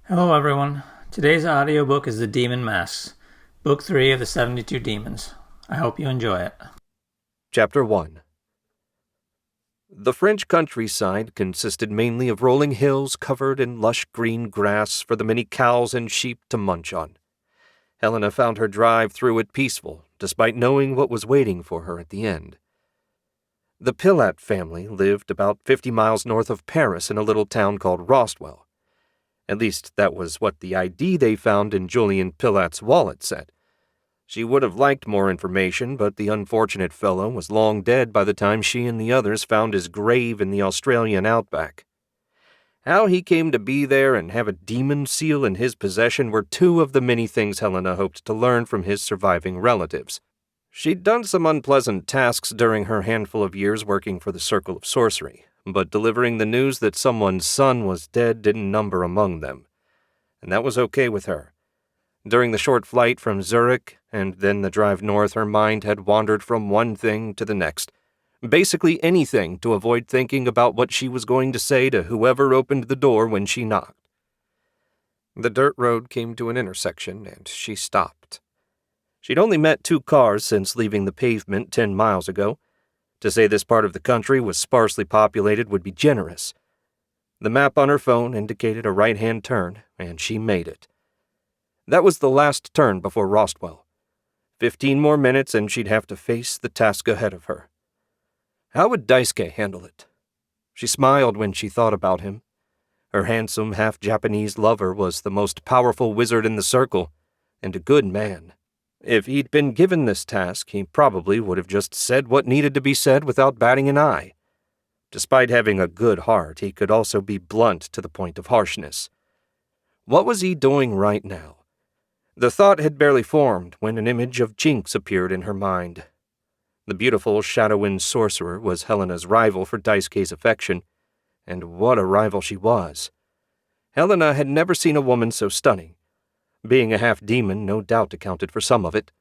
Hello everyone. Today's audiobook is The Demon Masks, Book 3 of the 72 Demons. I hope you enjoy it. Chapter 1. The French countryside consisted mainly of rolling hills covered in lush green grass for the many cows and sheep to munch on. Helena found her drive through it peaceful, despite knowing what was waiting for her at the end. The Pilat family lived about 50 miles north of Paris in a little town called Rostwell. At least that was what the ID they found in Julian Pilat's wallet said. She would have liked more information, but the unfortunate fellow was long dead by the time she and the others found his grave in the Australian outback. How he came to be there and have a demon seal in his possession were two of the many things Helena hoped to learn from his surviving relatives. She'd done some unpleasant tasks during her handful of years working for the Circle of Sorcery, but delivering the news that someone's son was dead didn't number among them. And that was okay with her. During the short flight from Zurich and then the drive north, her mind had wandered from one thing to the next. Basically anything to avoid thinking about what she was going to say to whoever opened the door when she knocked. The dirt road came to an intersection, and she stopped. She'd only met 2 cars since leaving the pavement 10 miles ago. To say this part of the country was sparsely populated would be generous. The map on her phone indicated a right-hand turn, and she made it. That was the last turn before Rostwell. 15 more minutes and she'd have to face the task ahead of her. How would Daisuke handle it? She smiled when she thought about him. Her handsome, half-Japanese lover was the most powerful wizard in the circle, and a good man. If he'd been given this task, he probably would have just said what needed to be said without batting an eye. Despite having a good heart, he could also be blunt to the point of harshness. What was he doing right now? The thought had barely formed when an image of Jinx appeared in her mind. The beautiful Shadowwind sorcerer was Helena's rival for Daisuke's affection, and what a rival she was. Helena had never seen a woman so stunning. Being a half-demon no doubt accounted for some of it.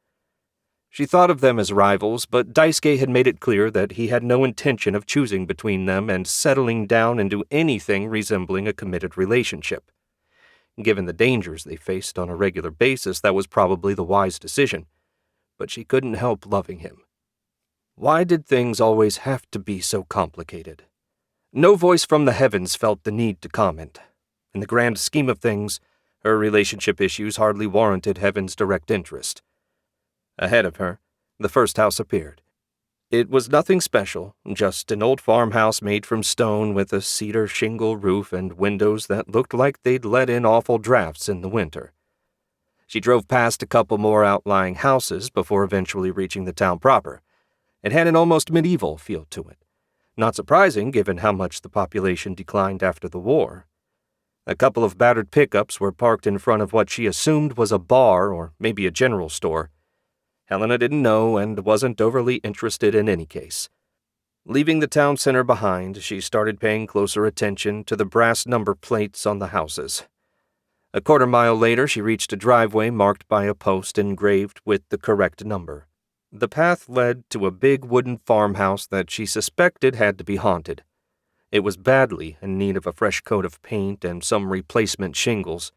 She thought of them as rivals, but Daisuke had made it clear that he had no intention of choosing between them and settling down into anything resembling a committed relationship. Given the dangers they faced on a regular basis, that was probably the wise decision, but she couldn't help loving him. Why did things always have to be so complicated? No voice from the heavens felt the need to comment. In the grand scheme of things, her relationship issues hardly warranted heaven's direct interest. Ahead of her, the first house appeared. It was nothing special, just an old farmhouse made from stone with a cedar shingle roof and windows that looked like they'd let in awful drafts in the winter. She drove past a couple more outlying houses before eventually reaching the town proper. It had an almost medieval feel to it. Not surprising given how much the population declined after the war. A couple of battered pickups were parked in front of what she assumed was a bar or maybe a general store. Helena didn't know and wasn't overly interested in any case. Leaving the town center behind, she started paying closer attention to the brass number plates on the houses. A quarter-mile later, she reached a driveway marked by a post engraved with the correct number. The path led to a big wooden farmhouse that she suspected had to be haunted. It was badly in need of a fresh coat of paint and some replacement shingles.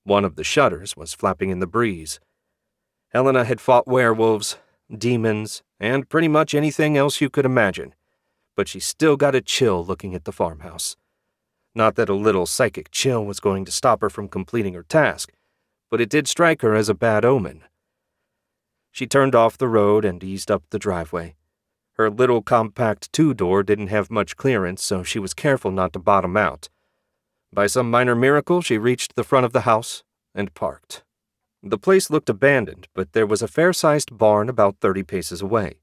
One of the shutters was flapping in the breeze. Helena had fought werewolves, demons, and pretty much anything else you could imagine, but she still got a chill looking at the farmhouse. Not that a little psychic chill was going to stop her from completing her task, but it did strike her as a bad omen. She turned off the road and eased up the driveway. Her little compact 2-door didn't have much clearance, so she was careful not to bottom out. By some minor miracle, she reached the front of the house and parked. The place looked abandoned, but there was a fair-sized barn about 30 paces away.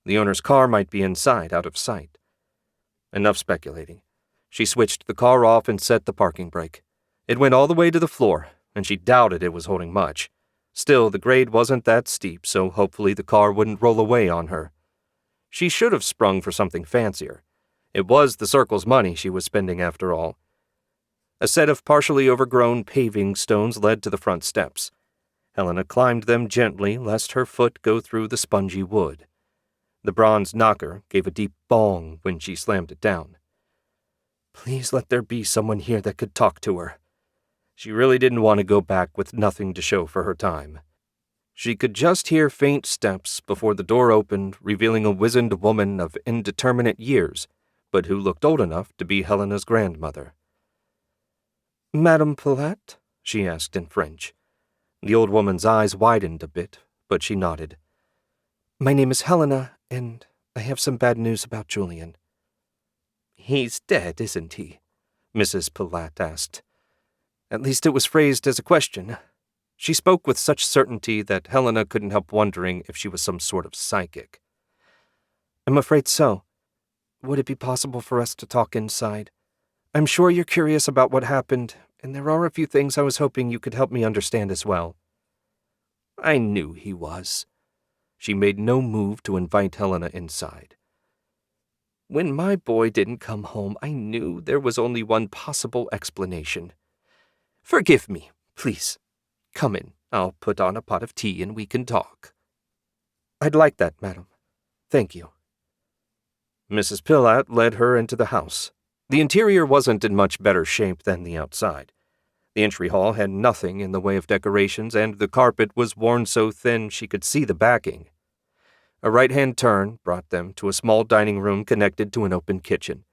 The owner's car might be inside, out of sight. Enough speculating. She switched the car off and set the parking brake. It went all the way to the floor, and she doubted it was holding much. Still, the grade wasn't that steep, so hopefully the car wouldn't roll away on her. She should have sprung for something fancier. It was the circle's money she was spending after all. A set of partially overgrown paving stones led to the front steps. Helena climbed them gently, lest her foot go through the spongy wood. The bronze knocker gave a deep bong when she slammed it down. Please let there be someone here that could talk to her. She really didn't want to go back with nothing to show for her time. She could just hear faint steps before the door opened, revealing a wizened woman of indeterminate years, but who looked old enough to be Helena's grandmother. "Madame Paulette?" she asked in French. The old woman's eyes widened a bit, but she nodded. "My name is Helena, and I have some bad news about Julian." "He's dead, isn't he?" Mrs. Paulette asked. At least it was phrased as a question. She spoke with such certainty that Helena couldn't help wondering if she was some sort of psychic. "I'm afraid so. Would it be possible for us to talk inside? I'm sure you're curious about what happened, and there are a few things I was hoping you could help me understand as well." "I knew he was." She made no move to invite Helena inside. "When my boy didn't come home, I knew there was only one possible explanation. Forgive me, please. Come in. I'll put on a pot of tea and we can talk." "I'd like that, madam. Thank you." Mrs. Pillatt led her into the house. The interior wasn't in much better shape than the outside. The entry hall had nothing in the way of decorations, and the carpet was worn so thin she could see the backing. A right-hand turn brought them to a small dining room connected to an open kitchen.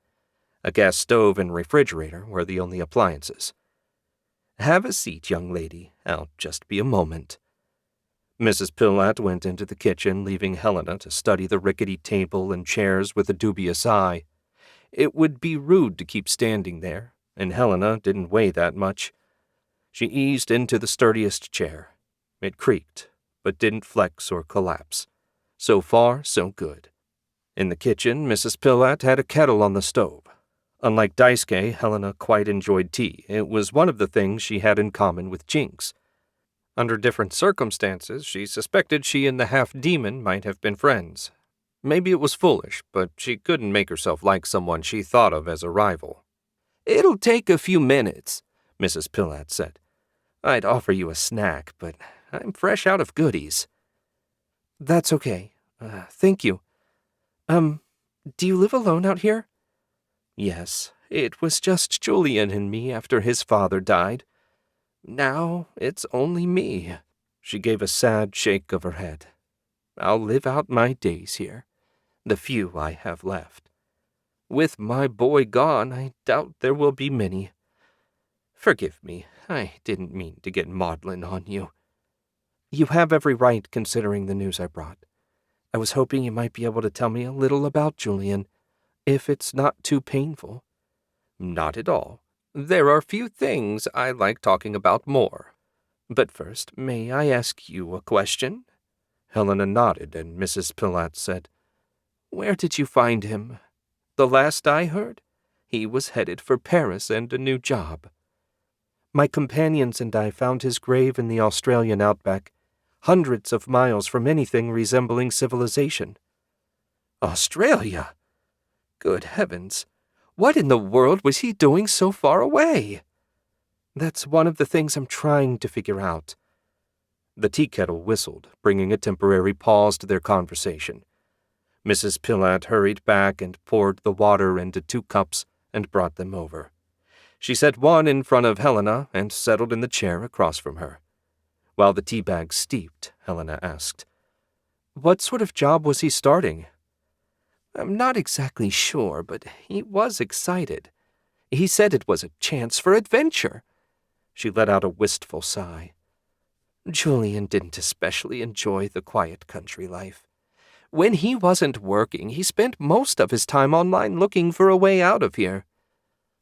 A gas stove and refrigerator were the only appliances. "Have a seat, young lady. I'll just be a moment." Mrs. Pillatt went into the kitchen, leaving Helena to study the rickety table and chairs with a dubious eye. It would be rude to keep standing there, and Helena didn't weigh that much. She eased into the sturdiest chair. It creaked, but didn't flex or collapse. So far, so good. In the kitchen, Mrs. Pillatt had a kettle on the stove. Unlike Daisuke, Helena quite enjoyed tea. It was one of the things she had in common with Jinx. Under different circumstances, she suspected she and the half-demon might have been friends. Maybe it was foolish, but she couldn't make herself like someone she thought of as a rival. "It'll take a few minutes," Mrs. Pillatt said. "I'd offer you a snack, but I'm fresh out of goodies." "That's okay. Thank you. Do you live alone out here?" "Yes, it was just Julian and me after his father died. Now it's only me." She gave a sad shake of her head. "I'll live out my days here, the few I have left. With my boy gone, I doubt there will be many. Forgive me, I didn't mean to get maudlin on you." "You have every right, considering the news I brought. I was hoping you might be able to tell me a little about Julian, if it's not too painful." "Not at all. There are few things I like talking about more. But first, may I ask you a question?" Helena nodded, and Mrs. Pillatt said, "Where did you find him? The last I heard, he was headed for Paris and a new job." "My companions and I found his grave in the Australian outback, hundreds of miles from anything resembling civilization." "Australia? Good heavens! What in the world was he doing so far away?" "That's one of the things I'm trying to figure out." The tea kettle whistled, bringing a temporary pause to their conversation. Mrs. Pillatt hurried back and poured the water into 2 cups and brought them over. She set one in front of Helena and settled in the chair across from her. While the tea bag steeped, Helena asked, "What sort of job was he starting?" "I'm not exactly sure, but he was excited. He said it was a chance for adventure." She let out a wistful sigh. "Julian didn't especially enjoy the quiet country life. When he wasn't working, he spent most of his time online looking for a way out of here.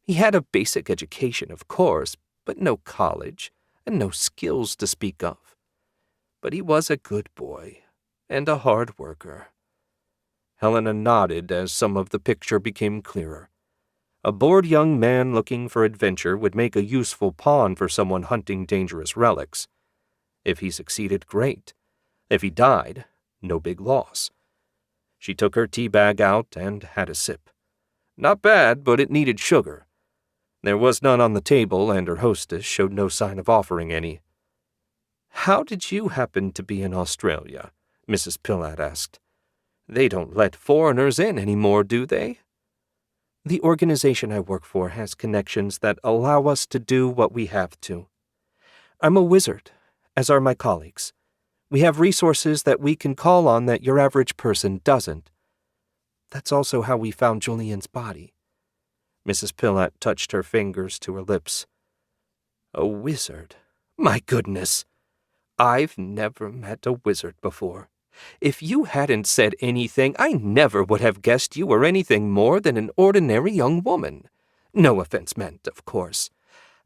He had a basic education, of course, but no college, and no skills to speak of. But he was a good boy, and a hard worker." Helena nodded as some of the picture became clearer. A bored young man looking for adventure would make a useful pawn for someone hunting dangerous relics. If he succeeded, great. If he died, no big loss. She took her tea bag out and had a sip. Not bad, but it needed sugar. There was none on the table, and her hostess showed no sign of offering any. "How did you happen to be in Australia?" Mrs. Pillatt asked. "They don't let foreigners in anymore, do they?" "The organization I work for has connections that allow us to do what we have to." I'm a wizard, as are my colleagues. We have resources that we can call on that your average person doesn't. That's also how we found Julian's body." Mrs. Pillett touched her fingers to her lips. "A wizard? My goodness! I've never met a wizard before. If you hadn't said anything, I never would have guessed you were anything more than an ordinary young woman. No offense meant, of course.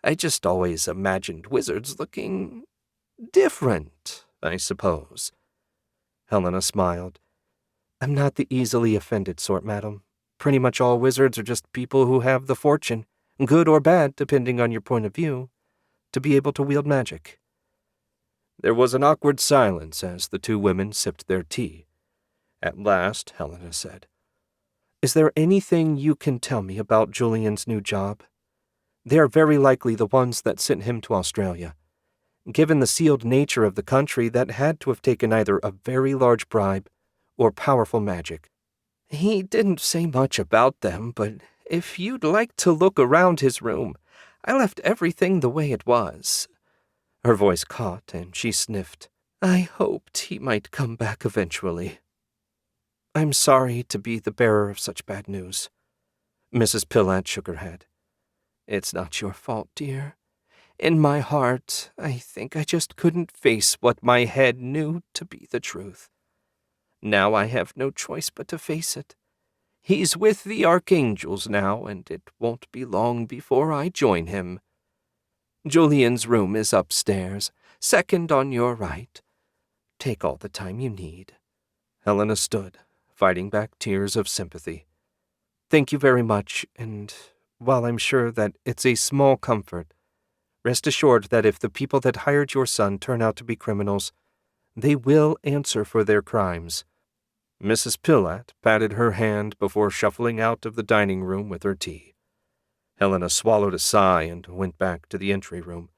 I just always imagined wizards looking different, I suppose." Helena smiled. "I'm not the easily offended sort, madam. Pretty much all wizards are just people who have the fortune, good or bad, depending on your point of view, to be able to wield magic." There was an awkward silence as the two women sipped their tea. At last, Helena said, "Is there anything you can tell me about Julian's new job? They are very likely the ones that sent him to Australia. Given the sealed nature of the country, that had to have taken either a very large bribe or powerful magic." "He didn't say much about them, but if you'd like to look around his room, I left everything the way it was." Her voice caught, and she sniffed. "I hoped he might come back eventually." "I'm sorry to be the bearer of such bad news." Mrs. Pillett shook her head. "It's not your fault, dear. In my heart, I think I just couldn't face what my head knew to be the truth. Now I have no choice but to face it. He's with the archangels now, and it won't be long before I join him. Julian's room is upstairs, second on your right. Take all the time you need." Helena stood, fighting back tears of sympathy. "Thank you very much, and while I'm sure that it's a small comfort, rest assured that if the people that hired your son turn out to be criminals, they will answer for their crimes." Mrs. Pillett patted her hand before shuffling out of the dining room with her tea. Helena swallowed a sigh and went back to the entry room.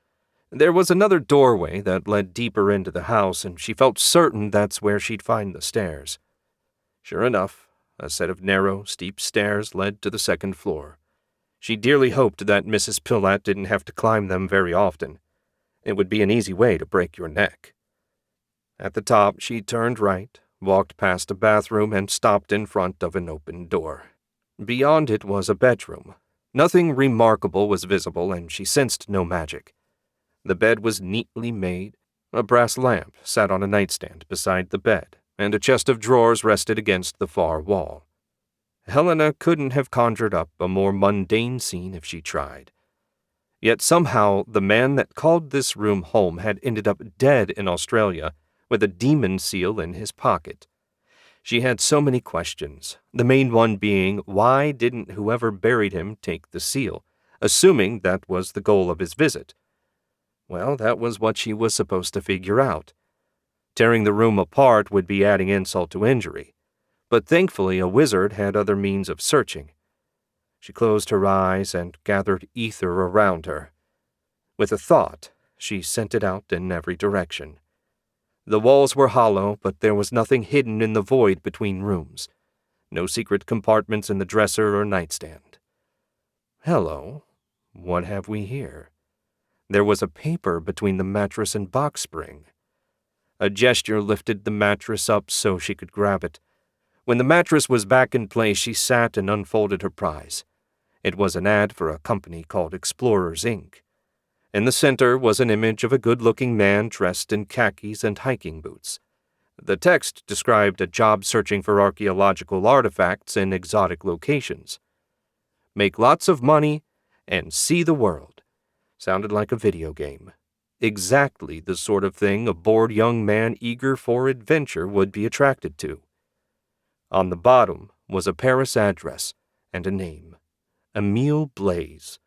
There was another doorway that led deeper into the house, and she felt certain that's where she'd find the stairs. Sure enough, a set of narrow, steep stairs led to the second floor. She dearly hoped that Mrs. Pillett didn't have to climb them very often. It would be an easy way to break your neck. At the top, she turned right, walked past a bathroom, and stopped in front of an open door. Beyond it was a bedroom. Nothing remarkable was visible, and she sensed no magic. The bed was neatly made. A brass lamp sat on a nightstand beside the bed, and a chest of drawers rested against the far wall. Helena couldn't have conjured up a more mundane scene if she tried. Yet somehow the man that called this room home had ended up dead in Australia with a demon seal in his pocket. She had so many questions, the main one being why didn't whoever buried him take the seal, assuming that was the goal of his visit. Well, that was what she was supposed to figure out. Tearing the room apart would be adding insult to injury, but thankfully a wizard had other means of searching. She closed her eyes and gathered ether around her. With a thought, she sent it out in every direction. The walls were hollow, but there was nothing hidden in the void between rooms. No secret compartments in the dresser or nightstand. Hello, what have we here? There was a paper between the mattress and box spring. A gesture lifted the mattress up so she could grab it. When the mattress was back in place, she sat and unfolded her prize. It was an ad for a company called Explorers, Inc. In the center was an image of a good-looking man dressed in khakis and hiking boots. The text described a job searching for archaeological artifacts in exotic locations. Make lots of money and see the world. Sounded like a video game. Exactly the sort of thing a bored young man eager for adventure would be attracted to. On the bottom was a Paris address and a name, Emile Blaise.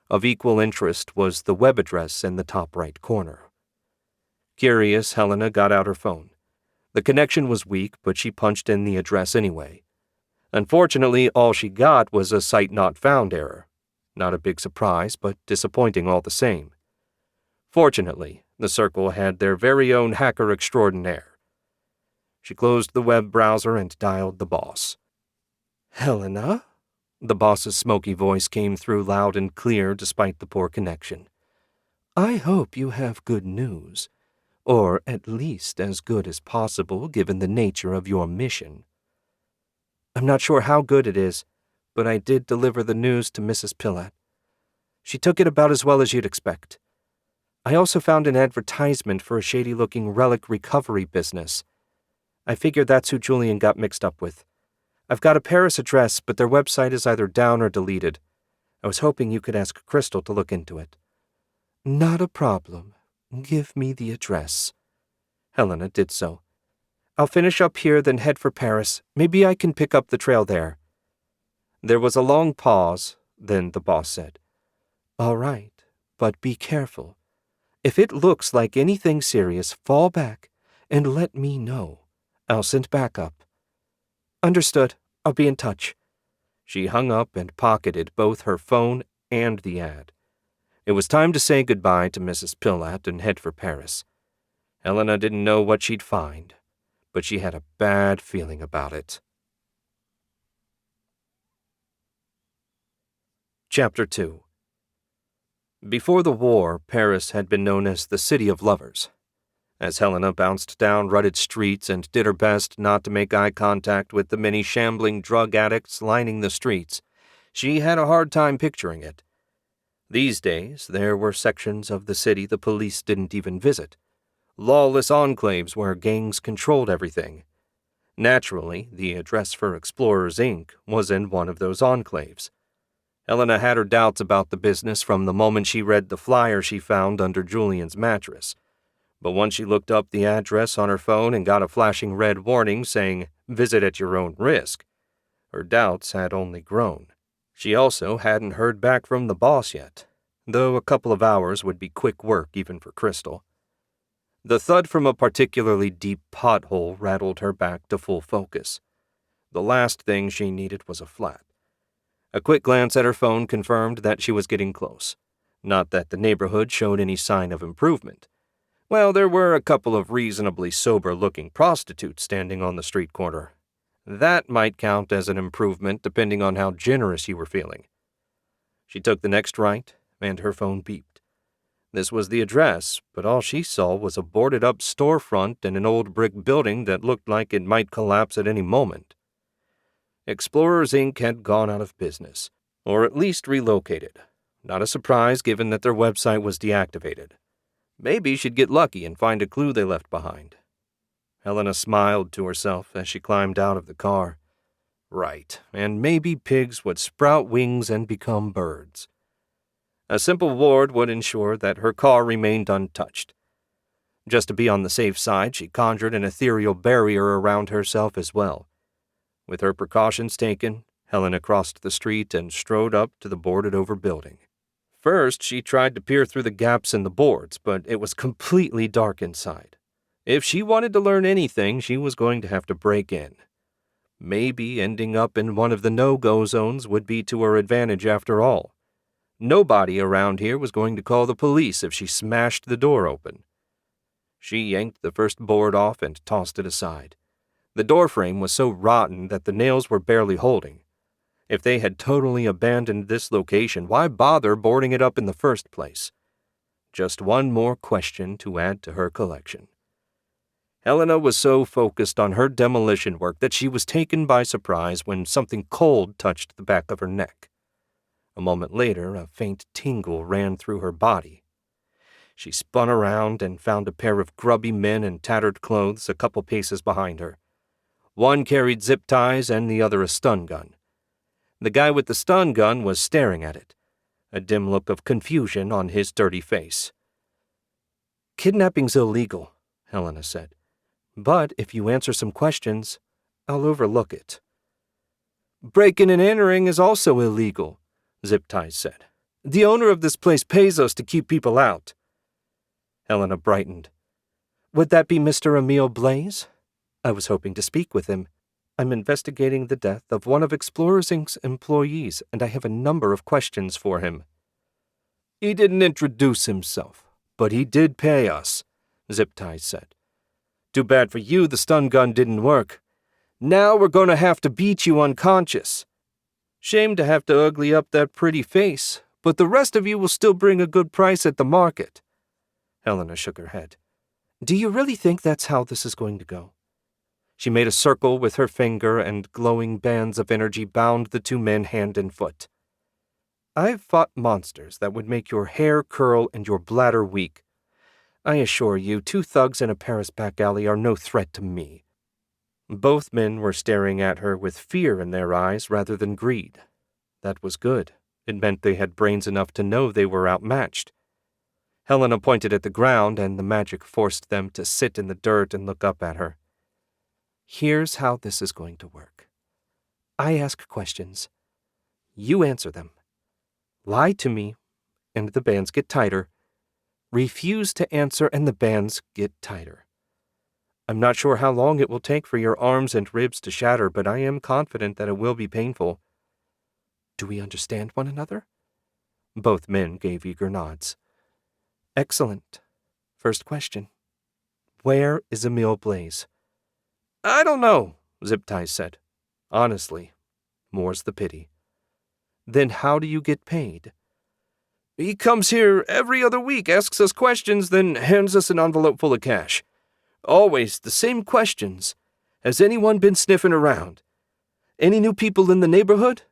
Of equal interest was the web address in the top right corner. Curious, Helena got out her phone. The connection was weak, but she punched in the address anyway. Unfortunately, all she got was a site not found error. Not a big surprise, but disappointing all the same. Fortunately, the Circle had their very own hacker extraordinaire. She closed the web browser and dialed the boss. "Helena?" The boss's smoky voice came through loud and clear despite the poor connection. I hope you have good news, or at least as good as possible given the nature of your mission. I'm not sure how good it is, but I did deliver the news to Mrs. Pillatt. She took it about as well as you'd expect. I also found an advertisement for a shady-looking relic recovery business. I figured that's who Julian got mixed up with. I've got a Paris address, but their website is either down or deleted. I was hoping you could ask Crystal to look into it. Not a problem. Give me the address. Helena did so. I'll finish up here, then head for Paris. Maybe I can pick up the trail there. There was a long pause, then the boss said, All right, but be careful. If it looks like anything serious, fall back and let me know. I'll send backup. Understood. I'll be in touch. She hung up and pocketed both her phone and the ad. It was time to say goodbye to Mrs. Pillatt and head for Paris. Helena didn't know what she'd find, but she had a bad feeling about it. Chapter 2. Before the war, Paris had been known as the City of Lovers. As Helena bounced down rutted streets and did her best not to make eye contact with the many shambling drug addicts lining the streets, she had a hard time picturing it. These days, there were sections of the city the police didn't even visit, lawless enclaves where gangs controlled everything. Naturally, the address for Explorers, Inc. was in one of those enclaves. Helena had her doubts about the business from the moment she read the flyer she found under Julian's mattress. But once she looked up the address on her phone and got a flashing red warning saying, "Visit at your own risk," her doubts had only grown. She also hadn't heard back from the boss yet, though a couple of hours would be quick work even for Crystal. The thud from a particularly deep pothole rattled her back to full focus. The last thing she needed was a flat. A quick glance at her phone confirmed that she was getting close. Not that the neighborhood showed any sign of improvement. Well, there were a couple of reasonably sober-looking prostitutes standing on the street corner. That might count as an improvement depending on how generous you were feeling. She took the next right, and her phone beeped. This was the address, but all she saw was a boarded-up storefront and an old brick building that looked like it might collapse at any moment. Explorers, Inc. had gone out of business, or at least relocated. Not a surprise given that their website was deactivated. Maybe she'd get lucky and find a clue they left behind. Helena smiled to herself as she climbed out of the car. Right, and maybe pigs would sprout wings and become birds. A simple ward would ensure that her car remained untouched. Just to be on the safe side, she conjured an ethereal barrier around herself as well. With her precautions taken, Helena crossed the street and strode up to the boarded-over building. First, she tried to peer through the gaps in the boards, but it was completely dark inside. If she wanted to learn anything, she was going to have to break in. Maybe ending up in one of the no-go zones would be to her advantage after all. Nobody around here was going to call the police if she smashed the door open. She yanked the first board off and tossed it aside. The doorframe was so rotten that the nails were barely holding. If they had totally abandoned this location, why bother boarding it up in the first place? Just one more question to add to her collection. Helena was so focused on her demolition work that she was taken by surprise when something cold touched the back of her neck. A moment later, a faint tingle ran through her body. She spun around and found a pair of grubby men in tattered clothes a couple paces behind her. One carried zip ties and the other a stun gun. The guy with the stun gun was staring at it, a dim look of confusion on his dirty face. "Kidnapping's illegal," Helena said. "But if you answer some questions, I'll overlook it." "Breaking and entering is also illegal," Zip Ties said. "The owner of this place pays us to keep people out." Helena brightened. "Would that be Mr. Emile Blaze? I was hoping to speak with him. I'm investigating the death of one of Explorers Inc.'s employees, and I have a number of questions for him." "He didn't introduce himself, but he did pay us," Zip Ties said. "Too bad for you the stun gun didn't work. Now we're going to have to beat you unconscious. Shame to have to ugly up that pretty face, but the rest of you will still bring a good price at the market. Helena shook her head. Do you really think that's how this is going to go? She made a circle with her finger, and glowing bands of energy bound the two men hand and foot. I've fought monsters that would make your hair curl and your bladder weak. I assure you, 2 thugs in a Paris back alley are no threat to me. Both men were staring at her with fear in their eyes rather than greed. That was good. It meant they had brains enough to know they were outmatched. Helena pointed at the ground, and the magic forced them to sit in the dirt and look up at her. Here's how this is going to work. I ask questions. You answer them. Lie to me, and the bands get tighter. Refuse to answer, and the bands get tighter. I'm not sure how long it will take for your arms and ribs to shatter, but I am confident that it will be painful. Do we understand one another? Both men gave eager nods. Excellent. First question. Where is Emile Blaze? I don't know, Zip-Tie said. Honestly, more's the pity. Then how do you get paid? He comes here every other week, asks us questions, then hands us an envelope full of cash. Always the same questions. Has anyone been sniffing around? Any new people in the neighborhood?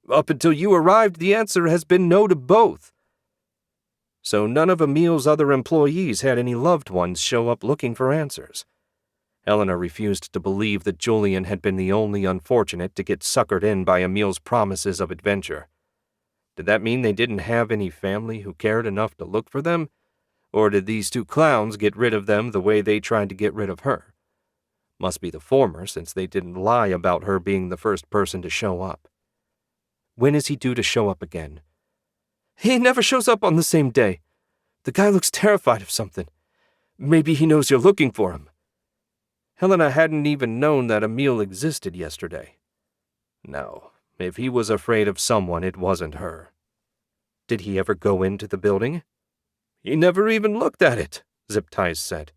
Up until you arrived, the answer has been no to both. So none of Emile's other employees had any loved ones show up looking for answers. Helena refused to believe that Julian had been the only unfortunate to get suckered in by Emile's promises of adventure. Did that mean they didn't have any family who cared enough to look for them? Or did these 2 clowns get rid of them the way they tried to get rid of her? Must be the former, since they didn't lie about her being the first person to show up. When is he due to show up again? He never shows up on the same day. The guy looks terrified of something. Maybe he knows you're looking for him. Helena hadn't even known that Emile existed yesterday. No, if he was afraid of someone, it wasn't her. Did he ever go into the building? He never even looked at it, Zip-Tie said.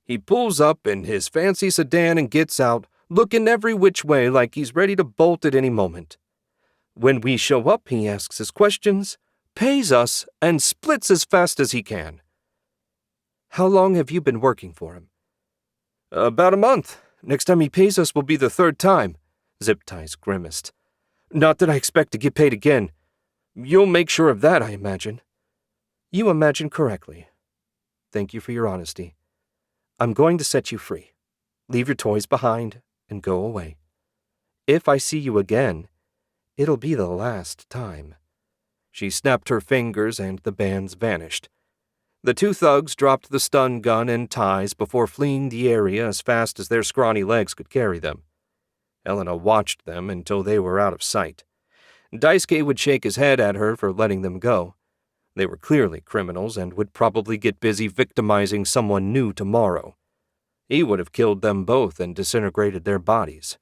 He pulls up in his fancy sedan and gets out, looking every which way like he's ready to bolt at any moment. When we show up, he asks his questions, pays us, and splits as fast as he can. How long have you been working for him? About a month. Next time he pays us will be the 3rd time, Zip-Tie grimaced. Not that I expect to get paid again. You'll make sure of that, I imagine. You imagine correctly. Thank you for your honesty. I'm going to set you free. Leave your toys behind and go away. If I see you again, it'll be the last time. She snapped her fingers and the bands vanished. The 2 thugs dropped the stun gun and ties before fleeing the area as fast as their scrawny legs could carry them. Helena watched them until they were out of sight. Daisuke would shake his head at her for letting them go. They were clearly criminals and would probably get busy victimizing someone new tomorrow. He would have killed them both and disintegrated their bodies.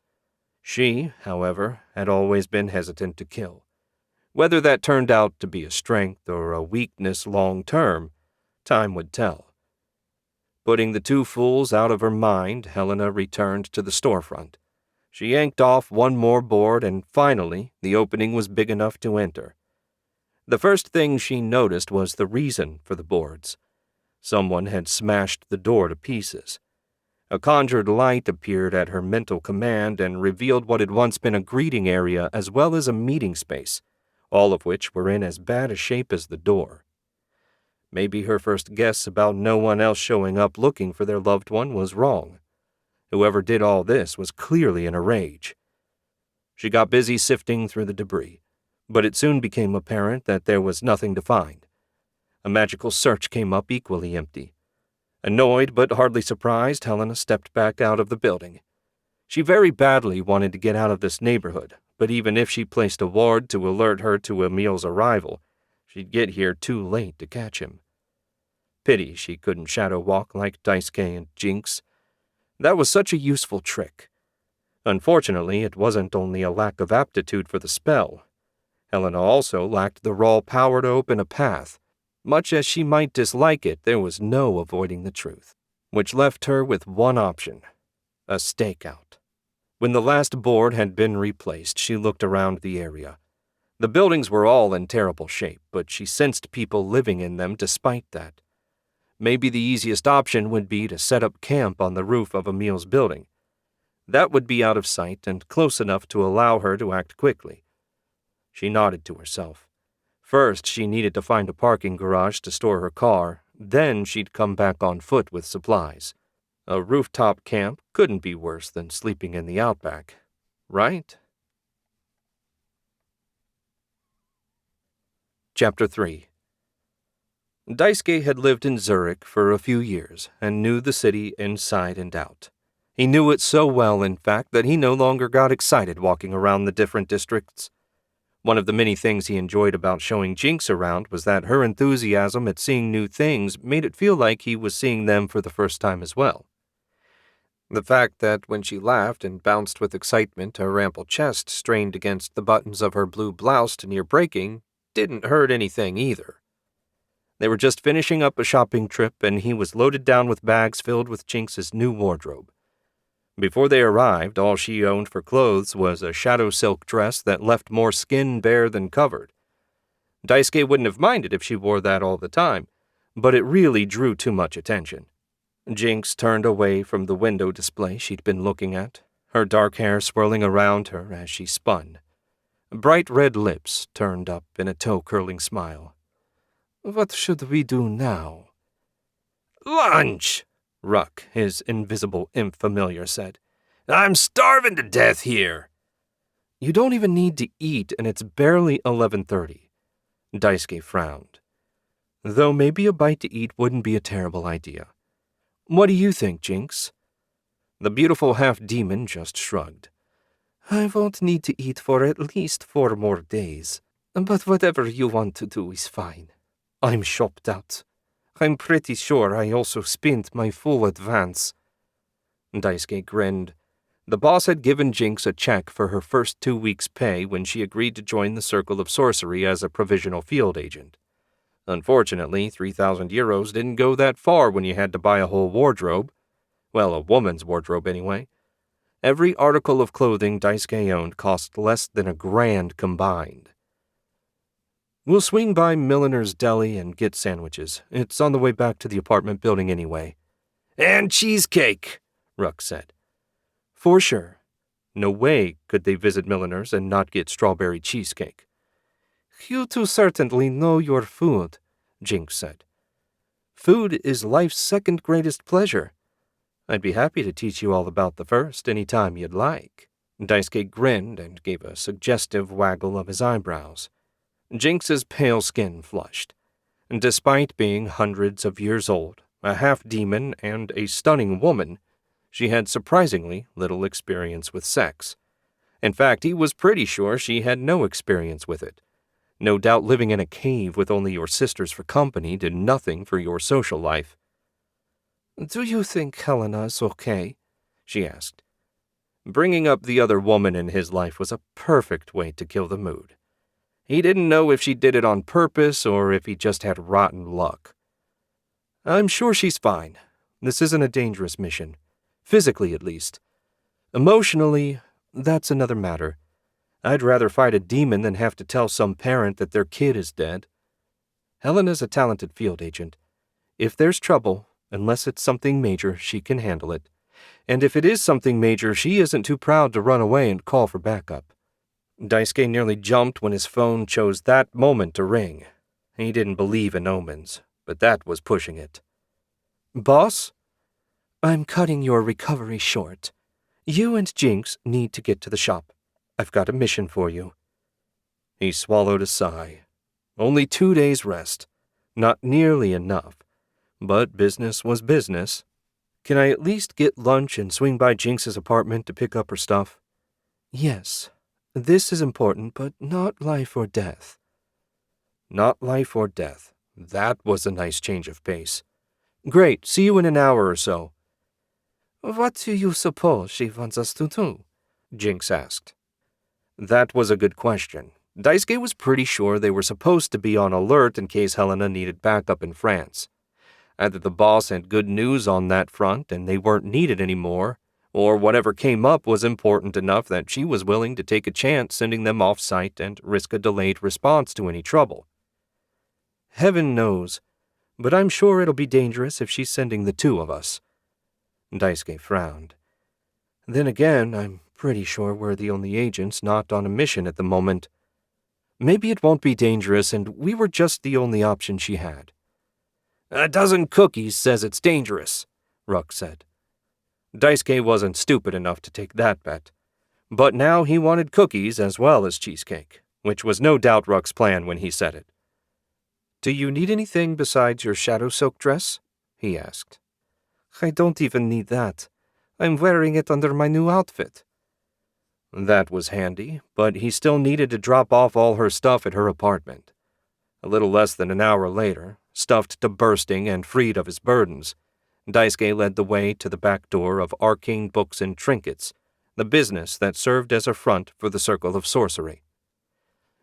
She, however, had always been hesitant to kill. Whether that turned out to be a strength or a weakness long-term, time would tell. Putting the 2 fools out of her mind, Helena returned to the storefront. She yanked off one more board, and finally, the opening was big enough to enter. The first thing she noticed was the reason for the boards. Someone had smashed the door to pieces. A conjured light appeared at her mental command and revealed what had once been a greeting area as well as a meeting space, all of which were in as bad a shape as the door. Maybe her first guess about no one else showing up looking for their loved one was wrong. Whoever did all this was clearly in a rage. She got busy sifting through the debris, but it soon became apparent that there was nothing to find. A magical search came up equally empty. Annoyed but hardly surprised, Helena stepped back out of the building. She very badly wanted to get out of this neighborhood, but even if she placed a ward to alert her to Emile's arrival, she'd get here too late to catch him. Pity she couldn't shadow walk like Daisuke and Jinx. That was such a useful trick. Unfortunately, it wasn't only a lack of aptitude for the spell. Helena also lacked the raw power to open a path. Much as she might dislike it, there was no avoiding the truth, which left her with one option: a stakeout. When the last board had been replaced, she looked around the area. The buildings were all in terrible shape, but she sensed people living in them despite that. Maybe the easiest option would be to set up camp on the roof of Emil's building. That would be out of sight and close enough to allow her to act quickly. She nodded to herself. First, she needed to find a parking garage to store her car, then she'd come back on foot with supplies. A rooftop camp couldn't be worse than sleeping in the outback, right? Chapter 3. Daisuke had lived in Zurich for a few years and knew the city inside and out. He knew it so well, in fact, that he no longer got excited walking around the different districts. One of the many things he enjoyed about showing Jinx around was that her enthusiasm at seeing new things made it feel like he was seeing them for the first time as well. The fact that when she laughed and bounced with excitement, her ample chest strained against the buttons of her blue blouse to near breaking didn't hurt anything either. They were just finishing up a shopping trip, and he was loaded down with bags filled with Jinx's new wardrobe. Before they arrived, all she owned for clothes was a shadow silk dress that left more skin bare than covered. Daisuke wouldn't have minded if she wore that all the time, but it really drew too much attention. Jinx turned away from the window display she'd been looking at, her dark hair swirling around her as she spun. Bright red lips turned up in a toe-curling smile. "What should we do now?" "Lunch!" Ruck, his invisible imp familiar, said. "I'm starving to death here." "You don't even need to eat, and it's barely 11:30. Daisuke frowned. Though maybe a bite to eat wouldn't be a terrible idea. "What do you think, Jinx?" The beautiful half-demon just shrugged. "I won't need to eat for at least 4 more days, but whatever you want to do is fine. I'm shopped out. I'm pretty sure I also spent my full advance." Daisuke grinned. The boss had given Jinx a check for her first 2 weeks' pay when she agreed to join the Circle of Sorcery as a provisional field agent. Unfortunately, 3,000 euros didn't go that far when you had to buy a whole wardrobe. Well, a woman's wardrobe anyway. Every article of clothing Daisuke owned cost less than $1,000 combined. "We'll swing by Milliner's Deli and get sandwiches. It's on the way back to the apartment building anyway." "And cheesecake," Ruck said. "For sure. No way could they visit Milliner's and not get strawberry cheesecake." "You two certainly know your food," Jinx said. "Food is life's second greatest pleasure. I'd be happy to teach you all about the first any time you'd like." Daisuke grinned and gave a suggestive waggle of his eyebrows. Jinx's pale skin flushed. Despite being hundreds of years old, a half-demon, and a stunning woman, she had surprisingly little experience with sex. In fact, he was pretty sure she had no experience with it. No doubt living in a cave with only your sisters for company did nothing for your social life. "Do you think Helena is okay?" she asked. Bringing up the other woman in his life was a perfect way to kill the mood. He didn't know if she did it on purpose or if he just had rotten luck. "I'm sure she's fine. This isn't a dangerous mission. Physically, at least. Emotionally, that's another matter. I'd rather fight a demon than have to tell some parent that their kid is dead. Helena's a talented field agent. If there's trouble, unless it's something major, she can handle it. And if it is something major, she isn't too proud to run away and call for backup." Daisuke nearly jumped when his phone chose that moment to ring. He didn't believe in omens, but that was pushing it. "Boss? I'm cutting your recovery short. You and Jinx need to get to the shop. I've got a mission for you." He swallowed a sigh. Only 2 days' rest. Not nearly enough. But business was business. "Can I at least get lunch and swing by Jinx's apartment to pick up her stuff?" "Yes. This is important, but not life or death." Not life or death. That was a nice change of pace. "Great. See you in an hour or so." "What do you suppose she wants us to do?" Jinx asked. That was a good question. Daisuke was pretty sure they were supposed to be on alert in case Helena needed backup in France. Either the boss had good news on that front and they weren't needed anymore, or whatever came up was important enough that she was willing to take a chance sending them off-site and risk a delayed response to any trouble. Heaven knows, but I'm sure it'll be dangerous if she's sending the two of us." Daisuke frowned. "Then again, I'm pretty sure we're the only agents not on a mission at the moment. Maybe it won't be dangerous and we were just the only option she had." "A dozen cookies says it's dangerous," Ruck said. Daisuke wasn't stupid enough to take that bet, but now he wanted cookies as well as cheesecake, which was no doubt Ruck's plan when he said it. "Do you need anything besides your shadow silk dress?" he asked. "I don't even need that. I'm wearing it under my new outfit." That was handy, but he still needed to drop off all her stuff at her apartment. A little less than an hour later, stuffed to bursting and freed of his burdens, Daisuke led the way to the back door of Arcane Books and Trinkets, the business that served as a front for the Circle of Sorcery.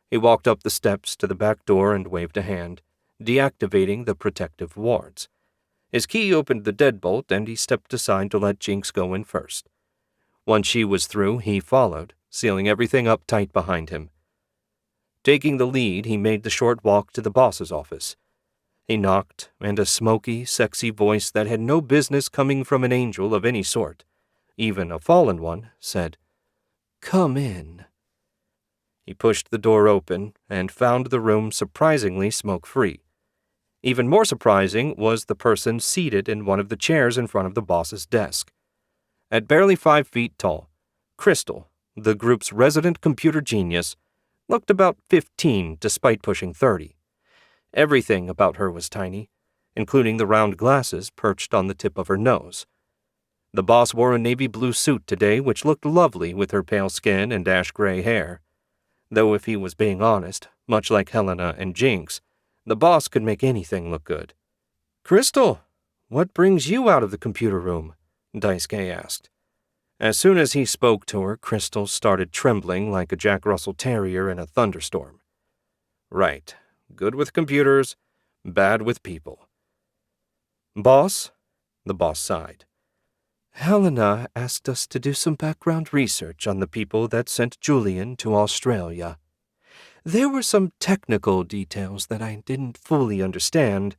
He walked up the steps to the back door and waved a hand, deactivating the protective wards. His key opened the deadbolt and he stepped aside to let Jinx go in first. Once she was through, he followed, sealing everything up tight behind him. Taking the lead, he made the short walk to the boss's office. He knocked, and a smoky, sexy voice that had no business coming from an angel of any sort, even a fallen one, said, "Come in." He pushed the door open and found the room surprisingly smoke-free. Even more surprising was the person seated in one of the chairs in front of the boss's desk. At barely 5 feet tall, Crystal, the group's resident computer genius, looked about 15 despite pushing 30. Everything about her was tiny, including the round glasses perched on the tip of her nose. The boss wore a navy blue suit today which looked lovely with her pale skin and ash-gray hair. Though if he was being honest, much like Helena and Jinx, the boss could make anything look good. "Crystal, what brings you out of the computer room?" Daisuke asked. As soon as he spoke to her, Crystal started trembling like a Jack Russell Terrier in a thunderstorm. Right, good with computers, bad with people. "Boss?" The boss sighed. "Helena asked us to do some background research on the people that sent Julian to Australia. There were some technical details that I didn't fully understand,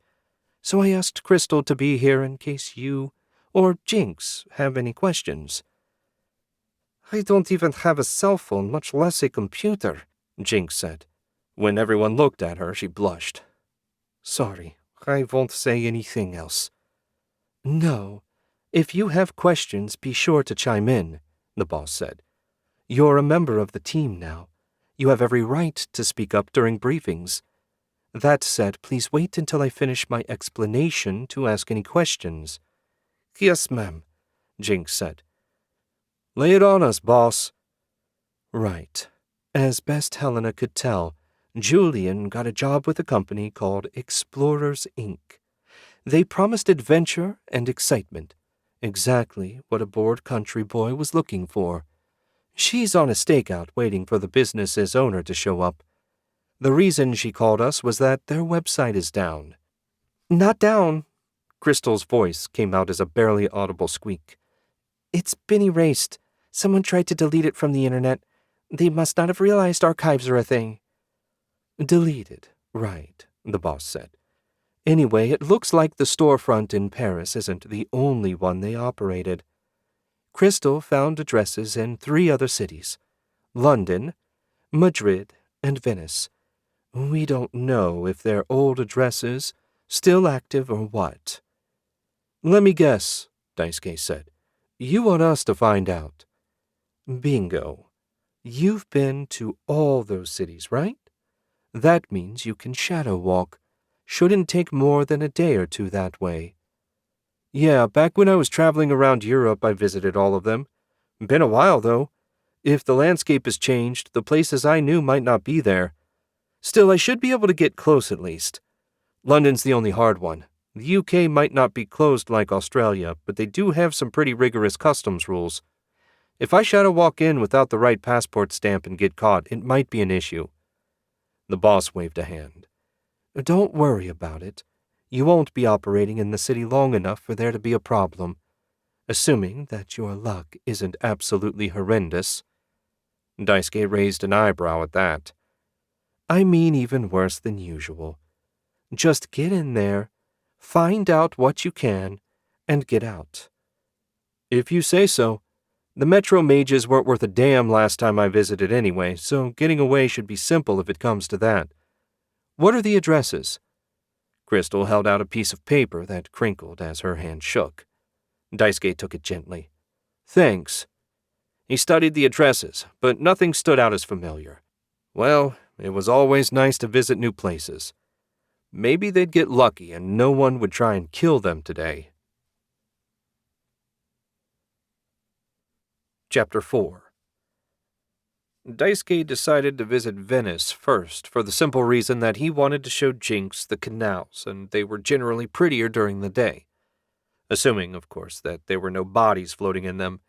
so I asked Crystal to be here in case you or Jinx have any questions." "I don't even have a cell phone, much less a computer," Jinx said. When everyone looked at her, she blushed. "Sorry, I won't say anything else." "No, if you have questions, be sure to chime in," the boss said. "You're a member of the team now. You have every right to speak up during briefings. That said, please wait until I finish my explanation to ask any questions." "Yes, ma'am," Jinx said. "Lay it on us, boss." Right. As best Helena could tell, Julian got a job with a company called Explorers, Inc. They promised adventure and excitement, exactly what a bored country boy was looking for. She's on a stakeout waiting for the business's owner to show up. The reason she called us was that their website is down. "Not down." Crystal's voice came out as a barely audible squeak. "It's been erased. Someone tried to delete it from the internet. They must not have realized archives are a thing." "Deleted, right," the boss said. "Anyway, it looks like the storefront in Paris isn't the only one they operated. Crystal found addresses in 3 other cities: London, Madrid, and Venice. We don't know if they're old addresses, still active or what." "Let me guess," Daisuke said. "You want us to find out." "Bingo. You've been to all those cities, right? That means you can shadow walk. Shouldn't take more than a day or 2 that way." "Yeah, back when I was traveling around Europe, I visited all of them. Been a while, though. If the landscape has changed, the places I knew might not be there. Still, I should be able to get close at least. London's the only hard one. The UK might not be closed like Australia, but they do have some pretty rigorous customs rules. If I shadow walk in without the right passport stamp and get caught, it might be an issue." The boss waved a hand. "Don't worry about it. You won't be operating in the city long enough for there to be a problem, assuming that your luck isn't absolutely horrendous." Daisuke raised an eyebrow at that. "I mean even worse than usual. Just get in there, Find out what you can and get out. If you say so. The Metro mages weren't worth a damn last time I visited anyway, so getting away should be simple if it comes to that. What are the addresses? Crystal held out a piece of paper that crinkled as her hand shook. Daisuke took it gently. Thanks. He studied the addresses, but nothing stood out as familiar. Well, it was always nice to visit new places. Maybe they'd get lucky and no one would try and kill them today. Chapter 4. Daisuke decided to visit Venice first for the simple reason that he wanted to show Jinx the canals, and they were generally prettier during the day. Assuming, of course, that there were no bodies floating in them.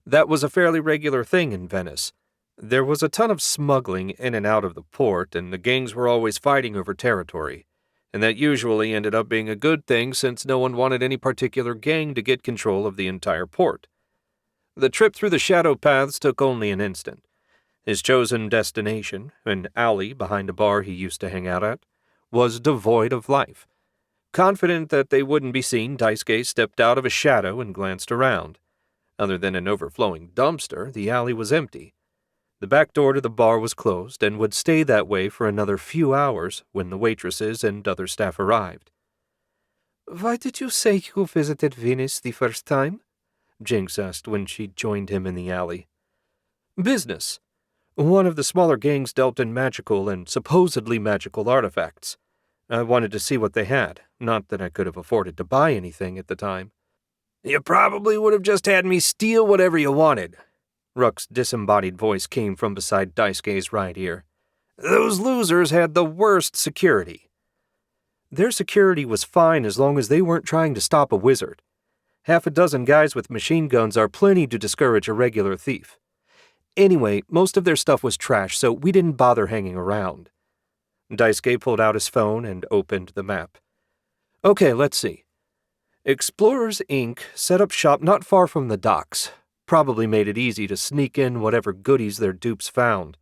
That was a fairly regular thing in Venice. There was a ton of smuggling in and out of the port, and the gangs were always fighting over territory. And that usually ended up being a good thing since no one wanted any particular gang to get control of the entire port. The trip through the shadow paths took only an instant. His chosen destination, an alley behind a bar he used to hang out at, was devoid of life. Confident that they wouldn't be seen, Daisuke stepped out of a shadow and glanced around. Other than an overflowing dumpster, the alley was empty. The back door to the bar was closed and would stay that way for another few hours when the waitresses and other staff arrived. "Why did you say you visited Venice the first time?" Jinx asked when she joined him in the alley. "Business. One of the smaller gangs dealt in magical and supposedly magical artifacts. I wanted to see what they had, not that I could have afforded to buy anything at the time." "You probably would have just had me steal whatever you wanted." Ruck's disembodied voice came from beside Daisuke's right ear. "Those losers had the worst security." Their security was fine as long as they weren't trying to stop a wizard. Half a dozen guys with machine guns are plenty to discourage a regular thief. Anyway, most of their stuff was trash, so we didn't bother hanging around. Daisuke pulled out his phone and opened the map. "Okay, let's see. Explorers, Inc. set up shop not far from the docks. Probably made it easy to sneak in whatever goodies their dupes found.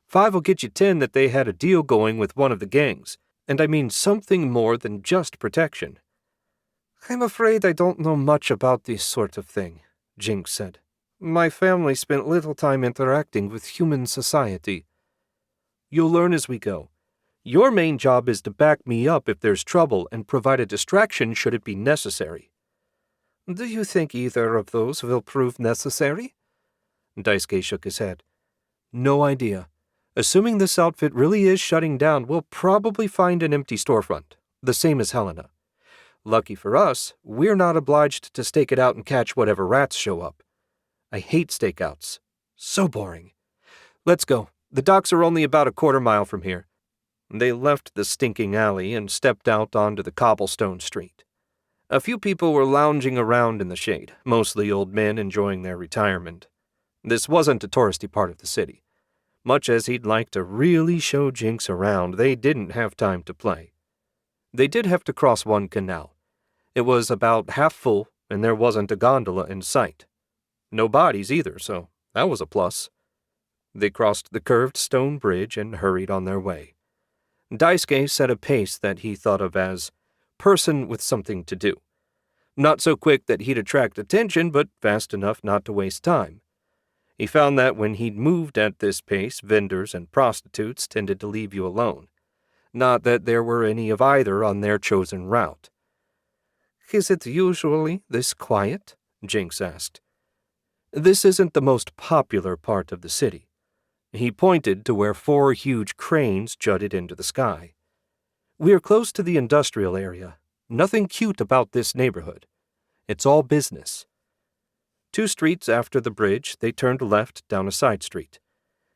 5 will get you 10 that they had a deal going with one of the gangs, and I mean something more than just protection." "I'm afraid I don't know much about this sort of thing," Jinx said. "My family spent little time interacting with human society." "You'll learn as we go. Your main job is to back me up if there's trouble and provide a distraction should it be necessary." "Do you think either of those will prove necessary?" Daisuke shook his head. "No idea. Assuming this outfit really is shutting down, we'll probably find an empty storefront, the same as Helena. Lucky for us, we're not obliged to stake it out and catch whatever rats show up. I hate stakeouts. So boring. Let's go. The docks are only about a quarter mile from here." They left the stinking alley and stepped out onto the cobblestone street. A few people were lounging around in the shade, mostly old men enjoying their retirement. This wasn't a touristy part of the city. Much as he'd like to really show Jinx around, they didn't have time to play. They did have to cross one canal. It was about half full, and there wasn't a gondola in sight. No bodies either, so that was a plus. They crossed the curved stone bridge and hurried on their way. Daisuke set a pace that he thought of as person with something to do. Not so quick that he'd attract attention, but fast enough not to waste time. He found that when he'd moved at this pace, vendors and prostitutes tended to leave you alone. Not that there were any of either on their chosen route. "Is it usually this quiet?" Jinx asked. "This isn't the most popular part of the city." He pointed to where 4 huge cranes jutted into the sky. "We're close to the industrial area. Nothing cute about this neighborhood. It's all business." 2 streets after the bridge, they turned left down a side street.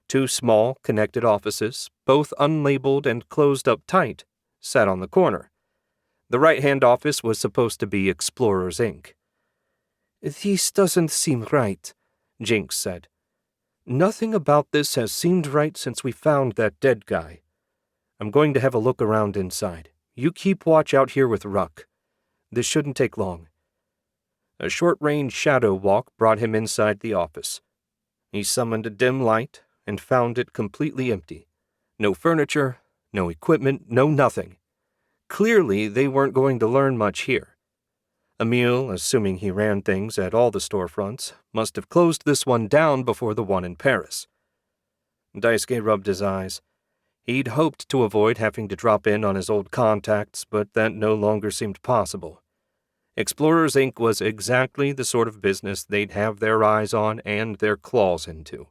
2 small, connected offices, both unlabeled and closed up tight, sat on the corner. The right-hand office was supposed to be Explorers, Inc. "This doesn't seem right," Jinx said. "Nothing about this has seemed right since we found that dead guy. I'm going to have a look around inside. You keep watch out here with Ruck. This shouldn't take long." A short-range shadow walk brought him inside the office. He summoned a dim light and found it completely empty. No furniture, no equipment, no nothing. Clearly, they weren't going to learn much here. Emile, assuming he ran things at all the storefronts, must have closed this one down before the one in Paris. Daisuke rubbed his eyes. He'd hoped to avoid having to drop in on his old contacts, but that no longer seemed possible. Explorers Inc. was exactly the sort of business they'd have their eyes on and their claws into.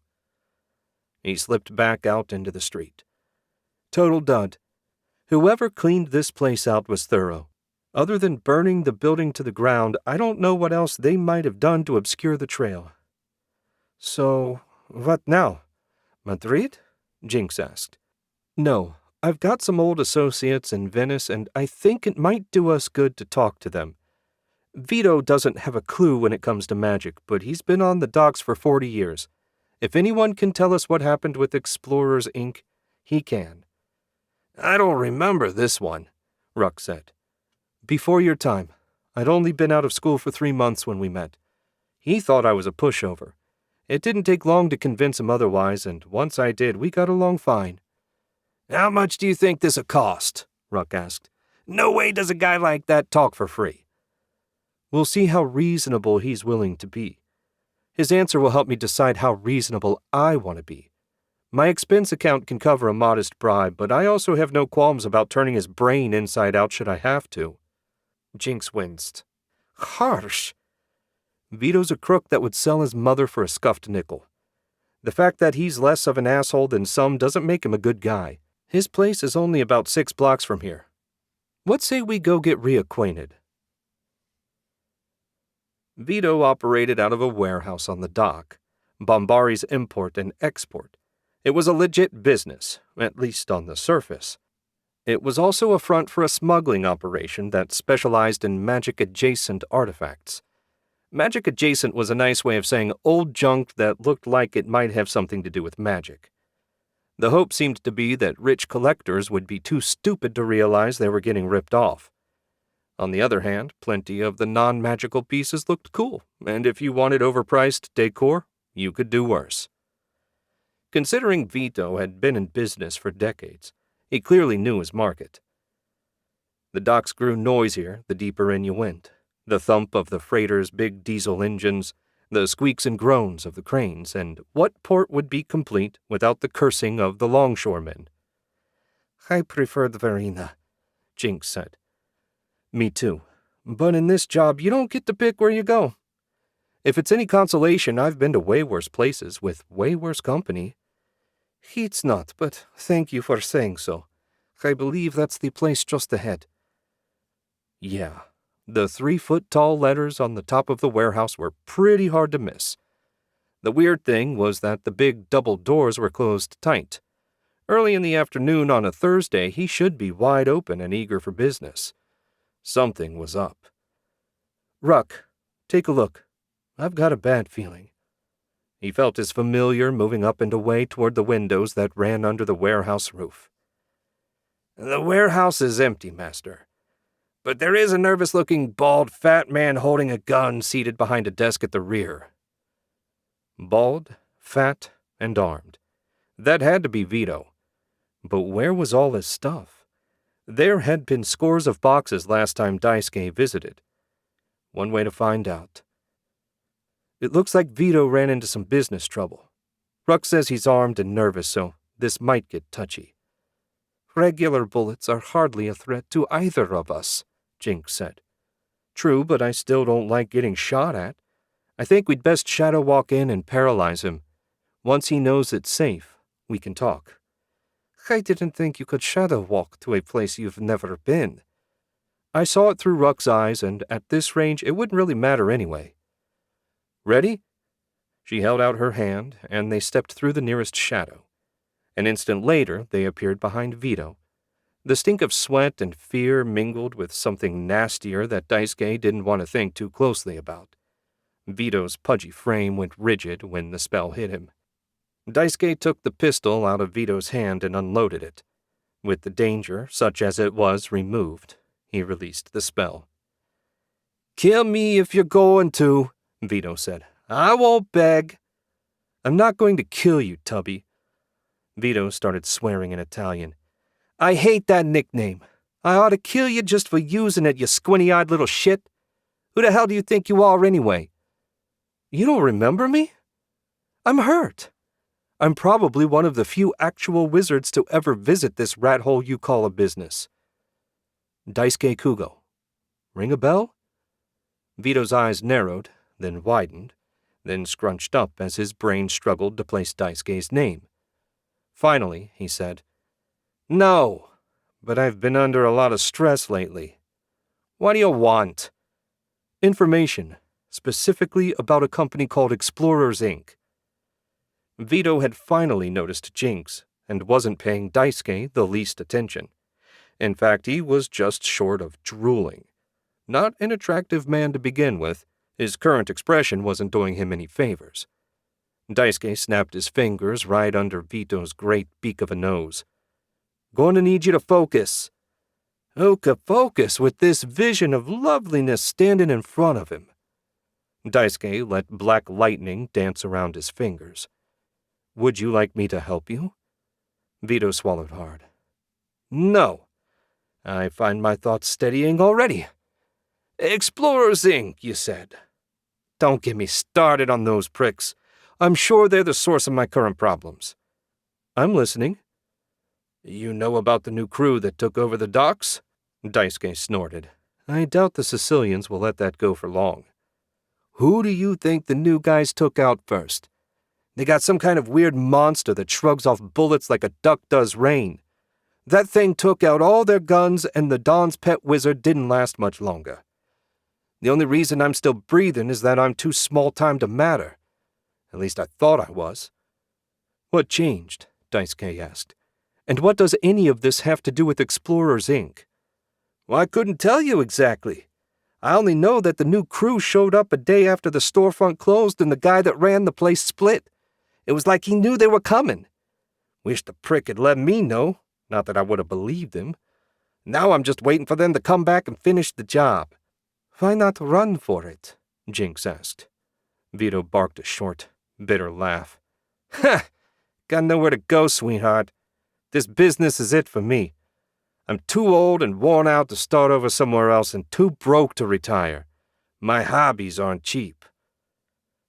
He slipped back out into the street. Total dud. Whoever cleaned this place out was thorough. Other than burning the building to the ground, I don't know what else they might have done to obscure the trail. So, what now? Madrid? Jinx asked. No, I've got some old associates in Venice, and I think it might do us good to talk to them. Vito doesn't have a clue when it comes to magic, but he's been on the docks for 40 years. If anyone can tell us what happened with Explorers, Inc., he can. I don't remember this one, Ruck said. Before your time. I'd only been out of school for 3 months when we met. He thought I was a pushover. It didn't take long to convince him otherwise, and once I did, we got along fine. How much do you think this'll cost? Ruck asked. No way does a guy like that talk for free. We'll see how reasonable he's willing to be. His answer will help me decide how reasonable I want to be. My expense account can cover a modest bribe, but I also have no qualms about turning his brain inside out should I have to. Jinx winced. Harsh. Vito's a crook that would sell his mother for a scuffed nickel. The fact that he's less of an asshole than some doesn't make him a good guy. His place is only about 6 blocks from here. What say we go get reacquainted? Vito operated out of a warehouse on the dock, Bombari's import and export. It was a legit business, at least on the surface. It was also a front for a smuggling operation that specialized in magic-adjacent artifacts. Magic-adjacent was a nice way of saying old junk that looked like it might have something to do with magic. The hope seemed to be that rich collectors would be too stupid to realize they were getting ripped off. On the other hand, plenty of the non-magical pieces looked cool, and if you wanted overpriced decor, you could do worse. Considering Vito had been in business for decades, he clearly knew his market. The docks grew noisier the deeper in you went. The thump of the freighter's big diesel engines, the squeaks and groans of the cranes, and what port would be complete without the cursing of the longshoremen? I prefer the Verena, Jinx said. Me too. But in this job, you don't get to pick where you go. If it's any consolation, I've been to way worse places with way worse company. It's not, but thank you for saying so. I believe that's the place just ahead. Yeah, the 3-foot-tall letters on the top of the warehouse were pretty hard to miss. The weird thing was that the big double doors were closed tight. Early in the afternoon on a Thursday, he should be wide open and eager for business. Something was up. Ruck, take a look. I've got a bad feeling. He felt his familiar moving up and away toward the windows that ran under the warehouse roof. The warehouse is empty, Master. But there is a nervous-looking, bald, fat man holding a gun seated behind a desk at the rear. Bald, fat, and armed. That had to be Vito. But where was all his stuff? There had been scores of boxes last time Daisuke visited. One way to find out. It looks like Vito ran into some business trouble. Ruck says he's armed and nervous, so this might get touchy. Regular bullets are hardly a threat to either of us, Jinx said. True, but I still don't like getting shot at. I think we'd best shadow walk in and paralyze him. Once he knows it's safe, we can talk. I didn't think you could shadow walk to a place you've never been. I saw it through Ruck's eyes, and at this range it wouldn't really matter anyway. Ready? She held out her hand, and they stepped through the nearest shadow. An instant later, they appeared behind Vito. The stink of sweat and fear mingled with something nastier that Daisuke didn't want to think too closely about. Vito's pudgy frame went rigid when the spell hit him. Daisuke took the pistol out of Vito's hand and unloaded it. With the danger, such as it was, removed, he released the spell. Kill me if you're going to, Vito said. I won't beg. I'm not going to kill you, Tubby. Vito started swearing in Italian. I hate that nickname. I ought to kill you just for using it, you squinty-eyed little shit. Who the hell do you think you are anyway? You don't remember me? I'm hurt. I'm probably one of the few actual wizards to ever visit this rat hole you call a business. Daisuke Kugo. Ring a bell? Vito's eyes narrowed, then widened, then scrunched up as his brain struggled to place Daisuke's name. Finally, he said, No, but I've been under a lot of stress lately. What do you want? Information, specifically about a company called Explorers, Inc. Vito had finally noticed Jinx, and wasn't paying Daisuke the least attention. In fact, he was just short of drooling. Not an attractive man to begin with, his current expression wasn't doing him any favors. Daisuke snapped his fingers right under Vito's great beak of a nose. Going to need you to focus. Who could focus with this vision of loveliness standing in front of him? Daisuke let black lightning dance around his fingers. Would you like me to help you? Vito swallowed hard. No. I find my thoughts steadying already. Explorers, Inc., you said. Don't get me started on those pricks. I'm sure they're the source of my current problems. I'm listening. You know about the new crew that took over the docks? Daisuke snorted. I doubt the Sicilians will let that go for long. Who do you think the new guys took out first? They got some kind of weird monster that shrugs off bullets like a duck does rain. That thing took out all their guns, and the Don's pet wizard didn't last much longer. The only reason I'm still breathing is that I'm too small-time to matter. At least I thought I was. What changed? Daisuke asked. And what does any of this have to do with Explorers, Inc.? Well, I couldn't tell you exactly. I only know that the new crew showed up a day after the storefront closed and the guy that ran the place split. It was like he knew they were coming. Wish the prick had let me know. Not that I would have believed him. Now I'm just waiting for them to come back and finish the job. Why not run for it? Jinx asked. Vito barked a short, bitter laugh. Ha! Got nowhere to go, sweetheart. This business is it for me. I'm too old and worn out to start over somewhere else and too broke to retire. My hobbies aren't cheap.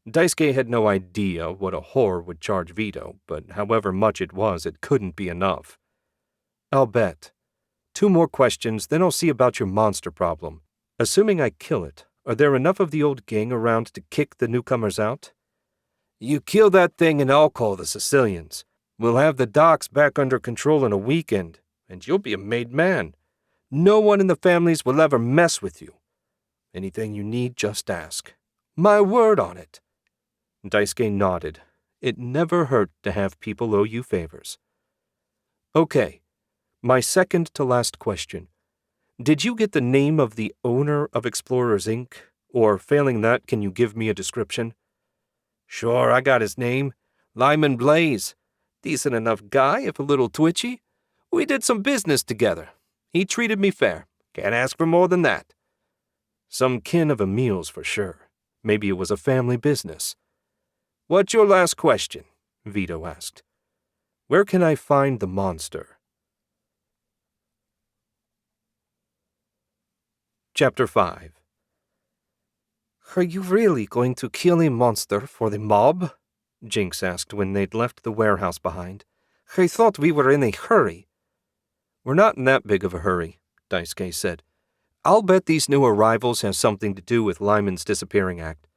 Daisuke had no idea what a whore would charge Vito, but however much it was, it couldn't be enough. I'll bet. 2 more questions, then I'll see about your monster problem. Assuming I kill it, are there enough of the old gang around to kick the newcomers out? You kill that thing and I'll call the Sicilians. We'll have the docks back under control in a weekend, and you'll be a made man. No one in the families will ever mess with you. Anything you need, just ask. My word on it. Daisuke nodded. It never hurt to have people owe you favors. Okay, my second to last question. Did you get the name of the owner of Explorers, Inc.? Or, failing that, can you give me a description? Sure, I got his name. Lyman Blaze. Decent enough guy, if a little twitchy. We did some business together. He treated me fair. Can't ask for more than that. Some kin of Emile's for sure. Maybe it was a family business. What's your last question? Vito asked. Where can I find the monster? Chapter 5. Are you really going to kill a monster for the mob? Jinx asked when they'd left the warehouse behind. I thought we were in a hurry. We're not in that big of a hurry, Daisuke said. I'll bet these new arrivals have something to do with Lyman's disappearing act.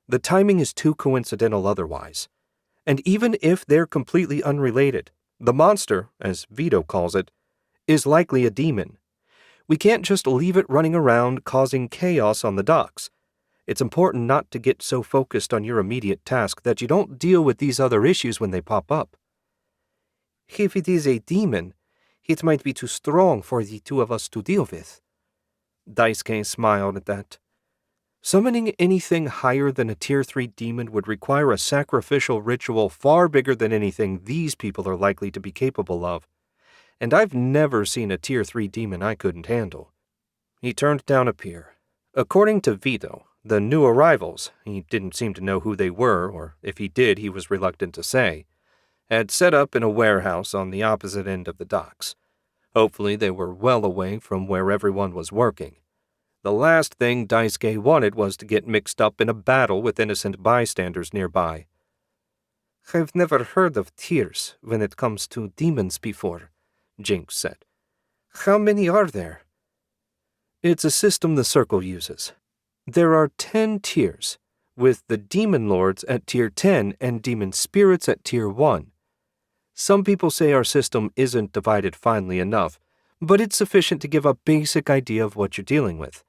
The timing is too coincidental otherwise. And even if they're completely unrelated, the monster, as Vito calls it, is likely a demon. We can't just leave it running around causing chaos on the docks. It's important not to get so focused on your immediate task that you don't deal with these other issues when they pop up. If it is a demon, it might be too strong for the 2 of us to deal with. Daisuke smiled at that. Summoning anything higher than a Tier 3 demon would require a sacrificial ritual far bigger than anything these people are likely to be capable of. And I've never seen a Tier 3 demon I couldn't handle. He turned down a peer. According to Vito, the new arrivals, he didn't seem to know who they were, or if he did, he was reluctant to say, had set up in a warehouse on the opposite end of the docks. Hopefully they were well away from where everyone was working. The last thing Daisuke wanted was to get mixed up in a battle with innocent bystanders nearby. "I've never heard of tiers when it comes to demons before," Jinx said. "How many are there?" "It's a system the Circle uses. There are 10 tiers, with the Demon Lords at Tier 10 and Demon Spirits at Tier 1. Some people say our system isn't divided finely enough, but it's sufficient to give a basic idea of what you're dealing with.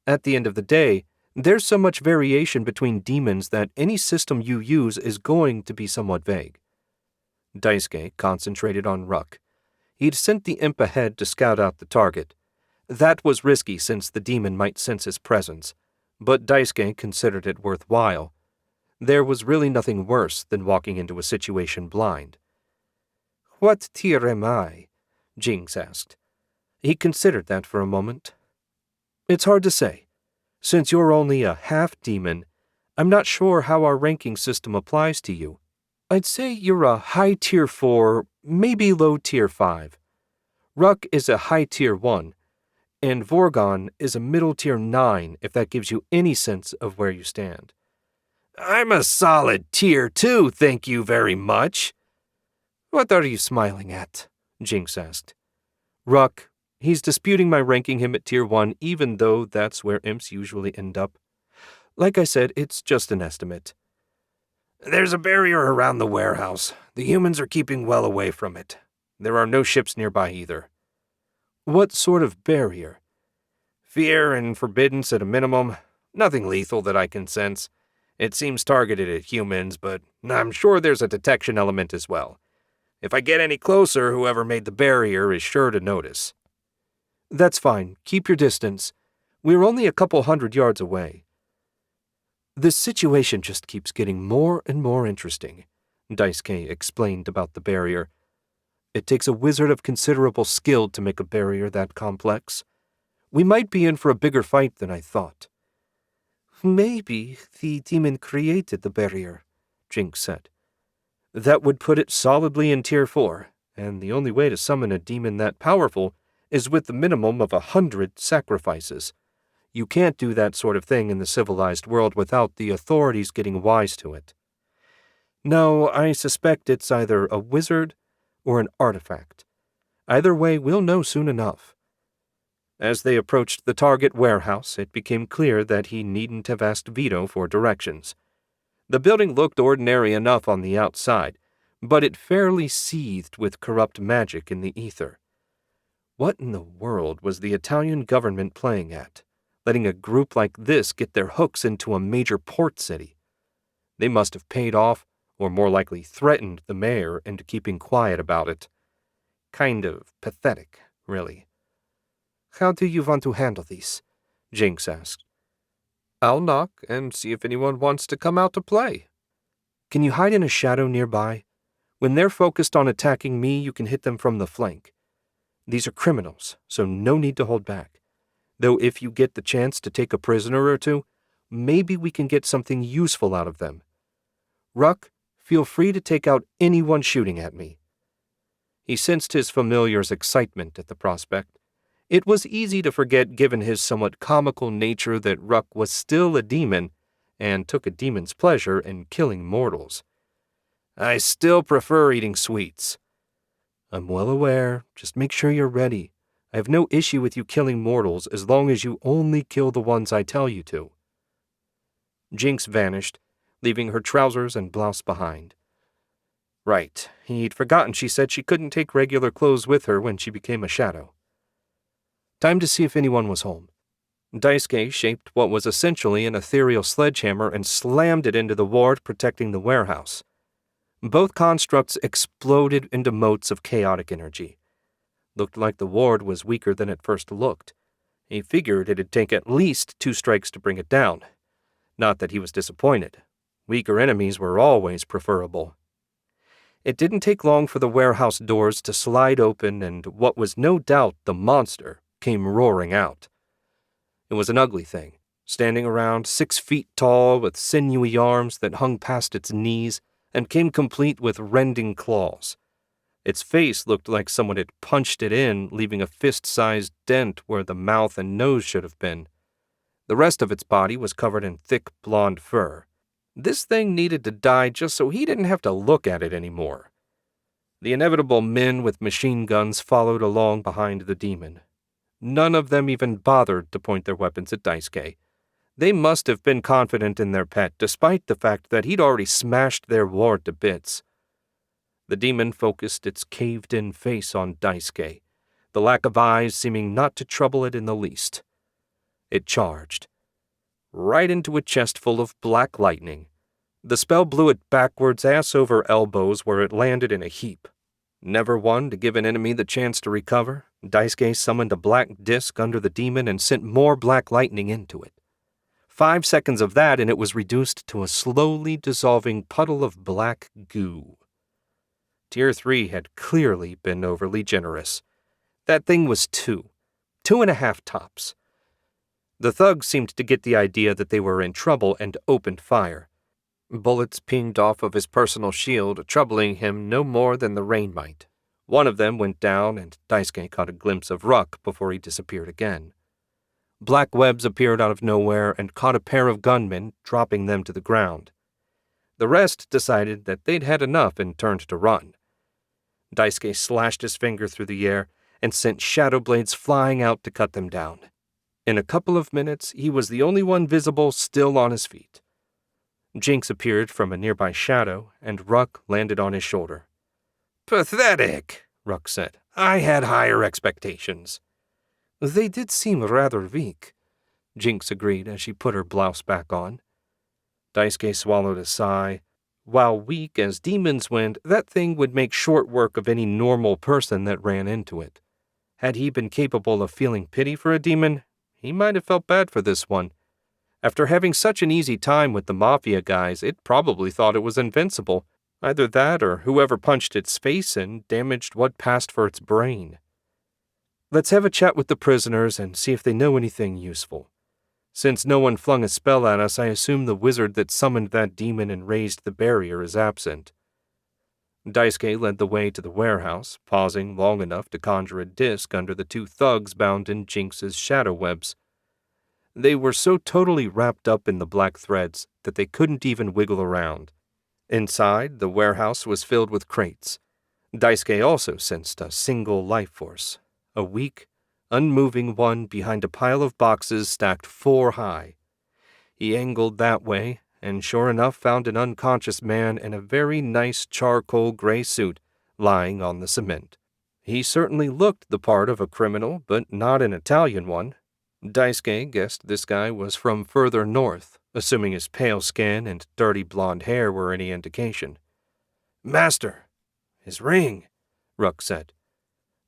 At the end of the day, there's so much variation between demons that any system you use is going to be somewhat vague." Daisuke concentrated on Ruck. He'd sent the imp ahead to scout out the target. That was risky since the demon might sense his presence, but Daisuke considered it worthwhile. There was really nothing worse than walking into a situation blind. "What tier am I?" Jinx asked. He considered that for a moment. "It's hard to say. Since you're only a half-demon, I'm not sure how our ranking system applies to you. I'd say you're a high tier 4, maybe low tier 5. Ruck is a high tier 1, and Vorgon is a middle tier 9, if that gives you any sense of where you stand." "I'm a solid tier 2, thank you very much." "What are you smiling at?" Jinx asked. "Ruck. He's disputing my ranking him at Tier 1 even though that's where imps usually end up. Like I said, it's just an estimate." "There's a barrier around the warehouse. The humans are keeping well away from it. There are no ships nearby either." "What sort of barrier?" "Fear and forbiddance at a minimum. Nothing lethal that I can sense. It seems targeted at humans, but I'm sure there's a detection element as well. If I get any closer, whoever made the barrier is sure to notice." "That's fine. Keep your distance. We're only a couple 100 yards away." "This situation just keeps getting more and more interesting," Daisuke explained about the barrier. "It takes a wizard of considerable skill to make a barrier that complex. We might be in for a bigger fight than I thought." "Maybe the demon created the barrier," Jinx said. "That would put it solidly in Tier 4, and the only way to summon a demon that powerful is with the minimum of 100 sacrifices. You can't do that sort of thing in the civilized world without the authorities getting wise to it. No, I suspect it's either a wizard or an artifact. Either way, we'll know soon enough." As they approached the target warehouse, it became clear that he needn't have asked Vito for directions. The building looked ordinary enough on the outside, but it fairly seethed with corrupt magic in the ether. What in the world was the Italian government playing at, letting a group like this get their hooks into a major port city? They must have paid off, or more likely threatened the mayor into keeping quiet about it. Kind of pathetic, really. "How do you want to handle these?" Jinx asked. "I'll knock and see if anyone wants to come out to play." "Can you hide in a shadow nearby? When they're focused on attacking me, you can hit them from the flank. These are criminals, so no need to hold back. Though if you get the chance to take a prisoner or two, maybe we can get something useful out of them. Ruck, feel free to take out anyone shooting at me." He sensed his familiar's excitement at the prospect. It was easy to forget given his somewhat comical nature that Ruck was still a demon and took a demon's pleasure in killing mortals. "I still prefer eating sweets." "I'm well aware. Just make sure you're ready. I have no issue with you killing mortals as long as you only kill the ones I tell you to." Jinx vanished, leaving her trousers and blouse behind. Right, he'd forgotten she said she couldn't take regular clothes with her when she became a shadow. Time to see if anyone was home. Daisuke shaped what was essentially an ethereal sledgehammer and slammed it into the ward protecting the warehouse. Both constructs exploded into motes of chaotic energy. Looked like the ward was weaker than it first looked. He figured it'd take at least 2 strikes to bring it down. Not that he was disappointed. Weaker enemies were always preferable. It didn't take long for the warehouse doors to slide open, and what was no doubt the monster came roaring out. It was an ugly thing, standing around 6 feet tall with sinewy arms that hung past its knees and came complete with rending claws. Its face looked like someone had punched it in, leaving a fist-sized dent where the mouth and nose should have been. The rest of its body was covered in thick blonde fur. This thing needed to die just so he didn't have to look at it anymore. The inevitable men with machine guns followed along behind the demon. None of them even bothered to point their weapons at Daisuke. They must have been confident in their pet, despite the fact that he'd already smashed their ward to bits. The demon focused its caved-in face on Daisuke, the lack of eyes seeming not to trouble it in the least. It charged, right into a chest full of black lightning. The spell blew it backwards, ass over elbows, where it landed in a heap. Never one to give an enemy the chance to recover, Daisuke summoned a black disc under the demon and sent more black lightning into it. 5 seconds of that and it was reduced to a slowly dissolving puddle of black goo. Tier 3 had clearly been overly generous. That thing was 2.5 tops. The thugs seemed to get the idea that they were in trouble and opened fire. Bullets pinged off of his personal shield, troubling him no more than the rain might. One of them went down, and Daisuke caught a glimpse of Ruck before he disappeared again. Black webs appeared out of nowhere and caught a pair of gunmen, dropping them to the ground. The rest decided that they'd had enough and turned to run. Daisuke slashed his finger through the air and sent shadow blades flying out to cut them down. In a couple of minutes, he was the only one visible still on his feet. Jinx appeared from a nearby shadow, and Ruck landed on his shoulder. "Pathetic," Ruck said. "I had higher expectations." "They did seem rather weak," Jinx agreed as she put her blouse back on. Daisuke swallowed a sigh. While weak as demons went, that thing would make short work of any normal person that ran into it. Had he been capable of feeling pity for a demon, he might have felt bad for this one. After having such an easy time with the Mafia guys, it probably thought it was invincible. Either that or whoever punched its face in damaged what passed for its brain. "Let's have a chat with the prisoners and see if they know anything useful. Since no one flung a spell at us, I assume the wizard that summoned that demon and raised the barrier is absent." Daisuke led the way to the warehouse, pausing long enough to conjure a disc under the 2 thugs bound in Jinx's shadow webs. They were so totally wrapped up in the black threads that they couldn't even wiggle around. Inside, the warehouse was filled with crates. Daisuke also sensed a single life force, a weak, unmoving one behind a pile of boxes stacked 4 high. He angled that way, and sure enough found an unconscious man in a very nice charcoal gray suit lying on the cement. He certainly looked the part of a criminal, but not an Italian one. Daisuke guessed this guy was from further north, assuming his pale skin and dirty blonde hair were any indication. "Master, his ring," Ruck said.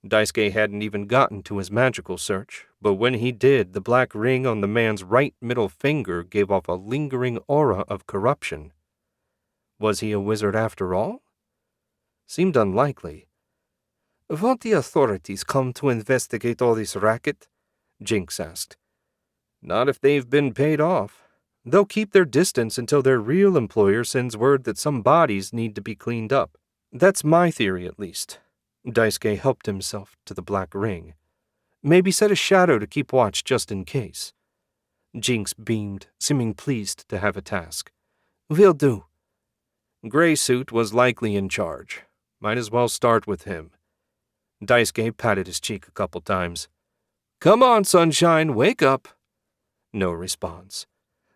Daisuke hadn't even gotten to his magical search, but when he did, the black ring on the man's right middle finger gave off a lingering aura of corruption. Was he a wizard after all? Seemed unlikely. "Won't the authorities come to investigate all this racket?" Jinx asked. "Not if they've been paid off. They'll keep their distance until their real employer sends word that some bodies need to be cleaned up. That's my theory, at least." Daisuke helped himself to the black ring. "Maybe set a shadow to keep watch just in case." Jinx beamed, seeming pleased to have a task. "Will do." Gray Suit was likely in charge. Might as well start with him. Daisuke patted his cheek a couple times. "Come on, sunshine, wake up." No response.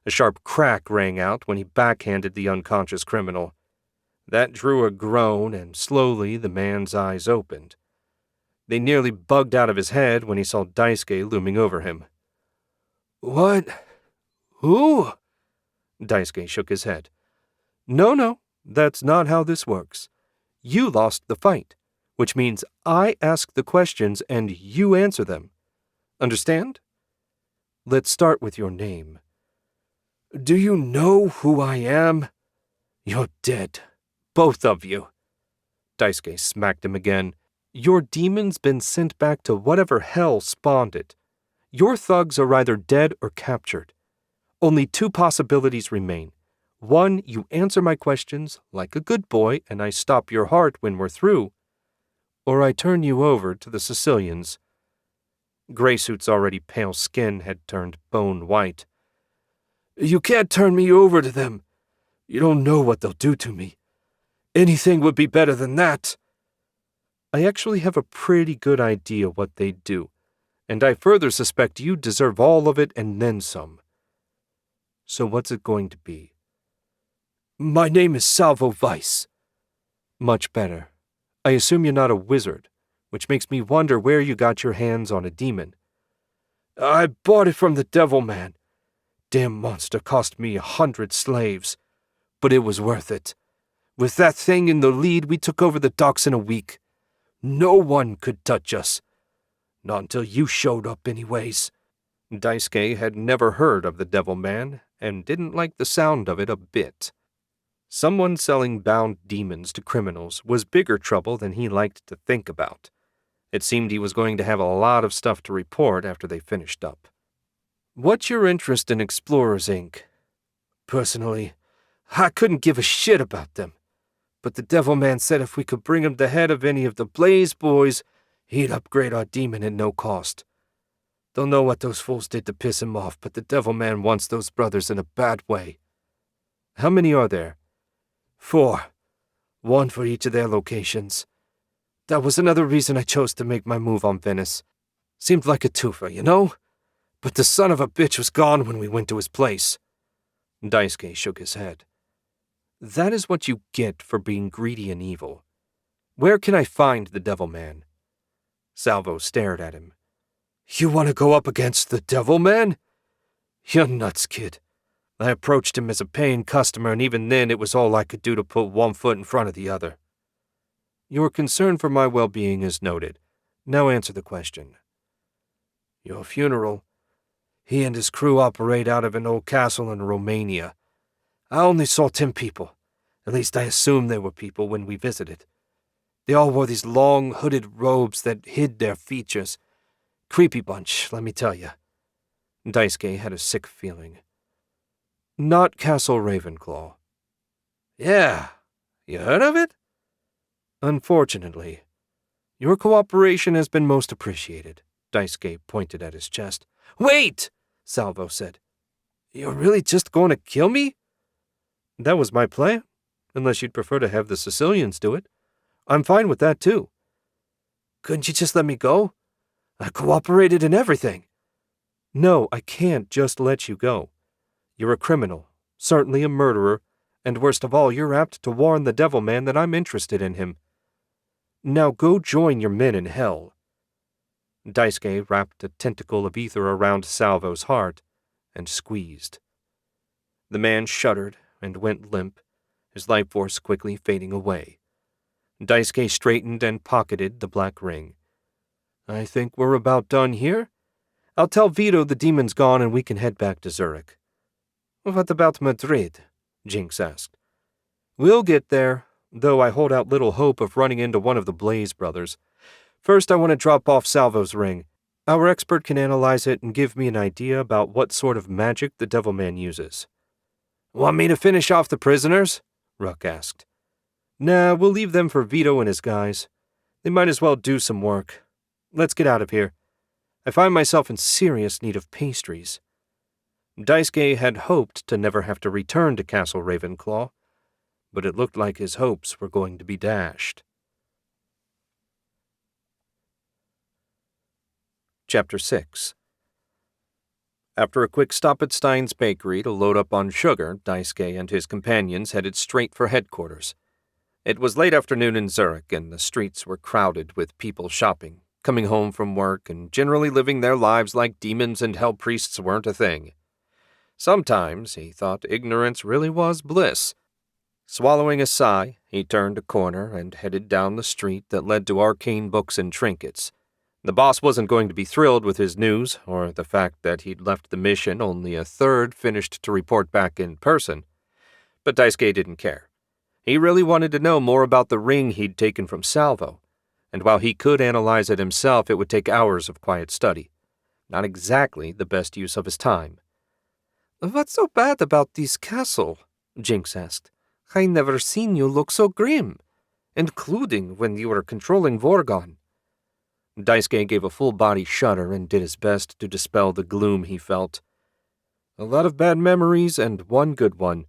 A sharp crack rang out when he backhanded the unconscious criminal. That drew a groan, and slowly the man's eyes opened. They nearly bugged out of his head when he saw Daisuke looming over him. "What? Who?" Daisuke shook his head. No, that's not how this works. You lost the fight, which means I ask the questions and you answer them. Understand? Let's start with your name." "Do you know who I am? You're dead. Both of you." Daisuke smacked him again. "Your demon's been sent back to whatever hell spawned it. Your thugs are either dead or captured. Only 2 possibilities remain. 1, you answer my questions like a good boy and I stop your heart when we're through. or I turn you over to the Sicilians." Greysuit's already pale skin had turned bone white. "You can't turn me over to them. You don't know what they'll do to me. Anything would be better than that." "I actually have a pretty good idea what they'd do, and I further suspect you deserve all of it and then some." "So what's it going to be?" "My name is Salvo Weiss." "Much better. I assume you're not a wizard, which makes me wonder where you got your hands on a demon." "I bought it from the Devil Man. Damn monster cost me 100 slaves, but it was worth it. With that thing in the lead, we took over the docks in a week. No one could touch us. Not until you showed up, anyways." Daisuke had never heard of the Devil Man and didn't like the sound of it a bit. Someone selling bound demons to criminals was bigger trouble than he liked to think about. It seemed he was going to have a lot of stuff to report after they finished up. "What's your interest in Explorers, Inc.?" "Personally, I couldn't give a shit about them. But the Devil Man said if we could bring him the head of any of the Blaze boys, he'd upgrade our demon at no cost. Don't know what those fools did to piss him off, but the Devil Man wants those brothers in a bad way." "How many are there?" 4. One for each of their locations. That was another reason I chose to make my move on Venice. Seemed like a twofer, you know? But the son of a bitch was gone when we went to his place." Daisuke shook his head. "That is what you get for being greedy and evil. Where can I find the Devil Man?" Salvo stared at him. "You want to go up against the Devil Man? You're nuts, kid. I approached him as a paying customer, and even then it was all I could do to put one foot in front of the other." "Your concern for my well-being is noted. Now answer the question." "Your funeral. He and his crew operate out of an old castle in Romania. I only saw 10 people. At least I assumed they were people when we visited. They all wore these long, hooded robes that hid their features. Creepy bunch, let me tell you." Daisuke had a sick feeling. "Not Castle Ravenclaw." "Yeah. You heard of it?" "Unfortunately. Your cooperation has been most appreciated." Daisuke pointed at his chest. "Wait!" Salvo said. "You're really just going to kill me?" "That was my plan, unless you'd prefer to have the Sicilians do it. I'm fine with that, too." "Couldn't you just let me go? I cooperated in everything." "No, I can't just let you go. You're a criminal, certainly a murderer, and worst of all, you're apt to warn the Devil Man that I'm interested in him. Now go join your men in hell." Daisuke wrapped a tentacle of ether around Salvo's heart and squeezed. The man shuddered and went limp, his life force quickly fading away. Daisuke straightened and pocketed the black ring. "I think we're about done here. I'll tell Vito the demon's gone and we can head back to Zurich." "What about Madrid?" Jinx asked. "We'll get there, though I hold out little hope of running into one of the Blaze brothers. First, I want to drop off Salvo's ring. Our expert can analyze it and give me an idea about what sort of magic the Devil Man uses." "Want me to finish off the prisoners?" Ruck asked. "Nah, we'll leave them for Vito and his guys. They might as well do some work. Let's get out of here. I find myself in serious need of pastries." Daisuke had hoped to never have to return to Castle Ravenclaw, but it looked like his hopes were going to be dashed. Chapter 6. After a quick stop at Stein's bakery to load up on sugar, Daisuke and his companions headed straight for headquarters. It was late afternoon in Zurich, and the streets were crowded with people shopping, coming home from work, and generally living their lives like demons and hell priests weren't a thing. Sometimes, he thought, ignorance really was bliss. Swallowing a sigh, he turned a corner and headed down the street that led to arcane books and trinkets. The boss wasn't going to be thrilled with his news, or the fact that he'd left the mission only a third finished to report back in person. But Daisuke didn't care. He really wanted to know more about the ring he'd taken from Salvo, and while he could analyze it himself, it would take hours of quiet study. Not exactly the best use of his time. "What's so bad about this castle?" Jinx asked. "I never seen you look so grim. including when you were controlling Vorgon." Daisuke gave a full-body shudder and did his best to dispel the gloom he felt. "A lot of bad memories and one good one.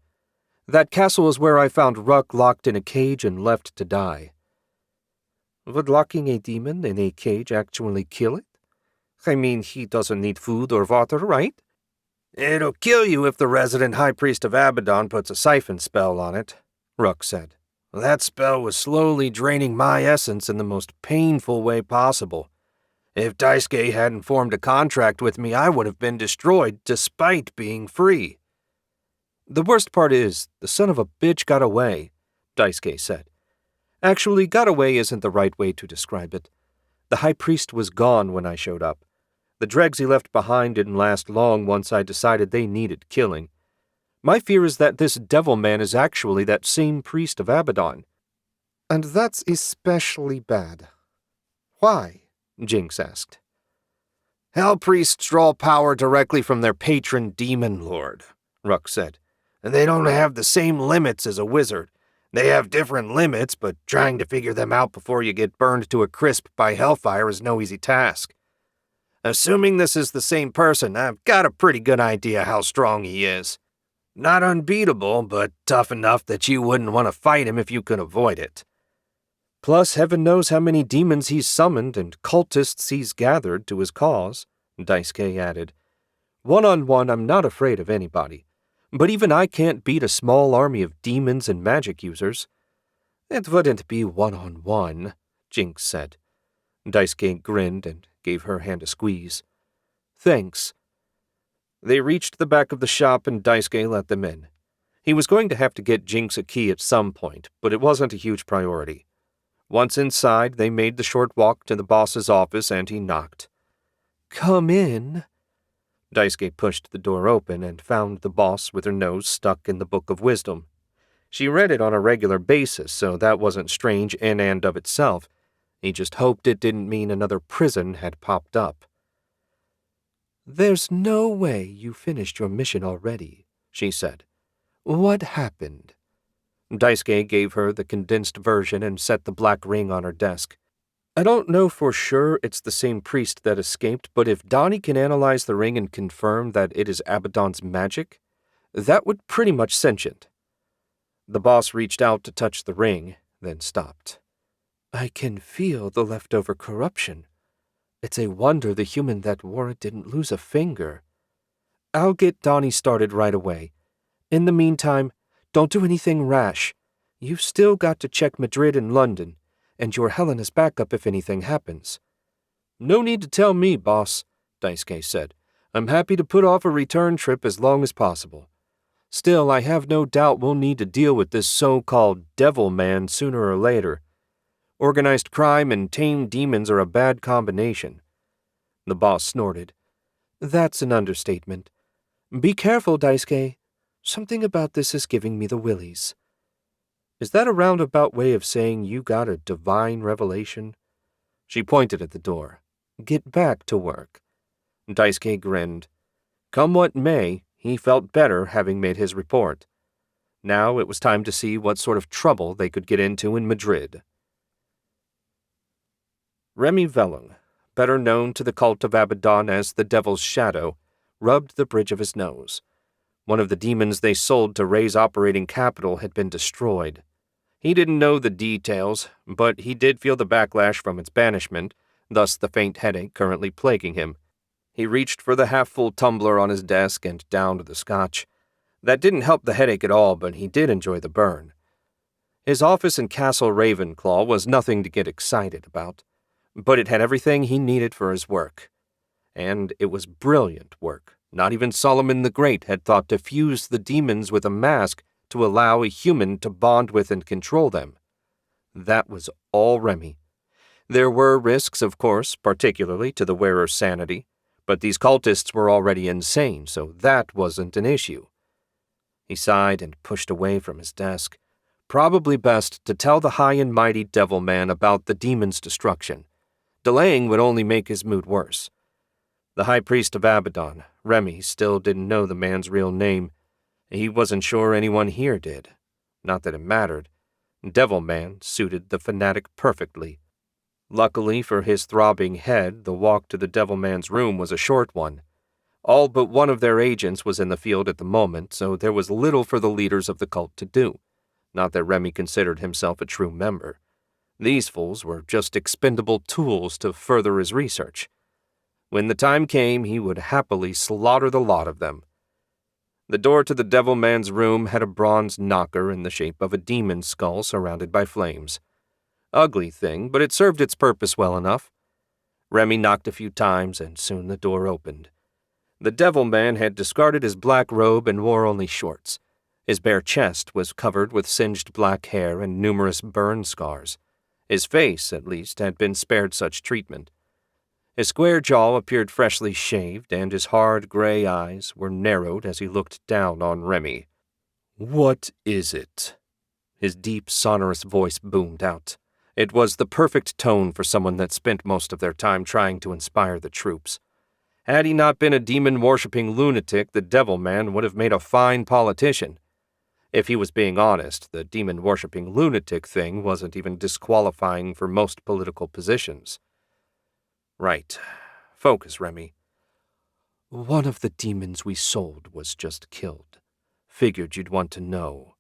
That castle is where I found Ruck locked in a cage and left to die." "Would locking a demon in a cage actually kill it? I mean, he doesn't need food or water, right?" "It'll kill you if the resident High Priest of Abaddon puts a siphon spell on it," Ruck said. "That spell was slowly draining my essence in the most painful way possible. If Daisuke hadn't formed a contract with me, I would have been destroyed despite being free." "The worst part is, the son of a bitch got away," Daisuke said. "Actually, got away isn't the right way to describe it. The High Priest was gone when I showed up. The dregs he left behind didn't last long once I decided they needed killing. My fear is that this devil man is actually that same priest of Abaddon." "And that's especially bad. Why?" Jinx asked. "Hell priests draw power directly from their patron demon lord," Ruck said. "And they don't have the same limits as a wizard. They have different limits, but trying to figure them out before you get burned to a crisp by hellfire is no easy task. Assuming this is the same person, I've got a pretty good idea how strong he is. Not unbeatable, but tough enough that you wouldn't want to fight him if you could avoid it. Plus, heaven knows how many demons he's summoned and cultists he's gathered to his cause," Daisuke added. "One-on-one, I'm not afraid of anybody. But even I can't beat a small army of demons and magic users." "It wouldn't be one-on-one," Jinx said. Daisuke grinned and gave her hand a squeeze. "Thanks." They reached the back of the shop and Daisuke let them in. He was going to have to get Jinx a key at some point, but it wasn't a huge priority. Once inside, they made the short walk to the boss's office and he knocked. "Come in." Daisuke pushed the door open and found the boss with her nose stuck in the Book of Wisdom. She read it on a regular basis, so that wasn't strange in and of itself. He just hoped it didn't mean another prison had popped up. "There's no way you finished your mission already," she said. "What happened?" Daisuke gave her the condensed version and set the black ring on her desk. "I don't know for sure it's the same priest that escaped, but if Donnie can analyze the ring and confirm that it is Abaddon's magic, that would pretty much cinch it." The boss reached out to touch the ring, then stopped. "I can feel the leftover corruption. It's a wonder the human that wore it didn't lose a finger. I'll get Donnie started right away. In the meantime, don't do anything rash. You've still got to check Madrid and London, and you're Helena's backup if anything happens." "No need to tell me, boss," Daisuke said. "I'm happy to put off a return trip as long as possible. Still, I have no doubt we'll need to deal with this so-called devil man sooner or later. Organized crime and tame demons are a bad combination." The boss snorted. "That's an understatement. Be careful, Daisuke. Something about this is giving me the willies." "Is that a roundabout way of saying you got a divine revelation?" She pointed at the door. "Get back to work." Daisuke grinned. Come what may, he felt better having made his report. Now it was time to see what sort of trouble they could get into in Madrid. Remy Vellung, better known to the cult of Abaddon as the Devil's Shadow, rubbed the bridge of his nose. One of the demons they sold to raise operating capital had been destroyed. He didn't know the details, but he did feel the backlash from its banishment, thus the faint headache currently plaguing him. He reached for the half-full tumbler on his desk and downed the scotch. That didn't help the headache at all, but he did enjoy the burn. His office in Castle Ravenclaw was nothing to get excited about, but it had everything he needed for his work. And it was brilliant work. Not even Solomon the Great had thought to fuse the demons with a mask to allow a human to bond with and control them. That was all Remy. There were risks, of course, particularly to the wearer's sanity, but these cultists were already insane, so that wasn't an issue. He sighed and pushed away from his desk. Probably best to tell the high and mighty devil man about the demon's destruction. Delaying would only make his mood worse. The High Priest of Abaddon, Remy, still didn't know the man's real name. He wasn't sure anyone here did. Not that it mattered. Devilman suited the fanatic perfectly. Luckily for his throbbing head, the walk to the Devilman's room was a short one. All but one of their agents was in the field at the moment, so there was little for the leaders of the cult to do. Not that Remy considered himself a true member. These fools were just expendable tools to further his research. When the time came, he would happily slaughter the lot of them. The door to the Devilman's room had a bronze knocker in the shape of a demon's skull surrounded by flames. Ugly thing, but it served its purpose well enough. Remy knocked a few times, and soon the door opened. The Devilman had discarded his black robe and wore only shorts. His bare chest was covered with singed black hair and numerous burn scars. His face, at least, had been spared such treatment. His square jaw appeared freshly shaved, and his hard gray eyes were narrowed as he looked down on Remy. "What is it?" His deep, sonorous voice boomed out. It was the perfect tone for someone that spent most of their time trying to inspire the troops. Had he not been a demon-worshipping lunatic, the Devilman would have made a fine politician. If he was being honest, the demon-worshipping lunatic thing wasn't even disqualifying for most political positions. Right. Focus, Remy. "One of the demons we sold was just killed. Figured you'd want to know."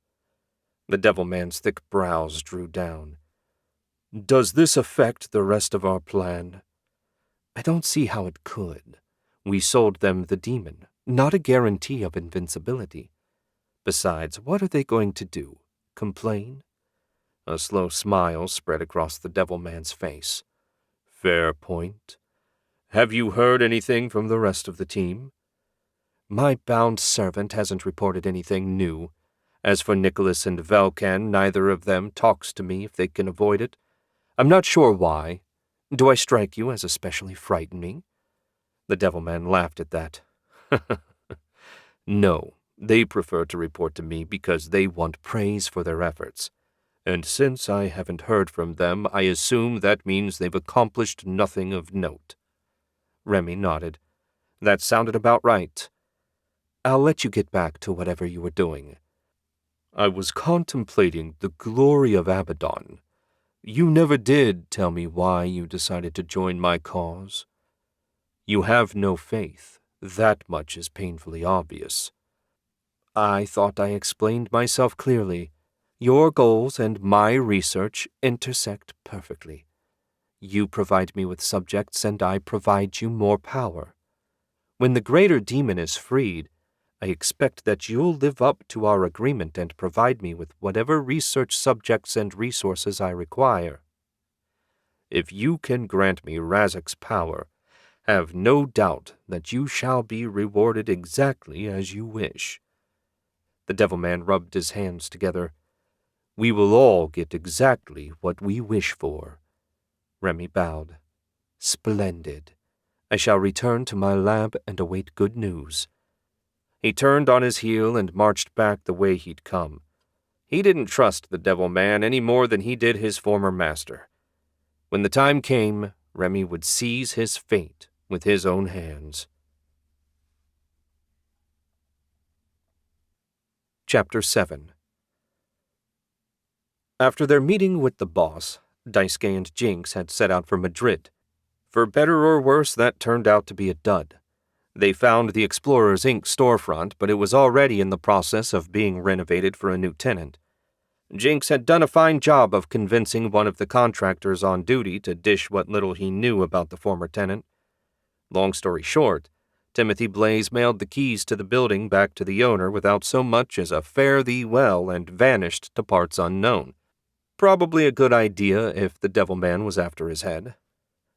The Devilman's thick brows drew down. "Does this affect the rest of our plan?" "I don't see how it could. We sold them the demon, not a guarantee of invincibility. Besides, what are they going to do? Complain?" A slow smile spread across the Devilman's face. "Fair point. Have you heard anything from the rest of the team?" "My bound servant hasn't reported anything new. As for Nicholas and Velcan, neither of them talks to me if they can avoid it. I'm not sure why. Do I strike you as especially frightening?" The Devilman laughed at that. "No, they prefer to report to me because they want praise for their efforts. And since I haven't heard from them, I assume that means they've accomplished nothing of note." Remy nodded. "That sounded about right. I'll let you get back to whatever you were doing." "I was contemplating the glory of Abaddon. You never did tell me why you decided to join my cause." "You have no faith. That much is painfully obvious." "I thought I explained myself clearly. Your goals and my research intersect perfectly. You provide me with subjects, and I provide you more power. When the greater demon is freed, I expect that you'll live up to our agreement and provide me with whatever research subjects and resources I require. If you can grant me Razak's power, have no doubt that you shall be rewarded exactly as you wish." The Devilman rubbed his hands together. "We will all get exactly what we wish for." Remy bowed. "Splendid. I shall return to my lab and await good news." He turned on his heel and marched back the way he'd come. He didn't trust the Devilman any more than he did his former master. When the time came, Remy would seize his fate with his own hands. Chapter 7. After their meeting with the boss, Daisuke and Jinx had set out for Madrid. For better or worse, that turned out to be a dud. They found the Explorers Inc. storefront, but it was already in the process of being renovated for a new tenant. Jinx had done a fine job of convincing one of the contractors on duty to dish what little he knew about the former tenant. Long story short, Timothy Blaze mailed the keys to the building back to the owner without so much as a fare thee well and vanished to parts unknown. Probably a good idea if the Devilman was after his head.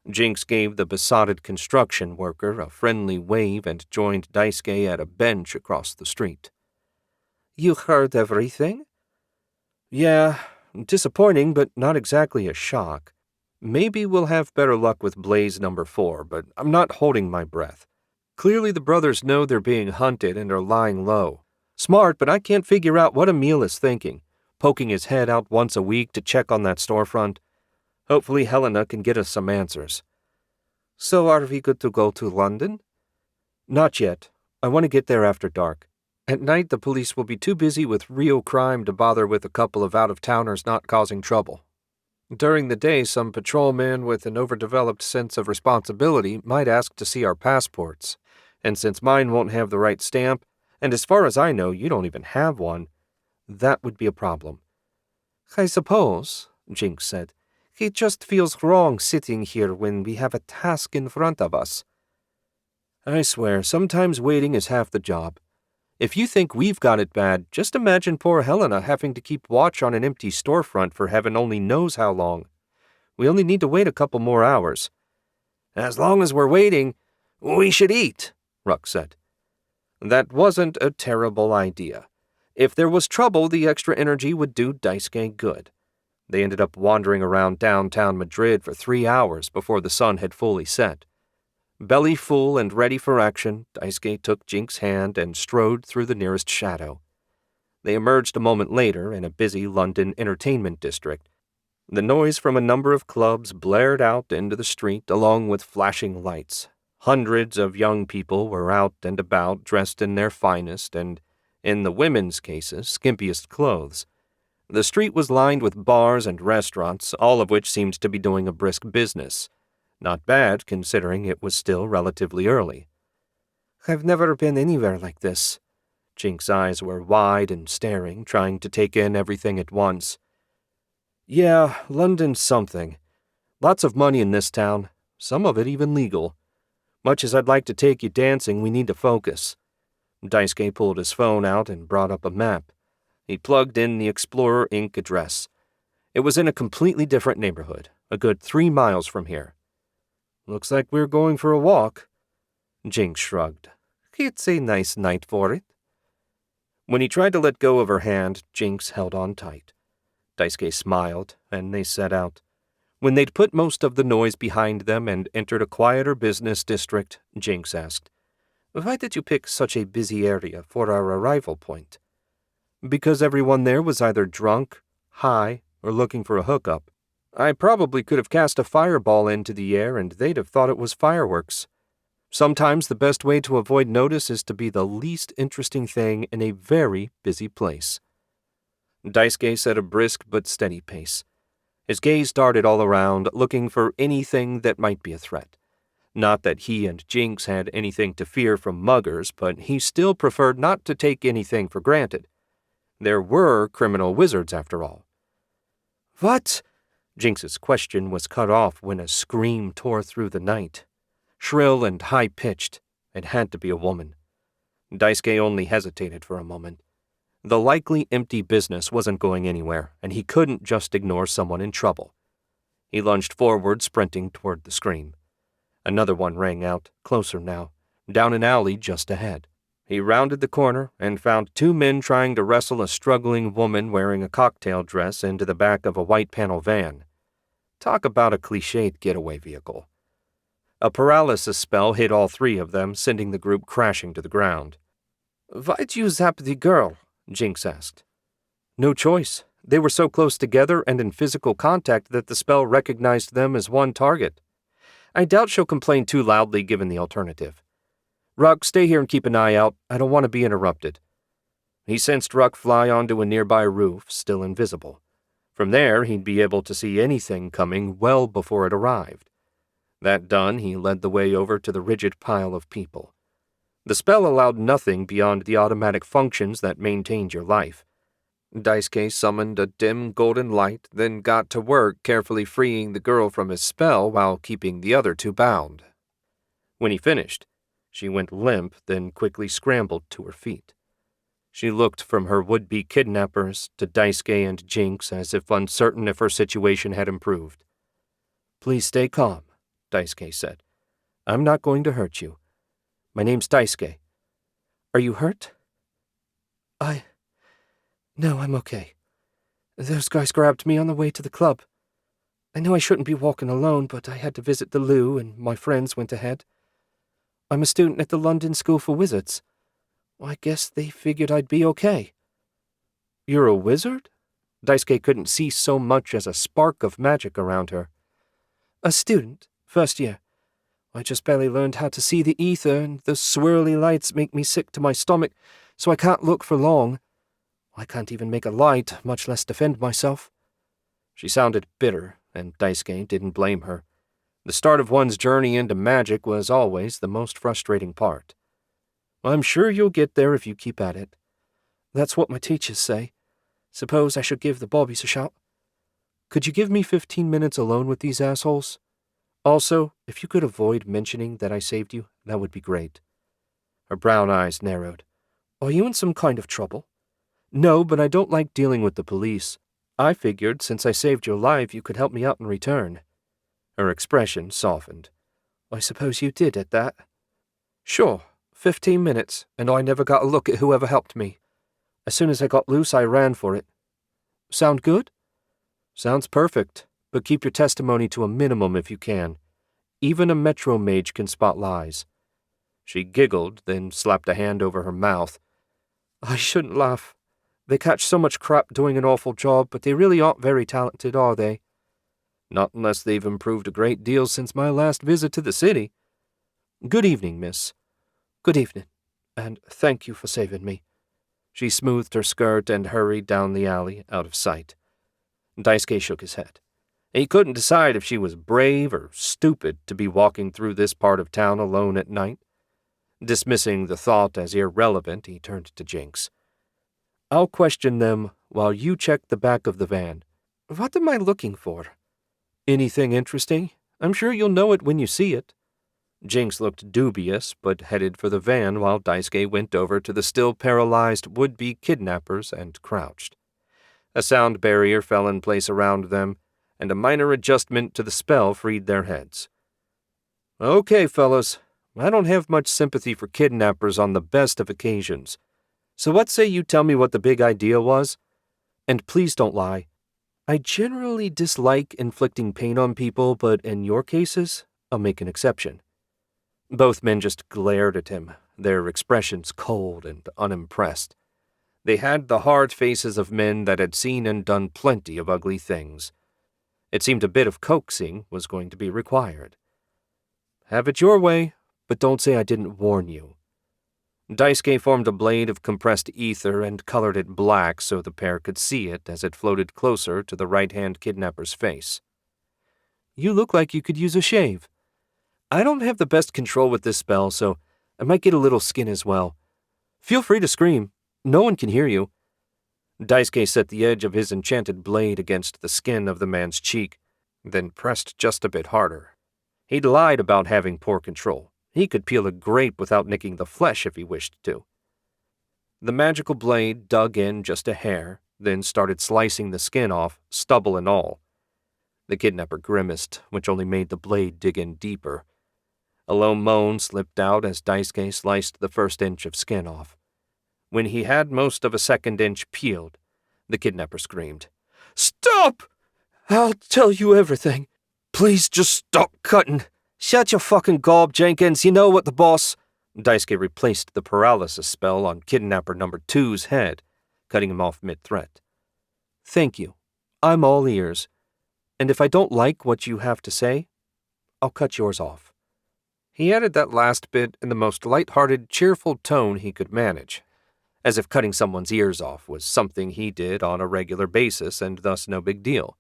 Jinx gave the besotted construction worker a friendly wave and joined Daisuke at a bench across the street. "You heard everything?" "Yeah, disappointing, but not exactly a shock. Maybe we'll have better luck with Blaze number 4, but I'm not holding my breath. Clearly the brothers know they're being hunted and are lying low. Smart, but I can't figure out what Emil is thinking, poking his head out once a week to check on that storefront. Hopefully Helena can get us some answers." "So are we good to go to London?" "Not yet. I want to get there after dark. At night, the police will be too busy with real crime to bother with a couple of out-of-towners not causing trouble. During the day, some patrolman with an overdeveloped sense of responsibility might ask to see our passports, and since mine won't have the right stamp, and as far as I know, you don't even have one, that would be a problem. I suppose, Jinx said, it just feels wrong sitting here when we have a task in front of us. I swear, sometimes waiting is half the job. If you think we've got it bad, just imagine poor Helena having to keep watch on an empty storefront for heaven only knows how long. We only need to wait a couple more hours. As long as we're waiting, we should eat, Ruck said. That wasn't a terrible idea. If there was trouble, the extra energy would do Daisuke good. They ended up wandering around downtown Madrid for 3 hours before the sun had fully set. Belly full and ready for action, Daisuke took Jinx's hand and strode through the nearest shadow. They emerged a moment later in a busy London entertainment district. The noise from a number of clubs blared out into the street along with flashing lights. Hundreds of young people were out and about dressed in their finest and, in the women's cases, skimpiest clothes. The street was lined with bars and restaurants, all of which seemed to be doing a brisk business. Not bad, considering it was still relatively early. I've never been anywhere like this. Jinx's eyes were wide and staring, trying to take in everything at once. Yeah, London's something. Lots of money in this town, some of it even legal. Much as I'd like to take you dancing, we need to focus. Daisuke pulled his phone out and brought up a map. He plugged in the Explorer Inc. address. It was in a completely different neighborhood, a good 3 miles from here. Looks like we're going for a walk. Jinx shrugged. It's a nice night for it. When he tried to let go of her hand, Jinx held on tight. Daisuke smiled, and they set out. When they'd put most of the noise behind them and entered a quieter business district, Jinx asked, Why did you pick such a busy area for our arrival point? Because everyone there was either drunk, high, or looking for a hookup. I probably could have cast a fireball into the air and they'd have thought it was fireworks. Sometimes the best way to avoid notice is to be the least interesting thing in a very busy place. Daisuke set a brisk but steady pace. His gaze darted all around, looking for anything that might be a threat. Not that he and Jinx had anything to fear from muggers, but he still preferred not to take anything for granted. There were criminal wizards, after all. What? Jinx's question was cut off when a scream tore through the night. Shrill and high-pitched, it had to be a woman. Daisuke only hesitated for a moment. The likely empty business wasn't going anywhere, and he couldn't just ignore someone in trouble. He lunged forward, sprinting toward the scream. Another one rang out, closer now, down an alley just ahead. He rounded the corner and found 2 men trying to wrestle a struggling woman wearing a cocktail dress into the back of a white panel van. Talk about a cliched getaway vehicle. A paralysis spell hit all 3 of them, sending the group crashing to the ground. Why'd you zap the girl? Jinx asked. No choice. They were so close together and in physical contact that the spell recognized them as one target. I doubt she'll complain too loudly given the alternative. Ruck, stay here and keep an eye out. I don't want to be interrupted. He sensed Ruck fly onto a nearby roof, still invisible. From there, he'd be able to see anything coming well before it arrived. That done, he led the way over to the rigid pile of people. The spell allowed nothing beyond the automatic functions that maintained your life. Daisuke summoned a dim golden light, then got to work carefully freeing the girl from his spell while keeping the other 2 bound. When he finished, she went limp, then quickly scrambled to her feet. She looked from her would-be kidnappers to Daisuke and Jinx as if uncertain if her situation had improved. Please stay calm, Daisuke said. I'm not going to hurt you. My name's Daisuke. Are you hurt? No, I'm okay. Those guys grabbed me on the way to the club. I know I shouldn't be walking alone, but I had to visit the loo and my friends went ahead. I'm a student at the London School for Wizards. I guess they figured I'd be okay. You're a wizard? Daisuke couldn't see so much as a spark of magic around her. A student, first year. I just barely learned how to see the ether, and the swirly lights make me sick to my stomach, so I can't look for long. I can't even make a light, much less defend myself." She sounded bitter, and Daisuke didn't blame her. The start of one's journey into magic was always the most frustrating part. "I'm sure you'll get there if you keep at it. That's what my teachers say. Suppose I should give the bobbies a shot. Could you give me 15 minutes alone with these assholes? Also, if you could avoid mentioning that I saved you, that would be great." Her brown eyes narrowed. "Are you in some kind of trouble?" "No, but I don't like dealing with the police. I figured since I saved your life you could help me out in return." Her expression softened. "I suppose you did at that." "Sure, 15 minutes, and I never got a look at whoever helped me. As soon as I got loose, I ran for it. Sound good?" "Sounds perfect, but keep your testimony to a minimum if you can. Even a metro mage can spot lies." She giggled, then slapped a hand over her mouth. "I shouldn't laugh. They catch so much crap doing an awful job, but they really aren't very talented, are they?" "Not unless they've improved a great deal since my last visit to the city." "Good evening, miss." "Good evening, and thank you for saving me." She smoothed her skirt and hurried down the alley, out of sight. Daisuke shook his head. He couldn't decide if she was brave or stupid to be walking through this part of town alone at night. Dismissing the thought as irrelevant, he turned to Jinx. "I'll question them while you check the back of the van." "What am I looking for?" "Anything interesting? I'm sure you'll know it when you see it." Jinx looked dubious, but headed for the van while Daisuke went over to the still paralyzed would-be kidnappers and crouched. A sound barrier fell in place around them, and a minor adjustment to the spell freed their heads. "Okay, fellas, I don't have much sympathy for kidnappers on the best of occasions. So what say you tell me what the big idea was? And please don't lie. I generally dislike inflicting pain on people, but in your cases, I'll make an exception." Both men just glared at him, their expressions cold and unimpressed. They had the hard faces of men that had seen and done plenty of ugly things. It seemed a bit of coaxing was going to be required. "Have it your way, but don't say I didn't warn you." Daisuke formed a blade of compressed ether and colored it black so the pair could see it as it floated closer to the right-hand kidnapper's face. "You look like you could use a shave." "I don't have the best control with this spell, so I might get a little skin as well. Feel free to scream. No one can hear you." Daisuke set the edge of his enchanted blade against the skin of the man's cheek, then pressed just a bit harder. He'd lied about having poor control. He could peel a grape without nicking the flesh if he wished to. The magical blade dug in just a hair, then started slicing the skin off, stubble and all. The kidnapper grimaced, which only made the blade dig in deeper. A low moan slipped out as Daisuke sliced the first inch of skin off. When he had most of a second inch peeled, the kidnapper screamed, "Stop! I'll tell you everything. Please just stop cutting." "Shut your fucking gob, Jenkins. You know what the boss—" Daisuke replaced the paralysis spell on kidnapper number 2's head, cutting him off mid-threat. "Thank you. I'm all ears. And if I don't like what you have to say, I'll cut yours off." He added that last bit in the most light-hearted, cheerful tone he could manage, as if cutting someone's ears off was something he did on a regular basis and thus no big deal.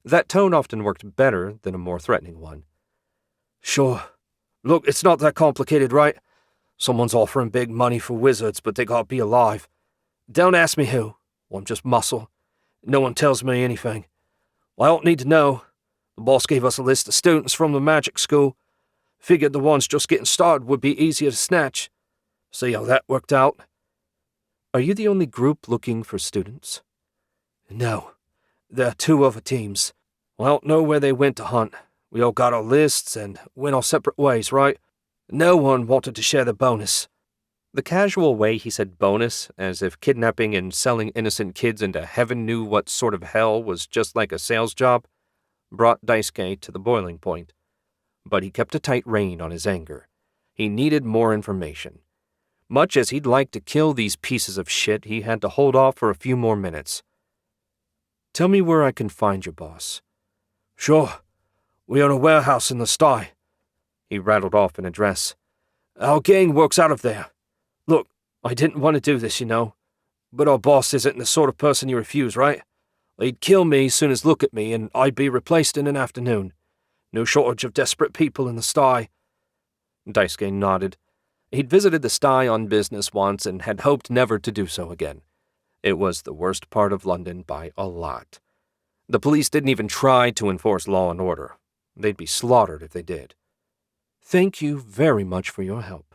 That tone often worked better than a more threatening one. "Sure. Look, it's not that complicated, right? Someone's offering big money for wizards, but they gotta be alive. Don't ask me who. I'm just muscle. No one tells me anything. I don't need to know. The boss gave us a list of students from the magic school. Figured the ones just getting started would be easier to snatch. See how that worked out?" "Are you the only group looking for students?" "No. There are 2 other teams. I don't know where they went to hunt. We all got our lists and went our separate ways, right? No one wanted to share the bonus." The casual way he said bonus, as if kidnapping and selling innocent kids into heaven knew what sort of hell was just like a sales job, brought Daisuke to the boiling point. But he kept a tight rein on his anger. He needed more information. Much as he'd like to kill these pieces of shit, he had to hold off for a few more minutes. "Tell me where I can find your boss." "Sure. We own a warehouse in the sty." He rattled off an address. "Our gang works out of there. Look, I didn't want to do this, you know. But our boss isn't the sort of person you refuse, right? He'd kill me as soon as look at me, and I'd be replaced in an afternoon. No shortage of desperate people in the sty. Daisuke nodded. He'd visited the sty on business once and had hoped never to do so again. It was the worst part of London by a lot. The police didn't even try to enforce law and order. They'd be slaughtered if they did. Thank you very much for your help.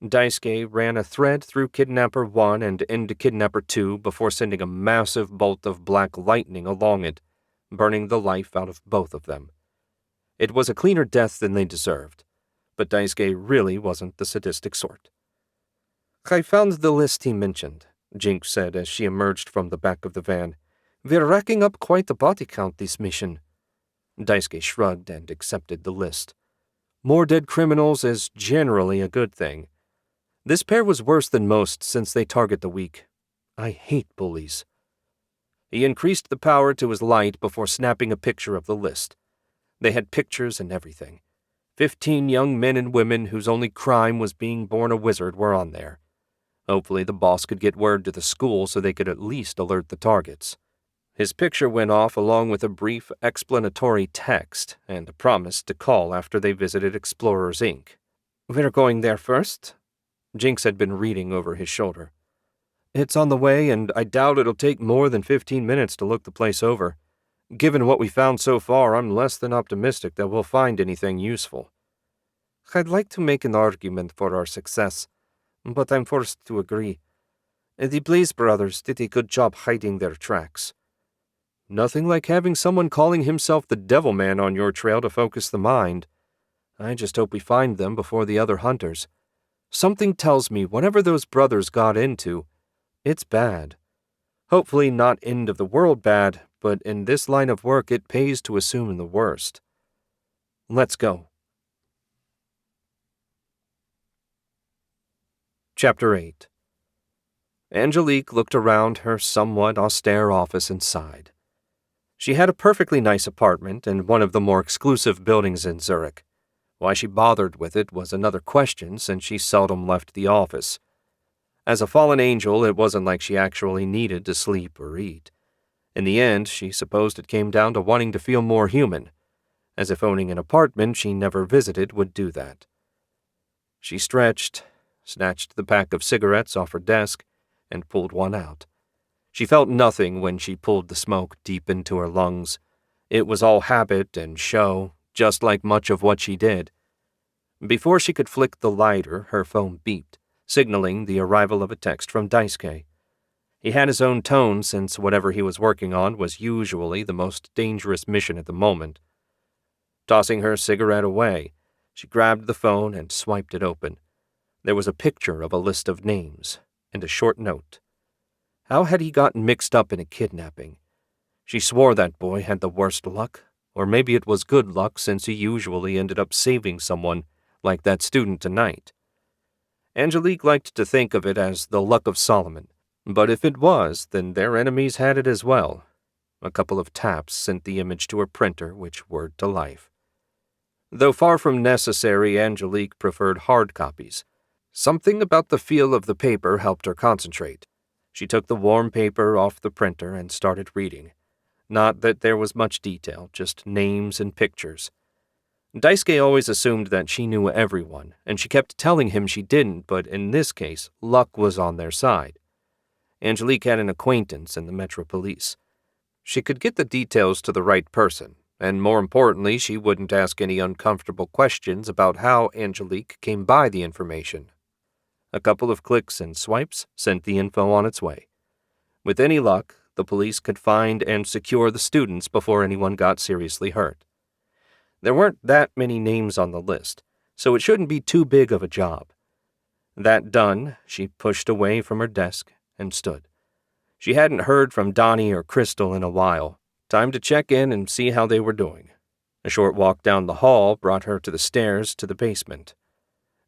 Daisuke ran a thread through Kidnapper 1 and into Kidnapper 2 before sending a massive bolt of black lightning along it, burning the life out of both of them. It was a cleaner death than they deserved, but Daisuke really wasn't the sadistic sort. I found the list he mentioned, Jinx said as she emerged from the back of the van. We're racking up quite a body count this mission. Daisuke shrugged and accepted the list. More dead criminals is generally a good thing. This pair was worse than most since they target the weak. I hate bullies. He increased the power to his light before snapping a picture of the list. They had pictures and everything. 15 young men and women whose only crime was being born a wizard were on there. Hopefully the boss could get word to the school so they could at least alert the targets. His picture went off along with a brief explanatory text and a promise to call after they visited Explorers, Inc. We're going there first? Jinx had been reading over his shoulder. It's on the way, and I doubt it'll take more than 15 minutes to look the place over. Given what we found so far, I'm less than optimistic that we'll find anything useful. I'd like to make an argument for our success, but I'm forced to agree. The Blaze brothers did a good job hiding their tracks. Nothing like having someone calling himself the Devil Man on your trail to focus the mind. I just hope we find them before the other hunters. Something tells me whatever those brothers got into, it's bad. Hopefully not end of the world bad, but in this line of work it pays to assume the worst. Let's go. Chapter 8. Angelique looked around her somewhat austere office and sighed. She had a perfectly nice apartment in one of the more exclusive buildings in Zurich. Why she bothered with it was another question, since she seldom left the office. As a fallen angel, it wasn't like she actually needed to sleep or eat. In the end, she supposed it came down to wanting to feel more human, as if owning an apartment she never visited would do that. She stretched, snatched the pack of cigarettes off her desk, and pulled one out. She felt nothing when she pulled the smoke deep into her lungs. It was all habit and show, just like much of what she did. Before she could flick the lighter, her phone beeped, signaling the arrival of a text from Daisuke. He had his own tone, since whatever he was working on was usually the most dangerous mission at the moment. Tossing her cigarette away, she grabbed the phone and swiped it open. There was a picture of a list of names and a short note. How had he gotten mixed up in a kidnapping? She swore that boy had the worst luck, or maybe it was good luck since he usually ended up saving someone, like that student tonight. Angelique liked to think of it as the luck of Solomon, but if it was, then their enemies had it as well. A couple of taps sent the image to her printer, which whirred to life. Though far from necessary, Angelique preferred hard copies. Something about the feel of the paper helped her concentrate. She took the warm paper off the printer and started reading. Not that there was much detail, just names and pictures. Daisuke always assumed that she knew everyone, and she kept telling him she didn't, but in this case, luck was on their side. Angelique had an acquaintance in the Metro Police. She could get the details to the right person, and more importantly, she wouldn't ask any uncomfortable questions about how Angelique came by the information. A couple of clicks and swipes sent the info on its way. With any luck, the police could find and secure the students before anyone got seriously hurt. There weren't that many names on the list, so it shouldn't be too big of a job. That done, she pushed away from her desk and stood. She hadn't heard from Donnie or Crystal in a while. Time to check in and see how they were doing. A short walk down the hall brought her to the stairs to the basement.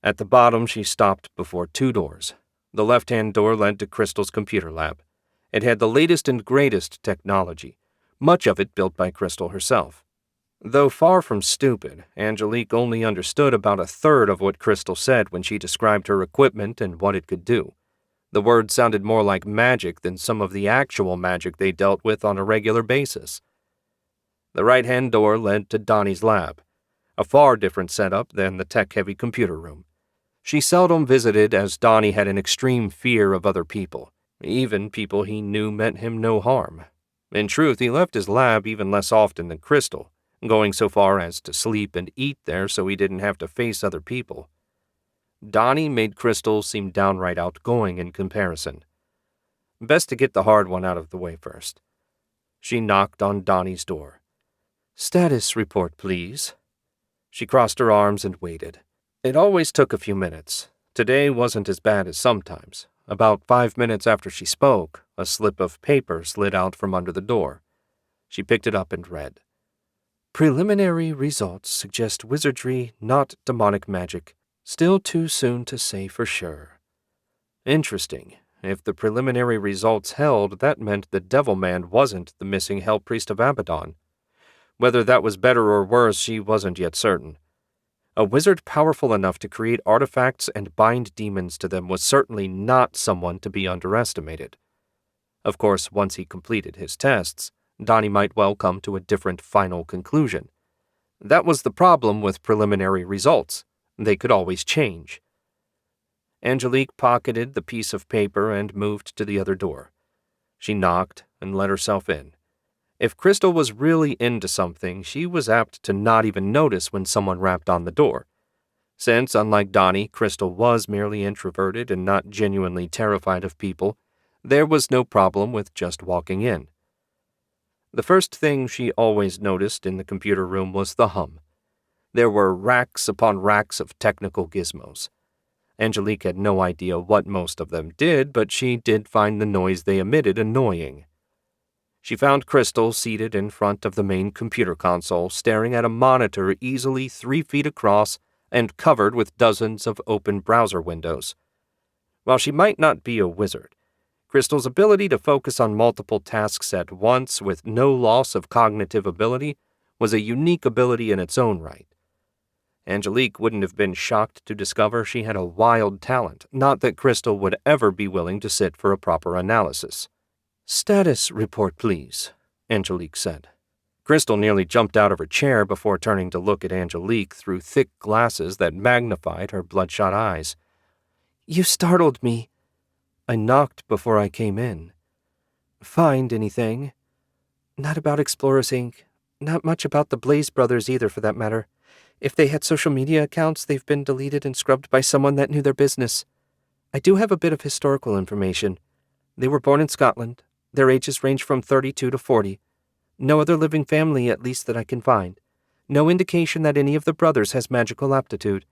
At the bottom, she stopped before two doors. The left-hand door led to Crystal's computer lab. It had the latest and greatest technology, much of it built by Crystal herself. Though far from stupid, Angelique only understood about a third of what Crystal said when she described her equipment and what it could do. The word sounded more like magic than some of the actual magic they dealt with on a regular basis. The right-hand door led to Donnie's lab, a far different setup than the tech-heavy computer room. She seldom visited as Donnie had an extreme fear of other people. Even people he knew meant him no harm. In truth, he left his lab even less often than Crystal, going so far as to sleep and eat there so he didn't have to face other people. Donnie made Crystal seem downright outgoing in comparison. Best to get the hard one out of the way first. She knocked on Donnie's door. "Status report, please." She crossed her arms and waited. It always took a few minutes. Today wasn't as bad as sometimes. About 5 minutes after she spoke, a slip of paper slid out from under the door. She picked it up and read. "Preliminary results suggest wizardry, not demonic magic. Still too soon to say for sure." Interesting. If the preliminary results held, that meant the Devil Man wasn't the missing Hell Priest of Abaddon. Whether that was better or worse, she wasn't yet certain. A wizard powerful enough to create artifacts and bind demons to them was certainly not someone to be underestimated. Of course, once he completed his tests, Donnie might well come to a different final conclusion. That was the problem with preliminary results. They could always change. Angelique pocketed the piece of paper and moved to the other door. She knocked and let herself in. If Crystal was really into something, she was apt to not even notice when someone rapped on the door. Since, unlike Donnie, Crystal was merely introverted and not genuinely terrified of people, there was no problem with just walking in. The first thing she always noticed in the computer room was the hum. There were racks upon racks of technical gizmos. Angelique had no idea what most of them did, but she did find the noise they emitted annoying. She found Crystal seated in front of the main computer console, staring at a monitor easily 3 feet across and covered with dozens of open browser windows. While she might not be a wizard, Crystal's ability to focus on multiple tasks at once with no loss of cognitive ability was a unique ability in its own right. Angelique wouldn't have been shocked to discover she had a wild talent, not that Crystal would ever be willing to sit for a proper analysis. "Status report, please," Angelique said. Crystal nearly jumped out of her chair before turning to look at Angelique through thick glasses that magnified her bloodshot eyes. "You startled me." "I knocked before I came in." "Find anything?" "Not about Explorers Inc. Not much about the Blaze Brothers either, for that matter. If they had social media accounts, they've been deleted and scrubbed by someone that knew their business. I do have a bit of historical information. They were born in Scotland. Their ages range from 32 to 40. No other living family, at least that I can find. No indication that any of the brothers has magical aptitude.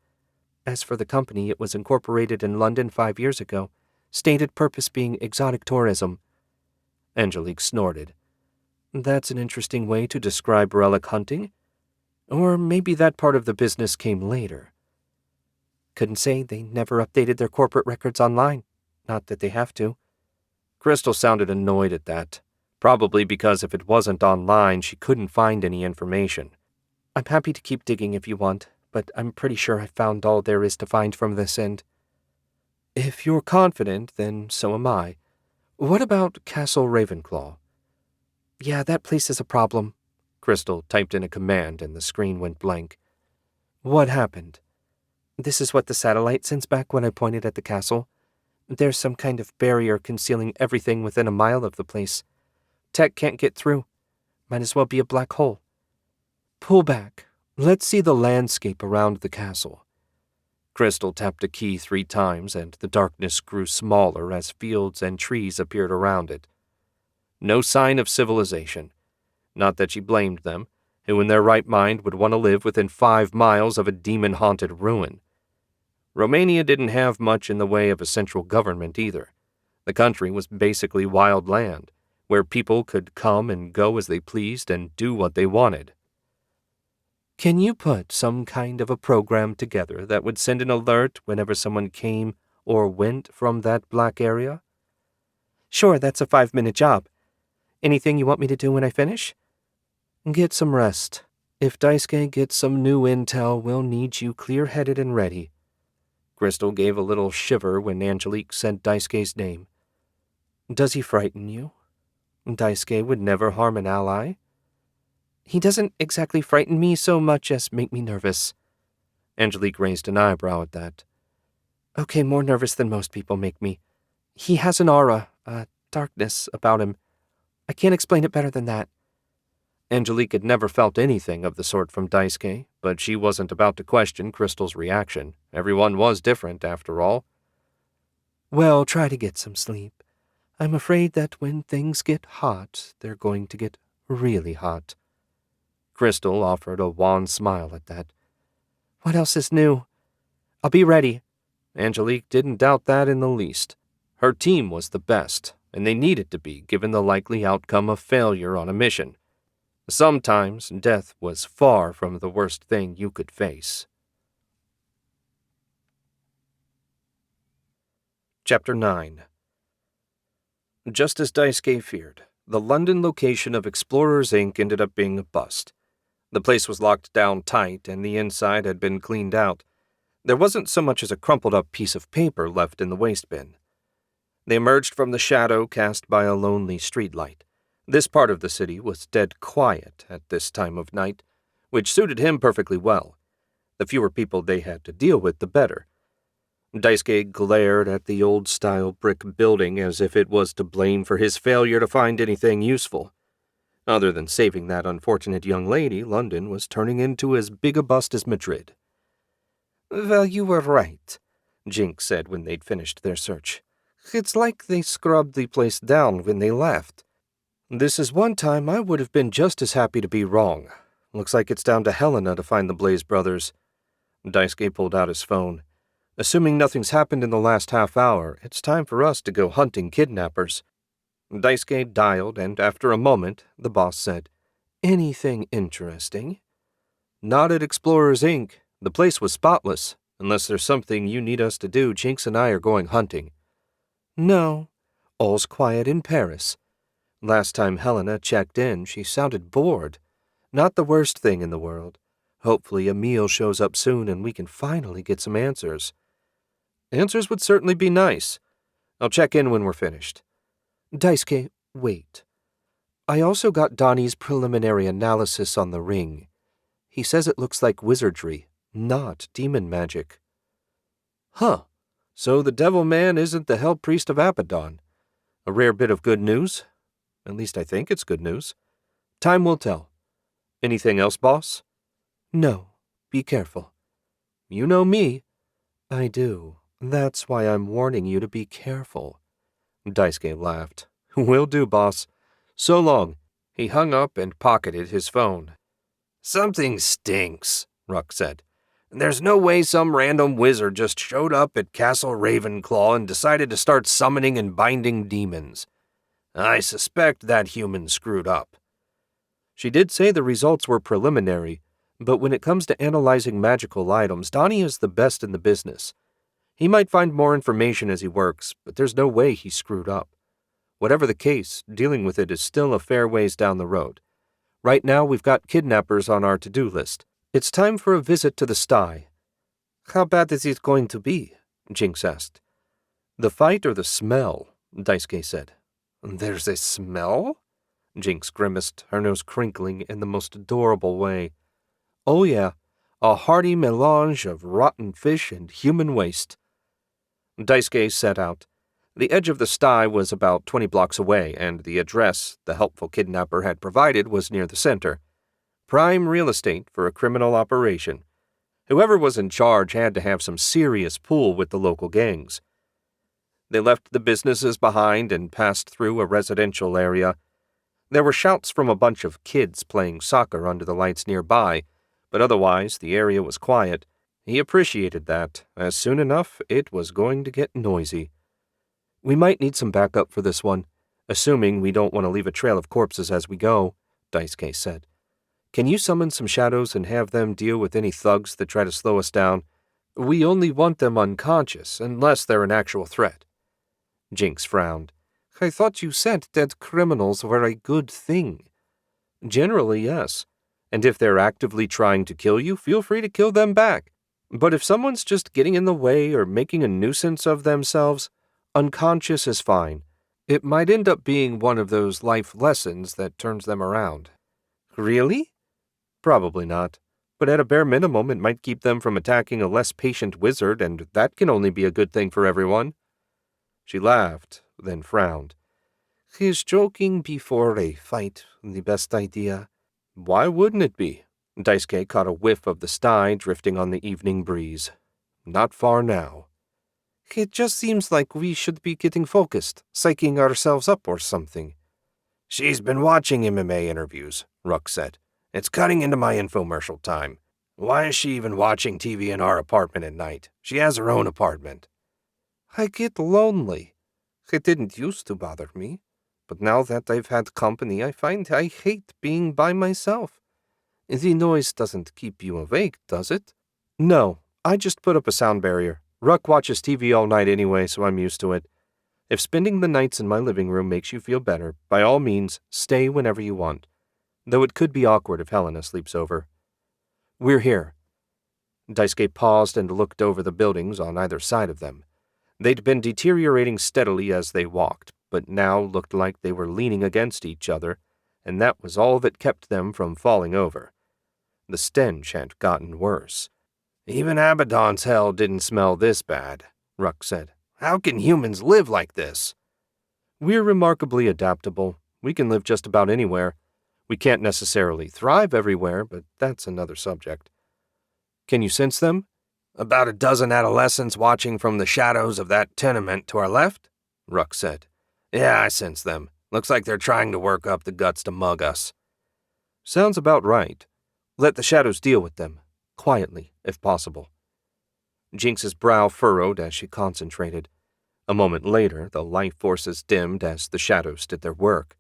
As for the company, it was incorporated in London 5 years ago, stated purpose being exotic tourism." Angelique snorted. "That's an interesting way to describe relic hunting. Or maybe that part of the business came later." "Couldn't say. They never updated their corporate records online. Not that they have to." Crystal sounded annoyed at that, probably because if it wasn't online, she couldn't find any information. "I'm happy to keep digging if you want, but I'm pretty sure I found all there is to find from this end." "If you're confident, then so am I. What about Castle Ravenclaw?" "Yeah, that place is a problem." Crystal typed in a command and the screen went blank. "What happened?" "This is what the satellite sends back when I pointed at the castle. There's some kind of barrier concealing everything within a mile of the place. Tech can't get through. Might as well be a black hole." "Pull back. Let's see the landscape around the castle." Crystal tapped a key 3 times, and the darkness grew smaller as fields and trees appeared around it. No sign of civilization. Not that she blamed them. Who in their right mind would want to live within 5 miles of a demon-haunted ruin? Romania didn't have much in the way of a central government either. The country was basically wild land, where people could come and go as they pleased and do what they wanted. "Can you put some kind of a program together that would send an alert whenever someone came or went from that black area?" "Sure, that's a 5-minute job. Anything you want me to do when I finish?" "Get some rest. If Daisuke gets some new intel, we'll need you clear-headed and ready." Crystal gave a little shiver when Angelique said Daisuke's name. Does he frighten you? Daisuke would never harm an ally. He doesn't exactly frighten me so much as make me nervous. Angelique raised an eyebrow at that. Okay, more nervous than most people make me. He has an aura, a darkness about him. I can't explain it better than that. Angelique had never felt anything of the sort from Daisuke, but she wasn't about to question Crystal's reaction. Everyone was different, after all. Well, try to get some sleep. I'm afraid that when things get hot, they're going to get really hot. Crystal offered a wan smile at that. What else is new? I'll be ready. Angelique didn't doubt that in the least. Her team was the best, and they needed to be given the likely outcome of failure on a mission. Sometimes death was far from the worst thing you could face. Chapter 9. Just as Daisuke feared, the London location of Explorers Inc. ended up being a bust. The place was locked down tight, and the inside had been cleaned out. There wasn't so much as a crumpled-up piece of paper left in the waste bin. They emerged from the shadow cast by a lonely streetlight. This part of the city was dead quiet at this time of night, which suited him perfectly well. The fewer people they had to deal with, the better. Daisuke glared at the old-style brick building as if it was to blame for his failure to find anything useful. Other than saving that unfortunate young lady, London was turning into as big a bust as Madrid. Well, you were right, Jinx said when they'd finished their search. It's like they scrubbed the place down when they left. This is one time I would have been just as happy to be wrong. Looks like it's down to Helena to find the Blaze brothers. Daisuke pulled out his phone. Assuming nothing's happened in the last half hour, it's time for us to go hunting kidnappers. Daisuke dialed, and after a moment, the boss said, Anything interesting? Not at Explorers Inc. The place was spotless. Unless there's something you need us to do, Jinx and I are going hunting. No, all's quiet in Paris. Last time Helena checked in, she sounded bored. Not the worst thing in the world. Hopefully Emile shows up soon and we can finally get some answers. Answers would certainly be nice. I'll check in when we're finished. Daisuke, wait. I also got Donnie's preliminary analysis on the ring. He says it looks like wizardry, not demon magic. Huh. So the Devil Man isn't the Hell Priest of Abaddon. A rare bit of good news. At least I think it's good news. Time will tell. Anything else, boss? No. Be careful. You know me. I do. That's why I'm warning you to be careful. Daisuke laughed. Will do, boss. So long. He hung up and pocketed his phone. Something stinks, Ruck said. There's no way some random wizard just showed up at Castle Ravenclaw and decided to start summoning and binding demons. I suspect that human screwed up. She did say the results were preliminary, but when it comes to analyzing magical items, Donnie is the best in the business. He might find more information as he works, but there's no way he screwed up. Whatever the case, dealing with it is still a fair ways down the road. Right now, we've got kidnappers on our to-do list. It's time for a visit to the sty. How bad is it going to be? Jinx asked. The fight or the smell? Daisuke said. There's a smell? Jinx grimaced, her nose crinkling in the most adorable way. Oh yeah, a hearty melange of rotten fish and human waste. Daisuke set out. The edge of the sty was about 20 blocks away, and the address the helpful kidnapper had provided was near the center. Prime real estate for a criminal operation. Whoever was in charge had to have some serious pull with the local gangs. They left the businesses behind and passed through a residential area. There were shouts from a bunch of kids playing soccer under the lights nearby, but otherwise the area was quiet. He appreciated that, as soon enough it was going to get noisy. We might need some backup for this one, assuming we don't want to leave a trail of corpses as we go, Daisuke said. Can you summon some shadows and have them deal with any thugs that try to slow us down? We only want them unconscious, unless they're an actual threat. Jinx frowned. I thought you said dead criminals were a good thing. Generally, yes. And if they're actively trying to kill you, feel free to kill them back. But if someone's just getting in the way or making a nuisance of themselves, unconscious is fine. It might end up being one of those life lessons that turns them around. Really? Probably not. But at a bare minimum, it might keep them from attacking a less patient wizard, and that can only be a good thing for everyone. She laughed, then frowned. Is joking before a fight the best idea? Why wouldn't it be? Daisuke caught a whiff of the sty drifting on the evening breeze. Not far now. It just seems like we should be getting focused, psyching ourselves up or something. She's been watching MMA interviews, Ruck said. It's cutting into my infomercial time. Why is she even watching TV in our apartment at night? She has her own apartment. I get lonely. It didn't used to bother me. But now that I've had company, I find I hate being by myself. The noise doesn't keep you awake, does it? No, I just put up a sound barrier. Ruck watches TV all night anyway, so I'm used to it. If spending the nights in my living room makes you feel better, by all means, stay whenever you want. Though it could be awkward if Helena sleeps over. We're here. Daisuke paused and looked over the buildings on either side of them. They'd been deteriorating steadily as they walked, but now looked like they were leaning against each other, and that was all that kept them from falling over. The stench had gotten worse. Even Abaddon's hell didn't smell this bad, Ruck said. How can humans live like this? We're remarkably adaptable. We can live just about anywhere. We can't necessarily thrive everywhere, but that's another subject. Can you sense them? About a dozen adolescents watching from the shadows of that tenement to our left, Ruck said. Yeah, I sense them. Looks like they're trying to work up the guts to mug us. Sounds about right. Let the shadows deal with them, quietly, if possible. Jinx's brow furrowed as she concentrated. A moment later, the life forces dimmed as the shadows did their work.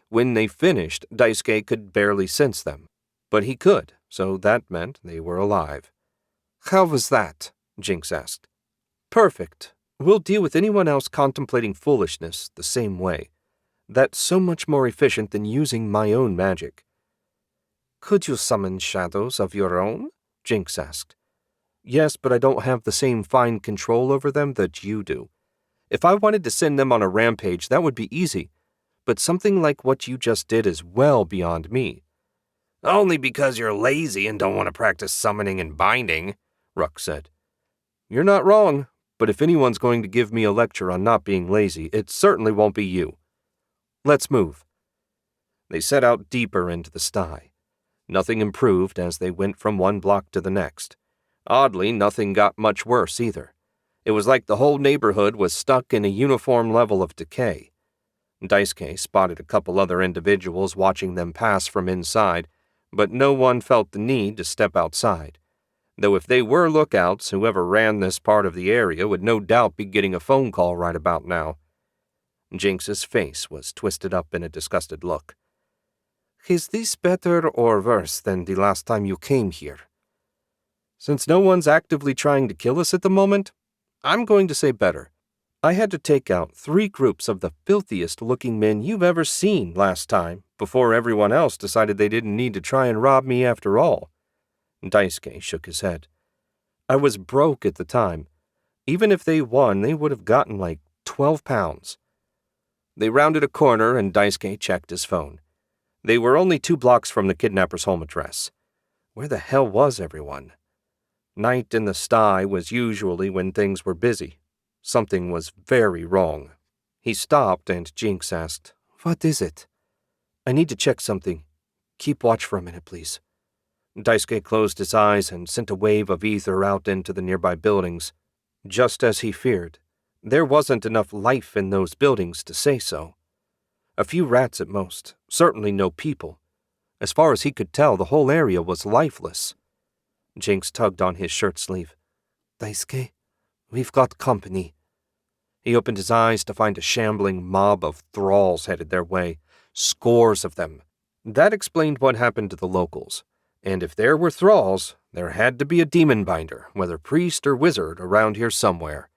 When they finished, Daisuke could barely sense them. But he could, so that meant they were alive. How was that? Jinx asked. Perfect. We'll deal with anyone else contemplating foolishness the same way. That's so much more efficient than using my own magic. Could you summon shadows of your own? Jinx asked. Yes, but I don't have the same fine control over them that you do. If I wanted to send them on a rampage, that would be easy. But something like what you just did is well beyond me. Only because you're lazy and don't want to practice summoning and binding, Ruck said. You're not wrong, but if anyone's going to give me a lecture on not being lazy, it certainly won't be you. Let's move. They set out deeper into the sty. Nothing improved as they went from one block to the next. Oddly, nothing got much worse either. It was like the whole neighborhood was stuck in a uniform level of decay. Daisuke spotted a couple other individuals watching them pass from inside, but no one felt the need to step outside. Though if they were lookouts, whoever ran this part of the area would no doubt be getting a phone call right about now. Jinx's face was twisted up in a disgusted look. Is this better or worse than the last time you came here? Since no one's actively trying to kill us at the moment, I'm going to say better. I had to take out 3 groups of the filthiest-looking men you've ever seen last time before everyone else decided they didn't need to try and rob me after all. Daisuke shook his head. I was broke at the time. Even if they won, they would have gotten like 12 pounds. They rounded a corner and Daisuke checked his phone. They were only 2 blocks from the kidnapper's home address. Where the hell was everyone? Night in the sty was usually when things were busy. Something was very wrong. He stopped and Jinx asked, What is it? I need to check something. Keep watch for a minute, please. Daisuke closed his eyes and sent a wave of ether out into the nearby buildings. Just as he feared, there wasn't enough life in those buildings to say so. A few rats at most, certainly no people. As far as he could tell, the whole area was lifeless. Jinx tugged on his shirt sleeve. Daisuke, we've got company. He opened his eyes to find a shambling mob of thralls headed their way, scores of them. That explained what happened to the locals. And if there were thralls, there had to be a demon binder, whether priest or wizard, around here somewhere.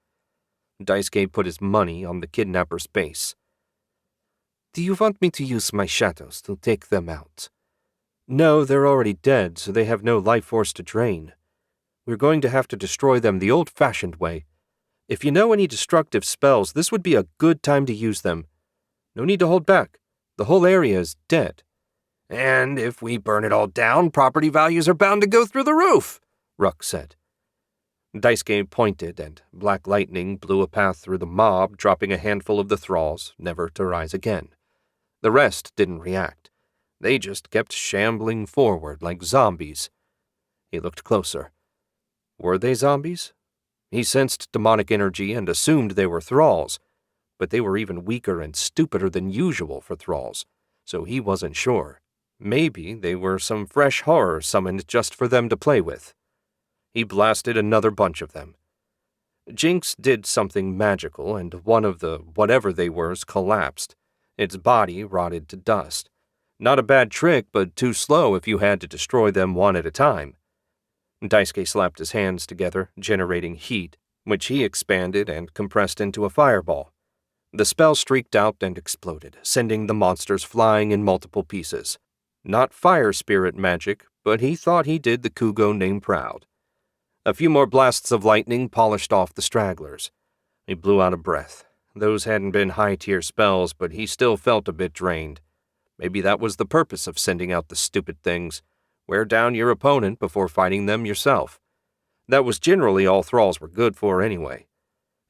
Daisuke put his money on the kidnapper's base. Do you want me to use my shadows to take them out? No, they're already dead, so they have no life force to drain. We're going to have to destroy them the old-fashioned way. If you know any destructive spells, this would be a good time to use them. No need to hold back. The whole area is dead. And if we burn it all down, property values are bound to go through the roof, Ruck said. Daisuke pointed, and black lightning blew a path through the mob, dropping a handful of the thralls, never to rise again. The rest didn't react. They just kept shambling forward like zombies. He looked closer. Were they zombies? He sensed demonic energy and assumed they were thralls, but they were even weaker and stupider than usual for thralls, so he wasn't sure. Maybe they were some fresh horror summoned just for them to play with. He blasted another bunch of them. Jinx did something magical, and one of the whatever they were collapsed. Its body rotted to dust. Not a bad trick, but too slow if you had to destroy them one at a time. Daisuke slapped his hands together, generating heat, which he expanded and compressed into a fireball. The spell streaked out and exploded, sending the monsters flying in multiple pieces. Not fire spirit magic, but he thought he did the Kugo name proud. A few more blasts of lightning polished off the stragglers. He blew out a breath. Those hadn't been high-tier spells, but he still felt a bit drained. Maybe that was the purpose of sending out the stupid things. Wear down your opponent before fighting them yourself. That was generally all thralls were good for anyway.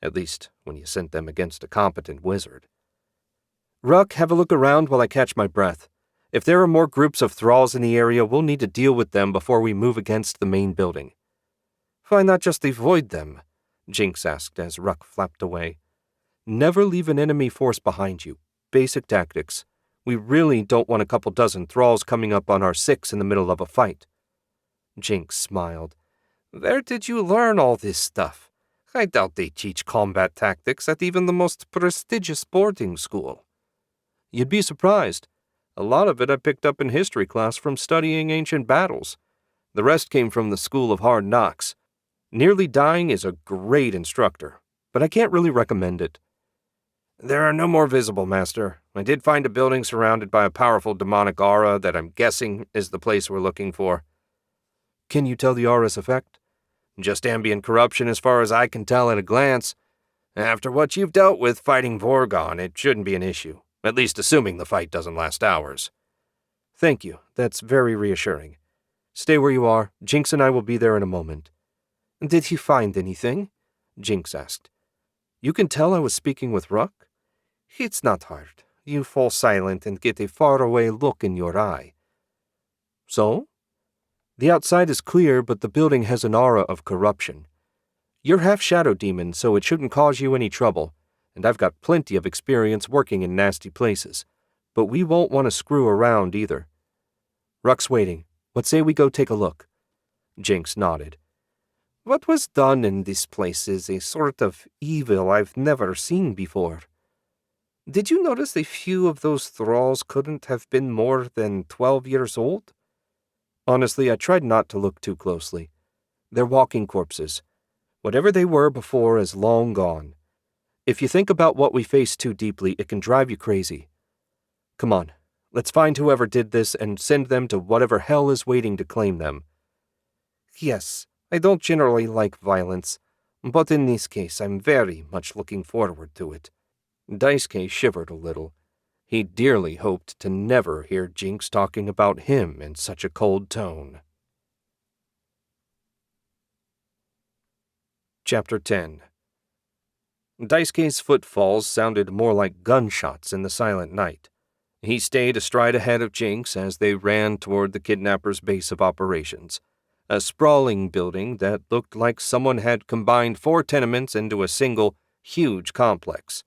At least when you sent them against a competent wizard. Ruck, have a look around while I catch my breath. If there are more groups of thralls in the area, we'll need to deal with them before we move against the main building. Why not just avoid them? Jinx asked as Ruck flapped away. Never leave an enemy force behind you. Basic tactics. We really don't want a couple dozen thralls coming up on our 6 in the middle of a fight. Jinx smiled. Where did you learn all this stuff? I doubt they teach combat tactics at even the most prestigious boarding school. You'd be surprised. A lot of it I picked up in history class from studying ancient battles. The rest came from the School of Hard Knocks. Nearly Dying is a great instructor, but I can't really recommend it. There are no more visible, Master. I did find a building surrounded by a powerful demonic aura that I'm guessing is the place we're looking for. Can you tell the aura's effect? Just ambient corruption as far as I can tell at a glance. After what you've dealt with fighting Vorgon, it shouldn't be an issue, at least assuming the fight doesn't last hours. Thank you. That's very reassuring. Stay where you are. Jinx and I will be there in a moment. Did he find anything? Jinx asked. You can tell I was speaking with Ruck? It's not hard. You fall silent and get a faraway look in your eye. So? The outside is clear, but the building has an aura of corruption. You're half shadow demon, so it shouldn't cause you any trouble, and I've got plenty of experience working in nasty places. But we won't want to screw around either. Ruck's waiting. What say we go take a look? Jinx nodded. What was done in this place is a sort of evil I've never seen before. Did you notice a few of those thralls couldn't have been more than 12 years old? Honestly, I tried not to look too closely. They're walking corpses. Whatever they were before is long gone. If you think about what we face too deeply, it can drive you crazy. Come on, let's find whoever did this and send them to whatever hell is waiting to claim them. Yes, I don't generally like violence, but in this case I'm very much looking forward to it. Daisuke shivered a little. He dearly hoped to never hear Jinx talking about him in such a cold tone. Chapter 10. Daisuke's footfalls sounded more like gunshots in the silent night. He stayed a stride ahead of Jinx as they ran toward the kidnapper's base of operations, a sprawling building that looked like someone had combined 4 tenements into a single, huge complex.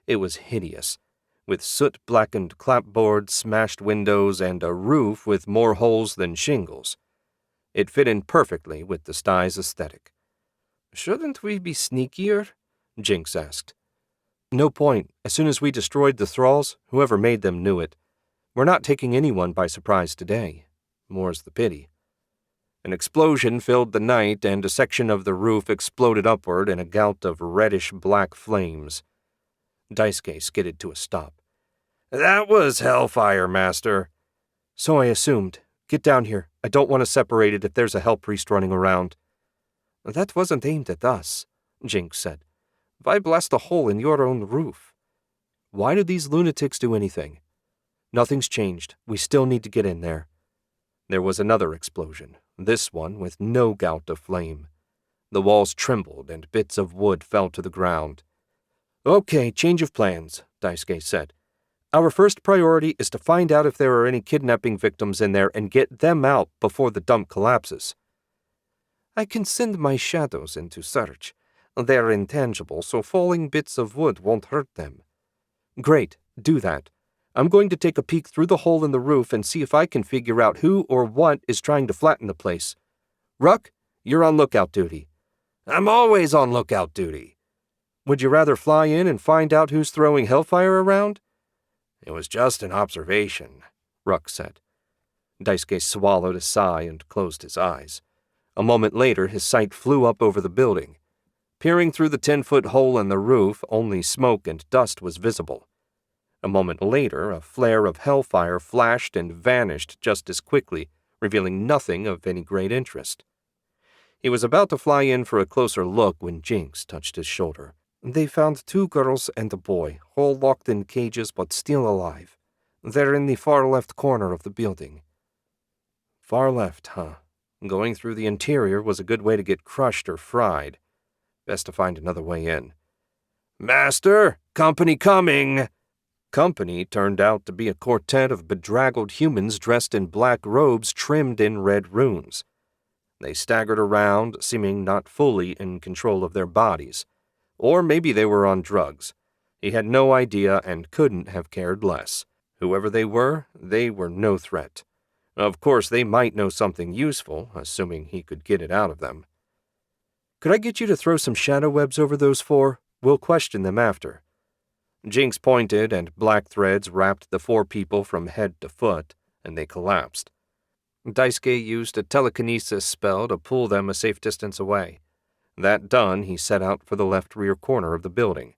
It was hideous, with soot-blackened clapboards, smashed windows, and a roof with more holes than shingles. It fit in perfectly with the Sty's aesthetic. Shouldn't we be sneakier? Jinx asked. No point. As soon as we destroyed the thralls, whoever made them knew it. We're not taking anyone by surprise today. More's the pity. An explosion filled the night, and a section of the roof exploded upward in a gout of reddish-black flames. Daisuke skidded to a stop. That was hellfire, Master. So I assumed. Get down here. I don't want us separated if there's a hell priest running around. That wasn't aimed at us, Jinx said. Why blast a hole in your own roof? Why do these lunatics do anything? Nothing's changed. We still need to get in there. There was another explosion, this one with no gout of flame. The walls trembled and bits of wood fell to the ground. Okay, change of plans, Daisuke said. Our first priority is to find out if there are any kidnapping victims in there and get them out before the dump collapses. I can send my shadows in to search. They're intangible, so falling bits of wood won't hurt them. Great, do that. I'm going to take a peek through the hole in the roof and see if I can figure out who or what is trying to flatten the place. Ruck, you're on lookout duty. I'm always on lookout duty. Would you rather fly in and find out who's throwing hellfire around? It was just an observation, Ruck said. Daisuke swallowed a sigh and closed his eyes. A moment later, his sight flew up over the building. Peering through the 10-foot hole in the roof, only smoke and dust was visible. A moment later, a flare of hellfire flashed and vanished just as quickly, revealing nothing of any great interest. He was about to fly in for a closer look when Jinx touched his shoulder. They found 2 girls and a boy, all locked in cages but still alive. They're in the far left corner of the building. Far left, huh? Going through the interior was a good way to get crushed or fried. Best to find another way in. Master, company coming! Company turned out to be a quartet of bedraggled humans dressed in black robes trimmed in red runes. They staggered around, seeming not fully in control of their bodies. Or maybe they were on drugs. He had no idea and couldn't have cared less. Whoever they were no threat. Of course, they might know something useful, assuming he could get it out of them. Could I get you to throw some shadow webs over those 4? We'll question them after. Jinx pointed, and black threads wrapped the 4 people from head to foot, and they collapsed. Daisuke used a telekinesis spell to pull them a safe distance away. That done, he set out for the left rear corner of the building.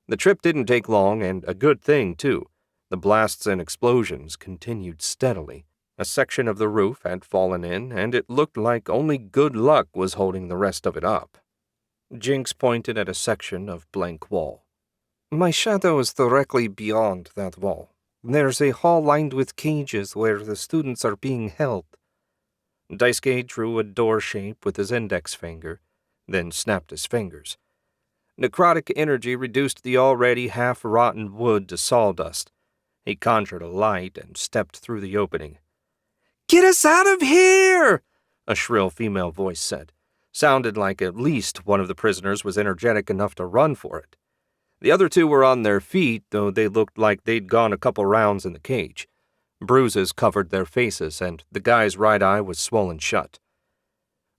The trip didn't take long, and a good thing, too. The blasts and explosions continued steadily. A section of the roof had fallen in, and it looked like only good luck was holding the rest of it up. Jinx pointed at a section of blank wall. My shadow is directly beyond that wall. There's a hall lined with cages where the students are being held. Daisuke drew a door shape with his index finger, then snapped his fingers. Necrotic energy reduced the already half-rotten wood to sawdust. He conjured a light and stepped through the opening. "Get us out of here!" a shrill female voice said. Sounded like at least one of the prisoners was energetic enough to run for it. The other 2 were on their feet, though they looked like they'd gone a couple rounds in the cage. Bruises covered their faces, and the guy's right eye was swollen shut.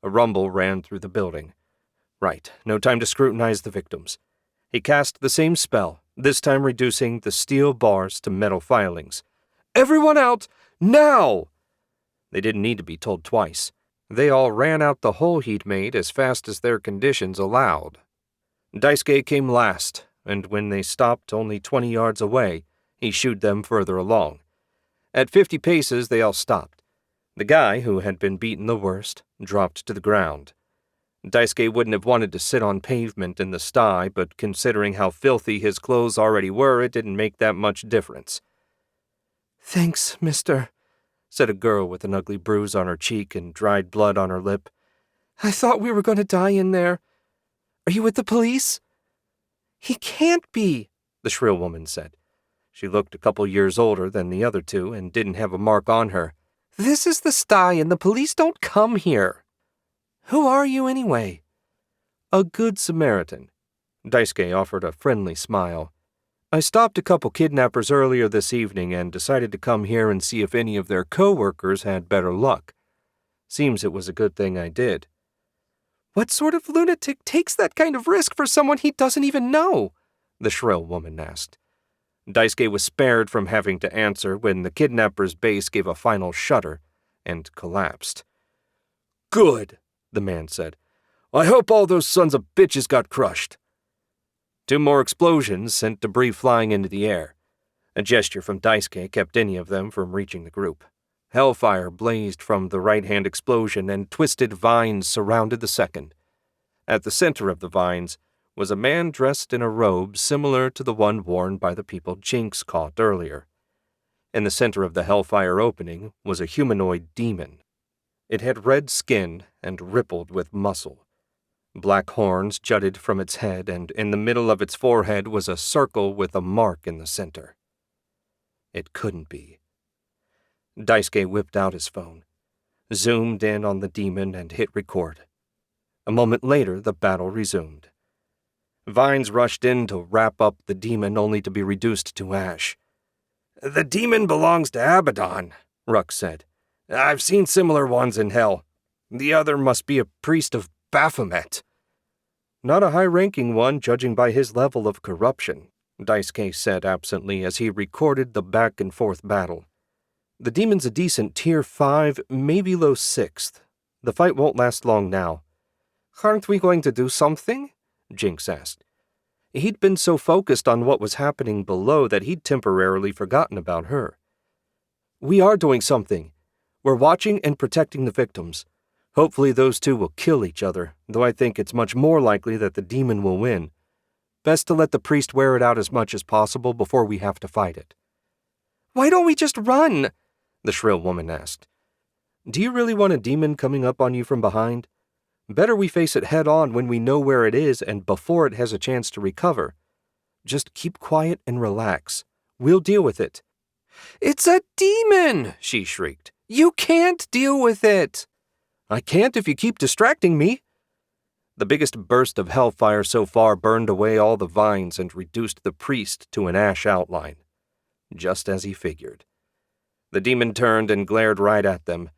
A rumble ran through the building. Right, no time to scrutinize the victims. He cast the same spell, this time reducing the steel bars to metal filings. "Everyone out! Now!" They didn't need to be told twice. They all ran out the hole he'd made as fast as their conditions allowed. Daisuke came last, and when they stopped only 20 yards away, he shooed them further along. At 50 paces, they all stopped. The guy, who had been beaten the worst, dropped to the ground. Daisuke wouldn't have wanted to sit on pavement in the sty, but considering how filthy his clothes already were, it didn't make that much difference. "Thanks, mister," said a girl with an ugly bruise on her cheek and dried blood on her lip. "I thought we were going to die in there. Are you with the police?" "He can't be," the shrill woman said. She looked a couple years older than the other 2 and didn't have a mark on her. "This is the sty and the police don't come here." "Who are you anyway?" "A good Samaritan." Daisuke offered a friendly smile. "I stopped a couple kidnappers earlier this evening and decided to come here and see if any of their co-workers had better luck. Seems it was a good thing I did." "What sort of lunatic takes that kind of risk for someone he doesn't even know?" the shrill woman asked. Daisuke was spared from having to answer when the kidnapper's base gave a final shudder and collapsed. "Good," the man said. "I hope all those sons of bitches got crushed." 2 more explosions sent debris flying into the air. A gesture from Daisuke kept any of them from reaching the group. Hellfire blazed from the right-hand explosion, and twisted vines surrounded the second. At the center of the vines was a man dressed in a robe similar to the one worn by the people Jinx caught earlier. In the center of the hellfire opening was a humanoid demon. It had red skin and rippled with muscle. Black horns jutted from its head, and in the middle of its forehead was a circle with a mark in the center. It couldn't be. Daisuke whipped out his phone, zoomed in on the demon, and hit record. A moment later, the battle resumed. Vines rushed in to wrap up the demon, only to be reduced to ash. "The demon belongs to Abaddon," Ruck said. "I've seen similar ones in hell. The other must be a priest of Baphomet." "Not a high-ranking one, judging by his level of corruption," Daisuke said absently as he recorded the back-and-forth battle. "The demon's a decent tier 5, maybe low 6th. The fight won't last long now." "Aren't we going to do something?" Jinx asked. He'd been so focused on what was happening below that he'd temporarily forgotten about her. "We are doing something. We're watching and protecting the victims. Hopefully those two will kill each other, though I think it's much more likely that the demon will win. Best to let the priest wear it out as much as possible before we have to fight it." "Why don't we just run?" the shrill woman asked. "Do you really want a demon coming up on you from behind? Better we face it head-on when we know where it is and before it has a chance to recover. Just keep quiet and relax. We'll deal with it." "It's a demon!" she shrieked. "You can't deal with it." "I can't if you keep distracting me." The biggest burst of hellfire so far burned away all the vines and reduced the priest to an ash outline. Just as he figured. The demon turned and glared right at them.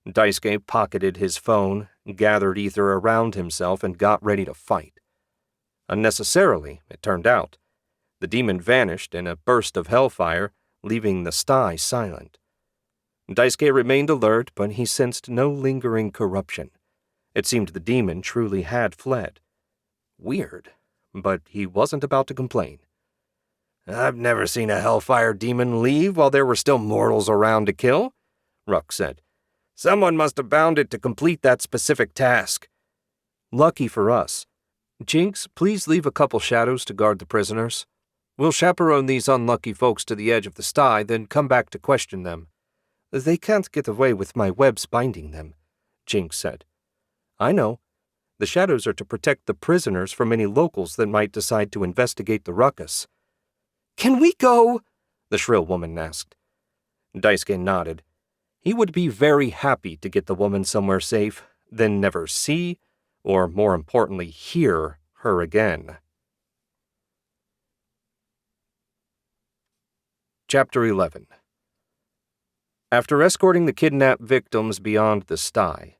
Daisuke pocketed his phone, gathered ether around himself, and got ready to fight. Unnecessarily, it turned out. The demon vanished in a burst of hellfire, leaving the sty silent. Daisuke remained alert, but he sensed no lingering corruption. It seemed the demon truly had fled. Weird, but he wasn't about to complain. "I've never seen a hellfire demon leave while there were still mortals around to kill," Ruck said. "Someone must have bound it to complete that specific task." "Lucky for us. Jinx, please leave a couple shadows to guard the prisoners. We'll chaperone these unlucky folks to the edge of the sty, then come back to question them." "They can't get away with my webs binding them," Jinx said. "I know. The shadows are to protect the prisoners from any locals that might decide to investigate the ruckus." "Can we go?" the shrill woman asked. Daisuke nodded. He would be very happy to get the woman somewhere safe, then never see, or more importantly, hear her again. Chapter 11. After escorting the kidnapped victims beyond the sty,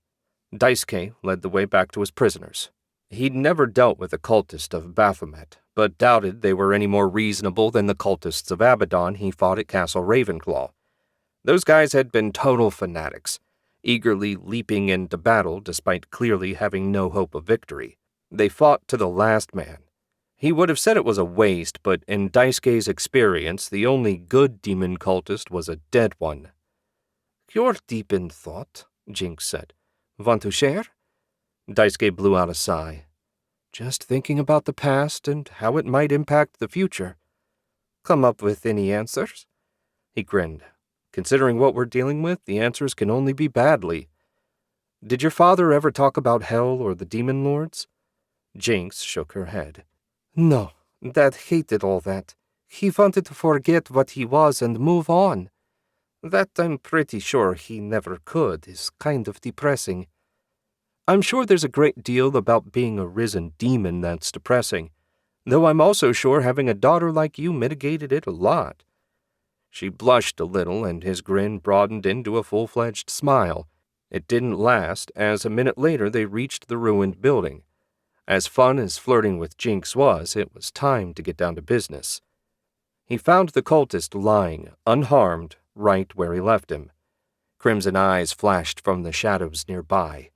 Daisuke led the way back to his prisoners. He'd never dealt with the cultists of Baphomet, but doubted they were any more reasonable than the cultists of Abaddon he fought at Castle Ravenclaw. Those guys had been total fanatics, eagerly leaping into battle despite clearly having no hope of victory. They fought to the last man. He would have said it was a waste, but in Daisuke's experience, the only good demon cultist was a dead one. "You're deep in thought," Jinx said. "Want to share?" Daisuke blew out a sigh. "Just thinking about the past and how it might impact the future." "Come up with any answers?" He grinned. "Considering what we're dealing with, the answers can only be badly." "Did your father ever talk about hell or the demon lords?" Jinx shook her head. "No, Dad hated all that. He wanted to forget what he was and move on. That I'm pretty sure he never could is kind of depressing." "I'm sure there's a great deal about being a risen demon that's depressing, though I'm also sure having a daughter like you mitigated it a lot." She blushed a little, and his grin broadened into a full-fledged smile. It didn't last, as a minute later they reached the ruined building. As fun as flirting with Jinx was, it was time to get down to business. He found the cultist lying, unharmed, right where he left him. Crimson eyes flashed from the shadows nearby.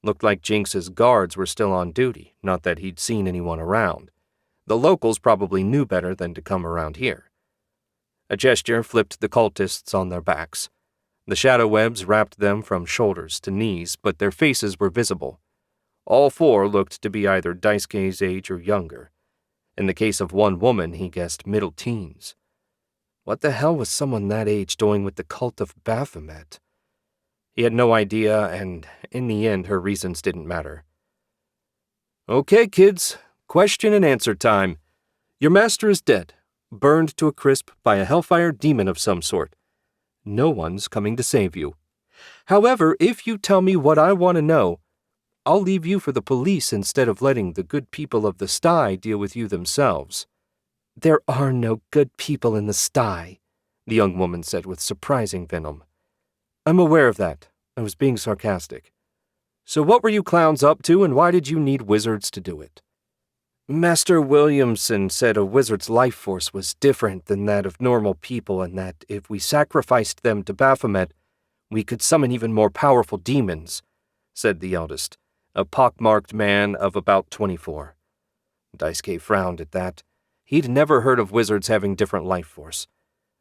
Looked like Jinx's guards were still on duty, not that he'd seen anyone around. The locals probably knew better than to come around here. A gesture flipped the cultists on their backs. The shadow webs wrapped them from shoulders to knees, but their faces were visible. All 4 looked to be either Daisuke's age or younger. In the case of one woman, he guessed middle teens. What the hell was someone that age doing with the cult of Baphomet? He had no idea, and in the end, her reasons didn't matter. Okay, kids, question and answer time. Your master is dead, burned to a crisp by a hellfire demon of some sort. No one's coming to save you. However, if you tell me what I want to know, I'll leave you for the police instead of letting the good people of the sty deal with you themselves. There are no good people in the sty, the young woman said with surprising venom. I'm aware of that. I was being sarcastic. So what were you clowns up to, and why did you need wizards to do it? Master Williamson said a wizard's life force was different than that of normal people, and that if we sacrificed them to Baphomet, we could summon even more powerful demons, said the eldest, a pockmarked man of about 24. Daisuke frowned at that. He'd never heard of wizards having different life force.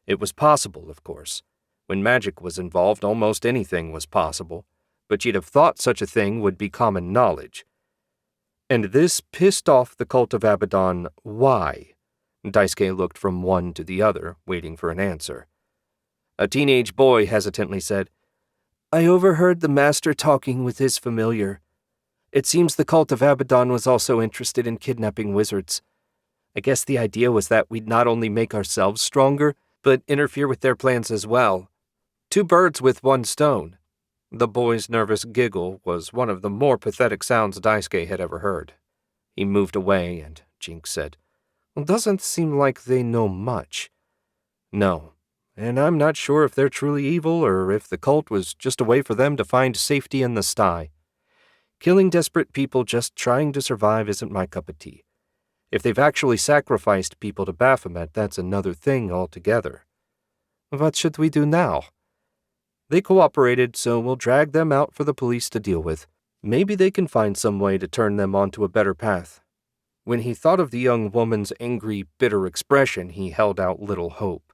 It was possible, of course. When magic was involved, almost anything was possible, but you'd have thought such a thing would be common knowledge. And this pissed off the cult of Abaddon. Why? Daisuke looked from one to the other, waiting for an answer. A teenage boy hesitantly said, I overheard the master talking with his familiar. It seems the cult of Abaddon was also interested in kidnapping wizards. I guess the idea was that we'd not only make ourselves stronger, but interfere with their plans as well. 2 birds with 1 stone. The boy's nervous giggle was one of the more pathetic sounds Daisuke had ever heard. He moved away, and Jinx said, Doesn't seem like they know much. No, and I'm not sure if they're truly evil or if the cult was just a way for them to find safety in the sty. Killing desperate people just trying to survive isn't my cup of tea. If they've actually sacrificed people to Baphomet, that's another thing altogether. What should we do now? They cooperated, so we'll drag them out for the police to deal with. Maybe they can find some way to turn them onto a better path. When he thought of the young woman's angry, bitter expression, he held out little hope.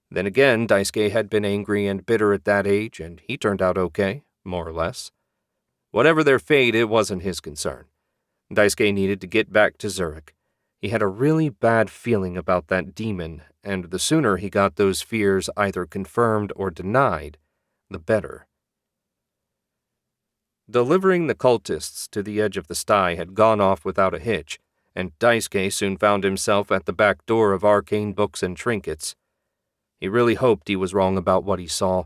Then again, Daisuke had been angry and bitter at that age, and he turned out okay, more or less. Whatever their fate, it wasn't his concern. Daisuke needed to get back to Zurich. He had a really bad feeling about that demon, and the sooner he got those fears either confirmed or denied, the better. Delivering the cultists to the edge of the sty had gone off without a hitch, and Daisuke soon found himself at the back door of arcane books and trinkets. He really hoped he was wrong about what he saw,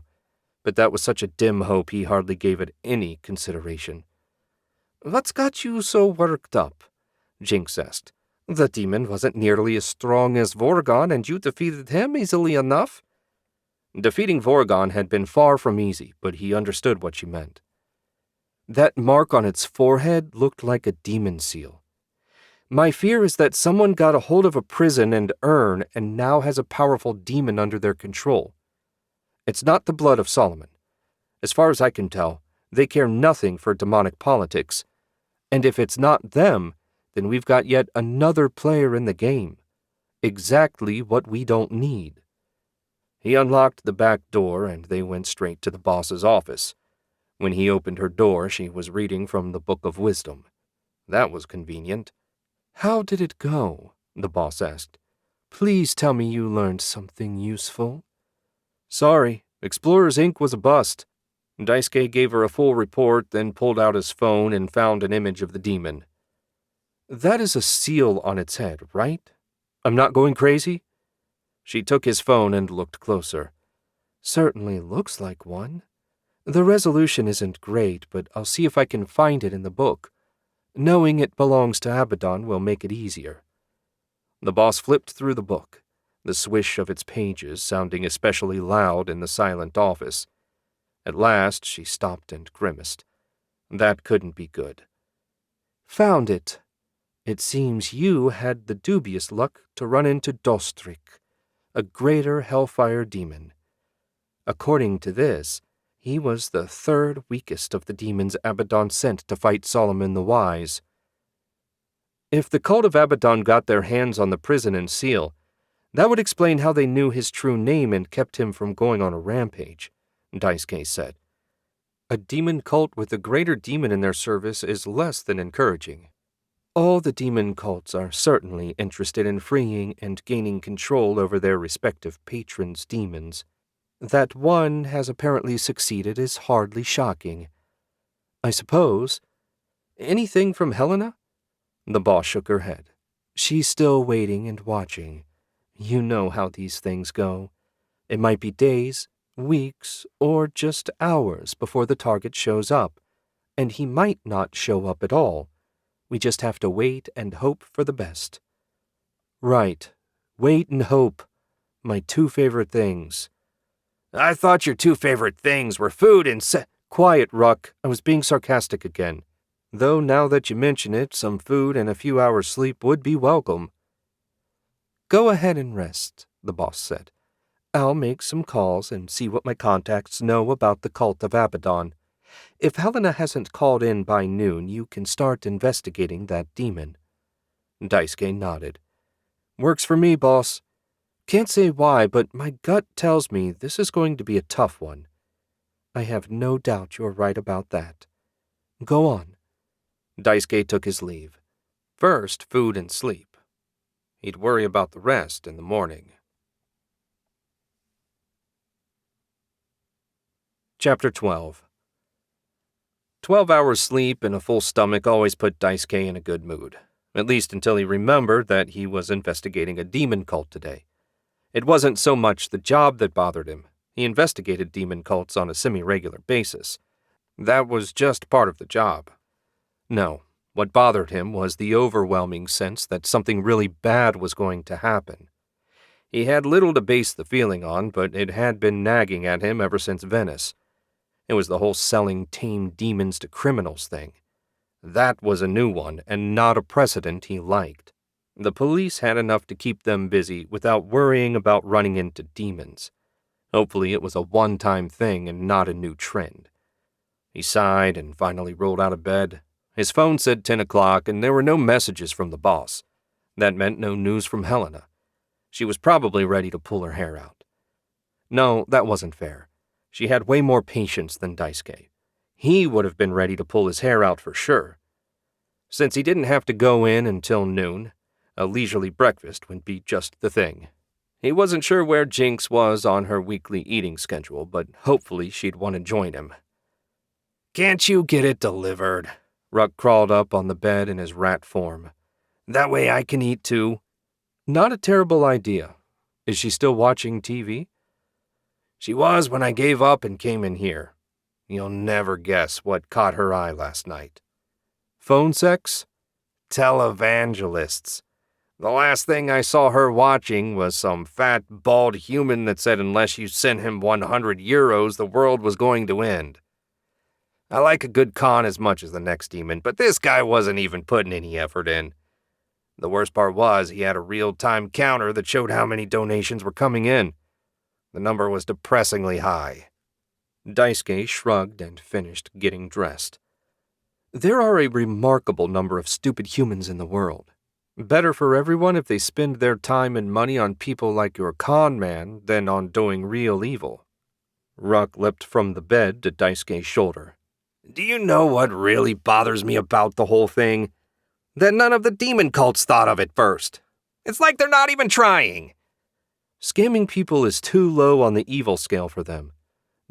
but that was such a dim hope he hardly gave it any consideration. What's got you so worked up? Jinx asked. The demon wasn't nearly as strong as Vorgon, and you defeated him easily enough. Defeating Vorgon had been far from easy, but he understood what she meant. That mark on its forehead looked like a demon seal. My fear is that someone got a hold of a prison and urn and now has a powerful demon under their control. It's not the blood of Solomon. As far as I can tell, they care nothing for demonic politics. And if it's not them, then we've got yet another player in the game. Exactly what we don't need. He unlocked the back door, and they went straight to the boss's office. When he opened her door, she was reading from the Book of Wisdom. That was convenient. How did it go? The boss asked. Please tell me you learned something useful. Sorry, Explorers Inc. was a bust. Daisuke gave her a full report, then pulled out his phone and found an image of the demon. That is a seal on its head, right? I'm not going crazy? She took his phone and looked closer. Certainly looks like one. The resolution isn't great, but I'll see if I can find it in the book. Knowing it belongs to Abaddon will make it easier. The boss flipped through the book, the swish of its pages sounding especially loud in the silent office. At last she stopped and grimaced. That couldn't be good. Found it. It seems you had the dubious luck to run into Dostrich, a greater hellfire demon. According to this, he was the 3rd weakest of the demons Abaddon sent to fight Solomon the Wise. If the cult of Abaddon got their hands on the prison and seal, that would explain how they knew his true name and kept him from going on a rampage, Daisuke said. A demon cult with a greater demon in their service is less than encouraging. All the demon cults are certainly interested in freeing and gaining control over their respective patrons' demons. That one has apparently succeeded is hardly shocking. I suppose. Anything from Helena? The boss shook her head. She's still waiting and watching. You know how these things go. It might be days, weeks, or just hours before the target shows up, and he might not show up at all. We just have to wait and hope for the best. Right. Wait and hope. My two favorite things. I thought your two favorite things were food and Quiet, Ruck. I was being sarcastic again. Though now that you mention it, some food and a few hours' sleep would be welcome. Go ahead and rest, the boss said. I'll make some calls and see what my contacts know about the cult of Abaddon. If Helena hasn't called in by noon, you can start investigating that demon. Daisuke nodded. Works for me, boss. Can't say why, but my gut tells me this is going to be a tough one. I have no doubt you're right about that. Go on. Daisuke took his leave. First, food and sleep. He'd worry about the rest in the morning. Chapter 12. 12 hours sleep and a full stomach always put Daisuke in a good mood, at least until he remembered that he was investigating a demon cult today. It wasn't so much the job that bothered him. He investigated demon cults on a semi-regular basis. That was just part of the job. No, what bothered him was the overwhelming sense that something really bad was going to happen. He had little to base the feeling on, but it had been nagging at him ever since Venice. It was the whole selling tame demons to criminals thing. That was a new one, and not a precedent he liked. The police had enough to keep them busy without worrying about running into demons. Hopefully it was a one-time thing and not a new trend. He sighed and finally rolled out of bed. His phone said 10 o'clock, and there were no messages from the boss. That meant no news from Helena. She was probably ready to pull her hair out. No, that wasn't fair. She had way more patience than Daisuke. He would have been ready to pull his hair out for sure. Since he didn't have to go in until noon, a leisurely breakfast would be just the thing. He wasn't sure where Jinx was on her weekly eating schedule, but hopefully she'd want to join him. Can't you get it delivered? Ruck crawled up on the bed in his rat form. That way I can eat too. Not a terrible idea. Is she still watching TV? She was when I gave up and came in here. You'll never guess what caught her eye last night. Phone sex? Televangelists. The last thing I saw her watching was some fat, bald human that said unless you sent him 100 euros, the world was going to end. I like a good con as much as the next demon, but this guy wasn't even putting any effort in. The worst part was he had a real-time counter that showed how many donations were coming in. The number was depressingly high. Daisuke shrugged and finished getting dressed. There are a remarkable number of stupid humans in the world. Better for everyone if they spend their time and money on people like your con man than on doing real evil. Ruck leapt from the bed to Daisuke's shoulder. Do you know what really bothers me about the whole thing? That none of the demon cults thought of it first. It's like they're not even trying. Scamming people is too low on the evil scale for them.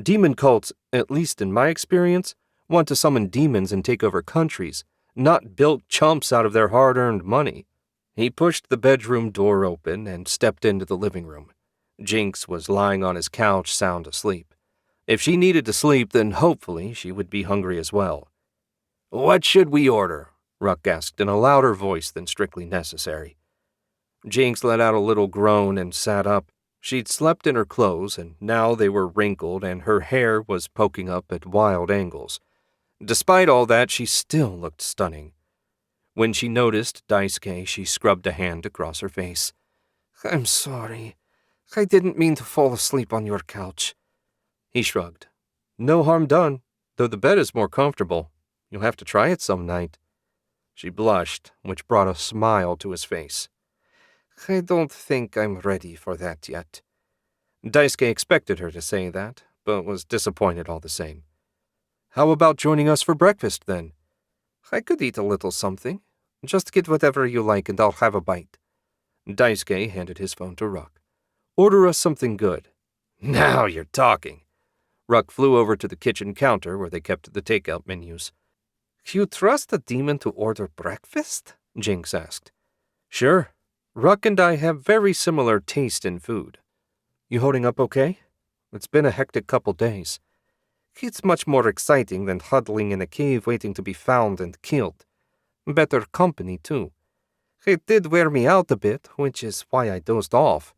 Demon cults, at least in my experience, want to summon demons and take over countries, not bilk chumps out of their hard-earned money. He pushed the bedroom door open and stepped into the living room. Jinx was lying on his couch sound asleep. If she needed to sleep, then hopefully she would be hungry as well. What should we order? Ruck asked in a louder voice than strictly necessary. Jinx let out a little groan and sat up. She'd slept in her clothes, and now they were wrinkled and her hair was poking up at wild angles. Despite all that, she still looked stunning. When she noticed Daisuke, she scrubbed a hand across her face. I'm sorry. I didn't mean to fall asleep on your couch. He shrugged. No harm done, though the bed is more comfortable. You'll have to try it some night. She blushed, which brought a smile to his face. I don't think I'm ready for that yet. Daisuke expected her to say that, but was disappointed all the same. How about joining us for breakfast, then? I could eat a little something. Just get whatever you like and I'll have a bite. Daisuke handed his phone to Ruck. Order us something good. Now you're talking. Ruck flew over to the kitchen counter where they kept the takeout menus. You trust a demon to order breakfast? Jinx asked. Sure. Ruck and I have very similar taste in food. You holding up okay? It's been a hectic couple days. It's much more exciting than huddling in a cave waiting to be found and killed. Better company, too. It did wear me out a bit, which is why I dozed off.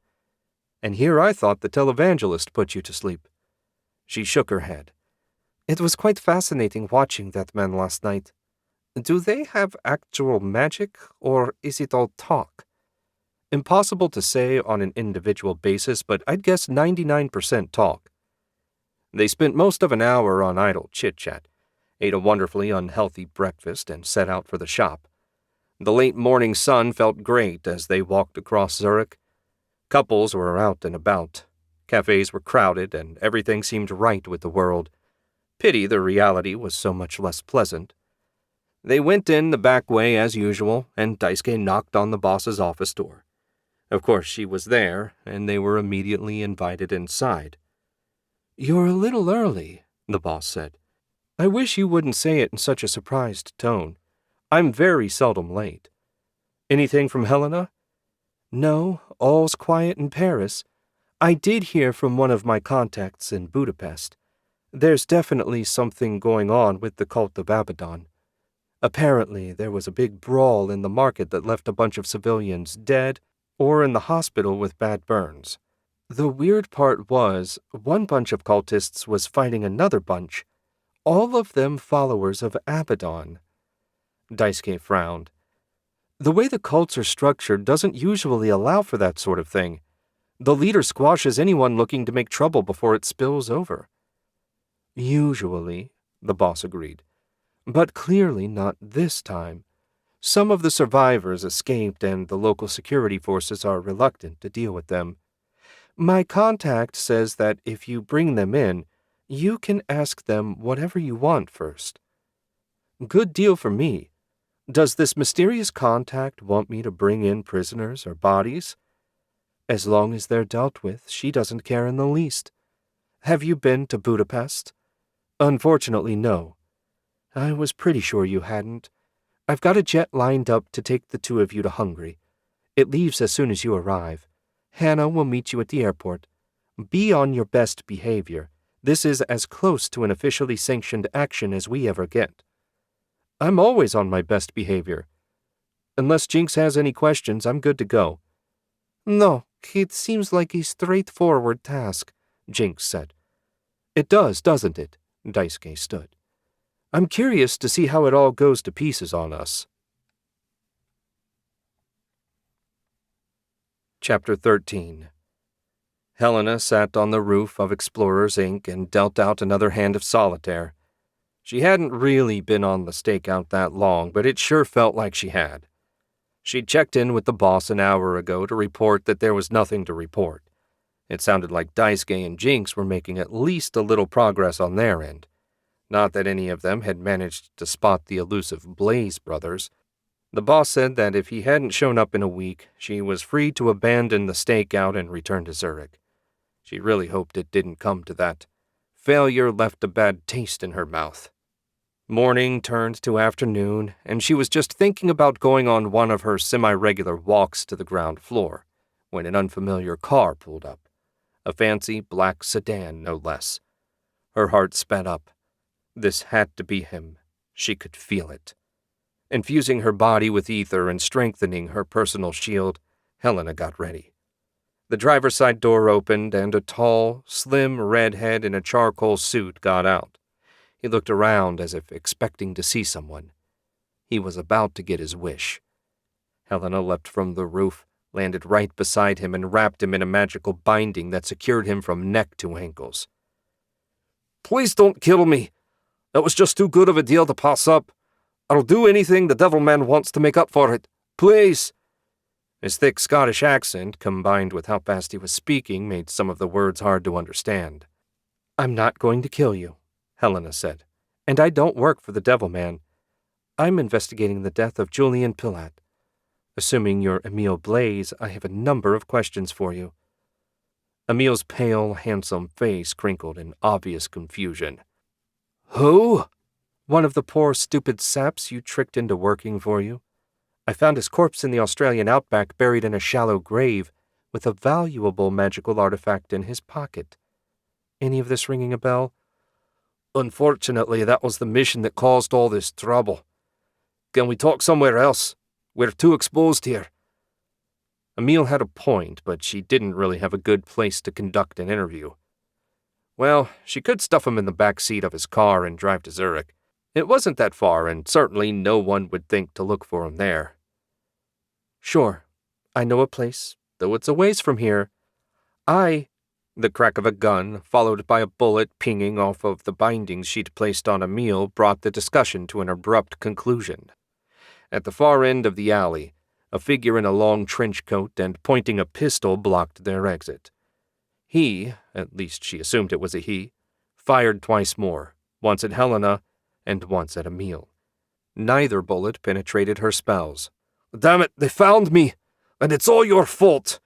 And here I thought the televangelist put you to sleep. She shook her head. It was quite fascinating watching that man last night. Do they have actual magic, or is it all talk? Impossible to say on an individual basis, but I'd guess 99% talk. They spent most of an hour on idle chit-chat, ate a wonderfully unhealthy breakfast, and set out for the shop. The late morning sun felt great as they walked across Zurich. Couples were out and about. Cafes were crowded, and everything seemed right with the world. Pity the reality was so much less pleasant. They went in the back way as usual, and Daisuke knocked on the boss's office door. Of course she was there, and they were immediately invited inside. You're a little early, the boss said. I wish you wouldn't say it in such a surprised tone. I'm very seldom late. Anything from Helena? No, all's quiet in Paris. I did hear from one of my contacts in Budapest. There's definitely something going on with the cult of Abaddon. Apparently, there was a big brawl in the market that left a bunch of civilians dead or in the hospital with bad burns. The weird part was, one bunch of cultists was fighting another bunch, all of them followers of Abaddon. Daisuke frowned. The way the cults are structured doesn't usually allow for that sort of thing. The leader squashes anyone looking to make trouble before it spills over. Usually, the boss agreed. But clearly not this time. Some of the survivors escaped and the local security forces are reluctant to deal with them. My contact says that if you bring them in, you can ask them whatever you want first. Good deal for me. Does this mysterious contact want me to bring in prisoners or bodies? As long as they're dealt with, she doesn't care in the least. Have you been to Budapest? Unfortunately, no. I was pretty sure you hadn't. I've got a jet lined up to take the two of you to Hungary. It leaves as soon as you arrive. Hannah will meet you at the airport. Be on your best behavior. This is as close to an officially sanctioned action as we ever get. I'm always on my best behavior. Unless Jinx has any questions, I'm good to go. No, it seems like a straightforward task, Jinx said. It does, doesn't it? Daisuke stood. I'm curious to see how it all goes to pieces on us. Chapter 13. Helena sat on the roof of Explorers, Inc. and dealt out another hand of solitaire. She hadn't really been on the stakeout that long, but it sure felt like she had. She'd checked in with the boss an hour ago to report that there was nothing to report. It sounded like Daisuke and Jinx were making at least a little progress on their end. Not that any of them had managed to spot the elusive Blaze brothers. The boss said that if he hadn't shown up in a week, she was free to abandon the stakeout and return to Zurich. She really hoped it didn't come to that. Failure left a bad taste in her mouth. Morning turned to afternoon, and she was just thinking about going on one of her semi-regular walks to the ground floor, when an unfamiliar car pulled up. A fancy black sedan, no less. Her heart sped up. This had to be him. She could feel it. Infusing her body with ether and strengthening her personal shield, Helena got ready. The driver's side door opened, and a tall, slim redhead in a charcoal suit got out. He looked around as if expecting to see someone. He was about to get his wish. Helena leapt from the roof, landed right beside him, and wrapped him in a magical binding that secured him from neck to ankles. Please don't kill me. That was just too good of a deal to pass up. I'll do anything the Devilman wants to make up for it. Please. His thick Scottish accent, combined with how fast he was speaking, made some of the words hard to understand. I'm not going to kill you, Helena said, And I don't work for the Devil Man. I'm investigating the death of Julian Pilat. Assuming you're Emile Blaze, I have a number of questions for you." Emile's pale, handsome face crinkled in obvious confusion. "Who?" "One of the poor, stupid saps you tricked into working for you. I found his corpse in the Australian outback buried in a shallow grave, with a valuable magical artifact in his pocket. Any of this ringing a bell?" "Unfortunately, that was the mission that caused all this trouble. Can we talk somewhere else? We're too exposed here." Emile had a point, but she didn't really have a good place to conduct an interview. Well, she could stuff him in the back seat of his car and drive to Zurich. It wasn't that far, and certainly no one would think to look for him there. "Sure, I know a place, though it's a ways from here. The crack of a gun, followed by a bullet pinging off of the bindings she'd placed on Emile, brought the discussion to an abrupt conclusion. At the far end of the alley, a figure in a long trench coat and pointing a pistol blocked their exit. He, at least she assumed it was a he, fired twice more, once at Helena and once at Emile. Neither bullet penetrated her spells. "Damn it, they found me, and it's all your fault."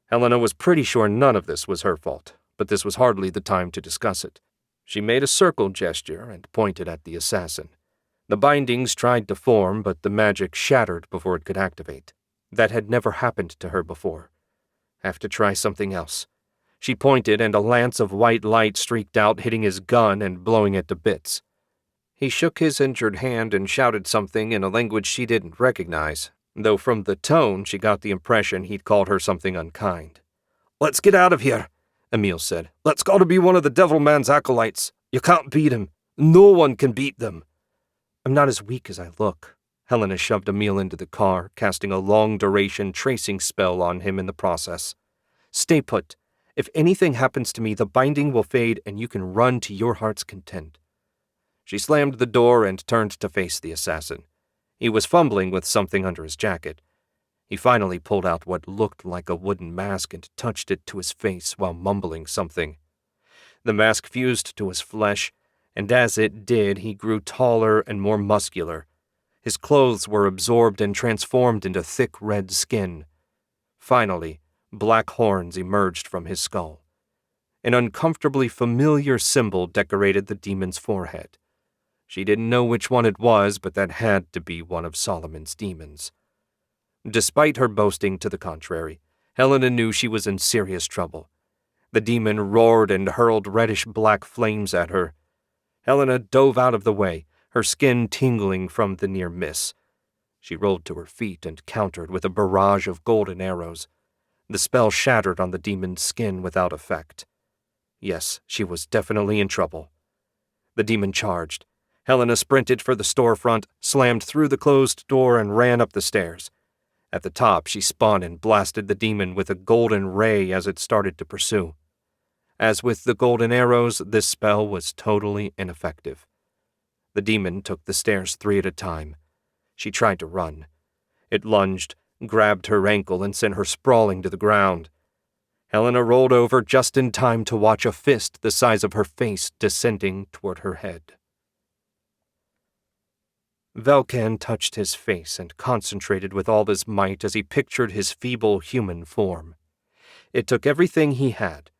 Helena was pretty sure none of this was her fault, but this was hardly the time to discuss it. She made a circle gesture and pointed at the assassin. The bindings tried to form, but the magic shattered before it could activate. That had never happened to her before. Have to try something else. She pointed, and a lance of white light streaked out, hitting his gun and blowing it to bits. He shook his injured hand and shouted something in a language she didn't recognize, though from the tone she got the impression he'd called her something unkind. "Let's get out of here," Emile said. "That's got to be one of the Devil Man's acolytes. You can't beat him. No one can beat them." "I'm not as weak as I look." Helena shoved Emile into the car, casting a long-duration tracing spell on him in the process. "Stay put. If anything happens to me, the binding will fade and you can run to your heart's content." She slammed the door and turned to face the assassin. He was fumbling with something under his jacket. He finally pulled out what looked like a wooden mask and touched it to his face while mumbling something. The mask fused to his flesh, and as it did, he grew taller and more muscular. His clothes were absorbed and transformed into thick red skin. Finally, black horns emerged from his skull. An uncomfortably familiar symbol decorated the demon's forehead. She didn't know which one it was, but that had to be one of Solomon's demons. Despite her boasting to the contrary, Helena knew she was in serious trouble. The demon roared and hurled reddish-black flames at her. Helena dove out of the way, her skin tingling from the near miss. She rolled to her feet and countered with a barrage of golden arrows. The spell shattered on the demon's skin without effect. Yes, she was definitely in trouble. The demon charged. Helena sprinted for the storefront, slammed through the closed door, and ran up the stairs. At the top, she spun and blasted the demon with a golden ray as it started to pursue. As with the golden arrows, this spell was totally ineffective. The demon took the stairs 3 at a time. She tried to run. It lunged, grabbed her ankle, and sent her sprawling to the ground. Helena rolled over just in time to watch a fist the size of her face descending toward her head. Velkan touched his face and concentrated with all his might as he pictured his feeble human form. It took everything he had,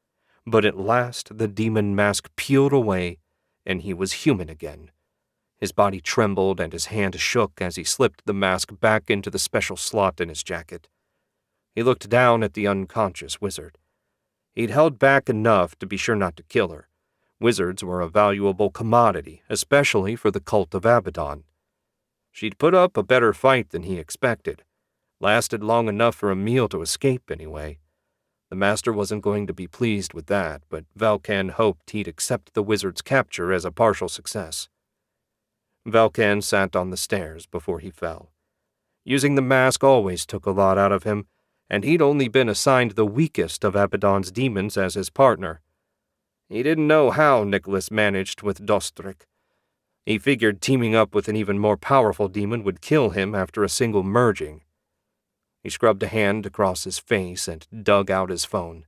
but at last the demon mask peeled away, and he was human again. His body trembled and his hand shook as he slipped the mask back into the special slot in his jacket. He looked down at the unconscious wizard. He'd held back enough to be sure not to kill her. Wizards were a valuable commodity, especially for the cult of Abaddon. She'd put up a better fight than he expected. Lasted long enough for Emile to escape, anyway. The master wasn't going to be pleased with that, but Velkan hoped he'd accept the wizard's capture as a partial success. Velkan sat on the stairs before he fell. Using the mask always took a lot out of him, and he'd only been assigned the weakest of Abaddon's demons as his partner. He didn't know how Nicholas managed with Dostrick. He figured teaming up with an even more powerful demon would kill him after a single merging. He scrubbed a hand across his face and dug out his phone.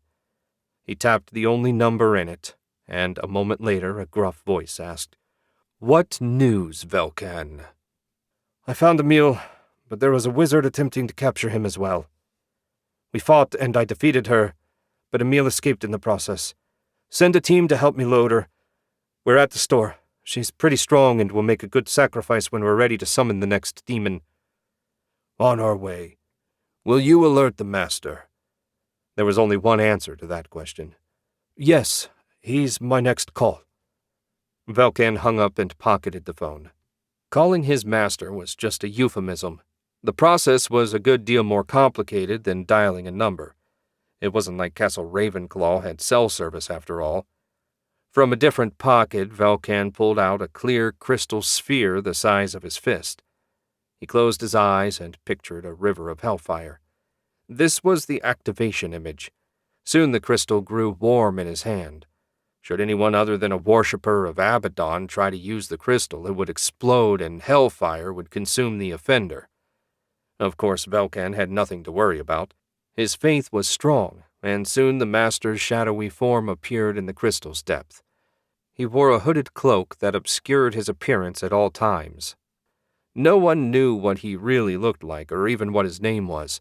He tapped the only number in it, and a moment later a gruff voice asked, What news, Velkan? I found Emil, but there was a wizard attempting to capture him as well. We fought and I defeated her, but Emil escaped in the process. Send a team to help me load her. We're at the store. She's pretty strong and will make a good sacrifice when we're ready to summon the next demon. On our way. Will you alert the master? There was only one answer to that question. Yes, he's my next call. Velkan hung up and pocketed the phone. Calling his master was just a euphemism. The process was a good deal more complicated than dialing a number. It wasn't like Castle Ravenclaw had cell service after all. From a different pocket, Velkan pulled out a clear crystal sphere the size of his fist. He closed his eyes and pictured a river of hellfire. This was the activation image. Soon the crystal grew warm in his hand. Should anyone other than a worshipper of Abaddon try to use the crystal, it would explode and hellfire would consume the offender. Of course, Velkan had nothing to worry about. His faith was strong, and soon the master's shadowy form appeared in the crystal's depth. He wore a hooded cloak that obscured his appearance at all times. No one knew what he really looked like or even what his name was.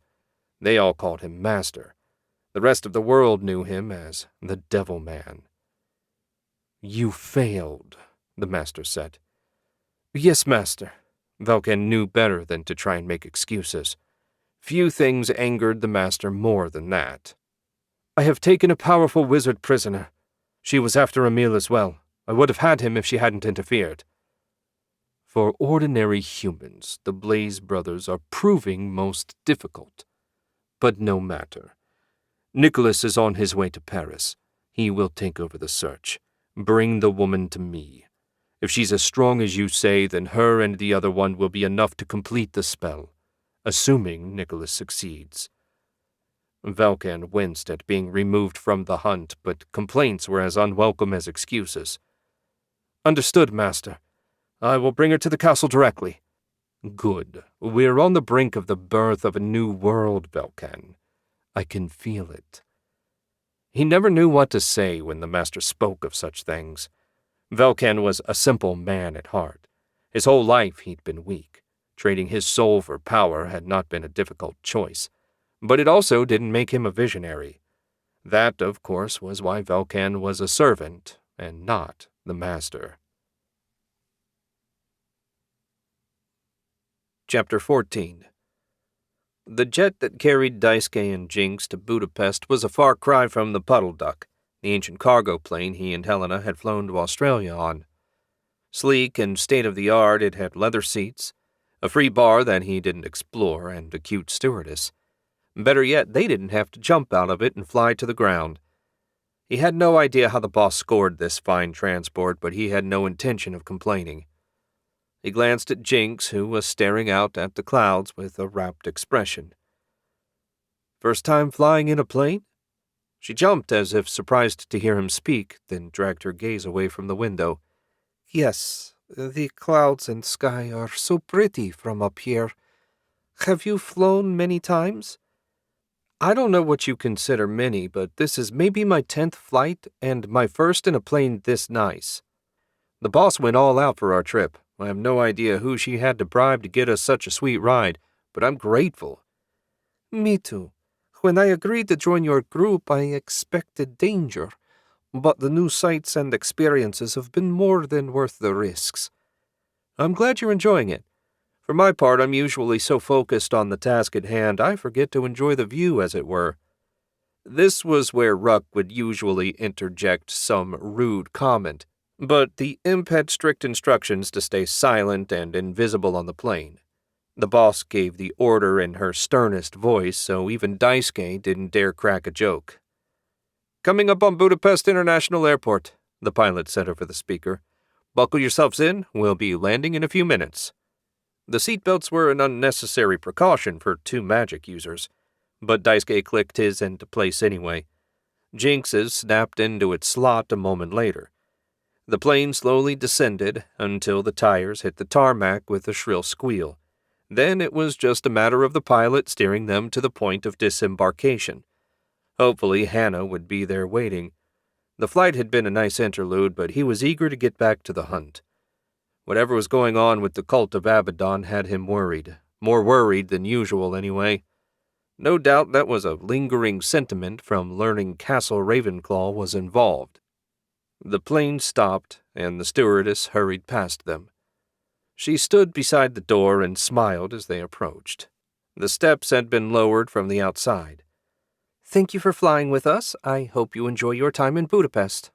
They all called him Master. The rest of the world knew him as the Devil Man. You failed, the Master said. Yes, Master. Velkan knew better than to try and make excuses. Few things angered the Master more than that. I have taken a powerful wizard prisoner. She was after Emil as well. I would have had him if she hadn't interfered. For ordinary humans, the Blaze brothers are proving most difficult. But no matter. Nicholas is on his way to Paris. He will take over the search. Bring the woman to me. If she's as strong as you say, then her and the other one will be enough to complete the spell, assuming Nicholas succeeds. Velkan winced at being removed from the hunt, but complaints were as unwelcome as excuses. Understood, Master. I will bring her to the castle directly. Good. We're on the brink of the birth of a new world, Velkan. I can feel it. He never knew what to say when the Master spoke of such things. Velkan was a simple man at heart. His whole life he'd been weak. Trading his soul for power had not been a difficult choice. But it also didn't make him a visionary. That, of course, was why Velkan was a servant and not the Master. Chapter 14. The jet that carried Daisuke and Jinx to Budapest was a far cry from the Puddle Duck, the ancient cargo plane he and Helena had flown to Australia on. Sleek and state-of-the-art, it had leather seats, a free bar that he didn't explore, and a cute stewardess. Better yet, they didn't have to jump out of it and fly to the ground. He had no idea how the boss scored this fine transport, but he had no intention of complaining. He glanced at Jinx, who was staring out at the clouds with a rapt expression. First time flying in a plane? She jumped as if surprised to hear him speak, then dragged her gaze away from the window. Yes, the clouds and sky are so pretty from up here. Have you flown many times? I don't know what you consider many, but this is maybe my 10th flight and my first in a plane this nice. The boss went all out for our trip. I have no idea who she had to bribe to get us such a sweet ride, but I'm grateful. Me too. When I agreed to join your group, I expected danger, but the new sights and experiences have been more than worth the risks. I'm glad you're enjoying it. For my part, I'm usually so focused on the task at hand, I forget to enjoy the view, as it were. This was where Ruck would usually interject some rude comment, but the imp had strict instructions to stay silent and invisible on the plane. The boss gave the order in her sternest voice, so even Daisuke didn't dare crack a joke. Coming up on Budapest International Airport, the pilot said over the speaker. Buckle yourselves in, we'll be landing in a few minutes. The seatbelts were an unnecessary precaution for two magic users, but Daisuke clicked his into place anyway. Jinx's snapped into its slot a moment later. The plane slowly descended until the tires hit the tarmac with a shrill squeal. Then it was just a matter of the pilot steering them to the point of disembarkation. Hopefully Hannah would be there waiting. The flight had been a nice interlude, but he was eager to get back to the hunt. Whatever was going on with the cult of Abaddon had him worried. More worried than usual, anyway. No doubt that was a lingering sentiment from learning Castle Ravenclaw was involved. The plane stopped, and the stewardess hurried past them. She stood beside the door and smiled as they approached. The steps had been lowered from the outside. "Thank you for flying with us. I hope you enjoy your time in Budapest."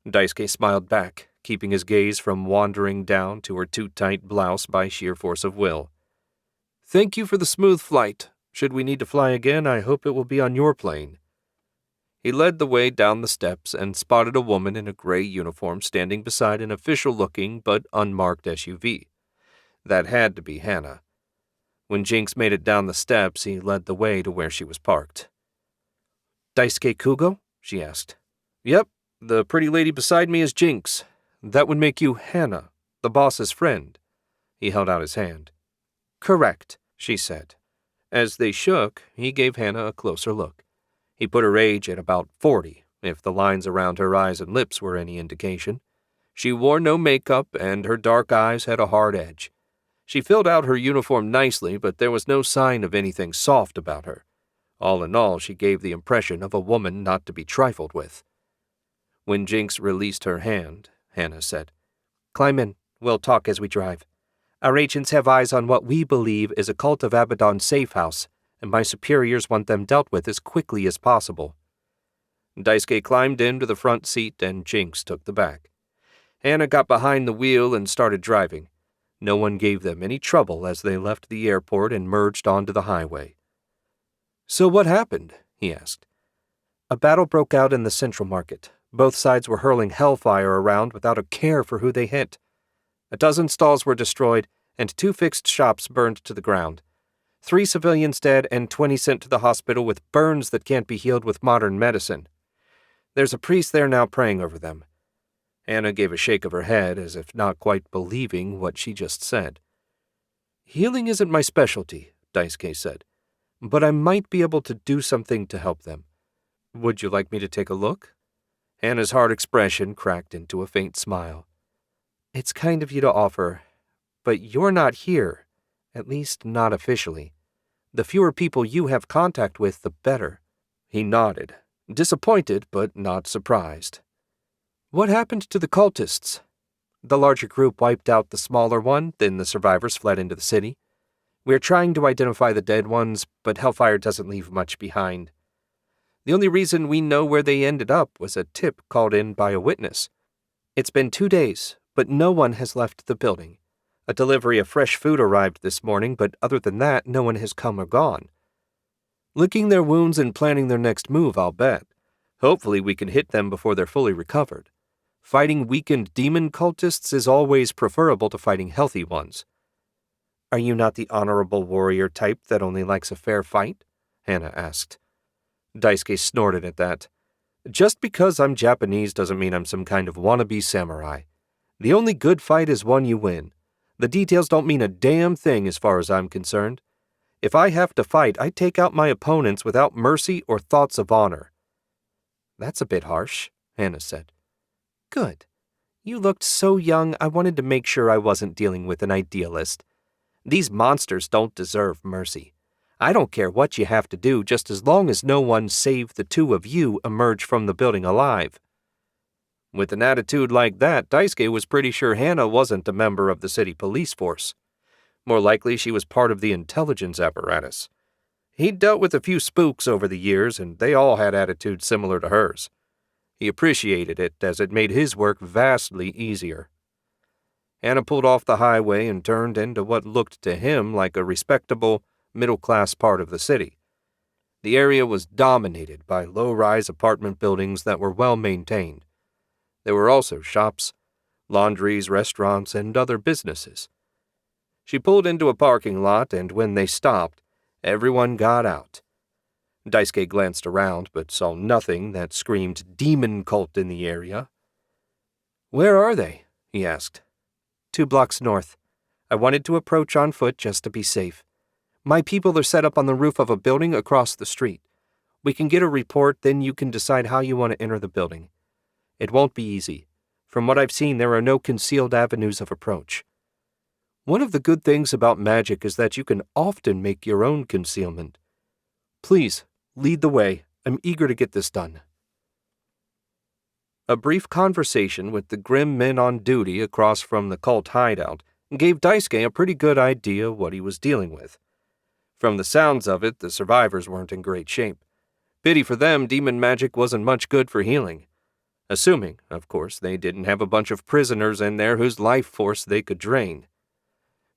Daisuke smiled back, keeping his gaze from wandering down to her too-tight blouse by sheer force of will. "Thank you for the smooth flight. Should we need to fly again, I hope it will be on your plane." He led the way down the steps and spotted a woman in a gray uniform standing beside an official-looking but unmarked SUV. That had to be Hannah. When Jinx made it down the steps, he led the way to where she was parked. "Daisuke Kugo?" she asked. "Yep, the pretty lady beside me is Jinx. That would make you Hannah, the boss's friend." He held out his hand. "Correct," she said. As they shook, he gave Hannah a closer look. He put her age at about 40, if the lines around her eyes and lips were any indication. She wore no makeup, and her dark eyes had a hard edge. She filled out her uniform nicely, but there was no sign of anything soft about her. All in all, she gave the impression of a woman not to be trifled with. When Jinx released her hand, Hannah said, "Climb in. We'll talk as we drive. Our agents have eyes on what we believe is a Cult of Abaddon safe house, and my superiors want them dealt with as quickly as possible." Daisuke climbed into the front seat and Jinx took the back. Hannah got behind the wheel and started driving. No one gave them any trouble as they left the airport and merged onto the highway. "So what happened?" he asked. "A battle broke out in the Central Market. Both sides were hurling hellfire around without a care for who they hit. A dozen stalls were destroyed, and 2 fixed shops burned to the ground. 3 civilians dead and 20 sent to the hospital with burns that can't be healed with modern medicine. There's a priest there now praying over them." Hannah gave a shake of her head as if not quite believing what she just said. "Healing isn't my specialty," Daisuke said, "but I might be able to do something to help them. Would you like me to take a look?" Hannah's hard expression cracked into a faint smile. "It's kind of you to offer, but you're not here, at least not officially. The fewer people you have contact with, the better." He nodded, disappointed but not surprised. "What happened to the cultists?" "The larger group wiped out the smaller one, then the survivors fled into the city. We're trying to identify the dead ones, but hellfire doesn't leave much behind. The only reason we know where they ended up was a tip called in by a witness. It's been 2 days, but no one has left the building. A delivery of fresh food arrived this morning, but other than that, no one has come or gone. Licking their wounds and planning their next move, I'll bet. Hopefully we can hit them before they're fully recovered. Fighting weakened demon cultists is always preferable to fighting healthy ones." "Are you not the honorable warrior type that only likes a fair fight?" Hannah asked. Daisuke snorted at that. "Just because I'm Japanese doesn't mean I'm some kind of wannabe samurai. The only good fight is one you win. The details don't mean a damn thing as far as I'm concerned. If I have to fight, I take out my opponents without mercy or thoughts of honor." "That's a bit harsh," Hannah said. "Good. You looked so young, I wanted to make sure I wasn't dealing with an idealist. These monsters don't deserve mercy. I don't care what you have to do, just as long as no one save the 2 of you emerge from the building alive." With an attitude like that, Daisuke was pretty sure Hannah wasn't a member of the city police force. More likely she was part of the intelligence apparatus. He'd dealt with a few spooks over the years, and they all had attitudes similar to hers. He appreciated it, as it made his work vastly easier. Hannah pulled off the highway and turned into what looked to him like a respectable, middle-class part of the city. The area was dominated by low-rise apartment buildings that were well-maintained. There were also shops, laundries, restaurants, and other businesses. She pulled into a parking lot, and when they stopped, everyone got out. Daisuke glanced around, but saw nothing that screamed demon cult in the area. "Where are they?" he asked. 2 blocks north. I wanted to approach on foot just to be safe. My people are set up on the roof of a building across the street. We can get a report, then you can decide how you want to enter the building. It won't be easy. From what I've seen, there are no concealed avenues of approach. One of the good things about magic is that you can often make your own concealment. Please, lead the way. I'm eager to get this done. A brief conversation with the grim men on duty across from the cult hideout gave Daisuke a pretty good idea what he was dealing with. From the sounds of it, the survivors weren't in great shape. Pity for them, demon magic wasn't much good for healing. Assuming, of course, they didn't have a bunch of prisoners in there whose life force they could drain.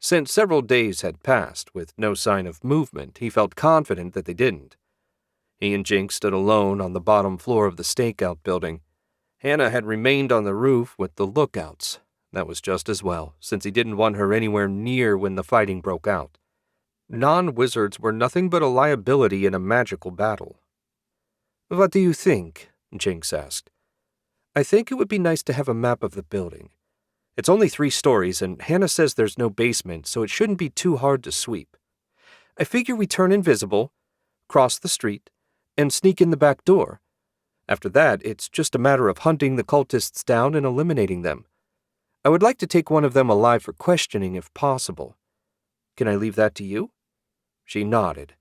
Since several days had passed with no sign of movement, he felt confident that they didn't. He and Jinx stood alone on the bottom floor of the stakeout building. Hannah had remained on the roof with the lookouts. That was just as well, since he didn't want her anywhere near when the fighting broke out. Non-wizards were nothing but a liability in a magical battle. "What do you think?" Jinx asked. "I think it would be nice to have a map of the building. It's only 3 stories, and Hannah says there's no basement, so it shouldn't be too hard to sweep. I figure we turn invisible, cross the street, and sneak in the back door. After that, it's just a matter of hunting the cultists down and eliminating them. I would like to take one of them alive for questioning if possible. Can I leave that to you?" She nodded.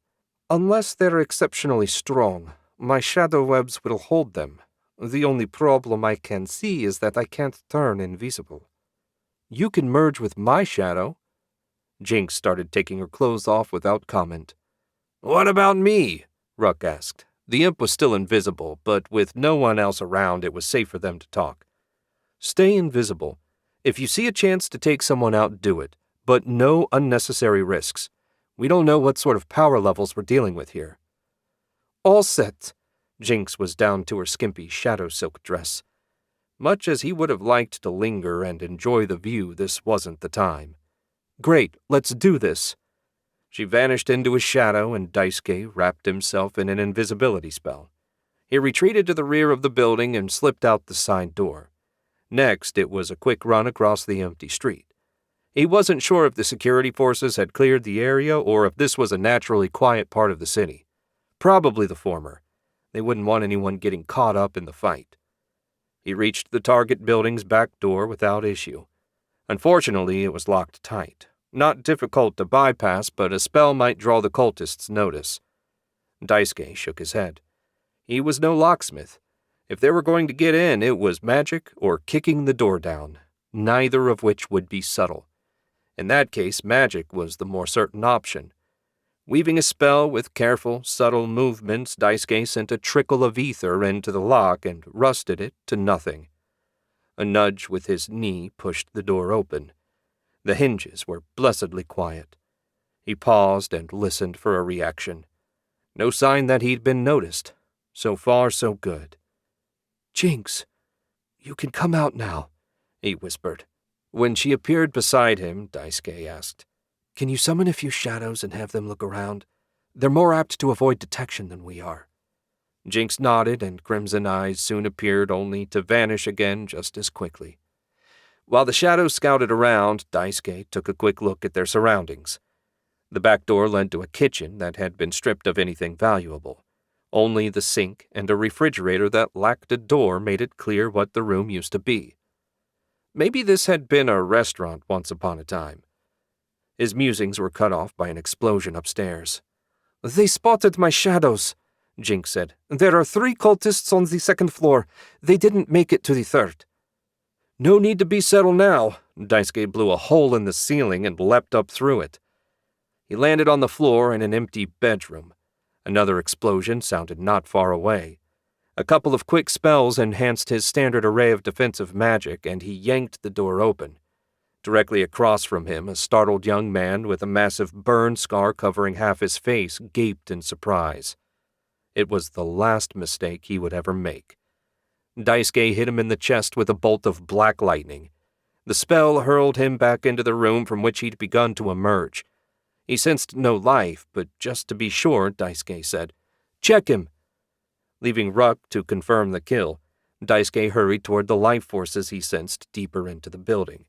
"Unless they're exceptionally strong, my shadow webs will hold them. The only problem I can see is that I can't turn invisible." "You can merge with my shadow." Jinx started taking her clothes off without comment. "What about me?" Ruck asked. The imp was still invisible, but with no one else around, it was safe for them to talk. "Stay invisible. If you see a chance to take someone out, do it, but no unnecessary risks. We don't know what sort of power levels we're dealing with here." "All set." Jinx was down to her skimpy shadow silk dress. Much as he would have liked to linger and enjoy the view, this wasn't the time. "Great, let's do this." She vanished into his shadow, and Daisuke wrapped himself in an invisibility spell. He retreated to the rear of the building and slipped out the side door. Next, it was a quick run across the empty street. He wasn't sure if the security forces had cleared the area or if this was a naturally quiet part of the city. Probably the former. They wouldn't want anyone getting caught up in the fight. He reached the target building's back door without issue. Unfortunately, it was locked tight. Not difficult to bypass, but a spell might draw the cultists' notice. Daisuke shook his head. He was no locksmith. If they were going to get in, it was magic or kicking the door down, neither of which would be subtle. In that case, magic was the more certain option. Weaving a spell with careful, subtle movements, Daisuke sent a trickle of ether into the lock and rusted it to nothing. A nudge with his knee pushed the door open. The hinges were blessedly quiet. He paused and listened for a reaction. No sign that he'd been noticed. So far, so good. "Jinx, you can come out now," he whispered. When she appeared beside him, Daisuke asked, "Can you summon a few shadows and have them look around? They're more apt to avoid detection than we are." Jinx nodded, and crimson eyes soon appeared only to vanish again just as quickly. While the shadows scouted around, Daisuke took a quick look at their surroundings. The back door led to a kitchen that had been stripped of anything valuable. Only the sink and a refrigerator that lacked a door made it clear what the room used to be. Maybe this had been a restaurant once upon a time. His musings were cut off by an explosion upstairs. "They spotted my shadows," Jinx said. "There are 3 cultists on the 2nd floor. They didn't make it to the 3rd. "No need to be settled now." Daisuke blew a hole in the ceiling and leapt up through it. He landed on the floor in an empty bedroom. Another explosion sounded not far away. A couple of quick spells enhanced his standard array of defensive magic, and he yanked the door open. Directly across from him, a startled young man with a massive burn scar covering half his face gaped in surprise. It was the last mistake he would ever make. Daisuke hit him in the chest with a bolt of black lightning. The spell hurled him back into the room from which he'd begun to emerge. He sensed no life, but just to be sure, Daisuke said, "Check him." Leaving Ruck to confirm the kill, Daisuke hurried toward the life forces he sensed deeper into the building.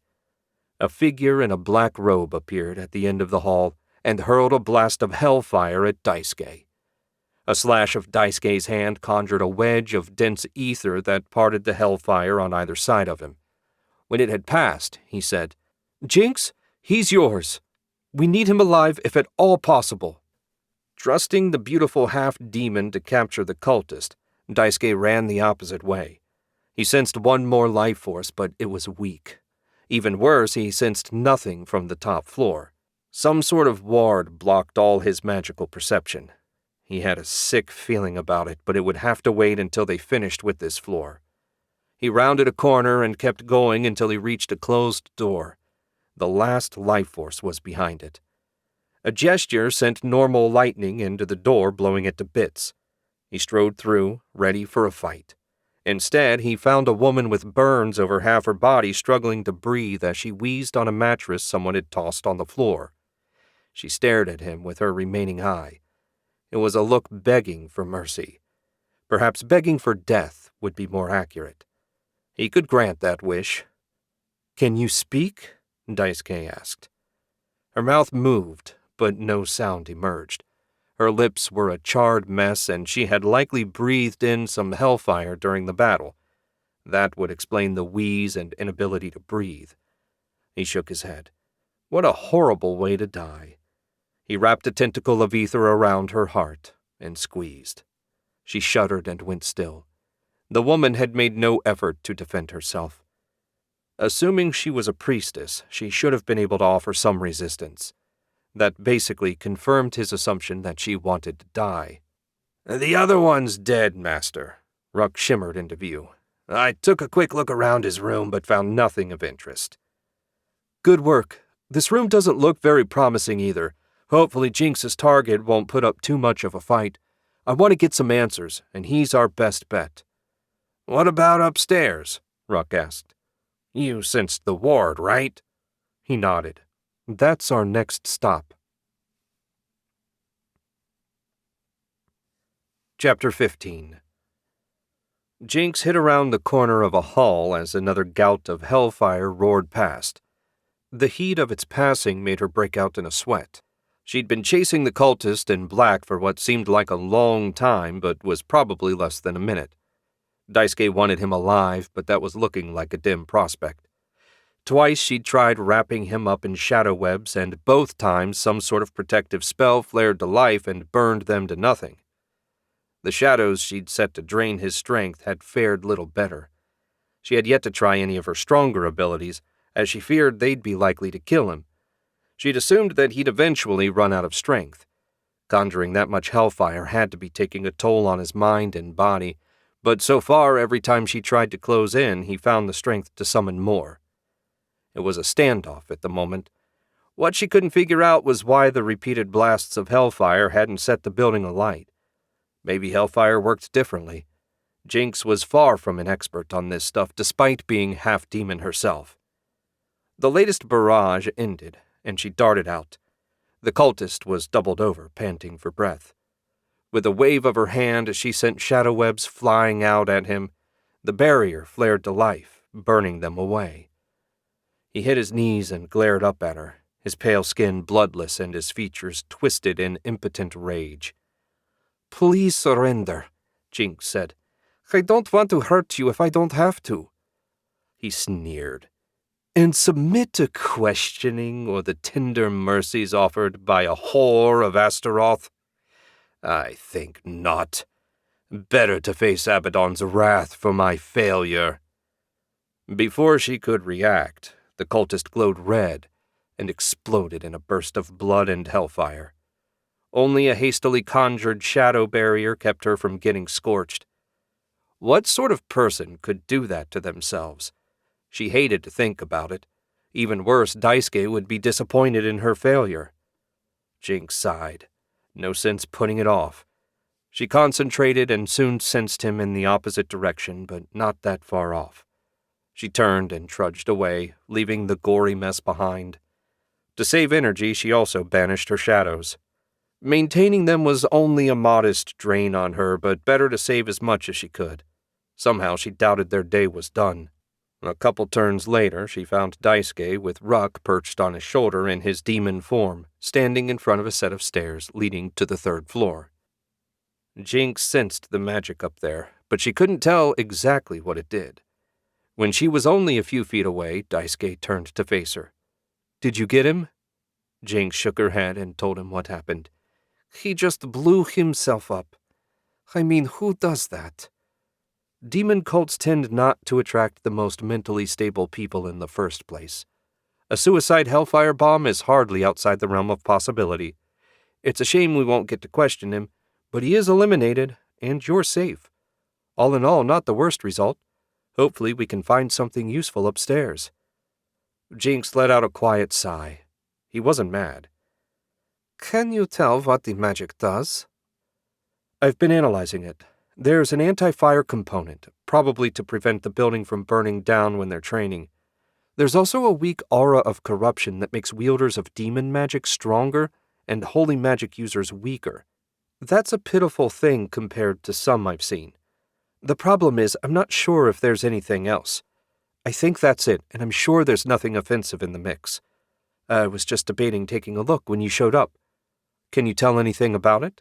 A figure in a black robe appeared at the end of the hall and hurled a blast of hellfire at Daisuke. A slash of Daisuke's hand conjured a wedge of dense ether that parted the hellfire on either side of him. When it had passed, he said, "Jinx, he's yours. We need him alive if at all possible." Trusting the beautiful half-demon to capture the cultist, Daisuke ran the opposite way. He sensed one more life force, but it was weak. Even worse, he sensed nothing from the top floor. Some sort of ward blocked all his magical perception. He had a sick feeling about it, but it would have to wait until they finished with this floor. He rounded a corner and kept going until he reached a closed door. The last life force was behind it. A gesture sent normal lightning into the door, blowing it to bits. He strode through, ready for a fight. Instead, he found a woman with burns over half her body struggling to breathe as she wheezed on a mattress someone had tossed on the floor. She stared at him with her remaining eye. It was a look begging for mercy. Perhaps begging for death would be more accurate. He could grant that wish. "Can you speak?" Daisuke asked. Her mouth moved, but no sound emerged. Her lips were a charred mess, and she had likely breathed in some hellfire during the battle. That would explain the wheeze and inability to breathe. He shook his head. What a horrible way to die. He wrapped a tentacle of ether around her heart and squeezed. She shuddered and went still. The woman had made no effort to defend herself. Assuming she was a priestess, she should have been able to offer some resistance. That basically confirmed his assumption that she wanted to die. "The other one's dead, Master." Ruck shimmered into view. "I took a quick look around his room, but found nothing of interest." "Good work. This room doesn't look very promising either. Hopefully Jinx's target won't put up too much of a fight. I want to get some answers, and he's our best bet." "What about upstairs?" Ruck asked. "You sensed the ward, right?" He nodded. "That's our next stop." Chapter 15. Jinx hid around the corner of a hall as another gout of hellfire roared past. The heat of its passing made her break out in a sweat. She'd been chasing the cultist in black for what seemed like a long time, but was probably less than a minute. Daisuke wanted him alive, but that was looking like a dim prospect. Twice she'd tried wrapping him up in shadow webs, and both times some sort of protective spell flared to life and burned them to nothing. The shadows she'd set to drain his strength had fared little better. She had yet to try any of her stronger abilities, as she feared they'd be likely to kill him. She'd assumed that he'd eventually run out of strength. Conjuring that much hellfire had to be taking a toll on his mind and body, but so far every time she tried to close in, he found the strength to summon more. It was a standoff at the moment. What she couldn't figure out was why the repeated blasts of hellfire hadn't set the building alight. Maybe hellfire worked differently. Jinx was far from an expert on this stuff, despite being half-demon herself. The latest barrage ended, and she darted out. The cultist was doubled over, panting for breath. With a wave of her hand, she sent shadow webs flying out at him. The barrier flared to life, burning them away. He hit his knees and glared up at her, his pale skin bloodless and his features twisted in impotent rage. "Please surrender," Jinx said. "I don't want to hurt you if I don't have to." He sneered. "And submit to questioning or the tender mercies offered by a whore of Astaroth? I think not. Better to face Abaddon's wrath for my failure." Before she could react, the cultist glowed red and exploded in a burst of blood and hellfire. Only a hastily conjured shadow barrier kept her from getting scorched. What sort of person could do that to themselves? She hated to think about it. Even worse, Daisuke would be disappointed in her failure. Jinx sighed. No sense putting it off. She concentrated and soon sensed him in the opposite direction, but not that far off. She turned and trudged away, leaving the gory mess behind. To save energy, she also banished her shadows. Maintaining them was only a modest drain on her, but better to save as much as she could. Somehow she doubted their day was done. A couple turns later, she found Daisuke with Ruck perched on his shoulder in his demon form, standing in front of a set of stairs leading to the third floor. Jinx sensed the magic up there, but she couldn't tell exactly what it did. When she was only a few feet away, Daisuke turned to face her. "Did you get him?" Jinx shook her head and told him what happened. "He just blew himself up. I mean, who does that?" Demon cults tend not to attract the most mentally stable people in the first place. A suicide hellfire bomb is hardly outside the realm of possibility. It's a shame we won't get to question him, but he is eliminated, and you're safe. All in all, not the worst result. Hopefully we can find something useful upstairs. Jinx let out a quiet sigh. He wasn't mad. "Can you tell what the magic does?" "I've been analyzing it. There's an anti-fire component, probably to prevent the building from burning down when they're training. There's also a weak aura of corruption that makes wielders of demon magic stronger and holy magic users weaker. That's a pitiful thing compared to some I've seen. The problem is, I'm not sure if there's anything else. I think that's it, and I'm sure there's nothing offensive in the mix. I was just debating taking a look when you showed up. Can you tell anything about it?"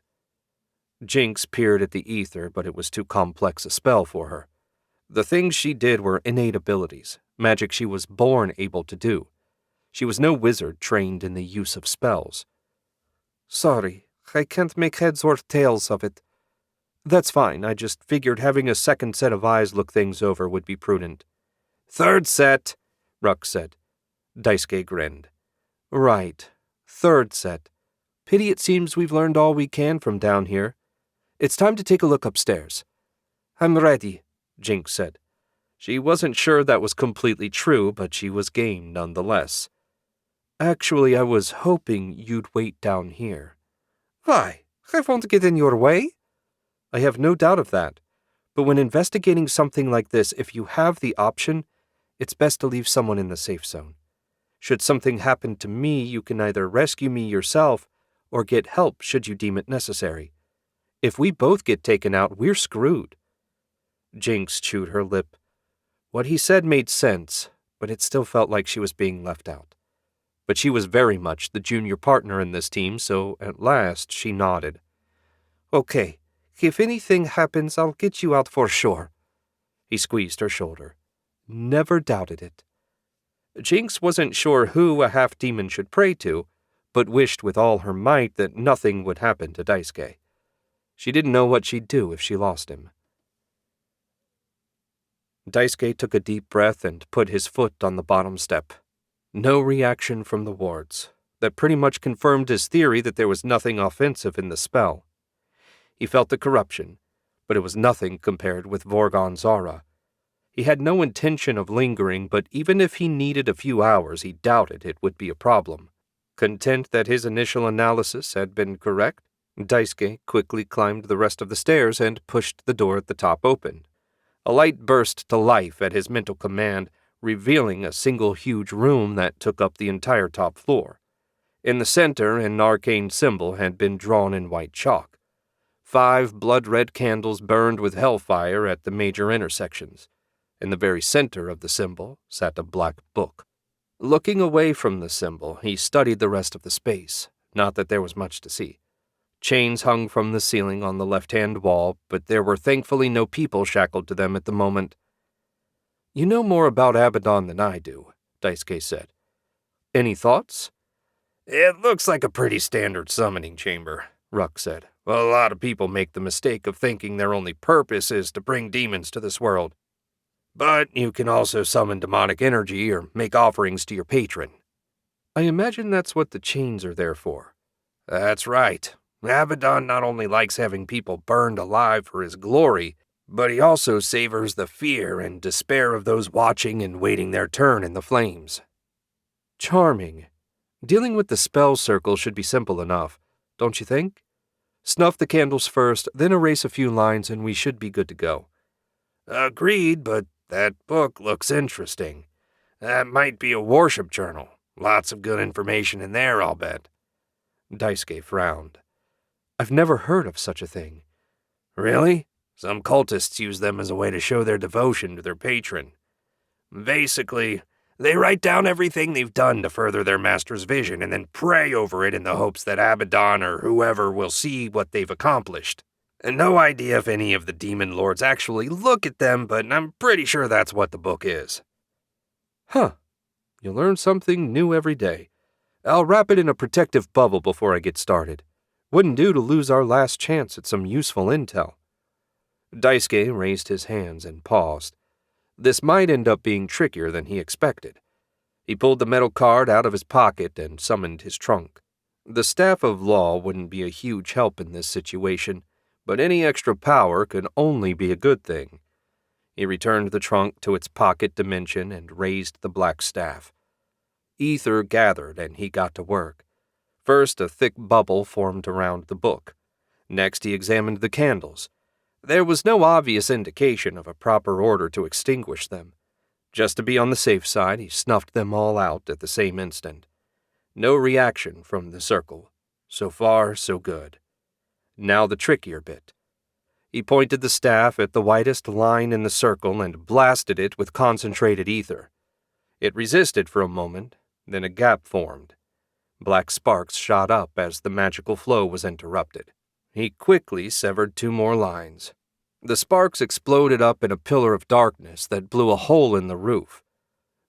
Jinx peered at the ether, but it was too complex a spell for her. The things she did were innate abilities, magic she was born able to do. She was no wizard trained in the use of spells. "Sorry, I can't make heads or tails of it." "That's fine, I just figured having a second set of eyes look things over would be prudent." "Third set," Ruck said. Daisuke grinned. "Right, third set. Pity it seems we've learned all we can from down here. It's time to take a look upstairs." "I'm ready," Jinx said. She wasn't sure that was completely true, but she was game nonetheless. "Actually, I was hoping you'd wait down here." "Why? I won't get in your way." "I have no doubt of that. But when investigating something like this, if you have the option, it's best to leave someone in the safe zone. Should something happen to me, you can either rescue me yourself or get help should you deem it necessary. If we both get taken out, we're screwed." Jinx chewed her lip. What he said made sense, but it still felt like she was being left out. But she was very much the junior partner in this team, so at last she nodded. "Okay, if anything happens, I'll get you out for sure." He squeezed her shoulder. Never doubted it. Jinx wasn't sure who a half-demon should pray to, but wished with all her might that nothing would happen to Daisuke. She didn't know what she'd do if she lost him. Daisuke took a deep breath and put his foot on the bottom step. No reaction from the wards. That pretty much confirmed his theory that there was nothing offensive in the spell. He felt the corruption, but it was nothing compared with Vorgon's aura. He had no intention of lingering, but even if he needed a few hours, he doubted it would be a problem. Content that his initial analysis had been correct, Daisuke quickly climbed the rest of the stairs and pushed the door at the top open. A light burst to life at his mental command, revealing a single huge room that took up the entire top floor. In the center, an arcane symbol had been drawn in white chalk. 5 blood-red candles burned with hellfire at the major intersections. In the very center of the symbol sat a black book. Looking away from the symbol, he studied the rest of the space, not that there was much to see. Chains hung from the ceiling on the left-hand wall, but there were thankfully no people shackled to them at the moment. "You know more about Abaddon than I do," Daisuke said. "Any thoughts?" "It looks like a pretty standard summoning chamber," Ruck said. "A lot of people make the mistake of thinking their only purpose is to bring demons to this world. But you can also summon demonic energy or make offerings to your patron." "I imagine that's what the chains are there for." "That's right. Abaddon not only likes having people burned alive for his glory, but he also savors the fear and despair of those watching and waiting their turn in the flames." "Charming. Dealing with the spell circle should be simple enough, don't you think? Snuff the candles first, then erase a few lines, and we should be good to go." "Agreed, but that book looks interesting. That might be a worship journal. Lots of good information in there, I'll bet." Daisuke frowned. "I've never heard of such a thing." "Really? Some cultists use them as a way to show their devotion to their patron. Basically, they write down everything they've done to further their master's vision and then pray over it in the hopes that Abaddon or whoever will see what they've accomplished." No idea if any of the demon lords actually look at them, but I'm pretty sure that's what the book is. Huh. You learn something new every day. I'll wrap it in a protective bubble before I get started. Wouldn't do to lose our last chance at some useful intel. Daisuke raised his hands and paused. This might end up being trickier than he expected. He pulled the metal card out of his pocket and summoned his trunk. The staff of law wouldn't be a huge help in this situation, but any extra power could only be a good thing. He returned the trunk to its pocket dimension and raised the black staff. Ether gathered and he got to work. First, a thick bubble formed around the book. Next, he examined the candles. There was no obvious indication of a proper order to extinguish them. Just to be on the safe side, he snuffed them all out at the same instant. No reaction from the circle. So far, so good. Now the trickier bit. He pointed the staff at the widest line in the circle and blasted it with concentrated ether. It resisted for a moment, then a gap formed. Black sparks shot up as the magical flow was interrupted. He quickly severed 2 more lines. The sparks exploded up in a pillar of darkness that blew a hole in the roof.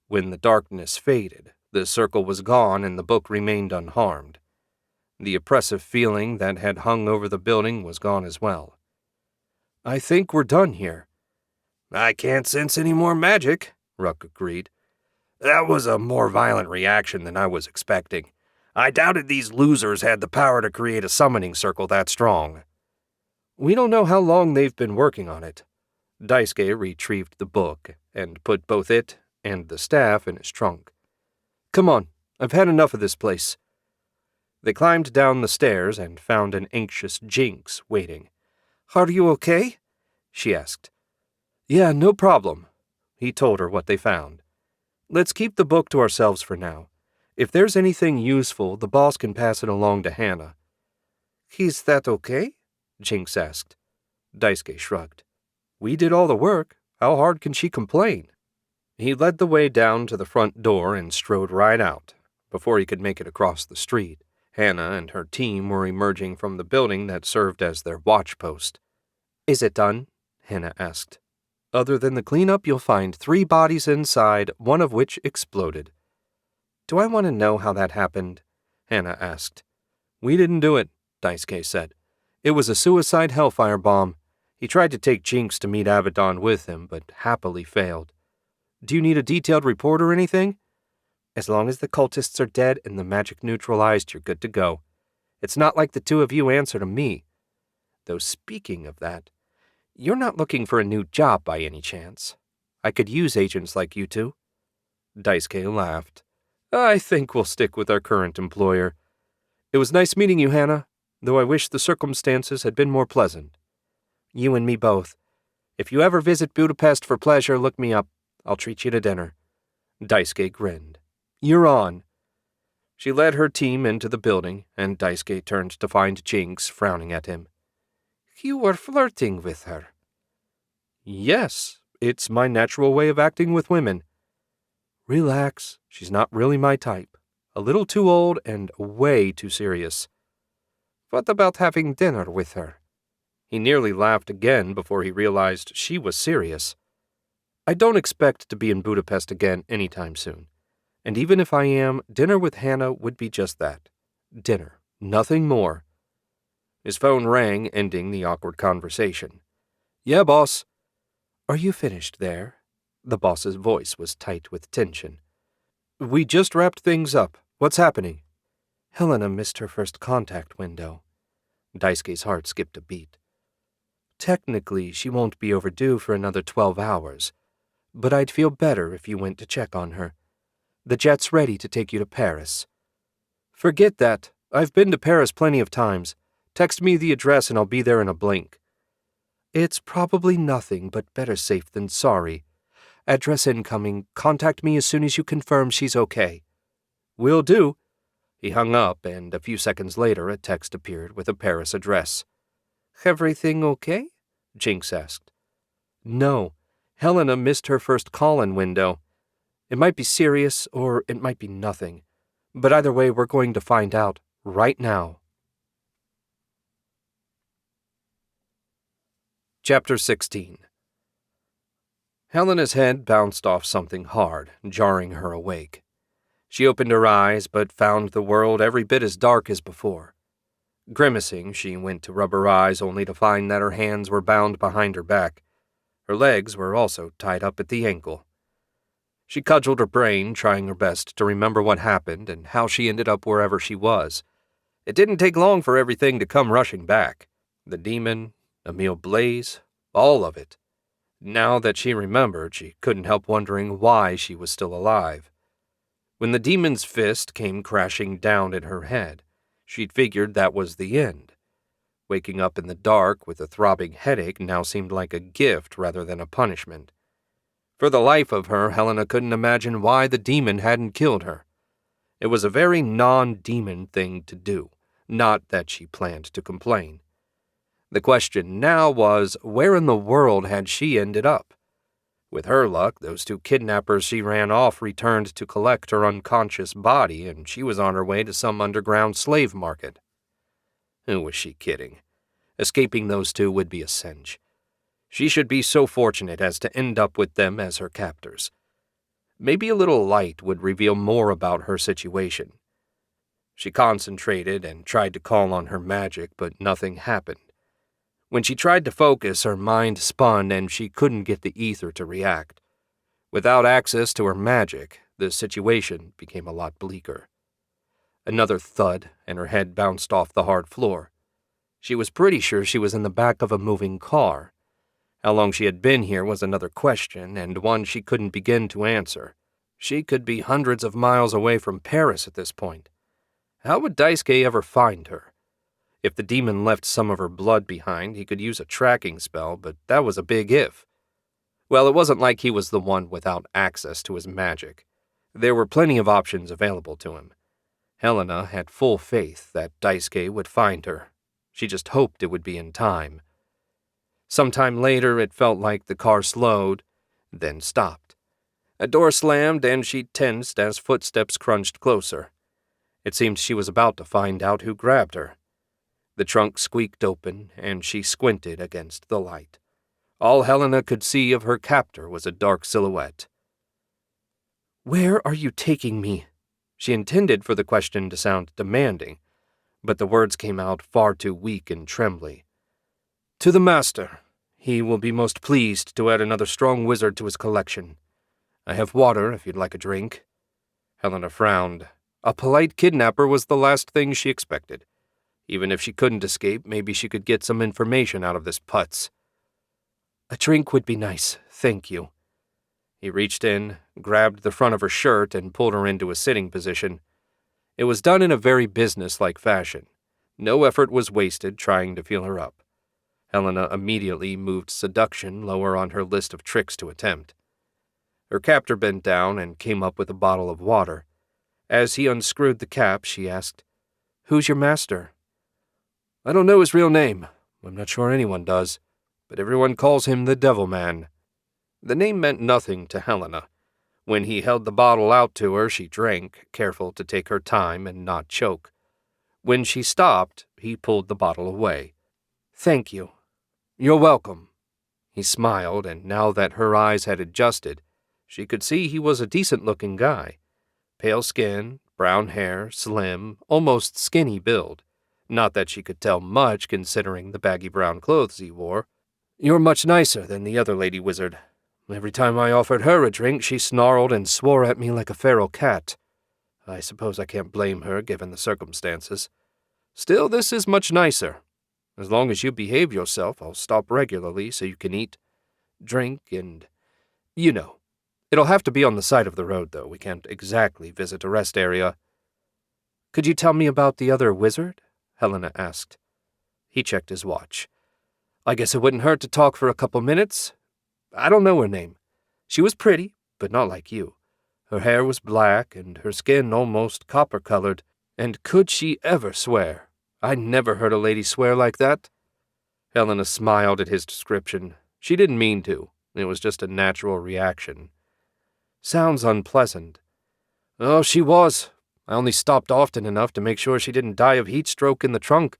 When the darkness faded, the circle was gone and the book remained unharmed. The oppressive feeling that had hung over the building was gone as well. I think we're done here. I can't sense any more magic, Ruck agreed. That was a more violent reaction than I was expecting. I doubted these losers had the power to create a summoning circle that strong. We don't know how long they've been working on it. Daisuke retrieved the book and put both it and the staff in his trunk. Come on, I've had enough of this place. They climbed down the stairs and found an anxious Jinx waiting. Are you okay? She asked. Yeah, no problem. He told her what they found. Let's keep the book to ourselves for now. If there's anything useful, the boss can pass it along to Hannah. Is that okay? Jinx asked. Daisuke shrugged. We did all the work. How hard can she complain? He led the way down to the front door and strode right out. Before he could make it across the street, Hannah and her team were emerging from the building that served as their watch post. Is it done? Hannah asked. Other than the cleanup, you'll find 3 bodies inside, one of which exploded. Do I want to know how that happened? Hannah asked. We didn't do it, Daisuke said. It was a suicide hellfire bomb. He tried to take Jinx to meet Abaddon with him, but happily failed. Do you need a detailed report or anything? As long as the cultists are dead and the magic neutralized, you're good to go. It's not like the 2 of you answer to me. Though speaking of that, you're not looking for a new job by any chance. I could use agents like you 2. Daisuke laughed. I think we'll stick with our current employer. It was nice meeting you, Hannah, though I wish the circumstances had been more pleasant. You and me both. If you ever visit Budapest for pleasure, look me up. I'll treat you to dinner. Daisuke grinned. You're on. She led her team into the building, and Daisuke turned to find Jinx frowning at him. You were flirting with her. Yes, it's my natural way of acting with women. Relax, she's not really my type. A little too old and way too serious. What about having dinner with her? He nearly laughed again before he realized she was serious. I don't expect to be in Budapest again anytime soon. And even if I am, dinner with Hannah would be just that. Dinner, nothing more. His phone rang, ending the awkward conversation. Yeah, boss. Are you finished there? The boss's voice was tight with tension. We just wrapped things up. What's happening? Helena missed her first contact window. Daisuke's heart skipped a beat. Technically, she won't be overdue for another 12 hours, but I'd feel better if you went to check on her. The jet's ready to take you to Paris. Forget that. I've been to Paris plenty of times. Text me the address and I'll be there in a blink. It's probably nothing but better safe than sorry. Address incoming. Contact me as soon as you confirm she's okay. Will do. He hung up, and a few seconds later a text appeared with a Paris address. Everything okay? Jinx asked. No. Helena missed her first call-in window. It might be serious, or it might be nothing. But either way, we're going to find out right now. Chapter 16. Helena's head bounced off something hard, jarring her awake. She opened her eyes, but found the world every bit as dark as before. Grimacing, she went to rub her eyes, only to find that her hands were bound behind her back. Her legs were also tied up at the ankle. She cudgeled her brain, trying her best to remember what happened and how she ended up wherever she was. It didn't take long for everything to come rushing back. The demon, Emile Blaze, all of it. Now that she remembered, she couldn't help wondering why she was still alive. When the demon's fist came crashing down at her head, she'd figured that was the end. Waking up in the dark with a throbbing headache now seemed like a gift rather than a punishment. For the life of her, Helena couldn't imagine why the demon hadn't killed her. It was a very non-demon thing to do, not that she planned to complain. The question now was, where in the world had she ended up? With her luck, those two kidnappers she ran off returned to collect her unconscious body, and she was on her way to some underground slave market. Who was she kidding? Escaping those two would be a cinch. She should be so fortunate as to end up with them as her captors. Maybe a little light would reveal more about her situation. She concentrated and tried to call on her magic, but nothing happened. When she tried to focus, her mind spun and she couldn't get the ether to react. Without access to her magic, the situation became a lot bleaker. Another thud, and her head bounced off the hard floor. She was pretty sure she was in the back of a moving car. How long she had been here was another question, and one she couldn't begin to answer. She could be hundreds of miles away from Paris at this point. How would Daisuke ever find her? If the demon left some of her blood behind, he could use a tracking spell, but that was a big if. Well, it wasn't like he was the one without access to his magic. There were plenty of options available to him. Helena had full faith that Daisuke would find her. She just hoped it would be in time. Sometime later, it felt like the car slowed, then stopped. A door slammed, and she tensed as footsteps crunched closer. It seemed she was about to find out who grabbed her. The trunk squeaked open, and she squinted against the light. All Helena could see of her captor was a dark silhouette. "Where are you taking me?" She intended for the question to sound demanding, but the words came out far too weak and trembly. "To the master. He will be most pleased to add another strong wizard to his collection. I have water if you'd like a drink." Helena frowned. A polite kidnapper was the last thing she expected. Even if she couldn't escape, maybe she could get some information out of this putz. "A drink would be nice, thank you." He reached in, grabbed the front of her shirt, and pulled her into a sitting position. It was done in a very business-like fashion. No effort was wasted trying to feel her up. Helena immediately moved seduction lower on her list of tricks to attempt. Her captor bent down and came up with a bottle of water. As he unscrewed the cap, she asked, "Who's your master?" "I don't know his real name. I'm not sure anyone does, but everyone calls him the Devil Man." The name meant nothing to Helena. When he held the bottle out to her, she drank, careful to take her time and not choke. When she stopped, he pulled the bottle away. "Thank you." "You're welcome." He smiled, and now that her eyes had adjusted, she could see he was a decent-looking guy. Pale skin, brown hair, slim, almost skinny build. Not that she could tell much considering the baggy brown clothes he wore. "You're much nicer than the other lady wizard. Every time I offered her a drink, she snarled and swore at me like a feral cat. I suppose I can't blame her, given the circumstances. Still, this is much nicer. As long as you behave yourself, I'll stop regularly so you can eat, drink, and, you know. It'll have to be on the side of the road, though. We can't exactly visit a rest area." "Could you tell me about the other wizard?" Helena asked. He checked his watch. "I guess it wouldn't hurt to talk for a couple minutes. I don't know her name. She was pretty, but not like you. Her hair was black, and her skin almost copper-colored. And could she ever swear? I never heard a lady swear like that." Helena smiled at his description. She didn't mean to. It was just a natural reaction. "Sounds unpleasant." "Oh, she was. I only stopped often enough to make sure she didn't die of heat stroke in the trunk.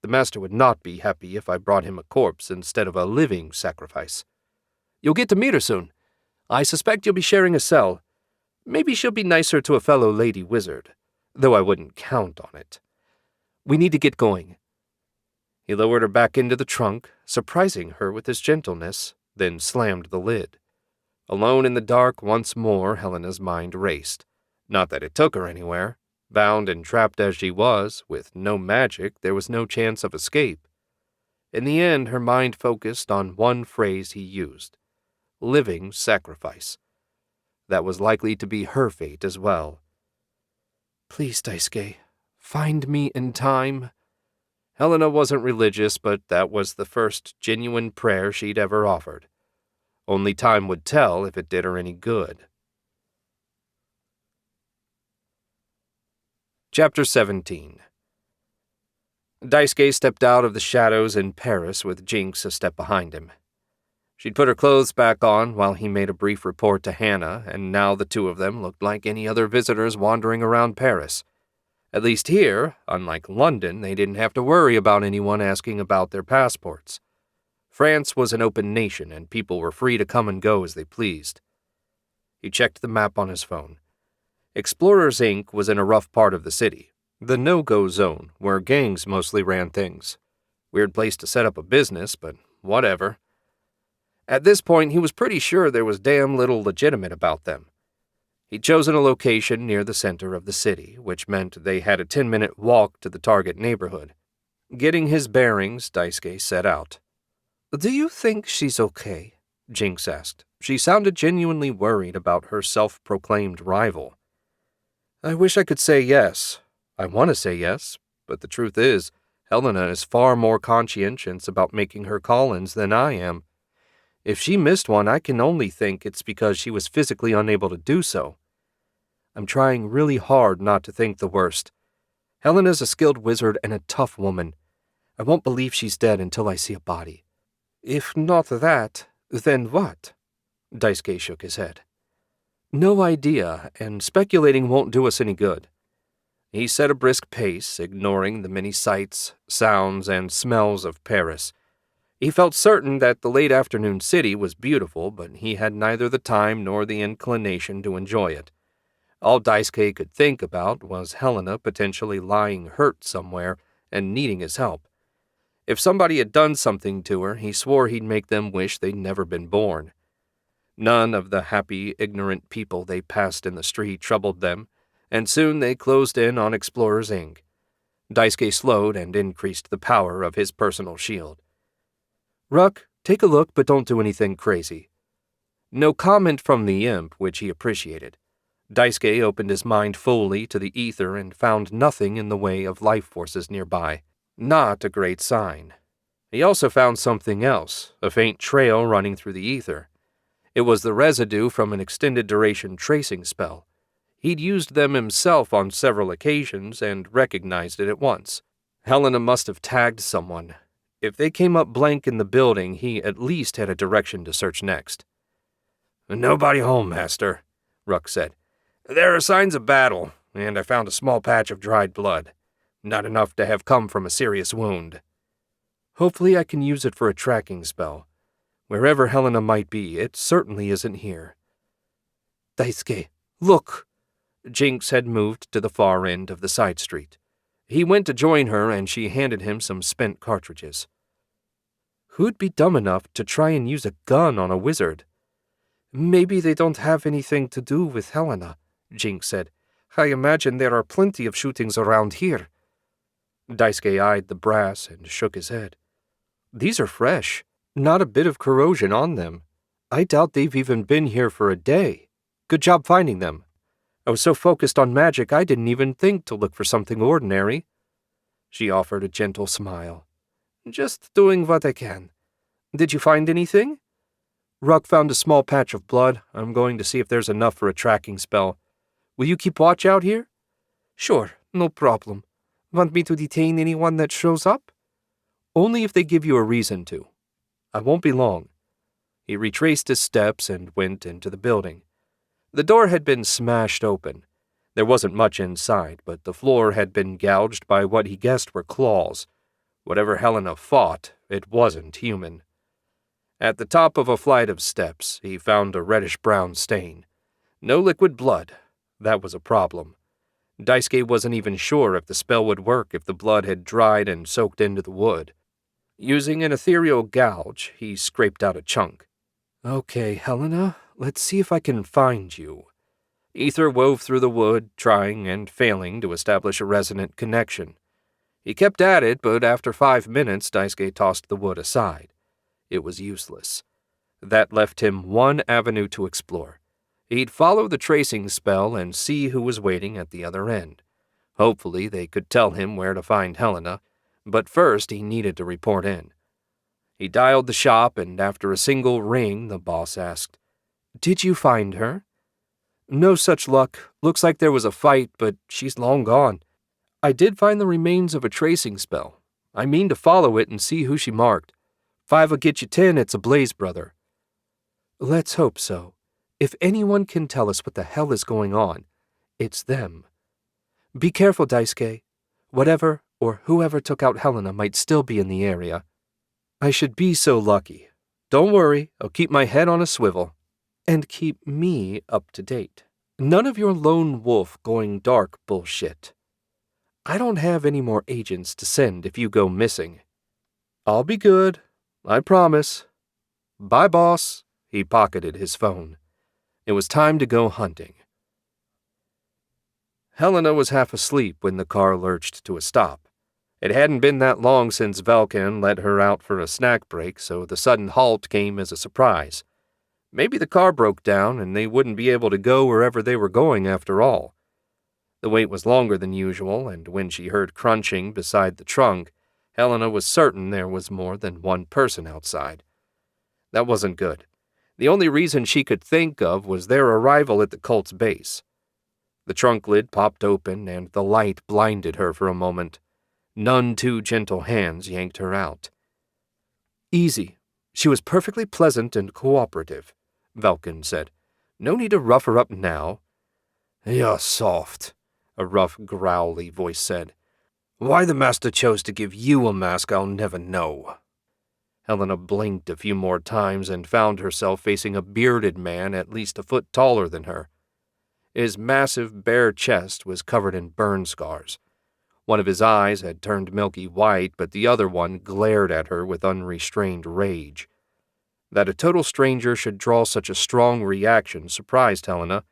The master would not be happy if I brought him a corpse instead of a living sacrifice. You'll get to meet her soon. I suspect you'll be sharing a cell. Maybe she'll be nicer to a fellow lady wizard, though I wouldn't count on it. We need to get going. He lowered her back into the trunk, surprising her with his gentleness, then slammed the lid. Alone in the dark once more, Helena's mind raced. Not that it took her anywhere. Bound and trapped as she was, with no magic, there was no chance of escape. In the end, her mind focused on one phrase he used: living sacrifice. That was likely to be her fate as well. Please, Daisuke, find me in time. Helena wasn't religious, but that was the first genuine prayer she'd ever offered. Only time would tell if it did her any good. Chapter 17. Daisuke stepped out of the shadows in Paris with Jinx a step behind him. She'd put her clothes back on while he made a brief report to Hannah, and now the two of them looked like any other visitors wandering around Paris. At least here, unlike London, they didn't have to worry about anyone asking about their passports. France was an open nation, and people were free to come and go as they pleased. He checked the map on his phone. Explorers Inc. was in a rough part of the city, the no-go zone, where gangs mostly ran things. Weird place to set up a business, but whatever. At this point, he was pretty sure there was damn little legitimate about them. He'd chosen a location near the center of the city, which meant they had a 10-minute walk to the target neighborhood. Getting his bearings, Daisuke set out. "Do you think she's okay?" Jinx asked. She sounded genuinely worried about her self-proclaimed rival. "I wish I could say yes. I want to say yes, but the truth is, Helena is far more conscientious about making her call-ins than I am. If she missed one, I can only think it's because she was physically unable to do so. I'm trying really hard not to think the worst. Helena's a skilled wizard and a tough woman. I won't believe she's dead until I see a body." "If not that, then what?" Daisuke shook his head. "No idea, and speculating won't do us any good." He set a brisk pace, ignoring the many sights, sounds, and smells of Paris. He felt certain that the late afternoon city was beautiful, but he had neither the time nor the inclination to enjoy it. All Daisuke could think about was Helena potentially lying hurt somewhere and needing his help. If somebody had done something to her, he swore he'd make them wish they'd never been born. None of the happy, ignorant people they passed in the street troubled them, and soon they closed in on Explorers Inc. Daisuke slowed and increased the power of his personal shield. "Ruck, take a look, but don't do anything crazy." No comment from the imp, which he appreciated. Daisuke opened his mind fully to the ether and found nothing in the way of life forces nearby. Not a great sign. He also found something else, a faint trail running through the ether. It was the residue from an extended-duration tracing spell. He'd used them himself on several occasions and recognized it at once. Helena must have tagged someone. If they came up blank in the building, he at least had a direction to search next. "Nobody home, Master," Ruck said. "There are signs of battle, and I found a small patch of dried blood. Not enough to have come from a serious wound. Hopefully I can use it for a tracking spell. Wherever Helena might be, it certainly isn't here." "Daisuke, look!" Jinx had moved to the far end of the side street. He went to join her, and she handed him some spent cartridges. "Who'd be dumb enough to try and use a gun on a wizard?" "Maybe they don't have anything to do with Helena," Jinx said. "I imagine there are plenty of shootings around here." Daisuke eyed the brass and shook his head. "These are fresh. Not a bit of corrosion on them. I doubt they've even been here for a day. Good job finding them. I was so focused on magic I didn't even think to look for something ordinary." She offered a gentle smile. "Just doing what I can. Did you find anything?" "Ruck found a small patch of blood. I'm going to see if there's enough for a tracking spell. Will you keep watch out here?" "Sure, no problem. Want me to detain anyone that shows up?" "Only if they give you a reason to. I won't be long." He retraced his steps and went into the building. The door had been smashed open. There wasn't much inside, but the floor had been gouged by what he guessed were claws. Whatever Helena fought, it wasn't human. At the top of a flight of steps, he found a reddish-brown stain. No liquid blood. That was a problem. Daisuke wasn't even sure if the spell would work if the blood had dried and soaked into the wood. Using an ethereal gouge, he scraped out a chunk. "Okay, Helena, let's see if I can find you." Ether wove through the wood, trying and failing to establish a resonant connection. He kept at it, but after 5 minutes, Daisuke tossed the wood aside. It was useless. That left him one avenue to explore. He'd follow the tracing spell and see who was waiting at the other end. Hopefully they could tell him where to find Helena, but first he needed to report in. He dialed the shop, and after a single ring, the boss asked, "Did you find her?" "No such luck. Looks like there was a fight, but she's long gone. I did find the remains of a tracing spell. I mean to follow it and see who she marked. 5'll get you 10, it's a blaze, brother." "Let's hope so. If anyone can tell us what the hell is going on, it's them. Be careful, Daisuke. Whatever or whoever took out Helena might still be in the area." "I should be so lucky. Don't worry, I'll keep my head on a swivel. And keep me up to date. None of your lone wolf going dark bullshit. I don't have any more agents to send if you go missing." "I'll be good. I promise. Bye, boss." He pocketed his phone. It was time to go hunting. Helena was half asleep when the car lurched to a stop. It hadn't been that long since Velkan let her out for a snack break, so the sudden halt came as a surprise. Maybe the car broke down and they wouldn't be able to go wherever they were going after all. The wait was longer than usual, and when she heard crunching beside the trunk, Helena was certain there was more than one person outside. That wasn't good. The only reason she could think of was their arrival at the cult's base. The trunk lid popped open, and the light blinded her for a moment. None too gentle hands yanked her out. "Easy. She was perfectly pleasant and cooperative," Velkan said. "No need to rough her up now." "You're soft," a rough, growly voice said. "Why the master chose to give you a mask, I'll never know." Helena blinked a few more times and found herself facing a bearded man at least a foot taller than her. His massive, bare chest was covered in burn scars. One of his eyes had turned milky white, but the other one glared at her with unrestrained rage. That a total stranger should draw such a strong reaction surprised Helena,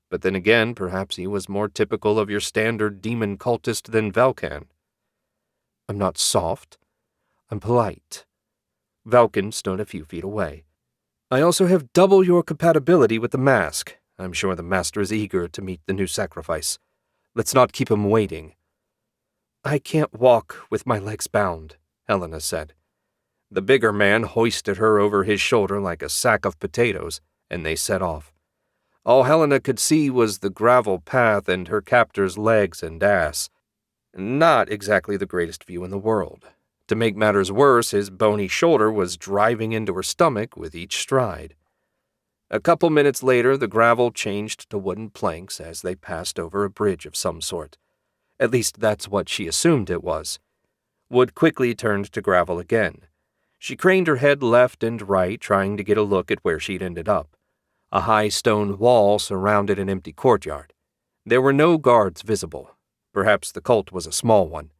but then again, perhaps he was more typical of your standard demon cultist than Velkan. "I'm not soft. I'm polite." Velkan stood a few feet away. "I also have double your compatibility with the mask. I'm sure the master is eager to meet the new sacrifice. Let's not keep him waiting." "I can't walk with my legs bound," Helena said. The bigger man hoisted her over his shoulder like a sack of potatoes, and they set off. All Helena could see was the gravel path and her captor's legs and ass. Not exactly the greatest view in the world. To make matters worse, his bony shoulder was driving into her stomach with each stride. A couple minutes later, the gravel changed to wooden planks as they passed over a bridge of some sort. At least that's what she assumed it was. Wood quickly turned to gravel again. She craned her head left and right, trying to get a look at where she'd ended up. A high stone wall surrounded an empty courtyard. There were no guards visible. Perhaps the cult was a small one.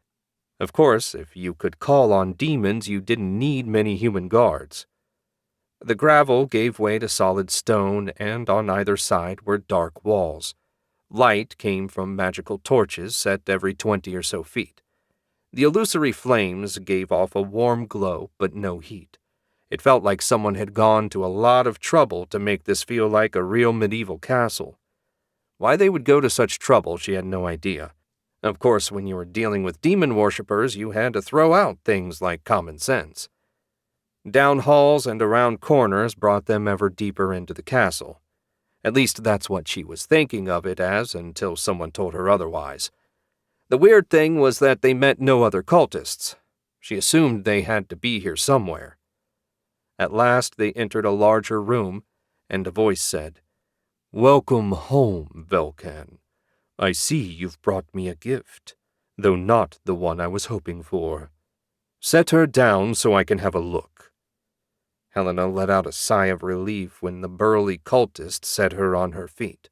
Of course, if you could call on demons, you didn't need many human guards. The gravel gave way to solid stone, and on either side were dark walls. Light came from magical torches set every 20 or so feet. The illusory flames gave off a warm glow, but no heat. It felt like someone had gone to a lot of trouble to make this feel like a real medieval castle. Why they would go to such trouble, she had no idea. Of course, when you were dealing with demon worshippers, you had to throw out things like common sense. Down halls and around corners brought them ever deeper into the castle. At least that's what she was thinking of it as until someone told her otherwise. The weird thing was that they met no other cultists. She assumed they had to be here somewhere. At last they entered a larger room, and a voice said, "Welcome home, Velkan. I see you've brought me a gift, though not the one I was hoping for." Set her down so I can have a look." Helena let out a sigh of relief when the burly cultist set her on her feet.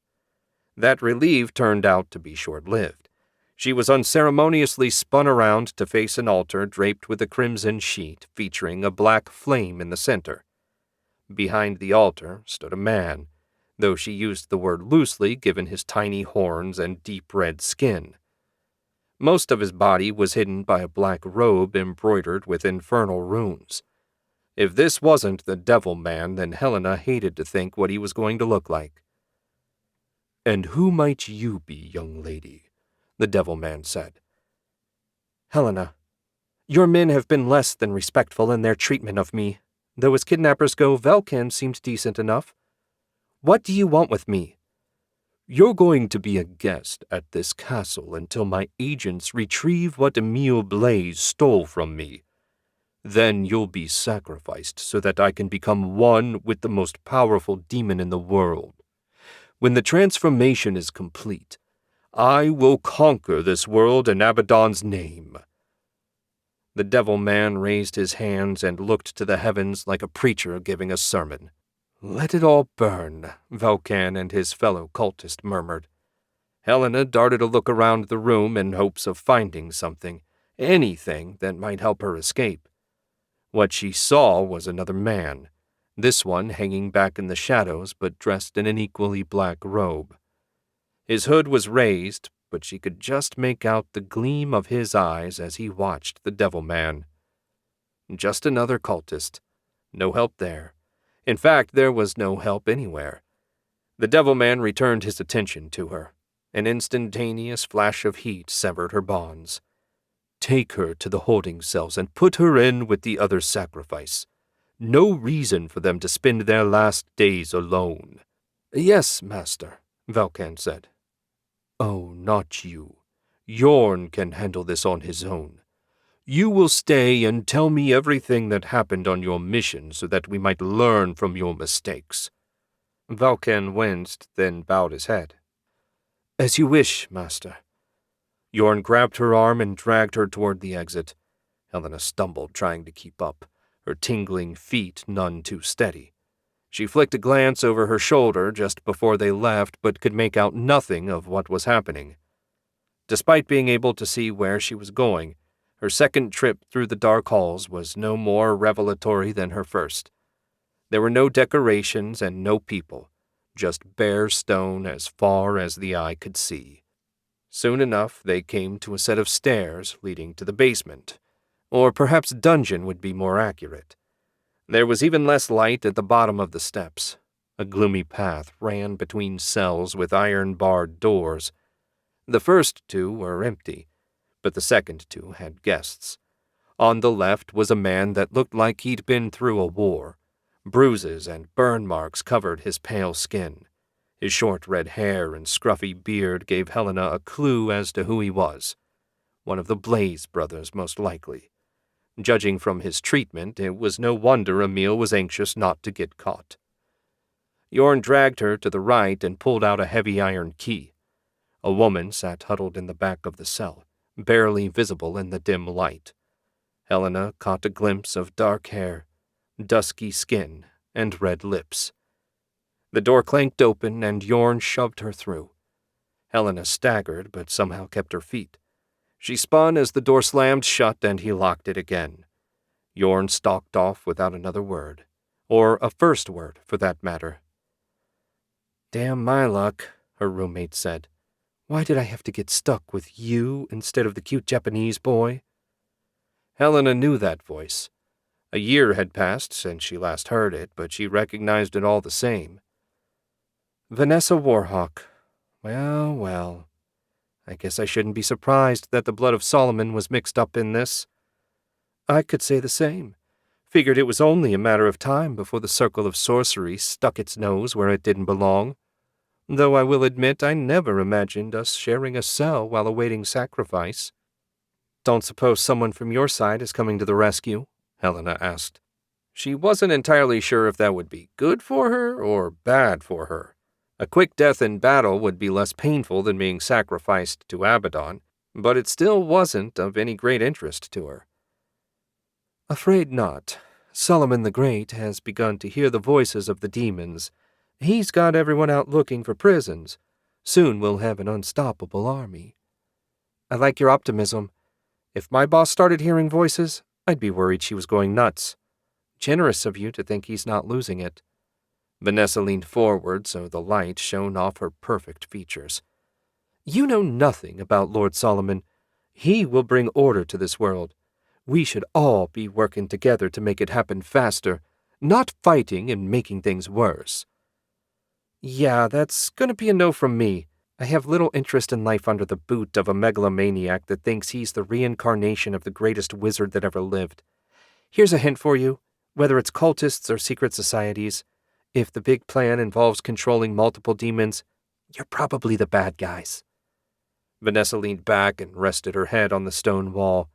That relief turned out to be short-lived. She was unceremoniously spun around to face an altar draped with a crimson sheet featuring a black flame in the center. Behind the altar stood a man, though she used the word loosely given his tiny horns and deep red skin. Most of his body was hidden by a black robe embroidered with infernal runes. If this wasn't the Devil Man, then Helena hated to think what he was going to look like. "And who might you be, young lady?" the Devil Man said. "Helena, your men have been less than respectful in their treatment of me. Though as kidnappers go, Velcan seemed decent enough. What do you want with me?" "You're going to be a guest at this castle until my agents retrieve what Emile Blaise stole from me. Then you'll be sacrificed so that I can become one with the most powerful demon in the world. When the transformation is complete, I will conquer this world in Abaddon's name." The Devil Man raised his hands and looked to the heavens like a preacher giving a sermon. "Let it all burn," Velcan and his fellow cultist murmured. Helena darted a look around the room in hopes of finding something, anything that might help her escape. What she saw was another man, this one hanging back in the shadows but dressed in an equally black robe. His hood was raised, but she could just make out the gleam of his eyes as he watched the Devil Man. Just another cultist. No help there. In fact, there was no help anywhere. The Devil Man returned his attention to her. An instantaneous flash of heat severed her bonds. "Take her to the holding cells and put her in with the other sacrifice. No reason for them to spend their last days alone." "Yes, master," Velcan said. "Oh, not you. Yorn can handle this on his own. You will stay and tell me everything that happened on your mission so that we might learn from your mistakes." Velcan winced, then bowed his head. "As you wish, master." Yorn grabbed her arm and dragged her toward the exit. Helena stumbled, trying to keep up, her tingling feet none too steady. She flicked a glance over her shoulder just before they left, but could make out nothing of what was happening. Despite being able to see where she was going, her second trip through the dark halls was no more revelatory than her first. There were no decorations and no people, just bare stone as far as the eye could see. Soon enough, they came to a set of stairs leading to the basement, or perhaps dungeon would be more accurate. There was even less light at the bottom of the steps. A gloomy path ran between cells with iron-barred doors. The first two were empty, but the second two had guests. On the left was a man that looked like he'd been through a war. Bruises and burn marks covered his pale skin. His short red hair and scruffy beard gave Helena a clue as to who he was. One of the Blaise brothers, most likely. Judging from his treatment, it was no wonder Emile was anxious not to get caught. Yorn dragged her to the right and pulled out a heavy iron key. A woman sat huddled in the back of the cell, barely visible in the dim light. Helena caught a glimpse of dark hair, dusky skin, and red lips. The door clanked open and Yorn shoved her through. Helena staggered but somehow kept her feet. She spun as the door slammed shut and he locked it again. Yorn stalked off without another word, or a first word for that matter. "Damn my luck," her roommate said. "Why did I have to get stuck with you instead of the cute Japanese boy?" Helena knew that voice. A year had passed since she last heard it, but she recognized it all the same. Vanessa Warhawk. Well, well. I guess I shouldn't be surprised that the blood of Solomon was mixed up in this. I could say the same. Figured it was only a matter of time before the circle of sorcery stuck its nose where it didn't belong. Though I will admit I never imagined us sharing a cell while awaiting sacrifice. "Don't suppose someone from your side is coming to the rescue?" Helena asked. She wasn't entirely sure if that would be good for her or bad for her. A quick death in battle would be less painful than being sacrificed to Abaddon, but it still wasn't of any great interest to her. Afraid not. Solomon the Great has begun to hear the voices of the demons. He's got everyone out looking for prisons. Soon we'll have an unstoppable army. I like your optimism. If my boss started hearing voices, I'd be worried she was going nuts. Generous of you to think he's not losing it. Vanessa leaned forward so the light shone off her perfect features. You know nothing about Lord Solomon. He will bring order to this world. We should all be working together to make it happen faster, not fighting and making things worse. Yeah, that's going to be a no from me. I have little interest in life under the boot of a megalomaniac that thinks he's the reincarnation of the greatest wizard that ever lived. Here's a hint for you, whether it's cultists or secret societies. If the big plan involves controlling multiple demons, you're probably the bad guys. Vanessa leaned back and rested her head on the stone wall.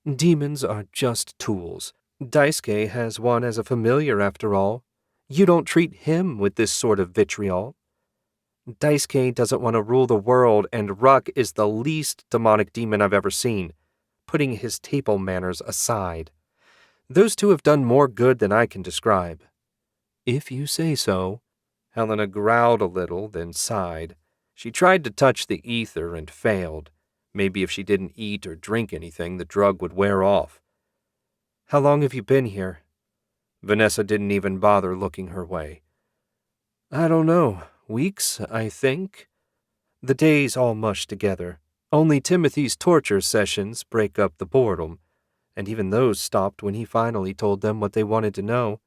Demons are just tools. Daisuke has one as a familiar, after all. You don't treat him with this sort of vitriol. Daisuke doesn't want to rule the world, and Ruck is the least demonic demon I've ever seen, putting his table manners aside. Those two have done more good than I can describe. If you say so. Helena growled a little, then sighed. She tried to touch the ether and failed. Maybe if she didn't eat or drink anything, the drug would wear off. How long have you been here? Vanessa didn't even bother looking her way. I don't know. Weeks, I think. The days all mush together. Only Timothy's torture sessions break up the boredom, and even those stopped when he finally told them what they wanted to know.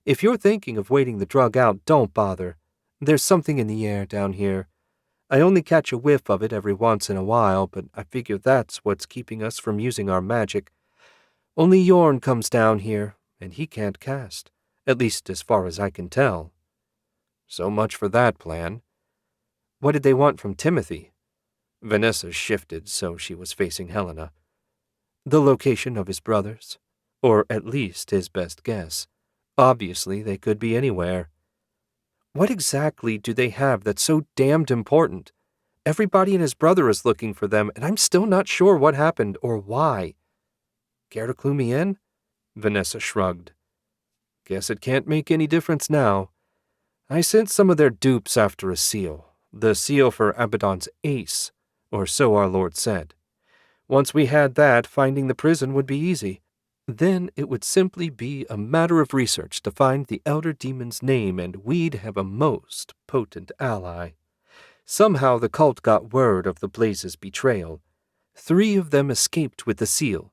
If you're thinking of waiting the drug out, don't bother. There's something in the air down here. I only catch a whiff of it every once in a while, but I figure that's what's keeping us from using our magic. Only Yorn comes down here, and he can't cast, at least as far as I can tell. So much for that plan. What did they want from Timothy? Vanessa shifted so she was facing Helena. The location of his brothers, or at least his best guess. Obviously, they could be anywhere. What exactly do they have that's so damned important? Everybody and his brother is looking for them, and I'm still not sure what happened or why. Care to clue me in? Vanessa shrugged. Guess it can't make any difference now. I sent some of their dupes after a seal, the seal for Abaddon's ace, or so our Lord said. Once we had that, finding the prison would be easy. Then it would simply be a matter of research to find the elder demon's name, and we'd have a most potent ally. Somehow the cult got word of the Blaze's betrayal. 3 of them escaped with the seal.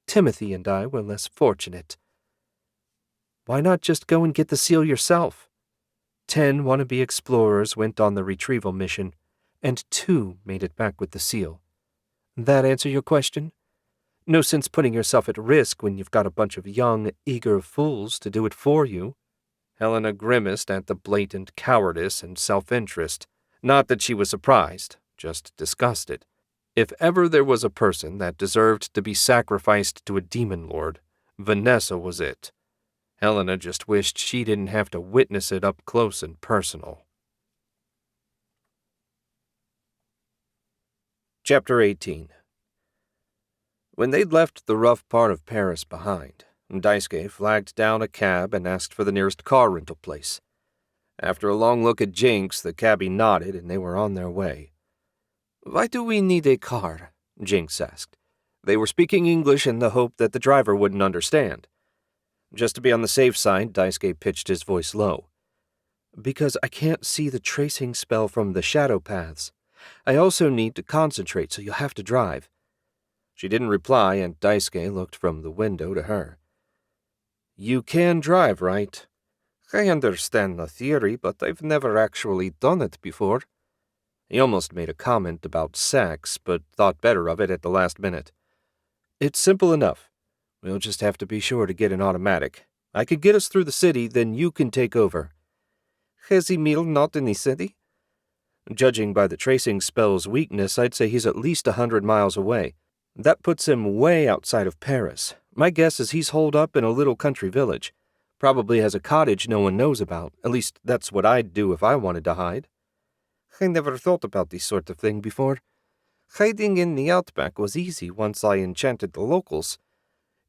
Timothy and I were less fortunate. Why not just go and get the seal yourself? 10 wannabe explorers went on the retrieval mission, and 2 made it back with the seal. That answer your question? No sense putting yourself at risk when you've got a bunch of young, eager fools to do it for you. Helena grimaced at the blatant cowardice and self-interest. Not that she was surprised, just disgusted. If ever there was a person that deserved to be sacrificed to a demon lord, Vanessa was it. Helena just wished she didn't have to witness it up close and personal. Chapter 18. When they'd left the rough part of Paris behind, Daisuke flagged down a cab and asked for the nearest car rental place. After a long look at Jinx, the cabbie nodded and they were on their way. Why do we need a car? Jinx asked. They were speaking English in the hope that the driver wouldn't understand. Just to be on the safe side, Daisuke pitched his voice low. Because I can't see the tracing spell from the shadow paths. I also need to concentrate, so you'll have to drive. She didn't reply, and Daisuke looked from the window to her. You can drive, right? I understand the theory, but I've never actually done it before. He almost made a comment about sex, but thought better of it at the last minute. It's simple enough. We'll just have to be sure to get an automatic. I could get us through the city, then you can take over. Has Emil not in the city? Judging by the tracing spell's weakness, I'd say he's at least 100 miles away. That puts him way outside of Paris. My guess is he's holed up in a little country village. Probably has a cottage no one knows about. At least that's what I'd do if I wanted to hide. I never thought about this sort of thing before. Hiding in the outback was easy once I enchanted the locals.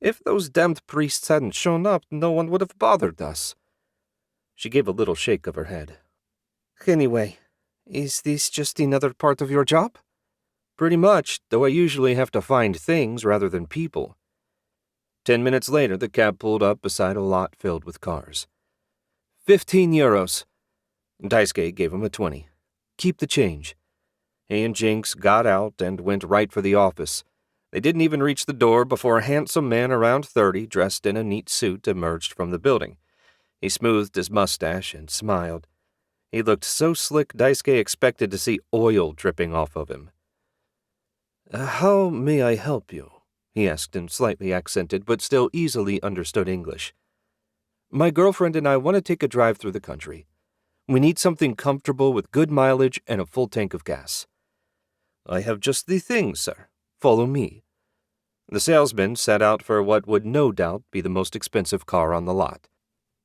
If those damned priests hadn't shown up, no one would have bothered us." She gave a little shake of her head. "Anyway, is this just another part of your job?" "Pretty much, though I usually have to find things rather than people." 10 minutes later, the cab pulled up beside a lot filled with cars. €15. Daisuke gave him a 20. "Keep the change." He and Jinx got out and went right for the office. They didn't even reach the door before a handsome man around 30, dressed in a neat suit, emerged from the building. He smoothed his mustache and smiled. He looked so slick Daisuke expected to see oil dripping off of him. "How may I help you?" he asked in slightly accented but still easily understood English. "My girlfriend and I want to take a drive through the country. We need something comfortable with good mileage and a full tank of gas." "I have just the thing, sir. Follow me." The salesman set out for what would no doubt be the most expensive car on the lot.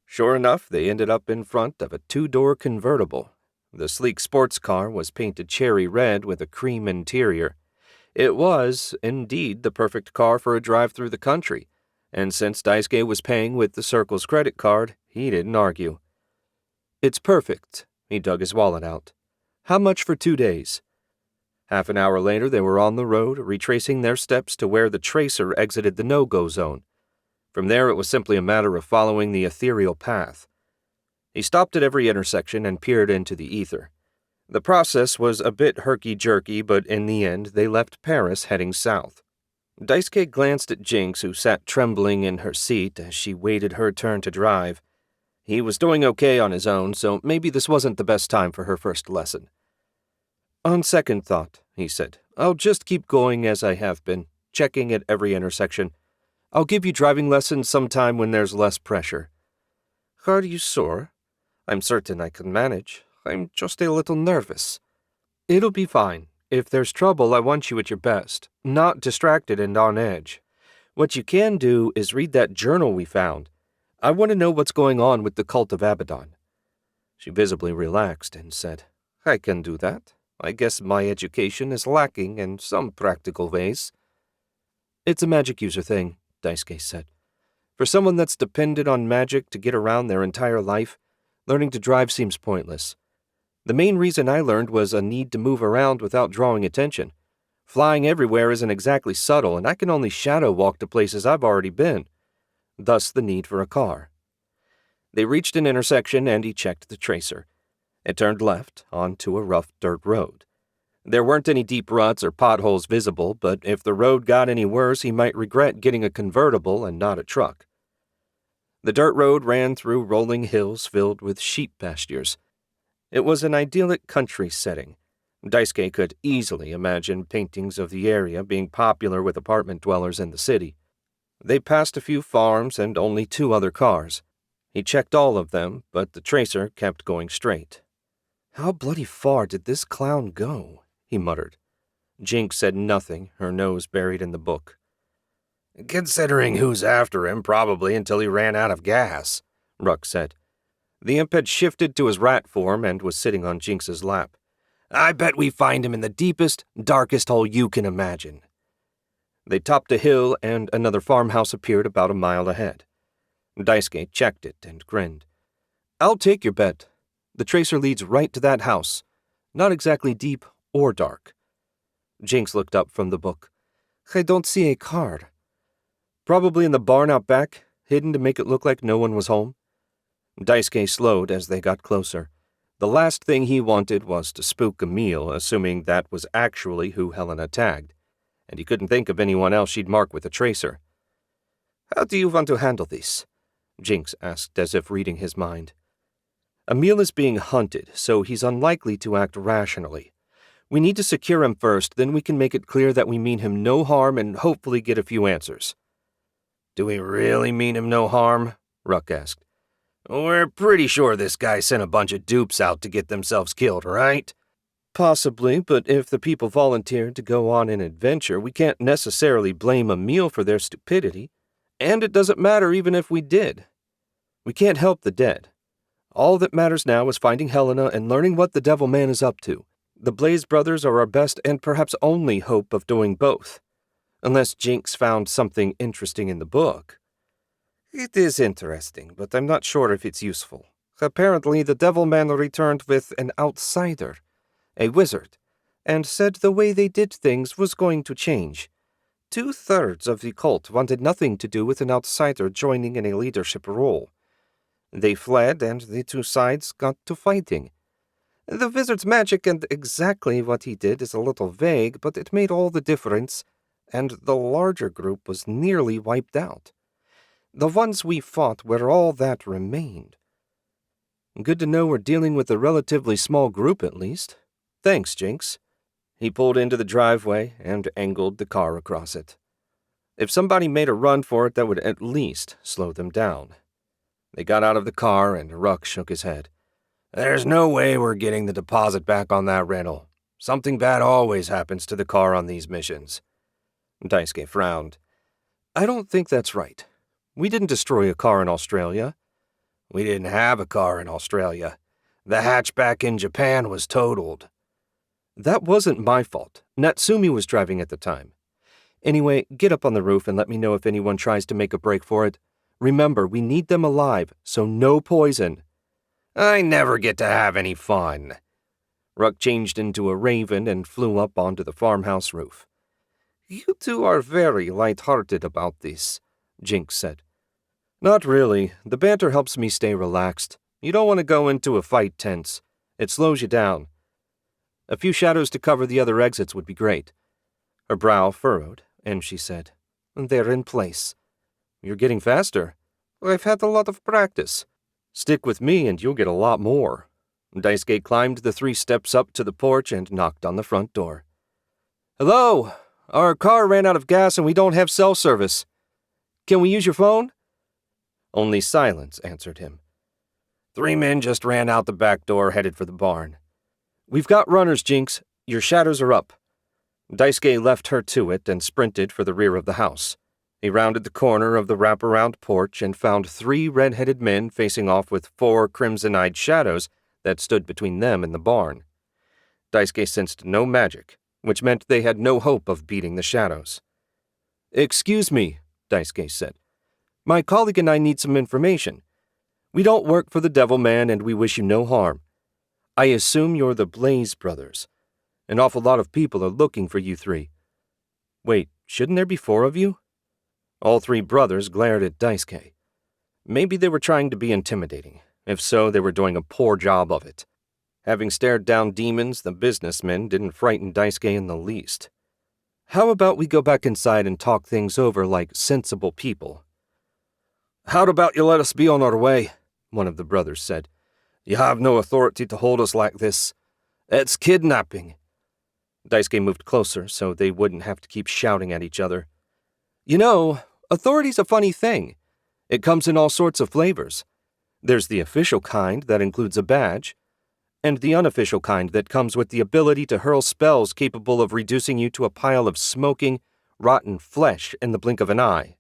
Sure enough, they ended up in front of a 2-door convertible. The sleek sports car was painted cherry red with a cream interior. It was, indeed, the perfect car for a drive through the country, and since Daisuke was paying with the Circle's credit card, he didn't argue. "It's perfect." He dug his wallet out. "How much for 2 days?" Half an hour later, they were on the road, retracing their steps to where the tracer exited the no-go zone. From there, it was simply a matter of following the ethereal path. He stopped at every intersection and peered into the ether. The process was a bit herky-jerky, but in the end, they left Paris heading south. Daisuke glanced at Jinx, who sat trembling in her seat as she waited her turn to drive. He was doing okay on his own, so maybe this wasn't the best time for her first lesson. "On second thought," he said, "I'll just keep going as I have been, checking at every intersection. I'll give you driving lessons sometime when there's less pressure." "Are you sure?" "I'm certain I can manage. I'm just a little nervous." "It'll be fine. If there's trouble, I want you at your best, not distracted and on edge. What you can do is read that journal we found. I want to know what's going on with the cult of Abaddon." She visibly relaxed and said, "I can do that. I guess my education is lacking in some practical ways." "It's a magic user thing," Daisuke said. "For someone that's depended on magic to get around their entire life, learning to drive seems pointless. The main reason I learned was a need to move around without drawing attention. Flying everywhere isn't exactly subtle, and I can only shadow walk to places I've already been. Thus the need for a car." They reached an intersection and he checked the tracer. It turned left onto a rough dirt road. There weren't any deep ruts or potholes visible, but if the road got any worse, he might regret getting a convertible and not a truck. The dirt road ran through rolling hills filled with sheep pastures. It was an idyllic country setting. Daisuke could easily imagine paintings of the area being popular with apartment dwellers in the city. They passed a few farms and only 2 other cars. He checked all of them, but the tracer kept going straight. "How bloody far did this clown go?" he muttered. Jinx said nothing, her nose buried in the book. "Considering who's after him, probably until he ran out of gas," Ruck said. The imp had shifted to his rat form and was sitting on Jinx's lap. "I bet we find him in the deepest, darkest hole you can imagine." They topped a hill and another farmhouse appeared about a mile ahead. Daisuke checked it and grinned. "I'll take your bet. The tracer leads right to that house. Not exactly deep or dark." Jinx looked up from the book. "I don't see a car." "Probably in the barn out back, hidden to make it look like no one was home." Daisuke slowed as they got closer. The last thing he wanted was to spook Emile, assuming that was actually who Helena tagged, and he couldn't think of anyone else she'd mark with a tracer. "How do you want to handle this?" Jinx asked as if reading his mind. "Emile is being hunted, so he's unlikely to act rationally. We need to secure him first, then we can make it clear that we mean him no harm and hopefully get a few answers." "Do we really mean him no harm?" Ruck asked. "We're pretty sure this guy sent a bunch of dupes out to get themselves killed, right?" "Possibly, but if the people volunteered to go on an adventure, we can't necessarily blame Emile for their stupidity. And it doesn't matter even if we did. We can't help the dead. All that matters now is finding Helena and learning what the Devil Man is up to. The Blaze brothers are our best and perhaps only hope of doing both. Unless Jinx found something interesting in the book. It is interesting, but I'm not sure if it's useful. Apparently, the Devilman returned with an outsider, a wizard, and said the way they did things was going to change. 2/3 of the cult wanted nothing to do with an outsider joining in a leadership role. They fled, and the two sides got to fighting. The wizard's magic and exactly what he did is a little vague, but it made all the difference, and the larger group was nearly wiped out. The ones we fought were all that remained. Good to know we're dealing with a relatively small group, at least. Thanks, Jinx. He pulled into the driveway and angled the car across it. If somebody made a run for it, that would at least slow them down. They got out of the car, and Ruck shook his head. There's no way we're getting the deposit back on that rental. Something bad always happens to the car on these missions. Daisuke frowned. I don't think that's right. We didn't destroy a car in Australia. We didn't have a car in Australia. The hatchback in Japan was totaled. That wasn't my fault. Natsumi was driving at the time. Anyway, get up on the roof and let me know if anyone tries to make a break for it. Remember, we need them alive, so no poison. I never get to have any fun. Ruck changed into a raven and flew up onto the farmhouse roof. You two are very light-hearted about this, Jinx said. Not really. The banter helps me stay relaxed. You don't want to go into a fight tense. It slows you down. A few shadows to cover the other exits would be great. Her brow furrowed, and she said, They're in place. You're getting faster. I've had a lot of practice. Stick with me and you'll get a lot more. Daisuke climbed the 3 steps up to the porch and knocked on the front door. Hello! Our car ran out of gas and we don't have cell service. Can we use your phone? Only silence answered him. 3 men just ran out the back door, headed for the barn. We've got runners, Jinx. Your shadows are up. Daisuke left her to it and sprinted for the rear of the house. He rounded the corner of the wraparound porch and found 3 red-headed men facing off with 4 crimson-eyed shadows that stood between them and the barn. Daisuke sensed no magic, which meant they had no hope of beating the shadows. Excuse me, Daisuke said. My colleague and I need some information. We don't work for the Devilman and we wish you no harm. I assume you're the Blaze brothers. An awful lot of people are looking for you 3. Wait, shouldn't there be 4 of you? All 3 brothers glared at Daisuke. Maybe they were trying to be intimidating. If so, they were doing a poor job of it. Having stared down demons, the businessmen didn't frighten Daisuke in the least. How about we go back inside and talk things over like sensible people? How about you let us be on our way, one of the brothers said. You have no authority to hold us like this. It's kidnapping. Daisuke moved closer so they wouldn't have to keep shouting at each other. You know, authority's a funny thing. It comes in all sorts of flavors. There's the official kind that includes a badge, and the unofficial kind that comes with the ability to hurl spells capable of reducing you to a pile of smoking, rotten flesh in the blink of an eye.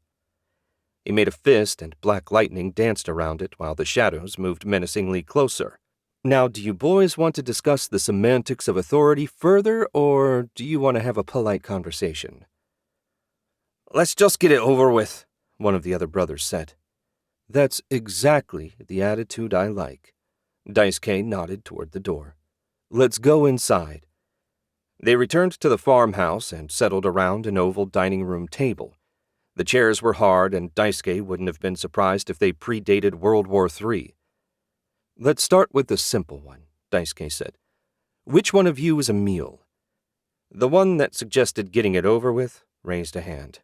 He made a fist and black lightning danced around it while the shadows moved menacingly closer. Now, do you boys want to discuss the semantics of authority further, or do you want to have a polite conversation? Let's just get it over with, one of the other brothers said. That's exactly the attitude I like. Daisuke nodded toward the door. Let's go inside. They returned to the farmhouse and settled around an oval dining room table. The chairs were hard, and Daisuke wouldn't have been surprised if they predated World War III. Let's start with the simple one, Daisuke said. Which one of you is Emil? The one that suggested getting it over with raised a hand.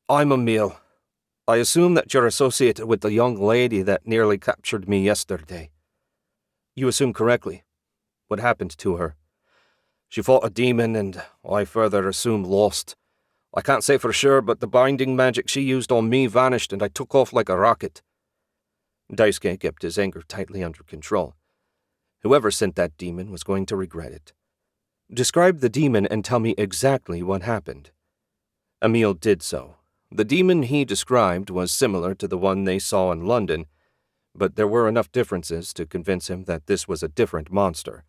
I'm Emil. I assume that you're associated with the young lady that nearly captured me yesterday. You assume correctly. What happened to her? She fought a demon and, I further assume, lost. I can't say for sure, but the binding magic she used on me vanished and I took off like a rocket. Daisuke kept his anger tightly under control. Whoever sent that demon was going to regret it. Describe the demon and tell me exactly what happened. Emil did so. The demon he described was similar to the one they saw in London, but there were enough differences to convince him that this was a different monster.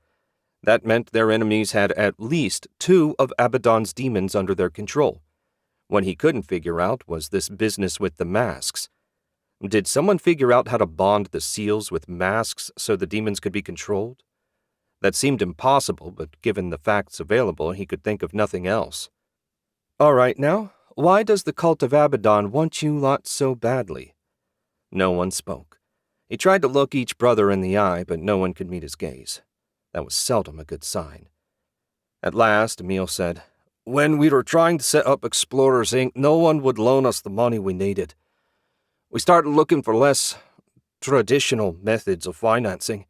That meant their enemies had at least 2 of Abaddon's demons under their control. What he couldn't figure out was this business with the masks. Did someone figure out how to bond the seals with masks so the demons could be controlled? That seemed impossible, but given the facts available, he could think of nothing else. All right, now, why does the cult of Abaddon want you lot so badly? No one spoke. He tried to look each brother in the eye, but no one could meet his gaze. That was seldom a good sign. At last, Emil said, "When we were trying to set up Explorers, Inc., no one would loan us the money we needed. We started looking for less traditional methods of financing.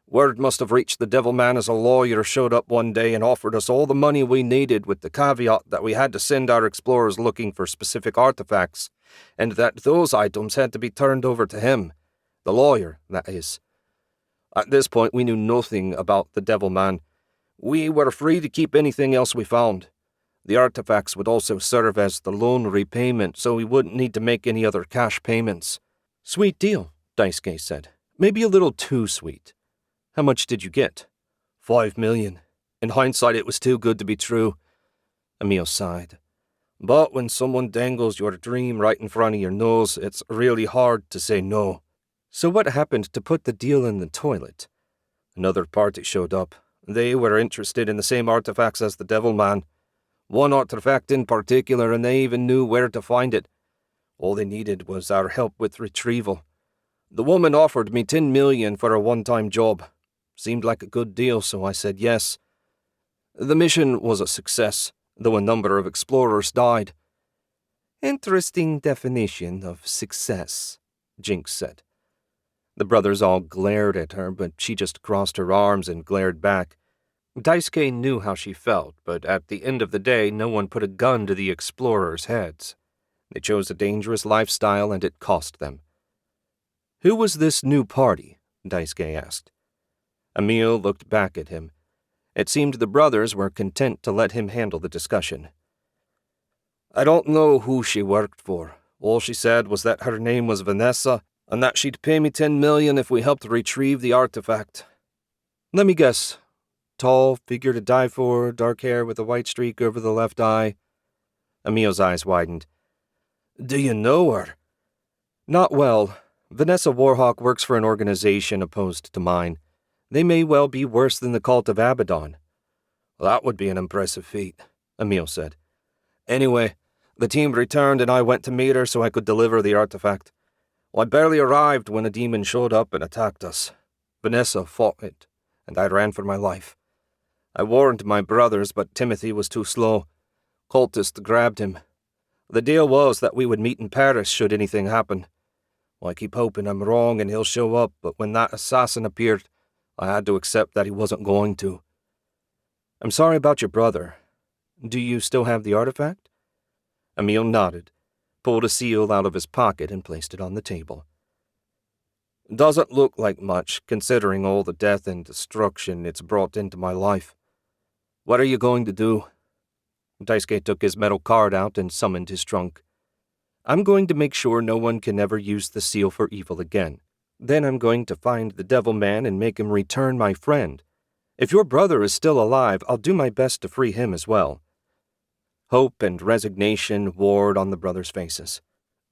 Word must have reached the Devil Man as a lawyer showed up one day and offered us all the money we needed with the caveat that we had to send our explorers looking for specific artifacts, and that those items had to be turned over to him. The lawyer, that is. At this point, we knew nothing about the Devil Man. We were free to keep anything else we found. The artifacts would also serve as the loan repayment, so we wouldn't need to make any other cash payments." "Sweet deal," Daisuke said. "Maybe a little too sweet. How much did you get?" "5 million. In hindsight, it was too good to be true." Emil sighed. "But when someone dangles your dream right in front of your nose, it's really hard to say no." "So what happened to put the deal in the toilet?" "Another party showed up. They were interested in the same artifacts as the Devil Man. One artifact in particular, and they even knew where to find it. All they needed was our help with retrieval. The woman offered me 10 million for a one-time job. Seemed like a good deal, so I said yes. The mission was a success, though a number of explorers died." "Interesting definition of success," Jinx said. The brothers all glared at her, but she just crossed her arms and glared back. Daisuke knew how she felt, but at the end of the day, no one put a gun to the explorers' heads. They chose a dangerous lifestyle, and it cost them. "Who was this new party?" Daisuke asked. Emil looked back at him. It seemed the brothers were content to let him handle the discussion. "I don't know who she worked for. All she said was that her name was Vanessa, and that she'd pay me 10 million if we helped retrieve the artifact." "Let me guess. Tall, figure to die for, dark hair with a white streak over the left eye." Emil's eyes widened. "Do you know her?" "Not well. Vanessa Warhawk works for an organization opposed to mine. They may well be worse than the cult of Abaddon." "That would be an impressive feat," Emil said. "Anyway, the team returned and I went to meet her so I could deliver the artifact. I barely arrived when a demon showed up and attacked us. Vanessa fought it, and I ran for my life. I warned my brothers, but Timothy was too slow. Cultist grabbed him. The deal was that we would meet in Paris should anything happen. I keep hoping I'm wrong and he'll show up, but when that assassin appeared, I had to accept that he wasn't going to." "I'm sorry about your brother. Do you still have the artifact?" Emil nodded, pulled a seal out of his pocket and placed it on the table. "Doesn't look like much, considering all the death and destruction it's brought into my life. What are you going to do?" Daisuke took his metal card out and summoned his trunk. "I'm going to make sure no one can ever use the seal for evil again. Then I'm going to find the Devil Man and make him return my friend. If your brother is still alive, I'll do my best to free him as well." Hope and resignation warred on the brothers' faces.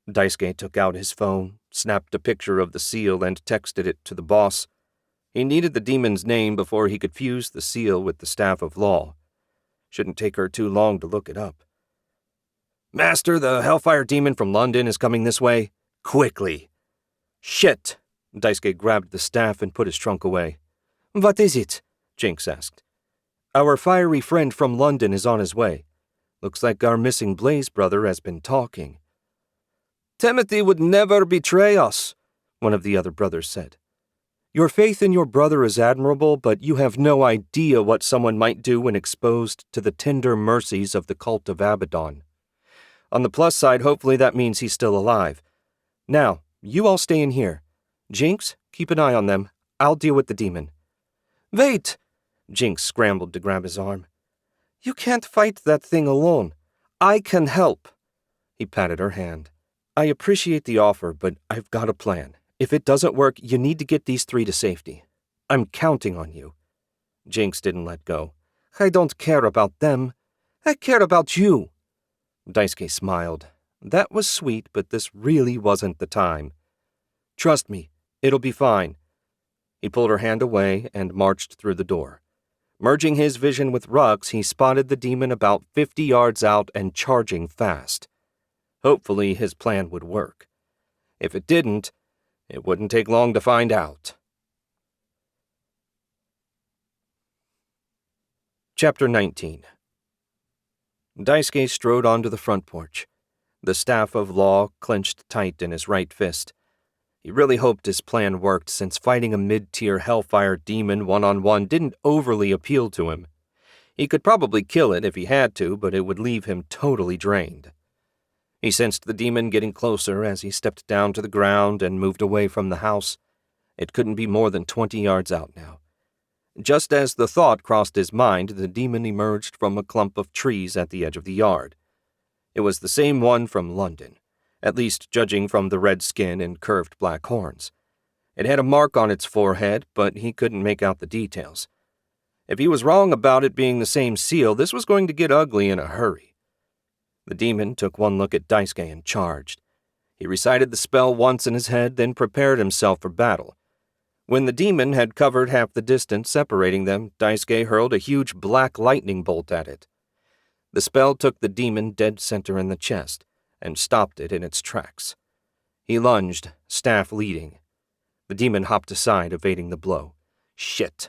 Daisuke took out his phone, snapped a picture of the seal, and texted it to the boss. He needed the demon's name before he could fuse the seal with the staff of law. Shouldn't take her too long to look it up. "Master, the Hellfire demon from London is coming this way. Quickly." "Shit!" Daisuke grabbed the staff and put his trunk away. "What is it?" Jinx asked. "Our fiery friend from London is on his way. Looks like our missing Blaze brother has been talking." "Timothy would never betray us," one of the other brothers said. "Your faith in your brother is admirable, but you have no idea what someone might do when exposed to the tender mercies of the cult of Abaddon. On the plus side, hopefully that means he's still alive. Now, you all stay in here. Jinx, keep an eye on them. I'll deal with the demon." "Wait!" Jinx scrambled to grab his arm. "You can't fight that thing alone. I can help." He patted her hand. "I appreciate the offer, but I've got a plan. If it doesn't work, you need to get these 3 to safety. I'm counting on you." Jinx didn't let go. "I don't care about them. I care about you." Daisuke smiled. That was sweet, but this really wasn't the time. Trust me, it'll be fine. He pulled her hand away and marched through the door. Merging his vision with Ruck's, he spotted the demon about 50 yards out and charging fast. Hopefully his plan would work. If it didn't, it wouldn't take long to find out. Chapter 19. Daisuke strode onto the front porch, the staff of law clenched tight in his right fist. He really hoped his plan worked, since fighting a mid-tier hellfire demon one-on-one didn't overly appeal to him. He could probably kill it if he had to, but it would leave him totally drained. He sensed the demon getting closer as he stepped down to the ground and moved away from the house. It couldn't be more than 20 yards out now. Just as the thought crossed his mind, the demon emerged from a clump of trees at the edge of the yard. It was the same one from London, at least judging from the red skin and curved black horns. It had a mark on its forehead, but he couldn't make out the details. If he was wrong about it being the same seal, this was going to get ugly in a hurry. The demon took one look at Daisuke and charged. He recited the spell once in his head, then prepared himself for battle. When the demon had covered half the distance separating them, Daisuke hurled a huge black lightning bolt at it. The spell took the demon dead center in the chest and stopped it in its tracks. He lunged, staff leading. The demon hopped aside, evading the blow. Shit.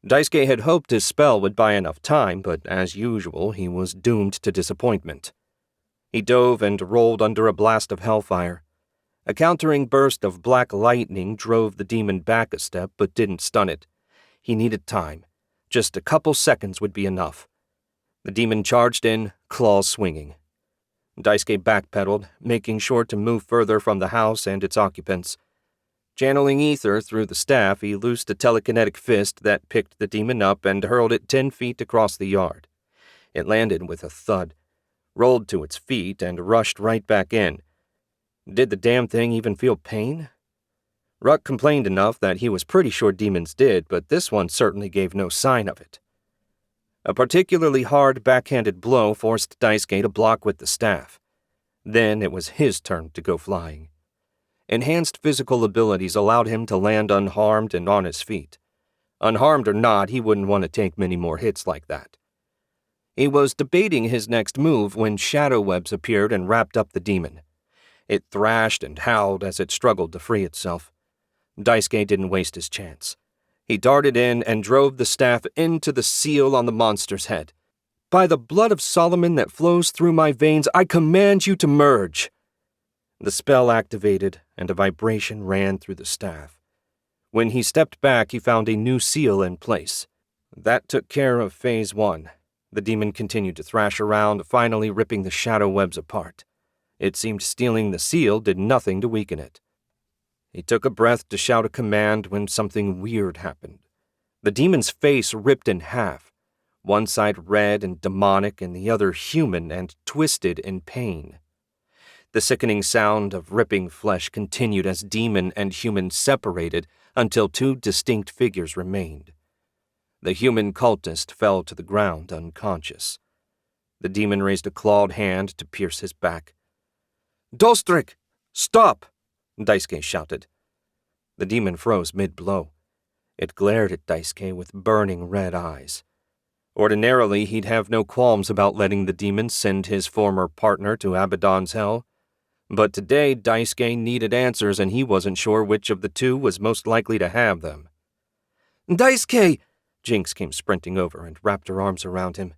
Daisuke had hoped his spell would buy enough time, but as usual, he was doomed to disappointment. He dove and rolled under a blast of hellfire. A countering burst of black lightning drove the demon back a step, but didn't stun it. He needed time. Just a couple seconds would be enough. The demon charged in, claws swinging. Daisuke backpedaled, making sure to move further from the house and its occupants. Channeling ether through the staff, he loosed a telekinetic fist that picked the demon up and hurled it 10 feet across the yard. It landed with a thud, rolled to its feet, and rushed right back in. Did the damn thing even feel pain? Ruck complained enough that he was pretty sure demons did, but this one certainly gave no sign of it. A particularly hard backhanded blow forced Daisuke to block with the staff. Then it was his turn to go flying. Enhanced physical abilities allowed him to land unharmed and on his feet. Unharmed or not, he wouldn't want to take many more hits like that. He was debating his next move when shadow webs appeared and wrapped up the demon. It thrashed and howled as it struggled to free itself. Daisuke didn't waste his chance. He darted in and drove the staff into the seal on the monster's head. By the blood of Solomon that flows through my veins, I command you to merge. The spell activated, and a vibration ran through the staff. When he stepped back, he found a new seal in place. That took care of Phase 1. The demon continued to thrash around, finally ripping the shadow webs apart. It seemed stealing the seal did nothing to weaken it. He took a breath to shout a command when something weird happened. The demon's face ripped in half, one side red and demonic and the other human and twisted in pain. The sickening sound of ripping flesh continued as demon and human separated until two distinct figures remained. The human cultist fell to the ground unconscious. The demon raised a clawed hand to pierce his back. "Dostrik! Stop!" Daisuke shouted. The demon froze mid-blow. It glared at Daisuke with burning red eyes. Ordinarily, he'd have no qualms about letting the demon send his former partner to Abaddon's hell. But today, Daisuke needed answers, and he wasn't sure which of the two was most likely to have them. "Daisuke!" Jinx came sprinting over and wrapped her arms around him.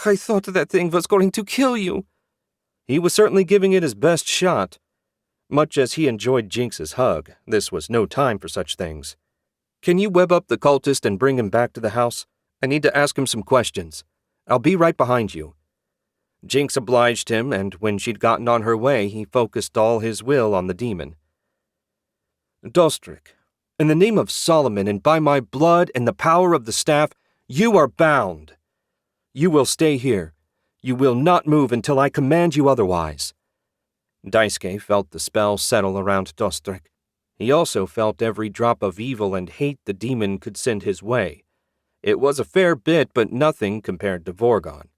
"I thought that thing was going to kill you." He was certainly giving it his best shot. Much as he enjoyed Jinx's hug, this was no time for such things. "Can you web up the cultist and bring him back to the house? I need to ask him some questions. I'll be right behind you." Jinx obliged him, and when she'd gotten on her way, he focused all his will on the demon. "Dostrik, in the name of Solomon and by my blood and the power of the staff, you are bound. You will stay here. You will not move until I command you otherwise." Daisuke felt the spell settle around Dostrik. He also felt every drop of evil and hate the demon could send his way. It was a fair bit, but nothing compared to Vorgon.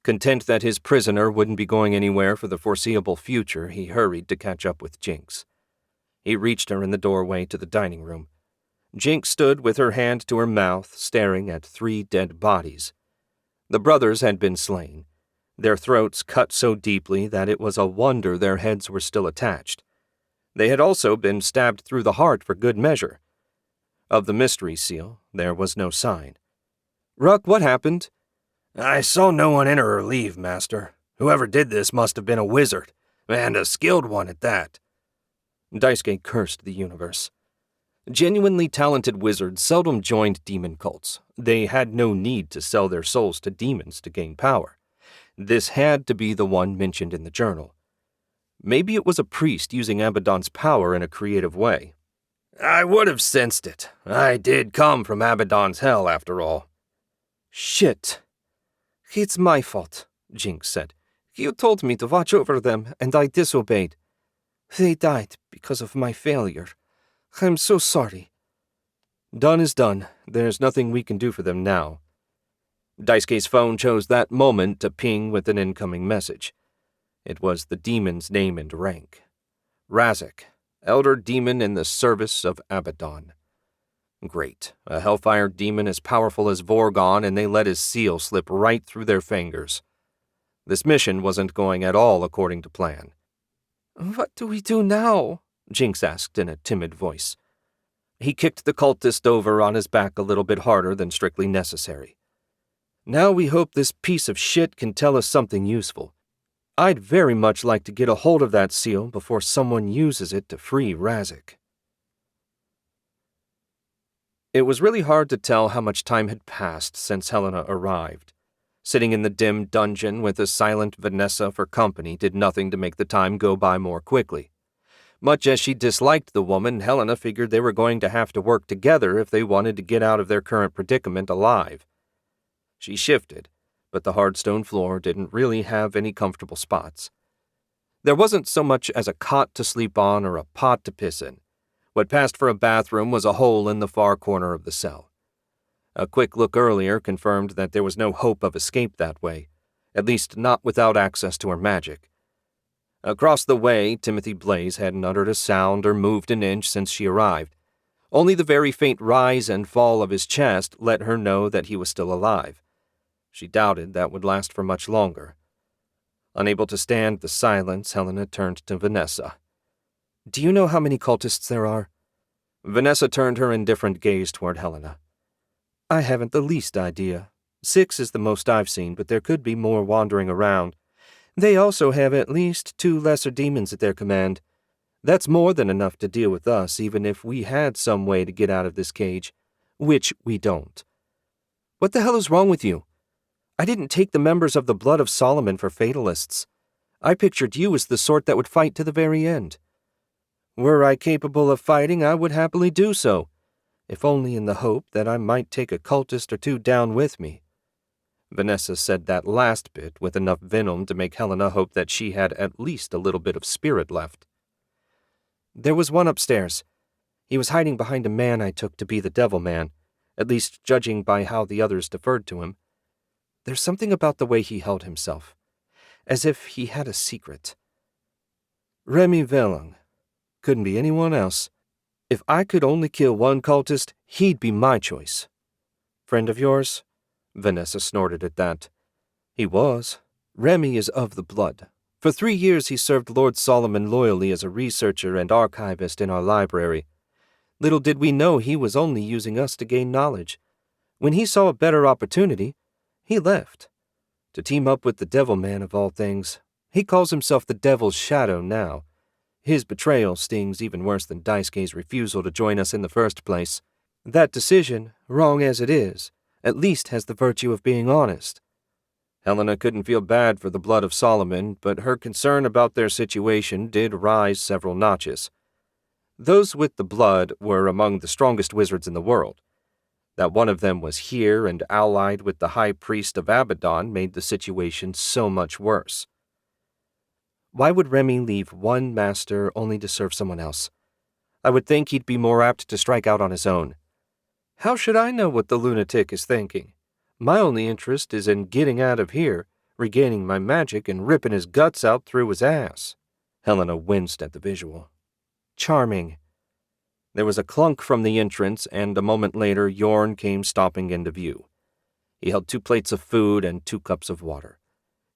Content that his prisoner wouldn't be going anywhere for the foreseeable future, he hurried to catch up with Jinx. He reached her in the doorway to the dining room. Jinx stood with her hand to her mouth, staring at 3 dead bodies. The brothers had been slain, their throats cut so deeply that it was a wonder their heads were still attached. They had also been stabbed through the heart for good measure. Of the mystery seal, there was no sign. "Ruck, what happened?" "I saw no one enter or leave, Master. Whoever did this must have been a wizard, and a skilled one at that." Daisuke cursed the universe. Genuinely talented wizards seldom joined demon cults. They had no need to sell their souls to demons to gain power. This had to be the one mentioned in the journal. Maybe it was a priest using Abaddon's power in a creative way. "I would have sensed it. I did come from Abaddon's hell, after all." "Shit. It's my fault," Jinx said. "You told me to watch over them, and I disobeyed. They died because of my failure. I'm so sorry." "Done is done. There's nothing we can do for them now." Daisuke's phone chose that moment to ping with an incoming message. It was the demon's name and rank. Razak, elder demon in the service of Abaddon. Great. A hellfire demon as powerful as Vorgon, and they let his seal slip right through their fingers. This mission wasn't going at all according to plan. "What do we do now?" Jinx asked in a timid voice. He kicked the cultist over on his back a little bit harder than strictly necessary. "Now we hope this piece of shit can tell us something useful. I'd very much like to get a hold of that seal before someone uses it to free Razak." It was really hard to tell how much time had passed since Helena arrived. Sitting in the dim dungeon with a silent Vanessa for company did nothing to make the time go by more quickly. Much as she disliked the woman, Helena figured they were going to have to work together if they wanted to get out of their current predicament alive. She shifted, but the hard stone floor didn't really have any comfortable spots. There wasn't so much as a cot to sleep on or a pot to piss in. What passed for a bathroom was a hole in the far corner of the cell. A quick look earlier confirmed that there was no hope of escape that way, at least not without access to her magic. Across the way, Timothy Blaze hadn't uttered a sound or moved an inch since she arrived. Only the very faint rise and fall of his chest let her know that he was still alive. She doubted that would last for much longer. Unable to stand the silence, Helena turned to Vanessa. "Do you know how many cultists there are?" Vanessa turned her indifferent gaze toward Helena. "I haven't the least idea. 6 is the most I've seen, but there could be more wandering around. They also have at least 2 lesser demons at their command. That's more than enough to deal with us, even if we had some way to get out of this cage. Which we don't. What the hell is wrong with you? I didn't take the members of the Blood of Solomon for fatalists. I pictured you as the sort that would fight to the very end. Were I capable of fighting, I would happily do so, if only in the hope that I might take a cultist or 2 down with me." Vanessa said that last bit with enough venom to make Helena hope that she had at least a little bit of spirit left. "There was one upstairs. He was hiding behind a man I took to be the Devil Man, at least judging by how the others deferred to him. There's something about the way he held himself, as if he had a secret. Remy Velung. Couldn't be anyone else. If I could only kill one cultist, he'd be my choice." "Friend of yours?" Vanessa snorted at that. "He was. Remy is of the blood. For 3 years he served Lord Solomon loyally as a researcher and archivist in our library. Little did we know he was only using us to gain knowledge. When he saw a better opportunity, he left. To team up with the Devil Man of all things. He calls himself the Devil's Shadow now. His betrayal stings even worse than Daisuke's refusal to join us in the first place. That decision, wrong as it is, at least has the virtue of being honest." Helena couldn't feel bad for the Blood of Solomon, but her concern about their situation did rise several notches. Those with the blood were among the strongest wizards in the world. That one of them was here and allied with the High Priest of Abaddon made the situation so much worse. Why would Remy leave one master only to serve someone else? I would think he'd be more apt to strike out on his own. How should I know what the lunatic is thinking? My only interest is in getting out of here, regaining my magic and ripping his guts out through his ass. Helena winced at the visual. Charming. There was a clunk from the entrance, and a moment later Yorn came stomping into view. He held 2 plates of food and 2 cups of water.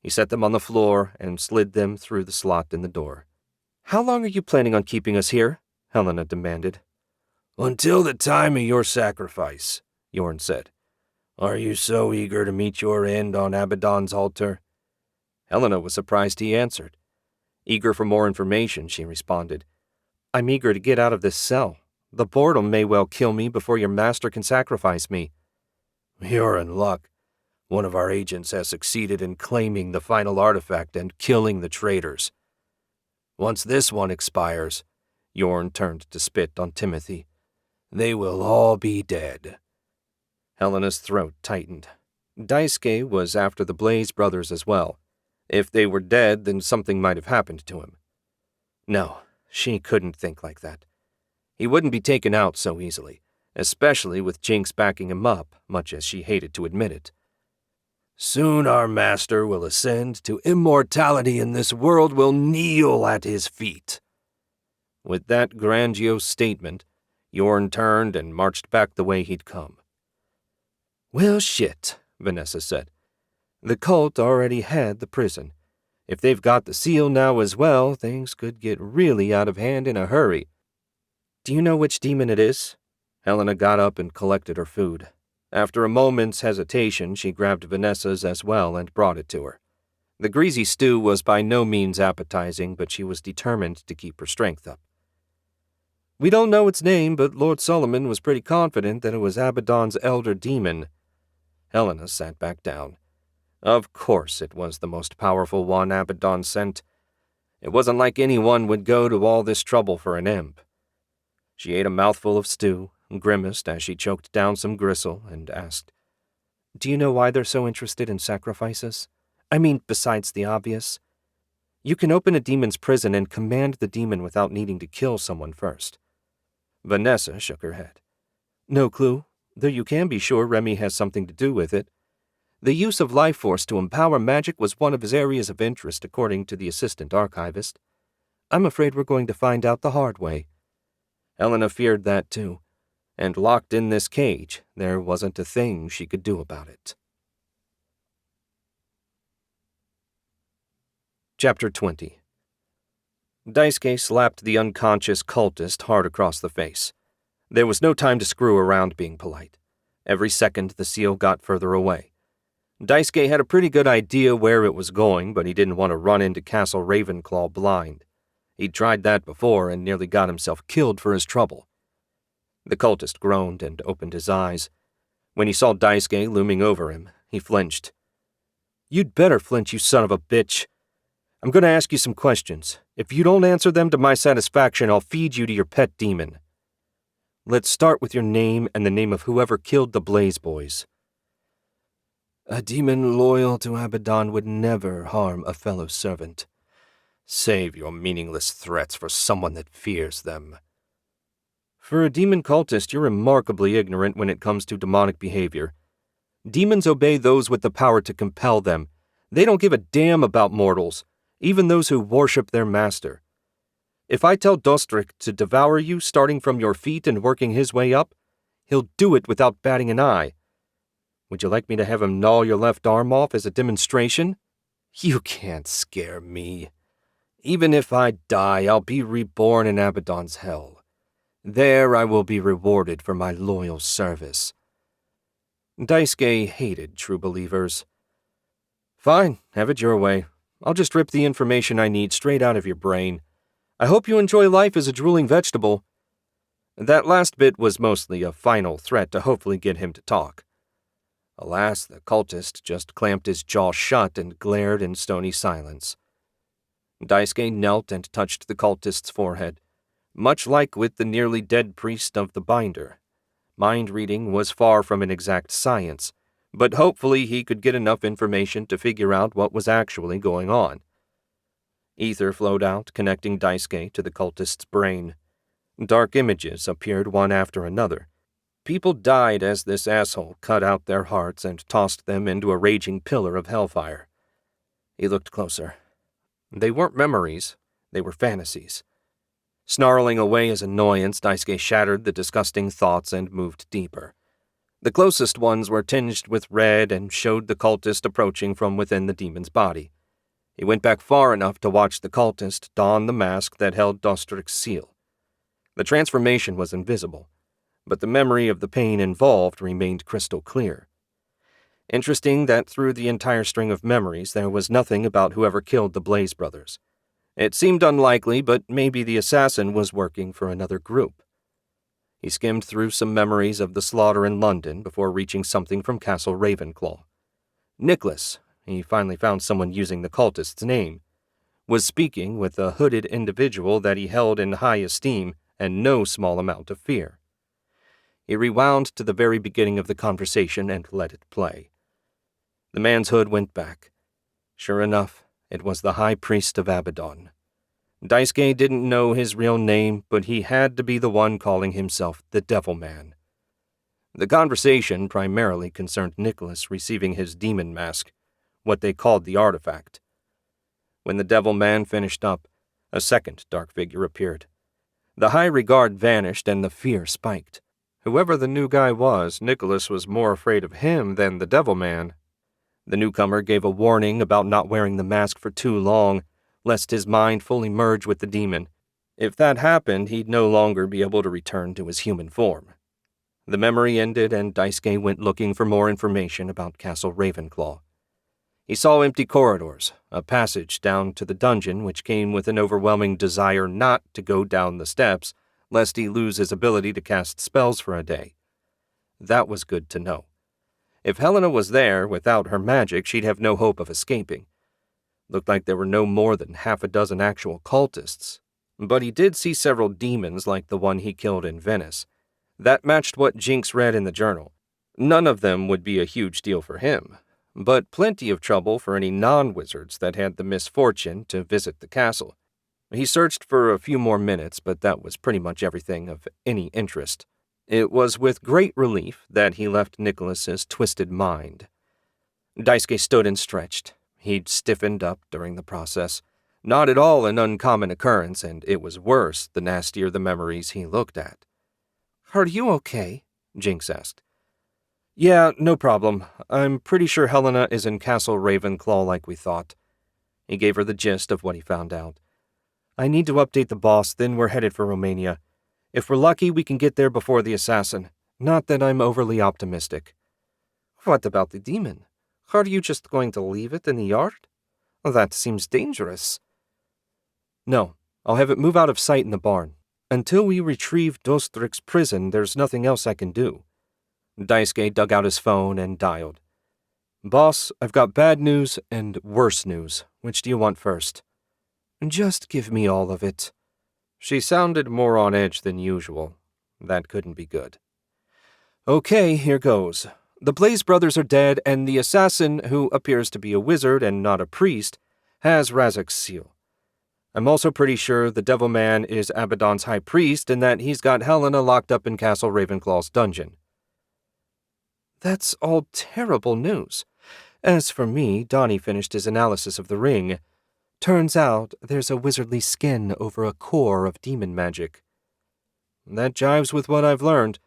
He set them on the floor and slid them through the slot in the door. "How long are you planning on keeping us here?" Helena demanded. "Until the time of your sacrifice," Yorn said. "Are you so eager to meet your end on Abaddon's altar?" Helena was surprised he answered. Eager for more information, she responded. "I'm eager to get out of this cell. The boredom may well kill me before your master can sacrifice me." "You're in luck. One of our agents has succeeded in claiming the final artifact and killing the traitors. Once this one expires," Yorn turned to spit on Timothy, "they will all be dead." Helena's throat tightened. Daisuke was after the Blaze brothers as well. If they were dead, then something might have happened to him. No, she couldn't think like that. He wouldn't be taken out so easily, especially with Jinx backing him up, much as she hated to admit it. "Soon our master will ascend to immortality and this world will kneel at his feet." With that grandiose statement, Yorn turned and marched back the way he'd come. "Well, shit," Vanessa said. "The cult already had the prison. If they've got the seal now as well, things could get really out of hand in a hurry. Do you know which demon it is?" Helena got up and collected her food. After a moment's hesitation, she grabbed Vanessa's as well and brought it to her. The greasy stew was by no means appetizing, but she was determined to keep her strength up. "We don't know its name, but Lord Solomon was pretty confident that it was Abaddon's elder demon." Helena sat back down. Of course it was the most powerful one Abaddon sent. It wasn't like anyone would go to all this trouble for an imp. She ate a mouthful of stew, grimaced as she choked down some gristle, and asked, "Do you know why they're so interested in sacrifices? I mean, besides the obvious. You can open a demon's prison and command the demon without needing to kill someone first." Vanessa shook her head. "No clue, though you can be sure Remy has something to do with it. The use of life force to empower magic was one of his areas of interest, according to the assistant archivist. I'm afraid we're going to find out the hard way." Helena feared that too, and locked in this cage, there wasn't a thing she could do about it. Chapter 20. Daisuke slapped the unconscious cultist hard across the face. There was no time to screw around being polite. Every second the seal got further away. Daisuke had a pretty good idea where it was going, but he didn't want to run into Castle Ravenclaw blind. He'd tried that before and nearly got himself killed for his trouble. The cultist groaned and opened his eyes. When he saw Daisuke looming over him, he flinched. "You'd better flinch, you son of a bitch. I'm going to ask you some questions. If you don't answer them to my satisfaction, I'll feed you to your pet demon. Let's start with your name and the name of whoever killed the Blaze boys." "A demon loyal to Abaddon would never harm a fellow servant. Save your meaningless threats for someone that fears them." For a demon cultist, you're remarkably ignorant when it comes to demonic behavior. Demons obey those with the power to compel them. They don't give a damn about mortals, even those who worship their master. If I tell Dostrick to devour you starting from your feet and working his way up, he'll do it without batting an eye. Would you like me to have him gnaw your left arm off as a demonstration? You can't scare me. Even if I die, I'll be reborn in Abaddon's hell. There I will be rewarded for my loyal service. Daisuke hated true believers. Fine, have it your way. I'll just rip the information I need straight out of your brain. I hope you enjoy life as a drooling vegetable. That last bit was mostly a final threat to hopefully get him to talk. Alas, the cultist just clamped his jaw shut and glared in stony silence. Daisuke knelt and touched the cultist's forehead. Much like with the nearly dead priest of the binder, mind-reading was far from an exact science, but hopefully he could get enough information to figure out what was actually going on. Ether flowed out, connecting Daisuke to the cultist's brain. Dark images appeared one after another. People died as this asshole cut out their hearts and tossed them into a raging pillar of hellfire. He looked closer. They weren't memories, they were fantasies. Snarling away his annoyance, Daisuke shattered the disgusting thoughts and moved deeper. The closest ones were tinged with red and showed the cultist approaching from within the demon's body. He went back far enough to watch the cultist don the mask that held Dostric's seal. The transformation was invisible, but the memory of the pain involved remained crystal clear. Interesting that through the entire string of memories there was nothing about whoever killed the Blaze brothers. It seemed unlikely, but maybe the assassin was working for another group. He skimmed through some memories of the slaughter in London before reaching something from Castle Ravenclaw. Nicholas, he finally found someone using the cultist's name, was speaking with a hooded individual that he held in high esteem and no small amount of fear. He rewound to the very beginning of the conversation and let it play. The man's hood went back. Sure enough, it was the High Priest of Abaddon. Daisuke didn't know his real name, but he had to be the one calling himself the Devil Man. The conversation primarily concerned Nicholas receiving his demon mask, what they called the artifact. When the Devil Man finished up, a second dark figure appeared. The high regard vanished and the fear spiked. Whoever the new guy was, Nicholas was more afraid of him than the Devil Man. The newcomer gave a warning about not wearing the mask for too long, lest his mind fully merge with the demon. If that happened, he'd no longer be able to return to his human form. The memory ended, and Daisuke went looking for more information about Castle Ravenclaw. He saw empty corridors, a passage down to the dungeon which came with an overwhelming desire not to go down the steps, lest he lose his ability to cast spells for a day. That was good to know. If Helena was there, without her magic, she'd have no hope of escaping. Looked like there were no more than half a dozen actual cultists. But he did see several demons like the one he killed in Venice. That matched what Jinx read in the journal. None of them would be a huge deal for him, but plenty of trouble for any non-wizards that had the misfortune to visit the castle. He searched for a few more minutes, but that was pretty much everything of any interest. It was with great relief that he left Nicholas's twisted mind. Daisuke stood and stretched. He'd stiffened up during the process. Not at all an uncommon occurrence, and it was worse the nastier the memories he looked at. "Are you okay?" Jinx asked. "Yeah, no problem. I'm pretty sure Helena is in Castle Ravenclaw like we thought." He gave her the gist of what he found out. "I need to update the boss, then we're headed for Romania. If we're lucky, we can get there before the assassin. Not that I'm overly optimistic." "What about the demon? Are you just going to leave it in the yard? That seems dangerous." "No, I'll have it move out of sight in the barn. Until we retrieve Dostric's prison, there's nothing else I can do." Daisuke dug out his phone and dialed. "Boss, I've got bad news and worse news. Which do you want first?" "Just give me all of it." She sounded more on edge than usual. That couldn't be good. "Okay, here goes. The Blaze brothers are dead, and the assassin, who appears to be a wizard and not a priest, has Razak's seal. I'm also pretty sure the Devil Man is Abaddon's high priest and that he's got Helena locked up in Castle Ravenclaw's dungeon." "That's all terrible news. As for me, Donnie finished his analysis of the ring. Turns out there's a wizardly skin over a core of demon magic." "That jives with what I've learned.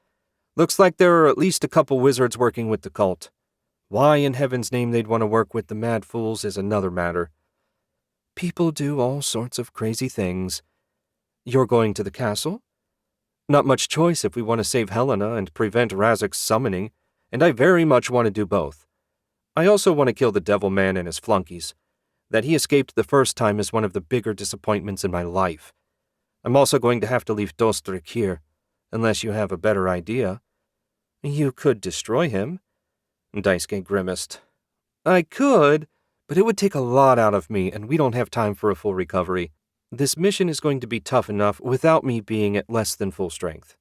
Looks like there are at least a couple wizards working with the cult. Why in heaven's name they'd want to work with the mad fools is another matter." "People do all sorts of crazy things." "You're going to the castle?" "Not much choice if we want to save Helena and prevent Razak's summoning, and I very much want to do both. I also want to kill the Devil Man and his flunkies. That he escaped the first time is one of the bigger disappointments in my life. I'm also going to have to leave Dostric here, unless you have a better idea." "You could destroy him." Daisuke grimaced. "I could, but it would take a lot out of me, and we don't have time for a full recovery. This mission is going to be tough enough without me being at less than full strength."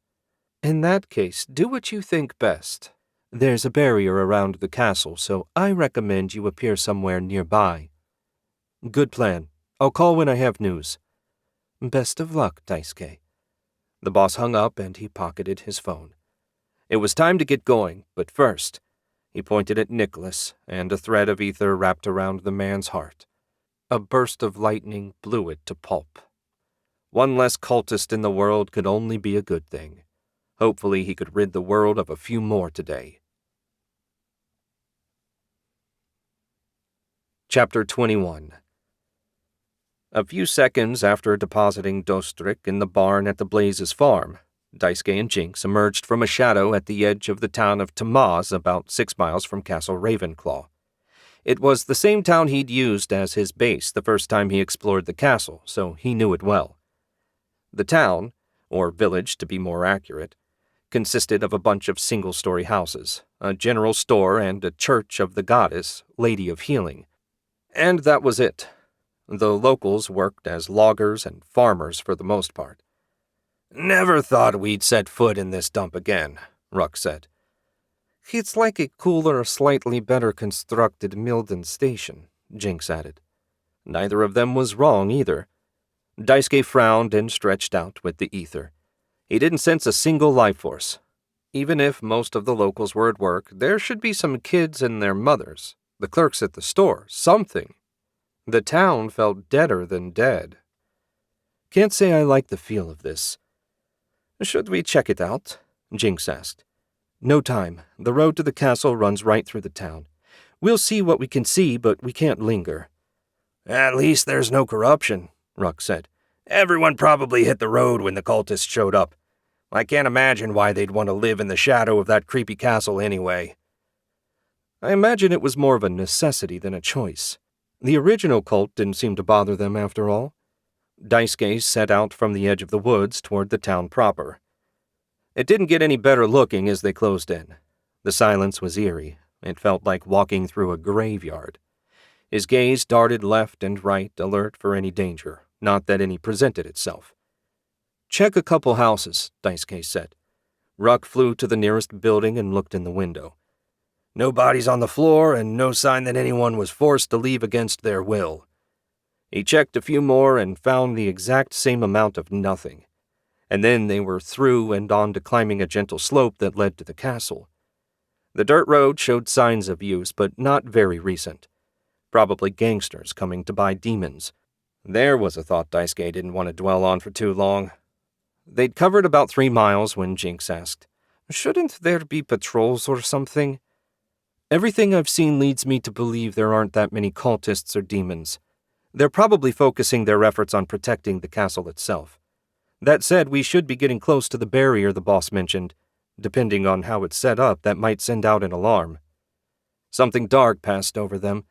"In that case, do what you think best. There's a barrier around the castle, so I recommend you appear somewhere nearby." "Good plan. I'll call when I have news." "Best of luck, Daisuke." The boss hung up and he pocketed his phone. It was time to get going, but first, he pointed at Nicholas, and a thread of ether wrapped around the man's heart. A burst of lightning blew it to pulp. One less cultist in the world could only be a good thing. Hopefully he could rid the world of a few more today. Chapter 21. A few seconds after depositing Dostrick in the barn at the Blazes farm, Daisuke and Jinx emerged from a shadow at the edge of the town of Tamaz, about 6 miles from Castle Ravenclaw. It was the same town he'd used as his base the first time he explored the castle, so he knew it well. The town, or village to be more accurate, consisted of a bunch of single-story houses, a general store, and a church of the goddess, Lady of Healing. And that was it. The locals worked as loggers and farmers for the most part. "Never thought we'd set foot in this dump again," Ruck said. "It's like a cooler, slightly better constructed Milden station," Jinx added. Neither of them was wrong either. Daisuke frowned and stretched out with the ether. He didn't sense a single life force. Even if most of the locals were at work, there should be some kids and their mothers, the clerks at the store, something. The town felt deader than dead. "Can't say I like the feel of this." "Should we check it out?" Jinx asked. "No time. The road to the castle runs right through the town. We'll see what we can see, but we can't linger." "At least there's no corruption," Ruck said. "Everyone probably hit the road when the cultists showed up. I can't imagine why they'd want to live in the shadow of that creepy castle anyway." "I imagine it was more of a necessity than a choice. The original cult didn't seem to bother them after all." Daisuke set out from the edge of the woods toward the town proper. It didn't get any better looking as they closed in. The silence was eerie. It felt like walking through a graveyard. His gaze darted left and right, alert for any danger, not that any presented itself. "Check a couple houses," Daisuke said. Ruck flew to the nearest building and looked in the window. "No bodies on the floor and no sign that anyone was forced to leave against their will." He checked a few more and found the exact same amount of nothing. And then they were through and on to climbing a gentle slope that led to the castle. The dirt road showed signs of use, but not very recent. Probably gangsters coming to buy demons. There was a thought Daisuke didn't want to dwell on for too long. They'd covered about 3 miles when Jinx asked, "Shouldn't there be patrols or something?" "Everything I've seen leads me to believe there aren't that many cultists or demons. They're probably focusing their efforts on protecting the castle itself. That said, we should be getting close to the barrier the boss mentioned. Depending on how it's set up, that might send out an alarm." Something dark passed over them,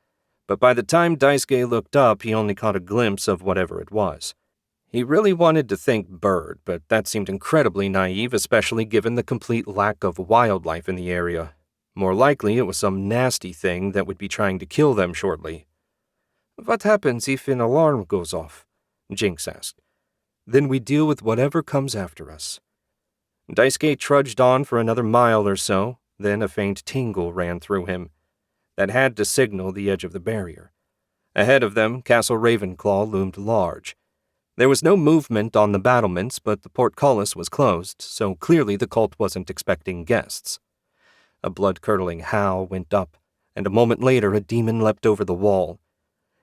but by the time Daisuke looked up, he only caught a glimpse of whatever it was. He really wanted to think bird, but that seemed incredibly naive, especially given the complete lack of wildlife in the area. More likely, it was some nasty thing that would be trying to kill them shortly. "What happens if an alarm goes off?" Jinx asked. "Then we deal with whatever comes after us." Daisuke trudged on for another mile or so, then a faint tingle ran through him. That had to signal the edge of the barrier. Ahead of them, Castle Ravenclaw loomed large. There was no movement on the battlements, but the portcullis was closed, so clearly the cult wasn't expecting guests. A blood-curdling howl went up, and a moment later a demon leapt over the wall.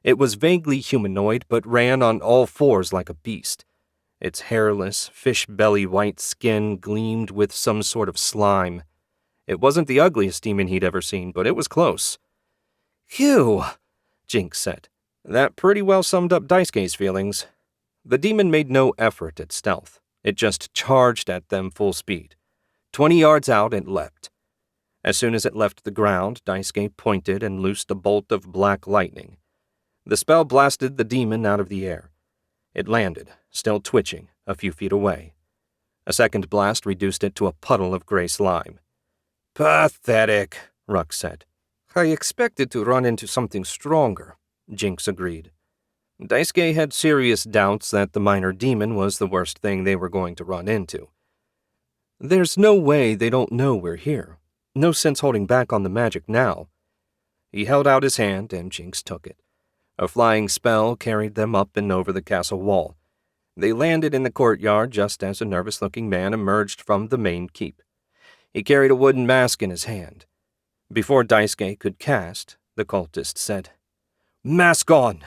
It was vaguely humanoid, but ran on all fours like a beast. Its hairless, fish-belly white skin gleamed with some sort of slime. It wasn't the ugliest demon he'd ever seen, but it was close. "Phew," Jinx said. That pretty well summed up Daisuke's feelings. The demon made no effort at stealth. It just charged at them full speed. 20 yards out, it leapt. As soon as it left the ground, Daisuke pointed and loosed a bolt of black lightning. The spell blasted the demon out of the air. It landed, still twitching, a few feet away. A second blast reduced it to a puddle of gray slime. "Pathetic," Ruck said. "I expected to run into something stronger," Jinx agreed. Daisuke had serious doubts that the minor demon was the worst thing they were going to run into. "There's no way they don't know we're here. No sense holding back on the magic now." He held out his hand, and Jinx took it. A flying spell carried them up and over the castle wall. They landed in the courtyard just as a nervous-looking man emerged from the main keep. He carried a wooden mask in his hand. Before Daisuke could cast, the cultist said, "Mask on!"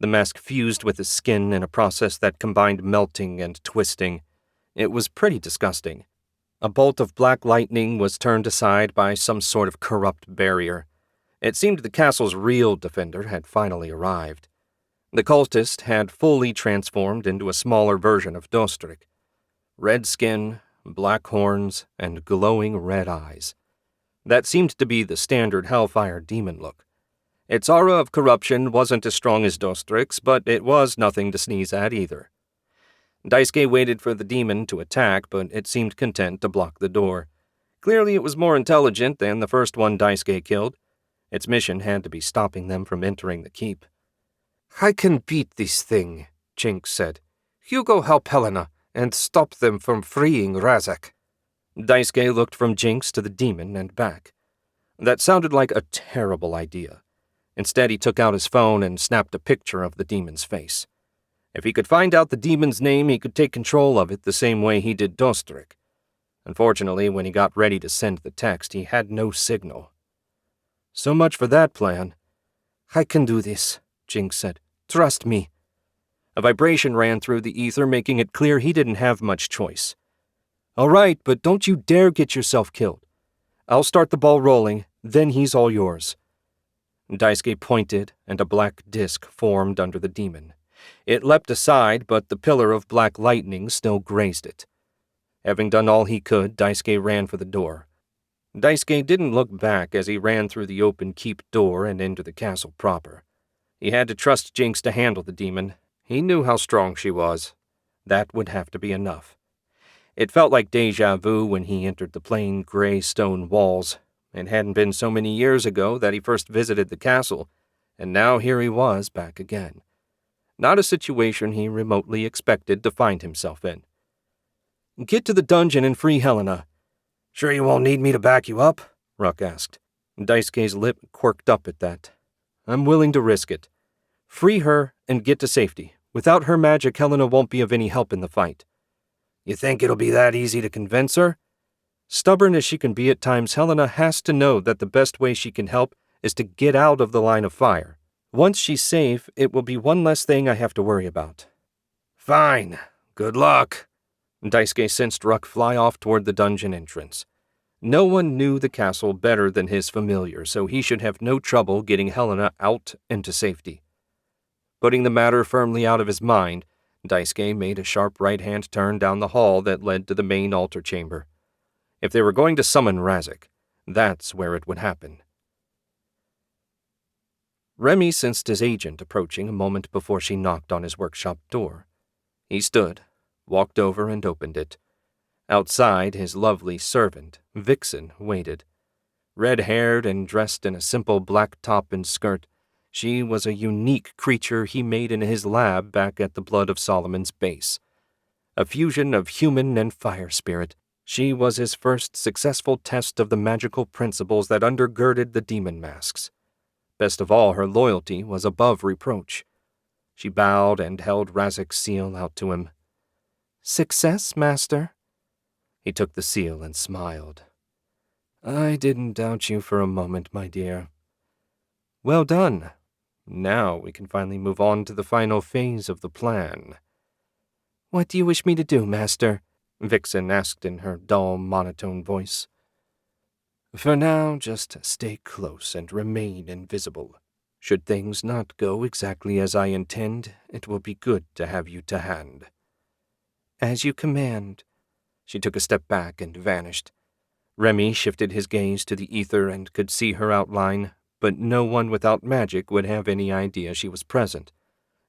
The mask fused with his skin in a process that combined melting and twisting. It was pretty disgusting. A bolt of black lightning was turned aside by some sort of corrupt barrier. It seemed the castle's real defender had finally arrived. The cultist had fully transformed into a smaller version of Zurich. Red skin, black horns, and glowing red eyes. That seemed to be the standard Hellfire demon look. Its aura of corruption wasn't as strong as Zurich's, but it was nothing to sneeze at either. Daisuke waited for the demon to attack, but it seemed content to block the door. Clearly it was more intelligent than the first one Daisuke killed. Its mission had to be stopping them from entering the keep. I can beat this thing, Jinx said. You go help Helena and stop them from freeing Razak. Daisuke looked from Jinx to the demon and back. That sounded like a terrible idea. Instead, he took out his phone and snapped a picture of the demon's face. If he could find out the demon's name, he could take control of it the same way he did Zurich. Unfortunately, when he got ready to send the text, he had no signal. So much for that plan. I can do this, Jinx said. Trust me. A vibration ran through the ether, making it clear he didn't have much choice. All right, but don't you dare get yourself killed. I'll start the ball rolling, then he's all yours. Daisuke pointed, and a black disk formed under the demon. It leapt aside, but the pillar of black lightning still grazed it. Having done all he could, Daisuke ran for the door. Daisuke didn't look back as he ran through the open keep door and into the castle proper. He had to trust Jinx to handle the demon. He knew how strong she was. That would have to be enough. It felt like deja vu when he entered the plain gray stone walls. It hadn't been so many years ago that he first visited the castle, and now here he was back again. Not a situation he remotely expected to find himself in. Get to the dungeon and free Helena. Sure you won't need me to back you up? Ruck asked. Daisuke's lip quirked up at that. I'm willing to risk it. Free her and get to safety. Without her magic, Helena won't be of any help in the fight. You think it'll be that easy to convince her? Stubborn as she can be at times, Helena has to know that the best way she can help is to get out of the line of fire. Once she's safe, it will be one less thing I have to worry about. Fine. Good luck. Daisuke sensed Ruck fly off toward the dungeon entrance. No one knew the castle better than his familiar, so he should have no trouble getting Helena out and to safety. Putting the matter firmly out of his mind, Daisuke made a sharp right-hand turn down the hall that led to the main altar chamber. If they were going to summon Razak, that's where it would happen. Remy sensed his agent approaching a moment before she knocked on his workshop door. He stood, walked over and opened it. Outside, his lovely servant, Vixen, waited. Red-haired and dressed in a simple black top and skirt, she was a unique creature he made in his lab back at the Blood of Solomon's base. A fusion of human and fire spirit, she was his first successful test of the magical principles that undergirded the demon masks. Best of all, her loyalty was above reproach. She bowed and held Razak's seal out to him. "Success, master." He took the seal and smiled. "I didn't doubt you for a moment, my dear. Well done. Now we can finally move on to the final phase of the plan." "What do you wish me to do, master?" Vixen asked in her dull, monotone voice. "For now, just stay close and remain invisible. Should things not go exactly as I intend, it will be good to have you to hand." "As you command." She took a step back and vanished. Remy shifted his gaze to the ether and could see her outline, but no one without magic would have any idea she was present.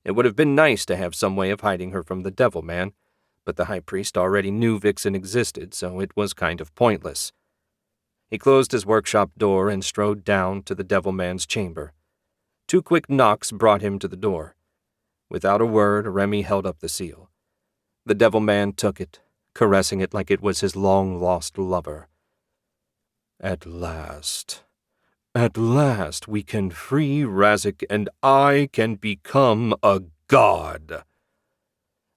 It would have been nice to have some way of hiding her from the Devil Man, but the High Priest already knew Vixen existed, so it was kind of pointless. He closed his workshop door and strode down to the Devil Man's chamber. 2 quick knocks brought him to the door. Without a word, Remy held up the seal. The Devil Man took it, caressing it like it was his long-lost lover. At last we can free Razak and I can become a god."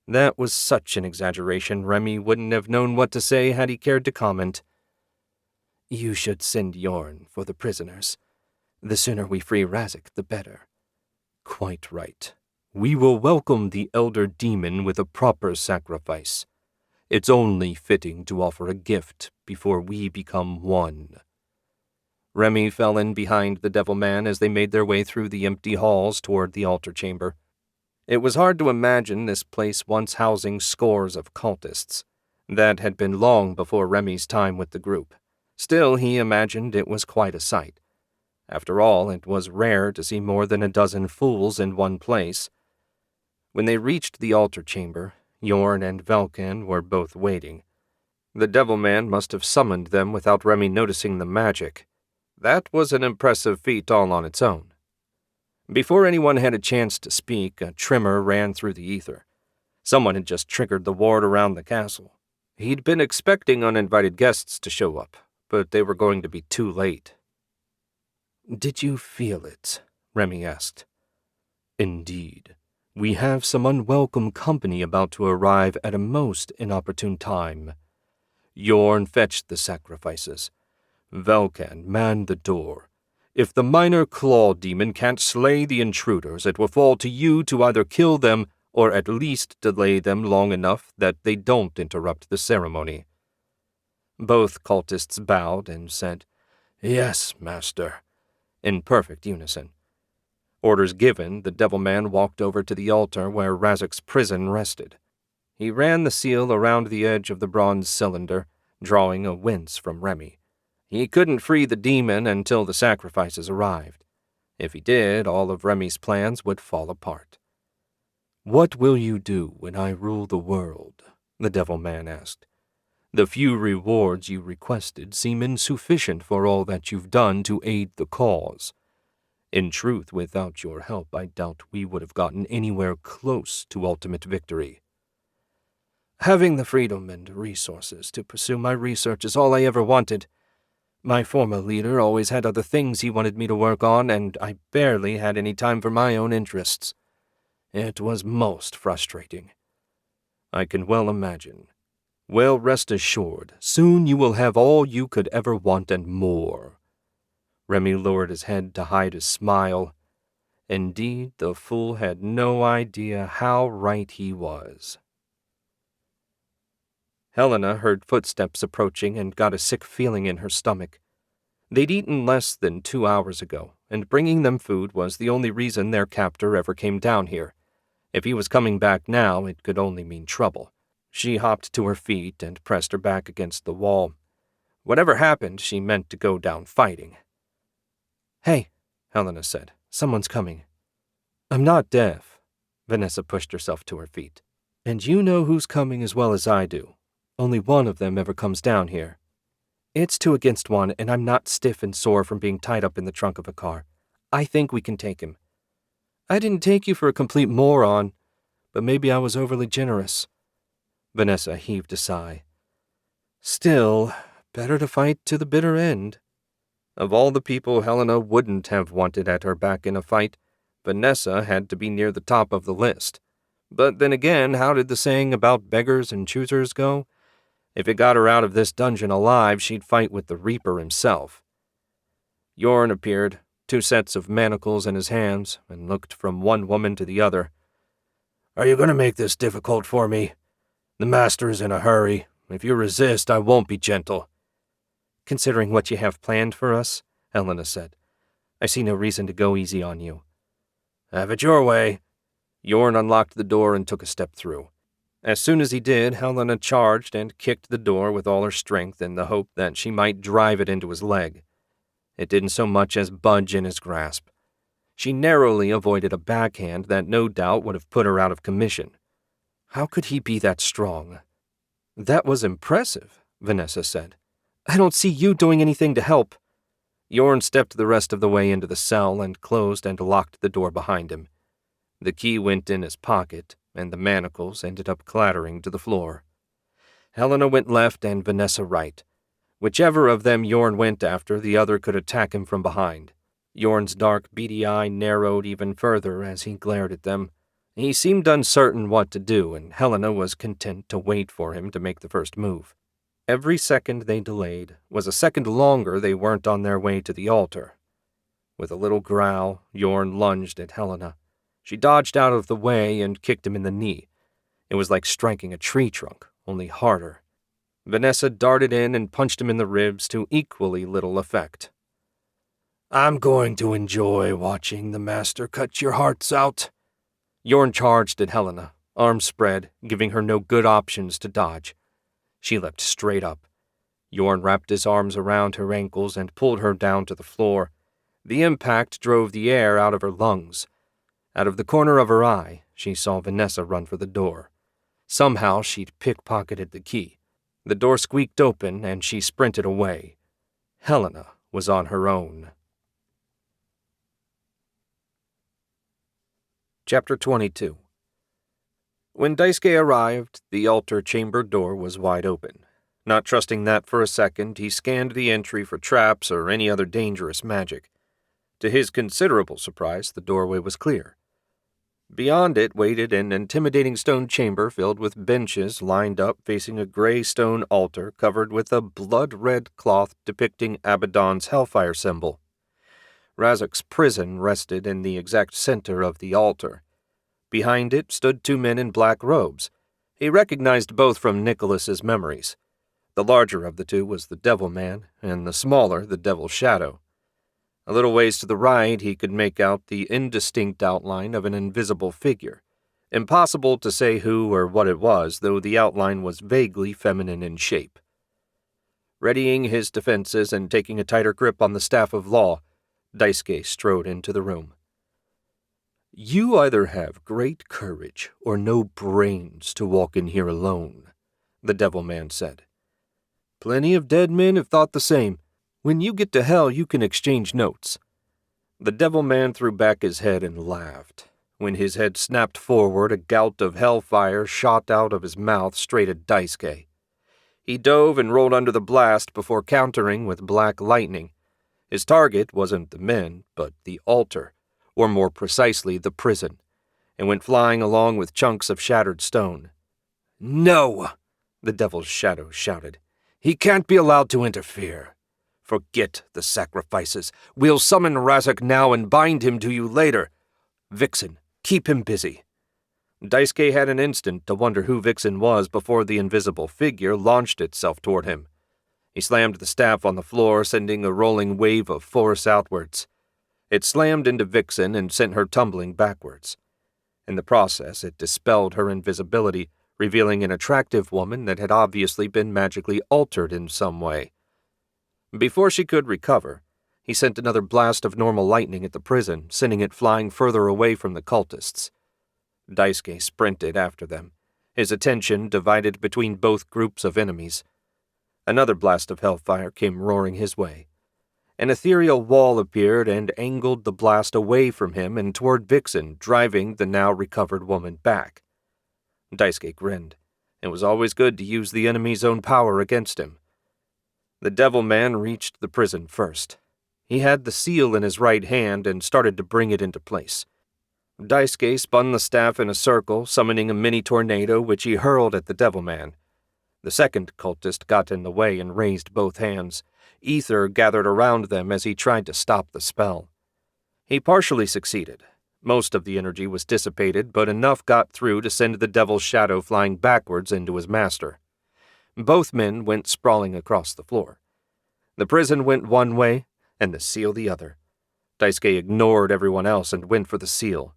That was such an exaggeration, Remy wouldn't have known what to say had he cared to comment. "You should send Yorn for the prisoners. The sooner we free Razak, the better." "Quite right. We will welcome the elder demon with a proper sacrifice. It's only fitting to offer a gift before we become one." Remy fell in behind the devil man as they made their way through the empty halls toward the altar chamber. It was hard to imagine this place once housing scores of cultists. That had been long before Remy's time with the group. Still, he imagined it was quite a sight. After all, it was rare to see more than a dozen fools in one place. When they reached the altar chamber, Yorn and Velkan were both waiting. The devil man must have summoned them without Remy noticing the magic. That was an impressive feat all on its own. Before anyone had a chance to speak, a tremor ran through the ether. Someone had just triggered the ward around the castle. He'd been expecting uninvited guests to show up, but they were going to be too late. "Did you feel it?" Remy asked. "Indeed. We have some unwelcome company about to arrive at a most inopportune time. Yorn fetched the sacrifices. Velkan manned the door. If the minor claw demon can't slay the intruders, it will fall to you to either kill them or at least delay them long enough that they don't interrupt the ceremony." Both cultists bowed and said, "Yes, master," in perfect unison. Orders given, the devil man walked over to the altar where Razik's prison rested. He ran the seal around the edge of the bronze cylinder, drawing a wince from Remy. He couldn't free the demon until the sacrifices arrived. If he did, all of Remy's plans would fall apart. "What will you do when I rule the world?" the devil man asked. "The few rewards you requested seem insufficient for all that you've done to aid the cause. In truth, without your help, I doubt we would have gotten anywhere close to ultimate victory." "Having the freedom and resources to pursue my research is all I ever wanted. My former leader always had other things he wanted me to work on, and I barely had any time for my own interests. It was most frustrating." "I can well imagine. Well, rest assured, soon you will have all you could ever want and more." Remy lowered his head to hide his smile. Indeed, the fool had no idea how right he was. Helena heard footsteps approaching and got a sick feeling in her stomach. They'd eaten less than 2 hours ago, and bringing them food was the only reason their captor ever came down here. If he was coming back now, it could only mean trouble. She hopped to her feet and pressed her back against the wall. Whatever happened, she meant to go down fighting. "Hey," Helena said. "Someone's coming." "I'm not deaf." Vanessa pushed herself to her feet. "And you know who's coming as well as I do. Only one of them ever comes down here. It's 2 against 1, and I'm not stiff and sore from being tied up in the trunk of a car. I think we can take him." "I didn't take you for a complete moron, but maybe I was overly generous." Vanessa heaved a sigh. "Still, better to fight to the bitter end." Of all the people Helena wouldn't have wanted at her back in a fight, Vanessa had to be near the top of the list. But then again, how did the saying about beggars and choosers go? If it got her out of this dungeon alive, she'd fight with the Reaper himself. Yorn appeared, 2 sets of manacles in his hands, and looked from one woman to the other. "Are you going to make this difficult for me? The master's in a hurry. If you resist, I won't be gentle." "Considering what you have planned for us," Helena said, "I see no reason to go easy on you." "Have it your way." Yorn unlocked the door and took a step through. As soon as he did, Helena charged and kicked the door with all her strength in the hope that she might drive it into his leg. It didn't so much as budge in his grasp. She narrowly avoided a backhand that no doubt would have put her out of commission. How could he be that strong? "That was impressive," Vanessa said. "I don't see you doing anything to help." Yorn stepped the rest of the way into the cell and closed and locked the door behind him. The key went in his pocket, and the manacles ended up clattering to the floor. Helena went left and Vanessa right. Whichever of them Yorn went after, the other could attack him from behind. Yorn's dark, beady eye narrowed even further as he glared at them. He seemed uncertain what to do, and Helena was content to wait for him to make the first move. Every second they delayed was a second longer they weren't on their way to the altar. With a little growl, Yorn lunged at Helena. She dodged out of the way and kicked him in the knee. It was like striking a tree trunk, only harder. Vanessa darted in and punched him in the ribs to equally little effect. I'm going to enjoy watching the master cut your hearts out. Yorn charged at Helena, arms spread, giving her no good options to dodge. She leapt straight up. Yorn wrapped his arms around her ankles and pulled her down to the floor. The impact drove the air out of her lungs. Out of the corner of her eye, she saw Vanessa run for the door. Somehow she'd pickpocketed the key. The door squeaked open and she sprinted away. Helena was on her own. Chapter 22. When Daisuke arrived, the altar chamber door was wide open. Not trusting that for a second, he scanned the entry for traps or any other dangerous magic. To his considerable surprise, the doorway was clear. Beyond it waited an intimidating stone chamber filled with benches lined up facing a gray stone altar covered with a blood-red cloth depicting Abaddon's hellfire symbol. Razok's prison rested in the exact center of the altar. Behind it stood two men in black robes. He recognized both from Nicholas's memories. The larger of the two was the Devil Man, and the smaller the Devil's Shadow. A little ways to the right he could make out the indistinct outline of an invisible figure. Impossible to say who or what it was, though the outline was vaguely feminine in shape. Readying his defenses and taking a tighter grip on the staff of law, Daisuke strode into the room. "You either have great courage or no brains to walk in here alone," the Devil Man said. "Plenty of dead men have thought the same. When you get to hell, you can exchange notes." The Devil Man threw back his head and laughed. When his head snapped forward, a gout of hellfire shot out of his mouth straight at Daisuke. He dove and rolled under the blast before countering with black lightning. His target wasn't the men, but the altar, or more precisely the prison, and went flying along with chunks of shattered stone. "No!" the Devil's Shadow shouted. "He can't be allowed to interfere. Forget the sacrifices. We'll summon Razok now and bind him to you later. Vixen, keep him busy." Daisuke had an instant to wonder who Vixen was before the invisible figure launched itself toward him. He slammed the staff on the floor, sending a rolling wave of force outwards. It slammed into Vixen and sent her tumbling backwards. In the process, it dispelled her invisibility, revealing an attractive woman that had obviously been magically altered in some way. Before she could recover, he sent another blast of normal lightning at the prison, sending it flying further away from the cultists. Daisuke sprinted after them, his attention divided between both groups of enemies. Another blast of hellfire came roaring his way. An ethereal wall appeared and angled the blast away from him and toward Vixen, driving the now recovered woman back. Daisuke grinned. It was always good to use the enemy's own power against him. The Devil Man reached the prison first. He had the seal in his right hand and started to bring it into place. Daisuke spun the staff in a circle, summoning a mini tornado which he hurled at the Devil Man. The second cultist got in the way and raised both hands. Ether gathered around them as he tried to stop the spell. He partially succeeded. Most of the energy was dissipated, but enough got through to send the Devil's Shadow flying backwards into his master. Both men went sprawling across the floor. The prison went one way, and the seal the other. Daisuke ignored everyone else and went for the seal.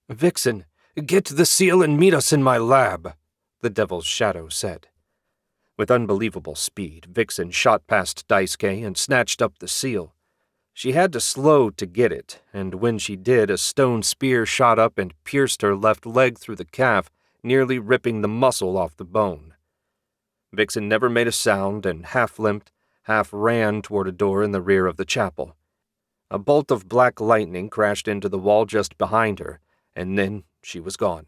"Vixen, get the seal and meet us in my lab," the Devil's Shadow said. With unbelievable speed, Vixen shot past Daisuke and snatched up the seal. She had to slow to get it, and when she did, a stone spear shot up and pierced her left leg through the calf, nearly ripping the muscle off the bone. Vixen never made a sound and half-limped, half-ran toward a door in the rear of the chapel. A bolt of black lightning crashed into the wall just behind her, and then she was gone.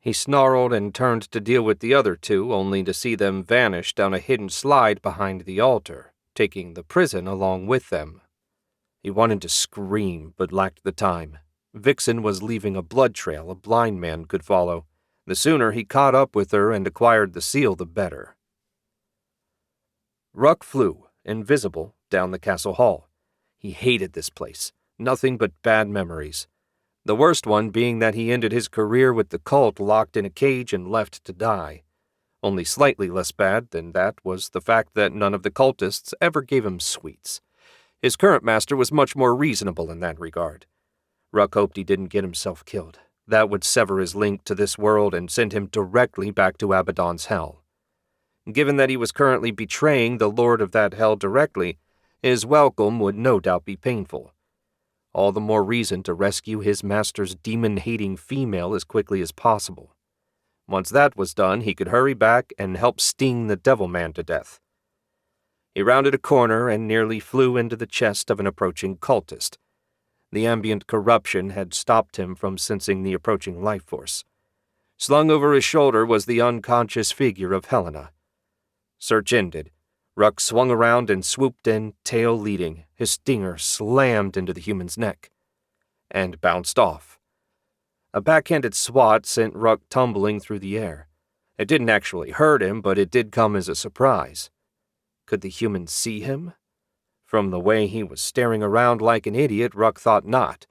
He snarled and turned to deal with the other two, only to see them vanish down a hidden slide behind the altar, taking the prison along with them. He wanted to scream, but lacked the time. Vixen was leaving a blood trail a blind man could follow. The sooner he caught up with her and acquired the seal, the better. Ruck flew, invisible, down the castle hall. He hated this place. Nothing but bad memories. The worst one being that he ended his career with the cult locked in a cage and left to die. Only slightly less bad than that was the fact that none of the cultists ever gave him sweets. His current master was much more reasonable in that regard. Ruck hoped he didn't get himself killed. That would sever his link to this world and send him directly back to Abaddon's hell. Given that he was currently betraying the lord of that hell directly, his welcome would no doubt be painful. All the more reason to rescue his master's demon-hating female as quickly as possible. Once that was done, he could hurry back and help sting the devil man to death. He rounded a corner and nearly flew into the chest of an approaching cultist. The ambient corruption had stopped him from sensing the approaching life force. Slung over his shoulder was the unconscious figure of Helena. Search ended. Ruck swung around and swooped in, tail leading. His stinger slammed into the human's neck and bounced off. A backhanded swat sent Ruck tumbling through the air. It didn't actually hurt him, but it did come as a surprise. Could the human see him? From the way he was staring around like an idiot, Ruck thought not.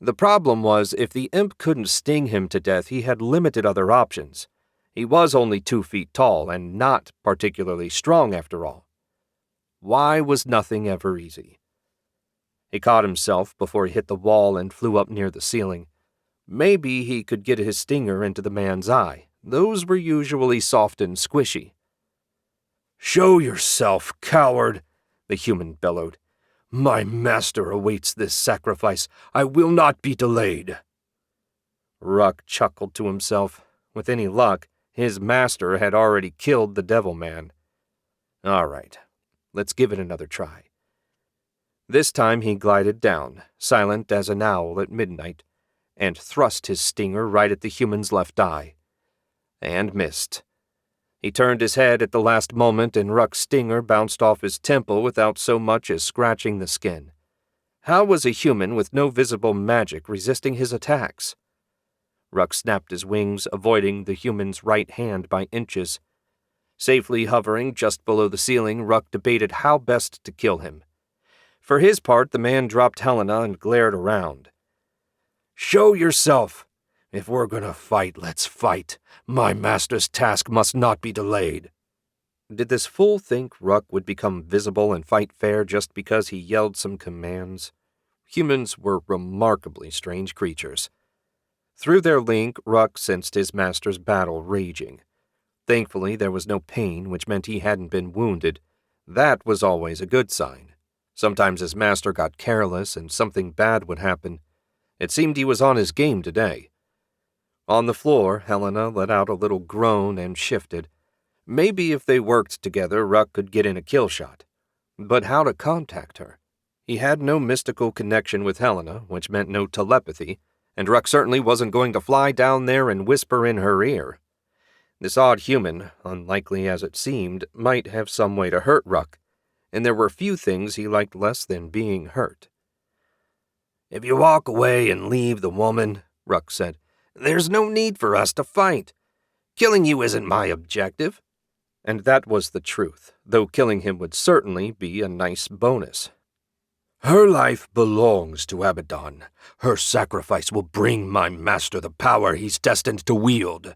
The problem was, if the imp couldn't sting him to death, he had limited other options. He was only 2 feet tall, and not particularly strong after all. Why was nothing ever easy? He caught himself before he hit the wall and flew up near the ceiling. Maybe he could get his stinger into the man's eye. Those were usually soft and squishy. "Show yourself, coward!" the human bellowed. "My master awaits this sacrifice. I will not be delayed." Ruck chuckled to himself. With any luck, his master had already killed the devil man. All right, let's give it another try. This time he glided down, silent as an owl at midnight, and thrust his stinger right at the human's left eye. And missed. He turned his head at the last moment, and Ruck's stinger bounced off his temple without so much as scratching the skin. How was a human with no visible magic resisting his attacks? Ruck snapped his wings, avoiding the human's right hand by inches. Safely hovering just below the ceiling, Ruck debated how best to kill him. For his part, the man dropped Helena and glared around. "Show yourself! If we're gonna fight, let's fight. My master's task must not be delayed." Did this fool think Ruck would become visible and fight fair just because he yelled some commands? Humans were remarkably strange creatures. Through their link, Ruck sensed his master's battle raging. Thankfully, there was no pain, which meant he hadn't been wounded. That was always a good sign. Sometimes his master got careless and something bad would happen. It seemed he was on his game today. On the floor, Helena let out a little groan and shifted. Maybe if they worked together, Ruck could get in a kill shot. But how to contact her? He had no mystical connection with Helena, which meant no telepathy, and Ruck certainly wasn't going to fly down there and whisper in her ear. This odd human, unlikely as it seemed, might have some way to hurt Ruck, and there were few things he liked less than being hurt. "If you walk away and leave the woman," Ruck said, "there's no need for us to fight. Killing you isn't my objective." And that was the truth, though killing him would certainly be a nice bonus. "Her life belongs to Abaddon. Her sacrifice will bring my master the power he's destined to wield."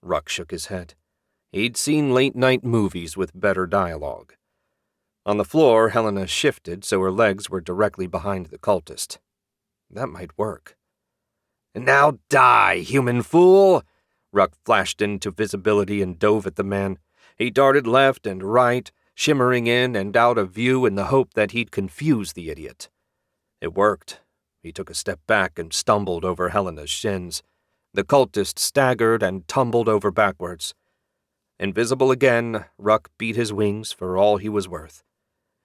Ruck shook his head. He'd seen late-night movies with better dialogue. On the floor, Helena shifted so her legs were directly behind the cultist. That might work. "Now die, human fool!" Ruck flashed into visibility and dove at the man. He darted left and right, shimmering in and out of view in the hope that he'd confuse the idiot. It worked. He took a step back and stumbled over Helena's shins. The cultist staggered and tumbled over backwards. Invisible again, Ruck beat his wings for all he was worth.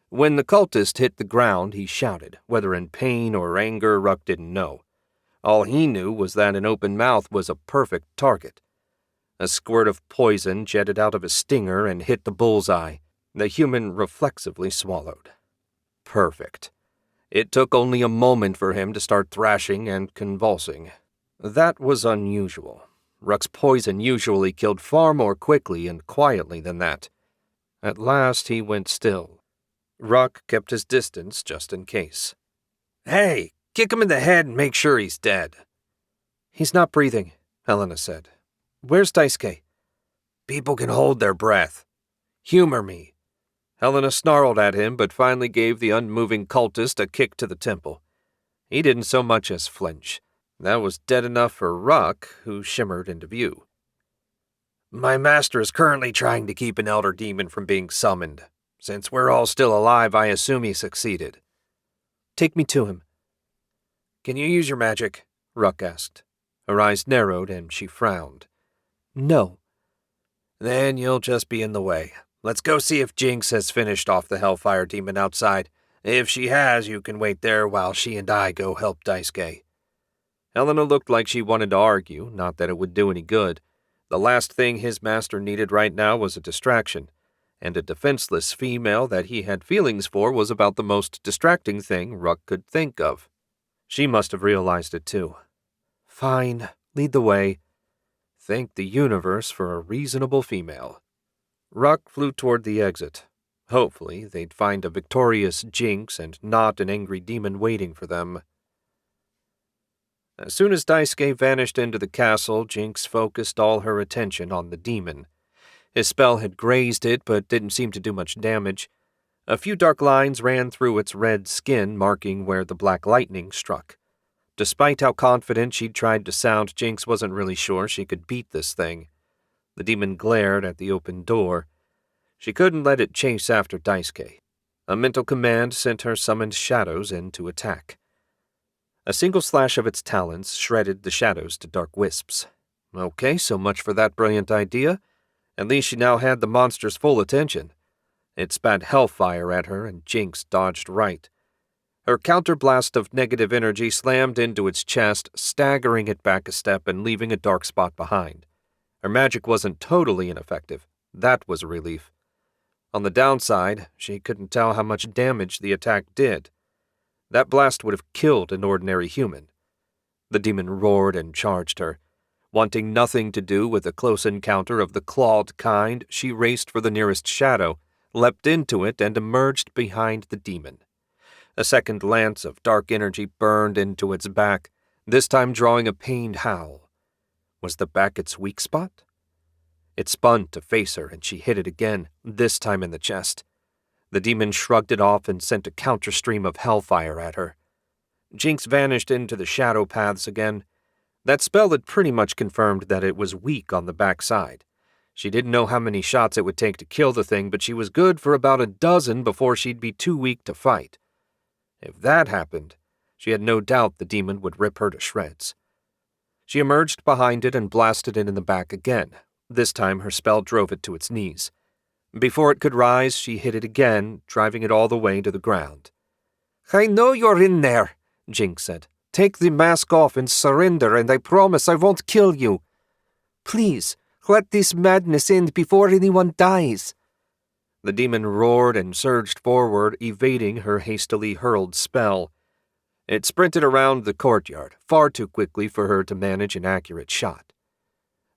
When the cultist hit the ground, he shouted, whether in pain or anger, Ruck didn't know. All he knew was that an open mouth was a perfect target. A squirt of poison jetted out of his stinger and hit the bullseye. The human reflexively swallowed. Perfect. It took only a moment for him to start thrashing and convulsing. That was unusual. Ruck's poison usually killed far more quickly and quietly than that. At last he went still. Ruck kept his distance just in case. "Hey, Kick him in the head and make sure he's dead. He's not breathing, Helena said. Where's Daisuke? People can hold their breath. Humor me. Helena snarled at him, but finally gave the unmoving cultist a kick to the temple. He didn't so much as flinch. That was dead enough for Ruck, who shimmered into view. My master is currently trying to keep an elder demon from being summoned. Since we're all still alive, I assume he succeeded. Take me to him. Can you use your magic? Ruck asked. Her eyes narrowed and she frowned. No. Then you'll just be in the way. Let's go see if Jinx has finished off the Hellfire demon outside. If she has, you can wait there while she and I go help Daisuke. Helena looked like she wanted to argue, not that it would do any good. The last thing his master needed right now was a distraction, and a defenseless female that he had feelings for was about the most distracting thing Ruck could think of. She must have realized it too. Fine, lead the way. Thank the universe for a reasonable female. Ruck flew toward the exit. Hopefully, they'd find a victorious Jinx and not an angry demon waiting for them. As soon as Daisuke vanished into the castle, Jinx focused all her attention on the demon. His spell had grazed it, but didn't seem to do much damage. A few dark lines ran through its red skin, marking where the black lightning struck. Despite how confident she'd tried to sound, Jinx wasn't really sure she could beat this thing. The demon glared at the open door. She couldn't let it chase after Daisuke. A mental command sent her summoned shadows in to attack. A single slash of its talons shredded the shadows to dark wisps. Okay, so much for that brilliant idea. At least she now had the monster's full attention. It spat hellfire at her, and Jinx dodged right. Her counterblast of negative energy slammed into its chest, staggering it back a step and leaving a dark spot behind. Her magic wasn't totally ineffective. That was a relief. On the downside, she couldn't tell how much damage the attack did. That blast would have killed an ordinary human. The demon roared and charged her. Wanting nothing to do with a close encounter of the clawed kind, she raced for the nearest shadow, leapt into it, and emerged behind the demon. A second lance of dark energy burned into its back, this time drawing a pained howl. Was the back its weak spot? It spun to face her, and she hit it again, this time in the chest. The demon shrugged it off and sent a counterstream of hellfire at her. Jinx vanished into the shadow paths again. That spell had pretty much confirmed that it was weak on the backside. She didn't know how many shots it would take to kill the thing, but she was good for about a dozen before she'd be too weak to fight. If that happened, she had no doubt the demon would rip her to shreds. She emerged behind it and blasted it in the back again. This time her spell drove it to its knees. Before it could rise, she hit it again, driving it all the way to the ground. "I know you're in there," Jinx said. "Take the mask off and surrender, and I promise I won't kill you. Please, let this madness end before anyone dies." The demon roared and surged forward, evading her hastily hurled spell. It sprinted around the courtyard, far too quickly for her to manage an accurate shot.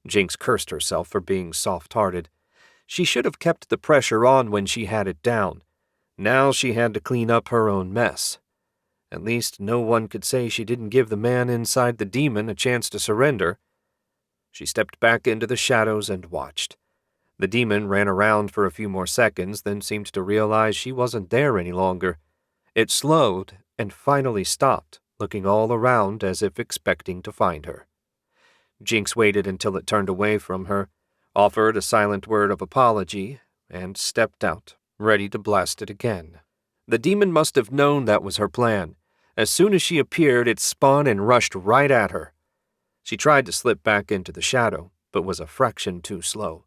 Jinx cursed herself for being soft-hearted. She should have kept the pressure on when she had it down. Now she had to clean up her own mess. At least no one could say she didn't give the man inside the demon a chance to surrender. She stepped back into the shadows and watched. The demon ran around for a few more seconds, then seemed to realize she wasn't there any longer. It slowed and finally stopped, looking all around as if expecting to find her. Jinx waited until it turned away from her, offered a silent word of apology, and stepped out, ready to blast it again. The demon must have known that was her plan. As soon as she appeared, it spun and rushed right at her. She tried to slip back into the shadow, but was a fraction too slow.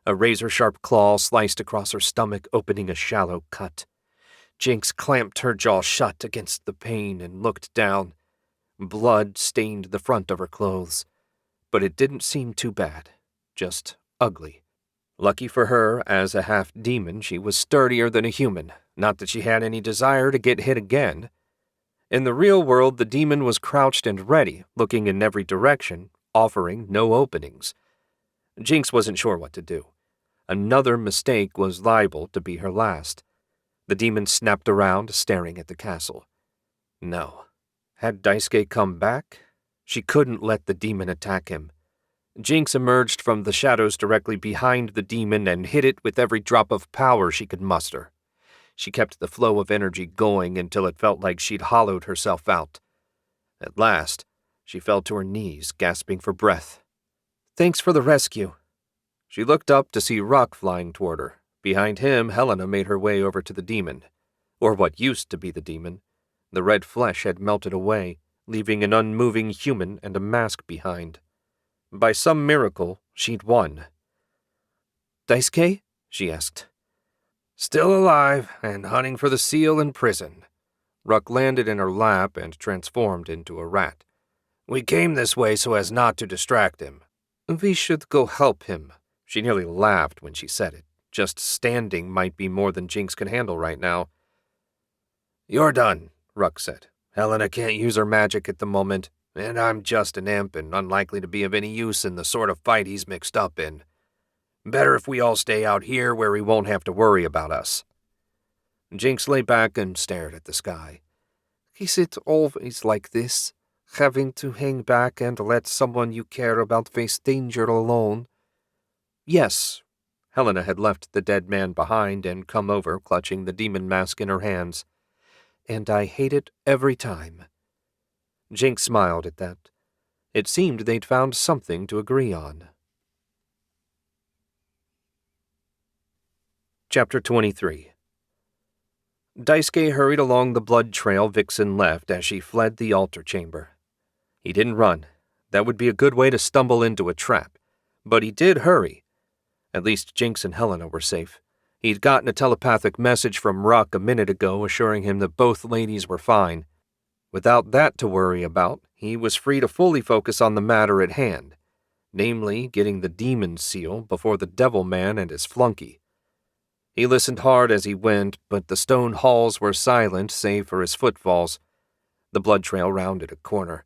A razor-sharp claw sliced across her stomach, opening a shallow cut. Jinx clamped her jaw shut against the pain and looked down. Blood stained the front of her clothes, but it didn't seem too bad, just ugly. Lucky for her, as a half-demon, she was sturdier than a human, not that she had any desire to get hit again. In the real world, the demon was crouched and ready, looking in every direction, offering no openings. Jinx wasn't sure what to do. Another mistake was liable to be her last. The demon snapped around, staring at the castle. No, Had Daisuke come back? She couldn't let the demon attack him. Jinx emerged from the shadows directly behind the demon and hit it with every drop of power she could muster. She kept the flow of energy going until it felt like she'd hollowed herself out. At last, she fell to her knees, gasping for breath. "Thanks for the rescue." She looked up to see Ruck flying toward her. Behind him, Helena made her way over to the demon, or what used to be the demon. The red flesh had melted away, leaving an unmoving human and a mask behind. By some miracle, she'd won. "Daisuke?" she asked. "Still alive and hunting for the seal in prison." Ruck landed in her lap and transformed into a rat. "We came this way so as not to distract him." "We should go help him." She nearly laughed when she said it. Just standing might be more than Jinx could handle right now. "You're done," Ruck said. "Helena can't use her magic at the moment, and I'm just an imp and unlikely to be of any use in the sort of fight he's mixed up in. Better if we all stay out here where he won't have to worry about us." Jinx lay back and stared at the sky. Is it always like this? Having to hang back and let someone you care about face danger alone? Yes. Helena had left the dead man behind and come over, clutching the demon mask in her hands. And I hate it every time. Jinx smiled at that. It seemed they'd found something to agree on. Chapter 23. Daisuke hurried along the blood trail Vixen left as she fled the altar chamber. He didn't run. That would be a good way to stumble into a trap. But he did hurry. At least Jinx and Helena were safe. He'd gotten a telepathic message from Ruck a minute ago assuring him that both ladies were fine. Without that to worry about, he was free to fully focus on the matter at hand, namely getting the demon seal before the devil man and his flunky. He listened hard as he went, but the stone halls were silent save for his footfalls. The blood trail rounded a corner.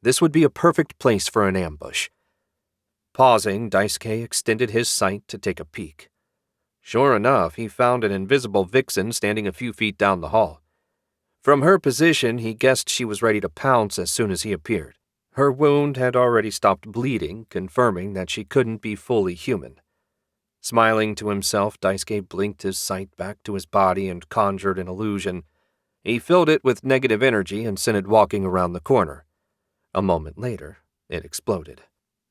This would be a perfect place for an ambush. Pausing, Daisuke extended his sight to take a peek. Sure enough, he found an invisible Vixen standing a few feet down the hall. From her position, he guessed she was ready to pounce as soon as he appeared. Her wound had already stopped bleeding, confirming that she couldn't be fully human. Smiling to himself, Daisuke blinked his sight back to his body and conjured an illusion. He filled it with negative energy and sent it walking around the corner. A moment later, it exploded.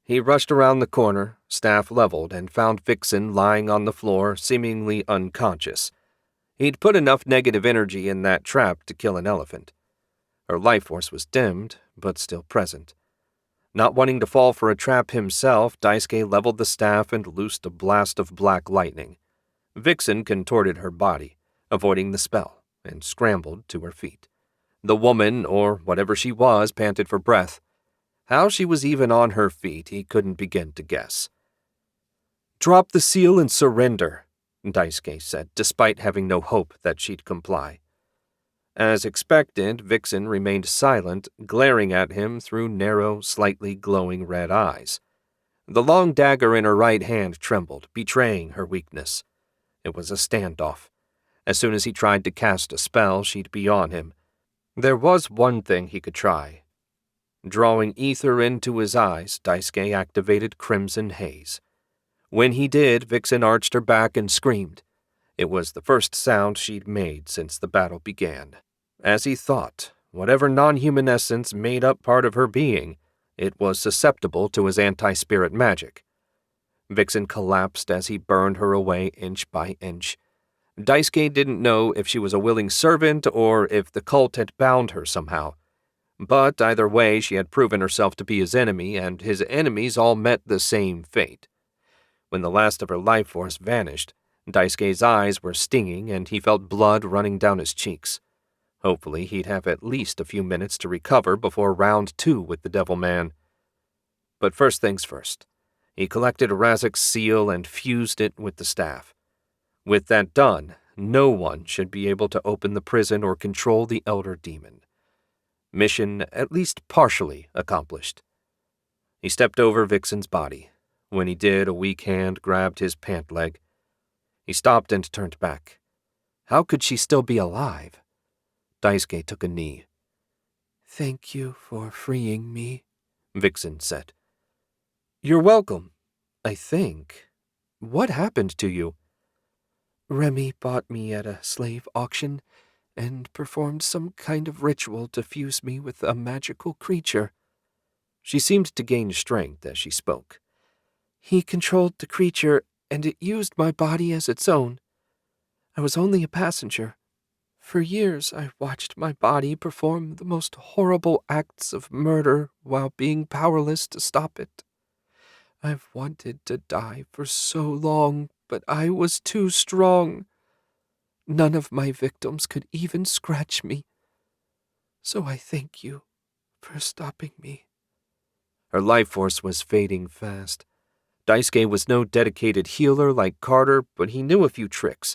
He rushed around the corner, staff leveled, and found Vixen lying on the floor, seemingly unconscious. He'd put enough negative energy in that trap to kill an elephant. Her life force was dimmed, but still present. Not wanting to fall for a trap himself, Daisuke leveled the staff and loosed a blast of black lightning. Vixen contorted her body, avoiding the spell, and scrambled to her feet. The woman, or whatever she was, panted for breath. How she was even on her feet, he couldn't begin to guess. "Drop the seal and surrender," Daisuke said, despite having no hope that she'd comply. As expected, Vixen remained silent, glaring at him through narrow, slightly glowing red eyes. The long dagger in her right hand trembled, betraying her weakness. It was a standoff. As soon as he tried to cast a spell, she'd be on him. There was one thing he could try. Drawing ether into his eyes, Daisuke activated Crimson Haze. When he did, Vixen arched her back and screamed. It was the first sound she'd made since the battle began. As he thought, whatever non-human essence made up part of her being, it was susceptible to his anti-spirit magic. Vixen collapsed as he burned her away inch by inch. Daisuke didn't know if she was a willing servant or if the cult had bound her somehow. But either way, she had proven herself to be his enemy, and his enemies all met the same fate. When the last of her life force vanished, Daisuke's eyes were stinging and he felt blood running down his cheeks. Hopefully he'd have at least a few minutes to recover before round 2 with the Devil Man. But first things first. He collected Razik's seal and fused it with the staff. With that done, no one should be able to open the prison or control the Elder Demon. Mission at least partially accomplished. He stepped over Vixen's body. When he did, a weak hand grabbed his pant leg. He stopped and turned back. How could she still be alive? Daisuke took a knee. Thank you for freeing me, Vixen said. You're welcome, I think. What happened to you? Remy bought me at a slave auction and performed some kind of ritual to fuse me with a magical creature. She seemed to gain strength as she spoke. He controlled the creature, and it used my body as its own. I was only a passenger. For years I watched my body perform the most horrible acts of murder while being powerless to stop it. I've wanted to die for so long, but I was too strong. None of my victims could even scratch me. So I thank you for stopping me. Her life force was fading fast. Daisuke was no dedicated healer like Carter, but he knew a few tricks.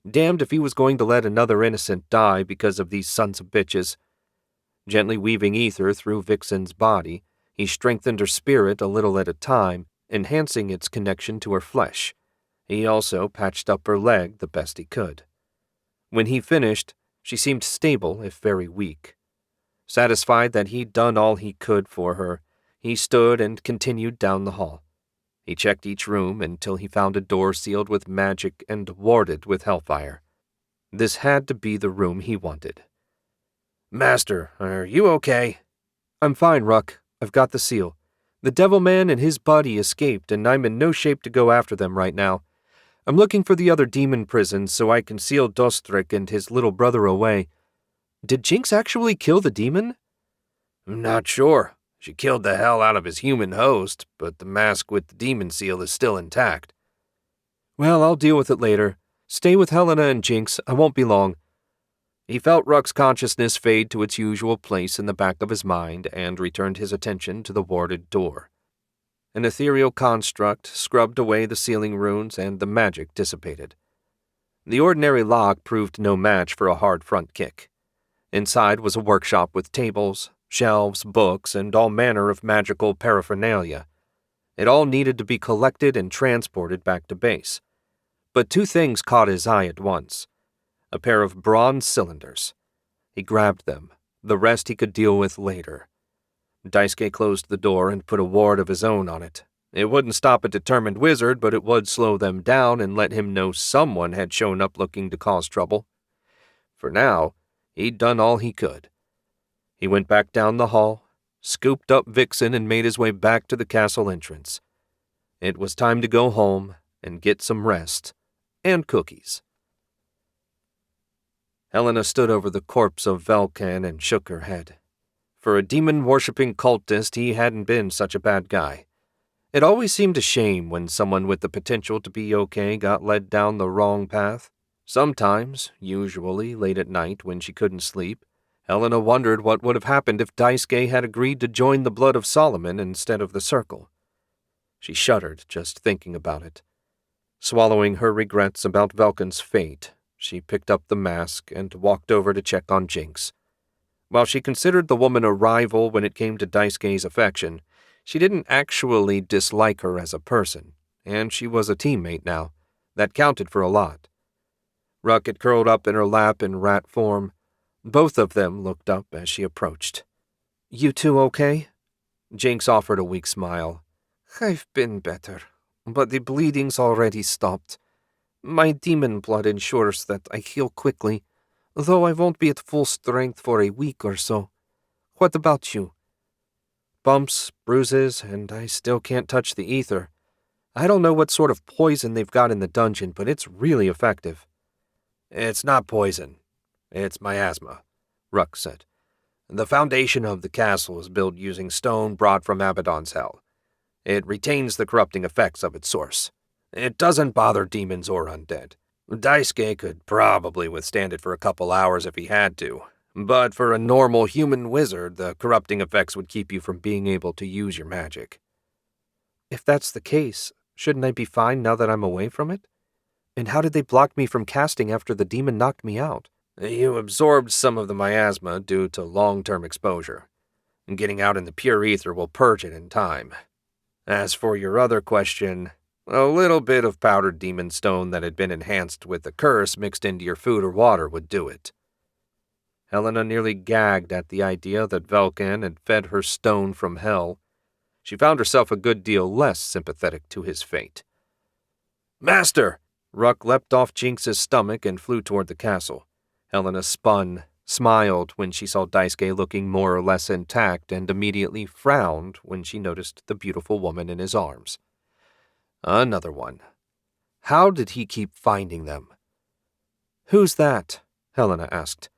Damned if he was going to let another innocent die because of these sons of bitches. Gently weaving ether through Vixen's body, he strengthened her spirit a little at a time, enhancing its connection to her flesh. He also patched up her leg the best he could. When he finished, she seemed stable if very weak. Satisfied that he'd done all he could for her, he stood and continued down the hall. He checked each room until he found a door sealed with magic and warded with hellfire. This had to be the room he wanted. Master, are you okay? I'm fine, Ruck. I've got the seal. The Devil Man and his buddy escaped, and I'm in no shape to go after them right now. I'm looking for the other demon prisons so I can seal Dostrik and his little brother away. Did Jinx actually kill the demon? I'm not sure. She killed the hell out of his human host, but the mask with the demon seal is still intact. Well, I'll deal with it later. Stay with Helena and Jinx. I won't be long. He felt Ruck's consciousness fade to its usual place in the back of his mind and returned his attention to the warded door. An ethereal construct scrubbed away the sealing runes and the magic dissipated. The ordinary lock proved no match for a hard front kick. Inside was a workshop with tables, shelves, books, and all manner of magical paraphernalia. It all needed to be collected and transported back to base. But two things caught his eye at once. A pair of bronze cylinders. He grabbed them. The rest he could deal with later. Daisuke closed the door and put a ward of his own on it. It wouldn't stop a determined wizard, but it would slow them down and let him know someone had shown up looking to cause trouble. For now, he'd done all he could. He went back down the hall, scooped up Vixen, and made his way back to the castle entrance. It was time to go home and get some rest and cookies. Helena stood over the corpse of Velkan and shook her head. For a demon-worshipping cultist, he hadn't been such a bad guy. It always seemed a shame when someone with the potential to be okay got led down the wrong path. Sometimes, usually late at night when she couldn't sleep, Helena wondered what would have happened if Daisuke had agreed to join the Blood of Solomon instead of the Circle. She shuddered just thinking about it. Swallowing her regrets about Velkan's fate, she picked up the mask and walked over to check on Jinx. While she considered the woman a rival when it came to Daisuke's affection, she didn't actually dislike her as a person, and she was a teammate now. That counted for a lot. Ruck had curled up in her lap in rat form. Both of them looked up as she approached. You two okay? Jinx offered a weak smile. I've been better, but the bleeding's already stopped. My demon blood ensures that I heal quickly, though I won't be at full strength for a week or so. What about you? Bumps, bruises, and I still can't touch the ether. I don't know what sort of poison they've got in the dungeon, but it's really effective. It's not poison. It's miasma, Ruck said. The foundation of the castle is built using stone brought from Abaddon's hell. It retains the corrupting effects of its source. It doesn't bother demons or undead. Daisuke could probably withstand it for a couple hours if he had to, but for a normal human wizard, the corrupting effects would keep you from being able to use your magic. If that's the case, shouldn't I be fine now that I'm away from it? And how did they block me from casting after the demon knocked me out? You absorbed some of the miasma due to long-term exposure. Getting out in the pure ether will purge it in time. As for your other question, a little bit of powdered demon stone that had been enhanced with the curse mixed into your food or water would do it. Helena nearly gagged at the idea that Vulcan had fed her stone from hell. She found herself a good deal less sympathetic to his fate. "Master!" Ruck leapt off Jinx's stomach and flew toward the castle. Helena spun, smiled when she saw Daisuke looking more or less intact, and immediately frowned when she noticed the beautiful woman in his arms. Another one. How did he keep finding them? "Who's that?" Helena asked.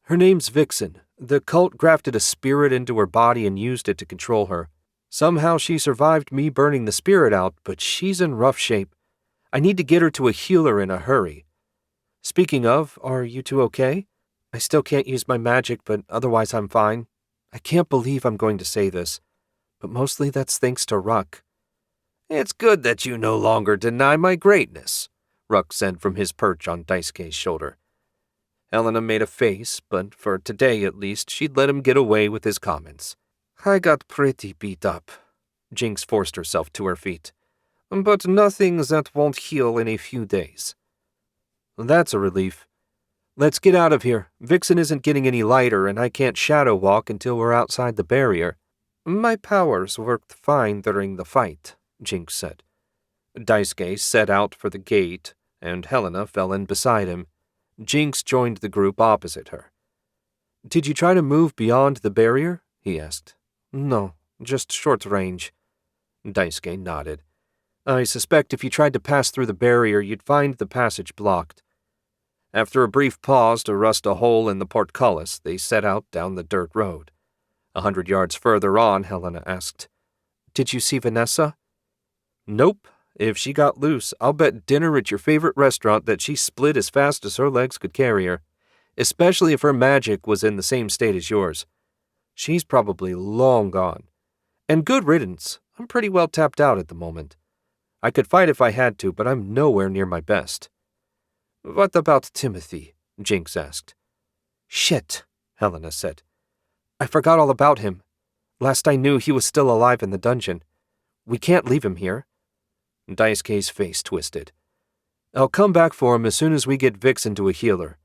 "Her name's Vixen. The cult grafted a spirit into her body and used it to control her. Somehow she survived me burning the spirit out, but she's in rough shape. I need to get her to a healer in a hurry. Speaking of, are you two okay? I still can't use my magic, but otherwise I'm fine. I can't believe I'm going to say this, but mostly that's thanks to Ruck." "It's good that you no longer deny my greatness," Ruck said from his perch on Daisuke's shoulder. Helena made a face, but for today at least she'd let him get away with his comments. "I got pretty beat up." Jinx forced herself to her feet. "But nothing that won't heal in a few days." "That's a relief. Let's get out of here. Vixen isn't getting any lighter, and I can't shadow walk until we're outside the barrier." "My powers worked fine during the fight," Jinx said. Daisuke set out for the gate, and Helena fell in beside him. Jinx joined the group opposite her. "Did you try to move beyond the barrier?" he asked. "No, just short range." Daisuke nodded. "I suspect if you tried to pass through the barrier, you'd find the passage blocked." After a brief pause to rust a hole in the portcullis, they set out down the dirt road. 100 yards further on, Helena asked, "Did you see Vanessa?" "Nope. If she got loose, I'll bet dinner at your favorite restaurant that she split as fast as her legs could carry her, especially if her magic was in the same state as yours. She's probably long gone. And good riddance. I'm pretty well tapped out at the moment. I could fight if I had to, but I'm nowhere near my best." "What about Timothy?" Jinx asked. "Shit," Helena said. "I forgot all about him. Last I knew, he was still alive in the dungeon. We can't leave him here." Daisuke's face twisted. "I'll come back for him as soon as we get Vixen to a healer.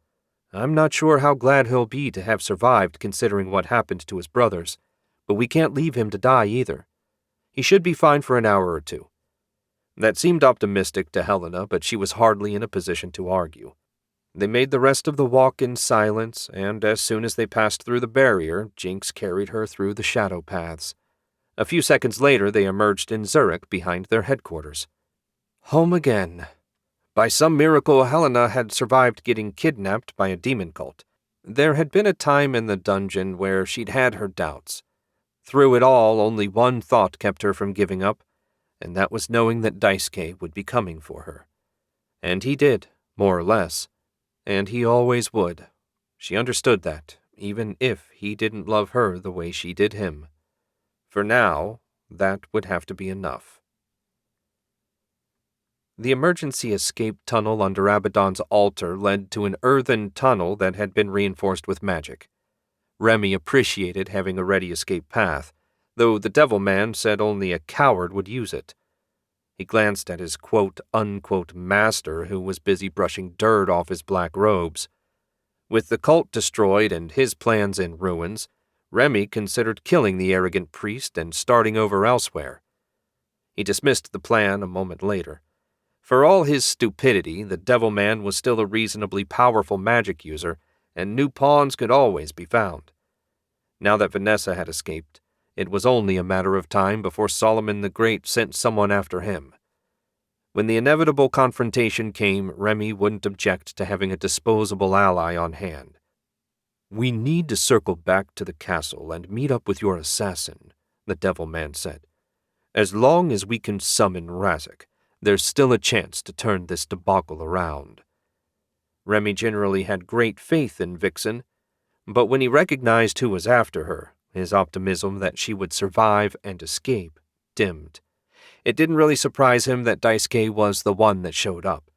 I'm not sure how glad he'll be to have survived considering what happened to his brothers, but we can't leave him to die either. He should be fine for an hour or two." That seemed optimistic to Helena, but she was hardly in a position to argue. They made the rest of the walk in silence, and as soon as they passed through the barrier, Jinx carried her through the shadow paths. A few seconds later, they emerged in Zurich behind their headquarters. Home again. By some miracle, Helena had survived getting kidnapped by a demon cult. There had been a time in the dungeon where she'd had her doubts. Through it all, only one thought kept her from giving up, and that was knowing that Daisuke would be coming for her. And he did, more or less. And he always would. She understood that, even if he didn't love her the way she did him. For now, that would have to be enough. The emergency escape tunnel under Abaddon's altar led to an earthen tunnel that had been reinforced with magic. Remy appreciated having a ready escape path, though the Devil Man said only a coward would use it. He glanced at his quote-unquote master, who was busy brushing dirt off his black robes. With the cult destroyed and his plans in ruins, Remy considered killing the arrogant priest and starting over elsewhere. He dismissed the plan a moment later. For all his stupidity, the Devil Man was still a reasonably powerful magic user, and new pawns could always be found. Now that Vanessa had escaped, it was only a matter of time before Solomon the Great sent someone after him. When the inevitable confrontation came, Remy wouldn't object to having a disposable ally on hand. "We need to circle back to the castle and meet up with your assassin," the Devil Man said. "As long as we can summon Razak, there's still a chance to turn this debacle around." Remy generally had great faith in Vixen, but when he recognized who was after her, his optimism that she would survive and escape dimmed. It didn't really surprise him that Daisuke was the one that showed up.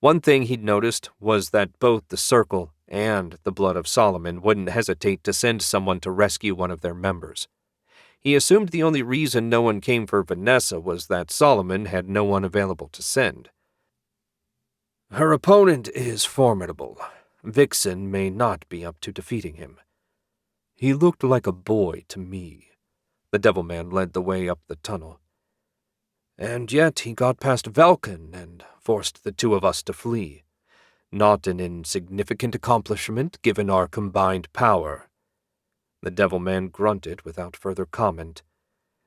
One thing he'd noticed was that both the Circle and the Blood of Solomon wouldn't hesitate to send someone to rescue one of their members. He assumed the only reason no one came for Vanessa was that Solomon had no one available to send. "Her opponent is formidable," Vixen may not be up to defeating him. He looked like a boy to me. The Devilman led the way up the tunnel. And yet he got past Vulcan and forced the two of us to flee. Not an insignificant accomplishment given our combined power. The Devilman grunted without further comment.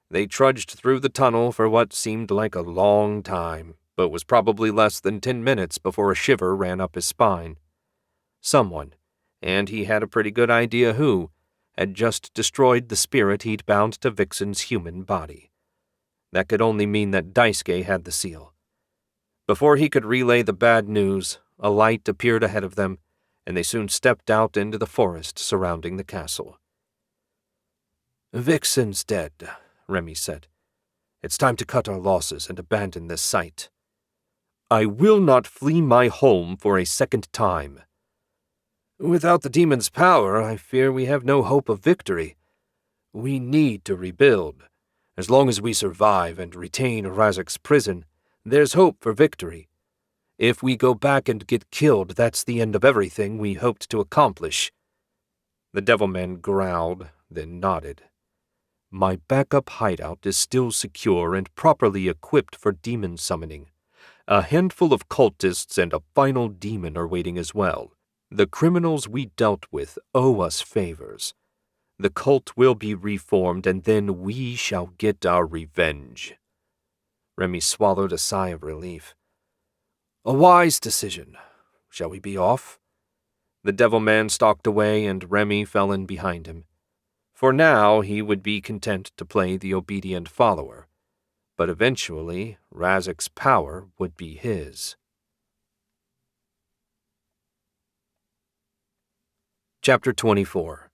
They trudged through the tunnel for what seemed like a long time, but was probably less than 10 minutes before a shiver ran up his spine. Someone, and he had a pretty good idea who, had just destroyed the spirit he'd bound to Vixen's human body. That could only mean that Daisuke had the seal. Before he could relay the bad news, a light appeared ahead of them, and they soon stepped out into the forest surrounding the castle. "Vixen's dead," Remy said. "It's time to cut our losses and abandon this site." "I will not flee my home for a second time." "Without the demon's power, I fear we have no hope of victory. We need to rebuild. As long as we survive and retain Razek's prison, there's hope for victory. If we go back and get killed, that's the end of everything we hoped to accomplish." The Devilman growled, then nodded. "My backup hideout is still secure and properly equipped for demon summoning. A handful of cultists and a final demon are waiting as well. The criminals we dealt with owe us favors. The cult will be reformed, and then we shall get our revenge." Remy swallowed a sigh of relief. "A wise decision. Shall we be off?" The Devilman stalked away, and Remy fell in behind him. For now, he would be content to play the obedient follower. But eventually, Razek's power would be his. Chapter 24.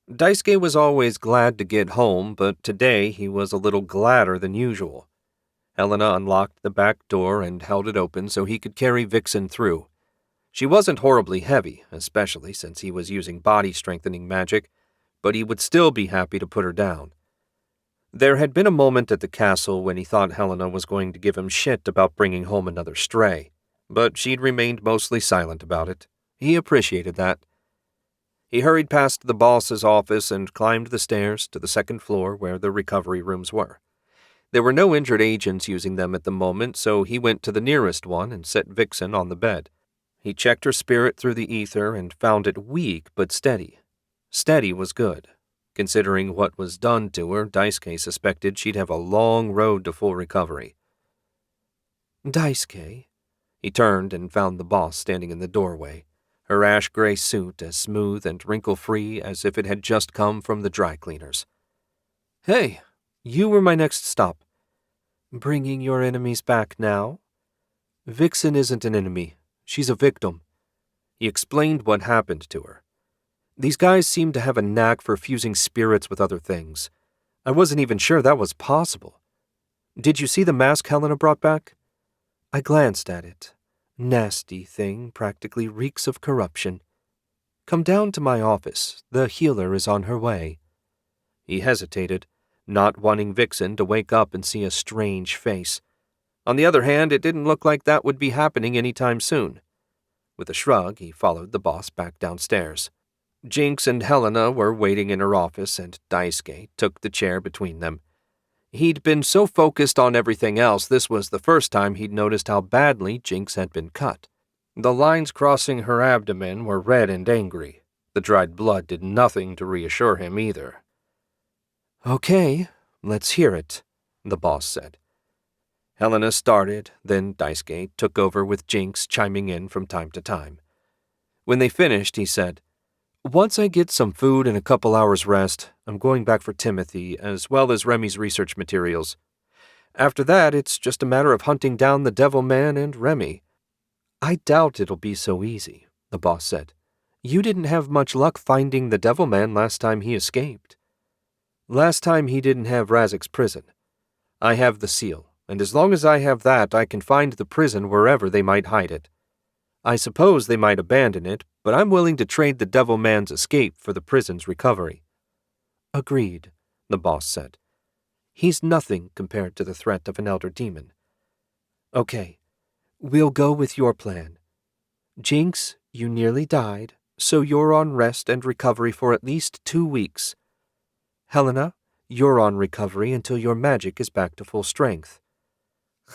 Daisuke was always glad to get home, but today he was a little gladder than usual. Helena unlocked the back door and held it open so he could carry Vixen through. She wasn't horribly heavy, especially since he was using body-strengthening magic, but he would still be happy to put her down. There had been a moment at the castle when he thought Helena was going to give him shit about bringing home another stray, but she'd remained mostly silent about it. He appreciated that. He hurried past the boss's office and climbed the stairs to the second floor where the recovery rooms were. There were no injured agents using them at the moment, so he went to the nearest one and set Vixen on the bed. He checked her spirit through the ether and found it weak but steady. Steady was good. Considering what was done to her, Daisuke suspected she'd have a long road to full recovery. "Daisuke?" He turned and found the boss standing in the doorway, her ash-gray suit as smooth and wrinkle-free as if it had just come from the dry cleaners. "Hey, you were my next stop. Bringing your enemies back now?" "Vixen isn't an enemy. She's a victim." He explained what happened to her. "These guys seem to have a knack for fusing spirits with other things. I wasn't even sure that was possible. Did you see the mask Helena brought back?" "I glanced at it. Nasty thing, practically reeks of corruption. Come down to my office. The healer is on her way." He hesitated, not wanting Vixen to wake up and see a strange face. On the other hand, it didn't look like that would be happening any time soon. With a shrug, he followed the boss back downstairs. Jinx and Helena were waiting in her office, and Daisuke took the chair between them. He'd been so focused on everything else, this was the first time he'd noticed how badly Jinx had been cut. The lines crossing her abdomen were red and angry. The dried blood did nothing to reassure him either. "Okay, let's hear it," the boss said. Helena started, then Daisuke took over with Jinx chiming in from time to time. When they finished, he said, "Once I get some food and a couple hours rest, I'm going back for Timothy, as well as Remy's research materials. After that, it's just a matter of hunting down the Devilman and Remy." "I doubt it'll be so easy," the boss said. "You didn't have much luck finding the Devilman last time he escaped." "Last time he didn't have Razek's prison. I have the seal, and as long as I have that, I can find the prison wherever they might hide it. I suppose they might abandon it, but I'm willing to trade the Devilman's escape for the prison's recovery." "Agreed," the boss said. "He's nothing compared to the threat of an elder demon. Okay, we'll go with your plan. Jinx, You nearly died, so you're on rest and recovery for at least 2 weeks. Helena, you're on recovery until your magic is back to full strength.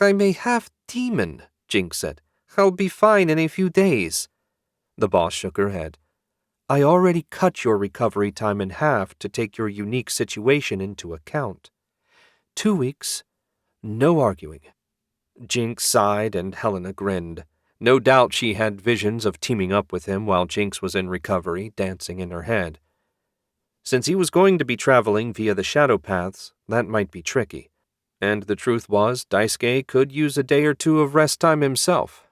I'm a half-demon, Jinx said. I'll be fine in a few days. The boss shook her head. I already cut your recovery time in half to take your unique situation into account. 2 weeks, no arguing. Jinx sighed and Helena grinned. No doubt she had visions of teaming up with him while Jinx was in recovery, dancing in her head. Since he was going to be traveling via the shadow paths, that might be tricky. And the truth was, Daisuke could use a day or two of rest time himself.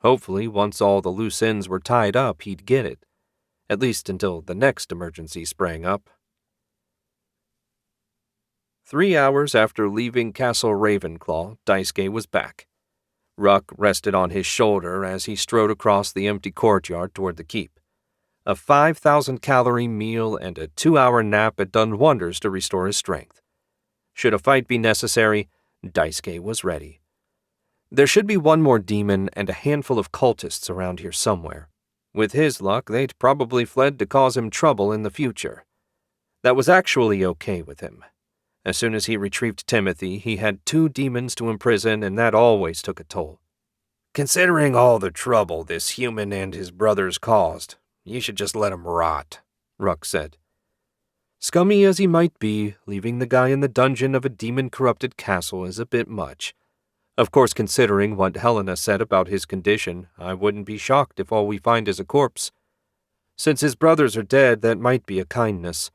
Hopefully, once all the loose ends were tied up, he'd get it. At least until the next emergency sprang up. 3 hours after leaving Castle Ravenclaw, Daisuke was back. Ruck rested on his shoulder as he strode across the empty courtyard toward the keep. A 5,000-calorie meal and a 2-hour nap had done wonders to restore his strength. Should a fight be necessary, Daisuke was ready. There should be one more demon and a handful of cultists around here somewhere. With his luck, they'd probably fled to cause him trouble in the future. That was actually okay with him. As soon as he retrieved Timothy, he had 2 demons to imprison, and that always took a toll. Considering all the trouble this human and his brothers caused, you should just let him rot, Ruck said. Scummy as he might be, leaving the guy in the dungeon of a demon-corrupted castle is a bit much. Of course, considering what Helena said about his condition, I wouldn't be shocked if all we find is a corpse. Since his brothers are dead, that might be a kindness.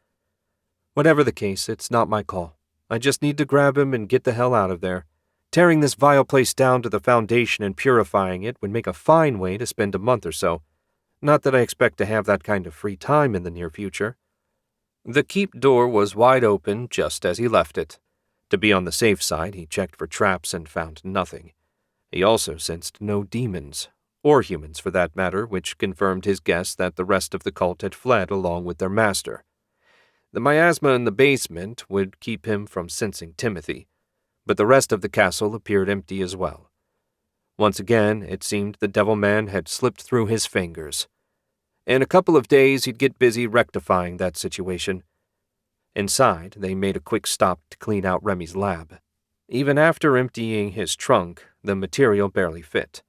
Whatever the case, it's not my call. I just need to grab him and get the hell out of there. Tearing this vile place down to the foundation and purifying it would make a fine way to spend a month or so. Not that I expect to have that kind of free time in the near future. The keep door was wide open just as he left it. To be on the safe side, he checked for traps and found nothing. He also sensed no demons, or humans for that matter, which confirmed his guess that the rest of the cult had fled along with their master. The miasma in the basement would keep him from sensing Timothy, but the rest of the castle appeared empty as well. Once again, it seemed the devil man had slipped through his fingers. In a couple of days, he'd get busy rectifying that situation. Inside, they made a quick stop to clean out Remy's lab. Even after emptying his trunk, the material barely fit.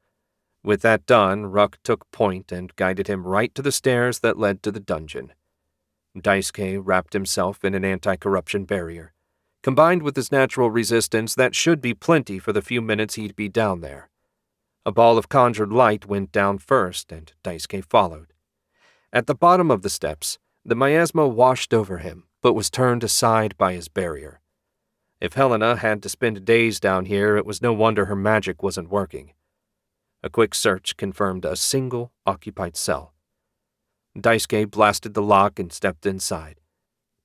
With that done, Ruck took point and guided him right to the stairs that led to the dungeon. Daisuke wrapped himself in an anti-corruption barrier. Combined with his natural resistance, that should be plenty for the few minutes he'd be down there. A ball of conjured light went down first, and Daisuke followed. At the bottom of the steps, the miasma washed over him, but was turned aside by his barrier. If Helena had to spend days down here, it was no wonder her magic wasn't working. A quick search confirmed a single occupied cell. Daisuke blasted the lock and stepped inside.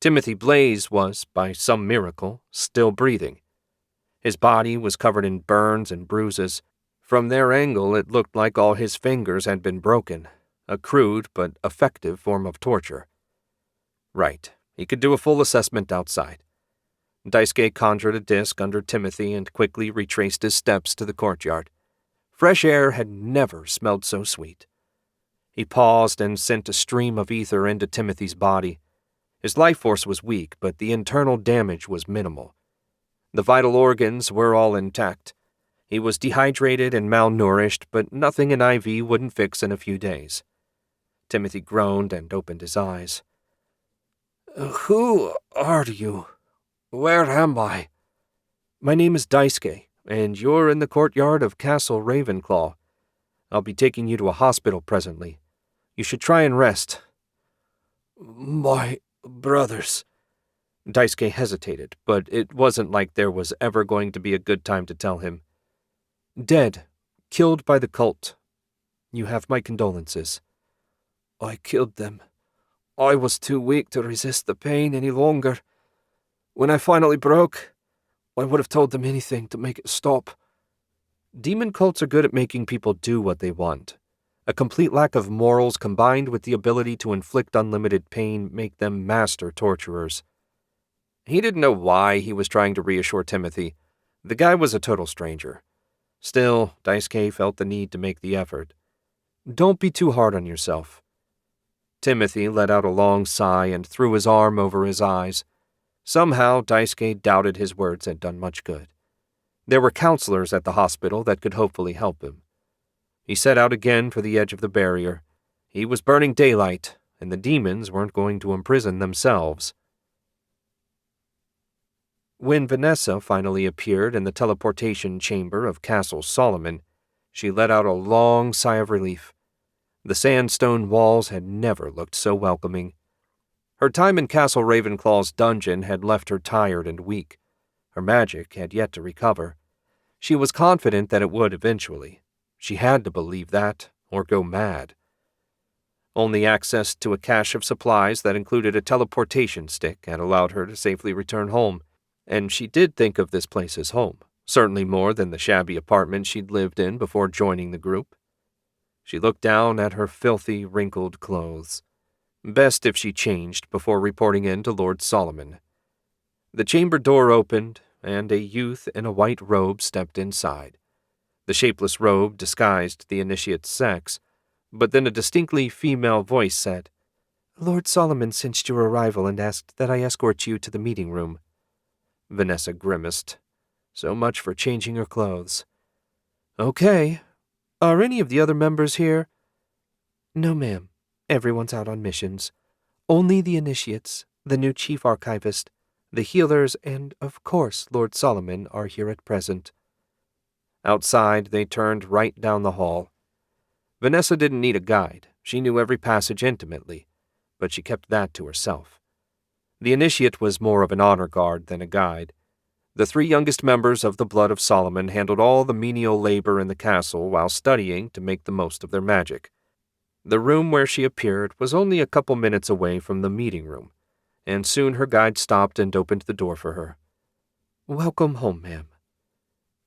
Timothy Blaze was, by some miracle, still breathing. His body was covered in burns and bruises. From their angle, it looked like all his fingers had been broken, a crude but effective form of torture. Right, he could do a full assessment outside. Daisuke conjured a disc under Timothy and quickly retraced his steps to the courtyard. Fresh air had never smelled so sweet. He paused and sent a stream of ether into Timothy's body. His life force was weak, but the internal damage was minimal. The vital organs were all intact. He was dehydrated and malnourished, but nothing an IV wouldn't fix in a few days. Timothy groaned and opened his eyes. Who are you? Where am I? My name is Daisuke, and you're in the courtyard of Castle Ravenclaw. I'll be taking you to a hospital presently. You should try and rest. My brothers. Daisuke hesitated, but it wasn't like there was ever going to be a good time to tell him. Dead. Killed by the cult. You have my condolences. I killed them. I was too weak to resist the pain any longer. When I finally broke, I would have told them anything to make it stop. Demon cults are good at making people do what they want. A complete lack of morals combined with the ability to inflict unlimited pain make them master torturers. He didn't know why he was trying to reassure Timothy. The guy was a total stranger. Still, Daisuke felt the need to make the effort. Don't be too hard on yourself." Timothy let out a long sigh and threw his arm over his eyes. Somehow, Daisuke doubted his words had done much good. There were counselors at the hospital that could hopefully help him. He set out again for the edge of the barrier. He was burning daylight, and the demons weren't going to imprison themselves. When Vanessa finally appeared in the teleportation chamber of Castle Solomon, she let out a long sigh of relief. The sandstone walls had never looked so welcoming. Her time in Castle Ravenclaw's dungeon had left her tired and weak. Her magic had yet to recover. She was confident that it would eventually. She had to believe that, or go mad. Only access to a cache of supplies that included a teleportation stick had allowed her to safely return home, and she did think of this place as home, certainly more than the shabby apartment she'd lived in before joining the group. She looked down at her filthy, wrinkled clothes. Best if she changed before reporting in to Lord Solomon. The chamber door opened, and a youth in a white robe stepped inside. The shapeless robe disguised the initiate's sex, but then a distinctly female voice said, "Lord Solomon sensed your arrival and asked that I escort you to the meeting room." Vanessa grimaced. So much for changing her clothes. "Okay. Are any of the other members here?" "No, ma'am. Everyone's out on missions. Only the initiates, the new chief archivist, the healers, and, of course, Lord Solomon are here at present." Outside, they turned right down the hall. Vanessa didn't need a guide. She knew every passage intimately, but she kept that to herself. The initiate was more of an honor guard than a guide. The 3 youngest members of the Blood of Solomon handled all the menial labor in the castle while studying to make the most of their magic. The room where she appeared was only a couple minutes away from the meeting room, and soon her guide stopped and opened the door for her. "Welcome home, ma'am."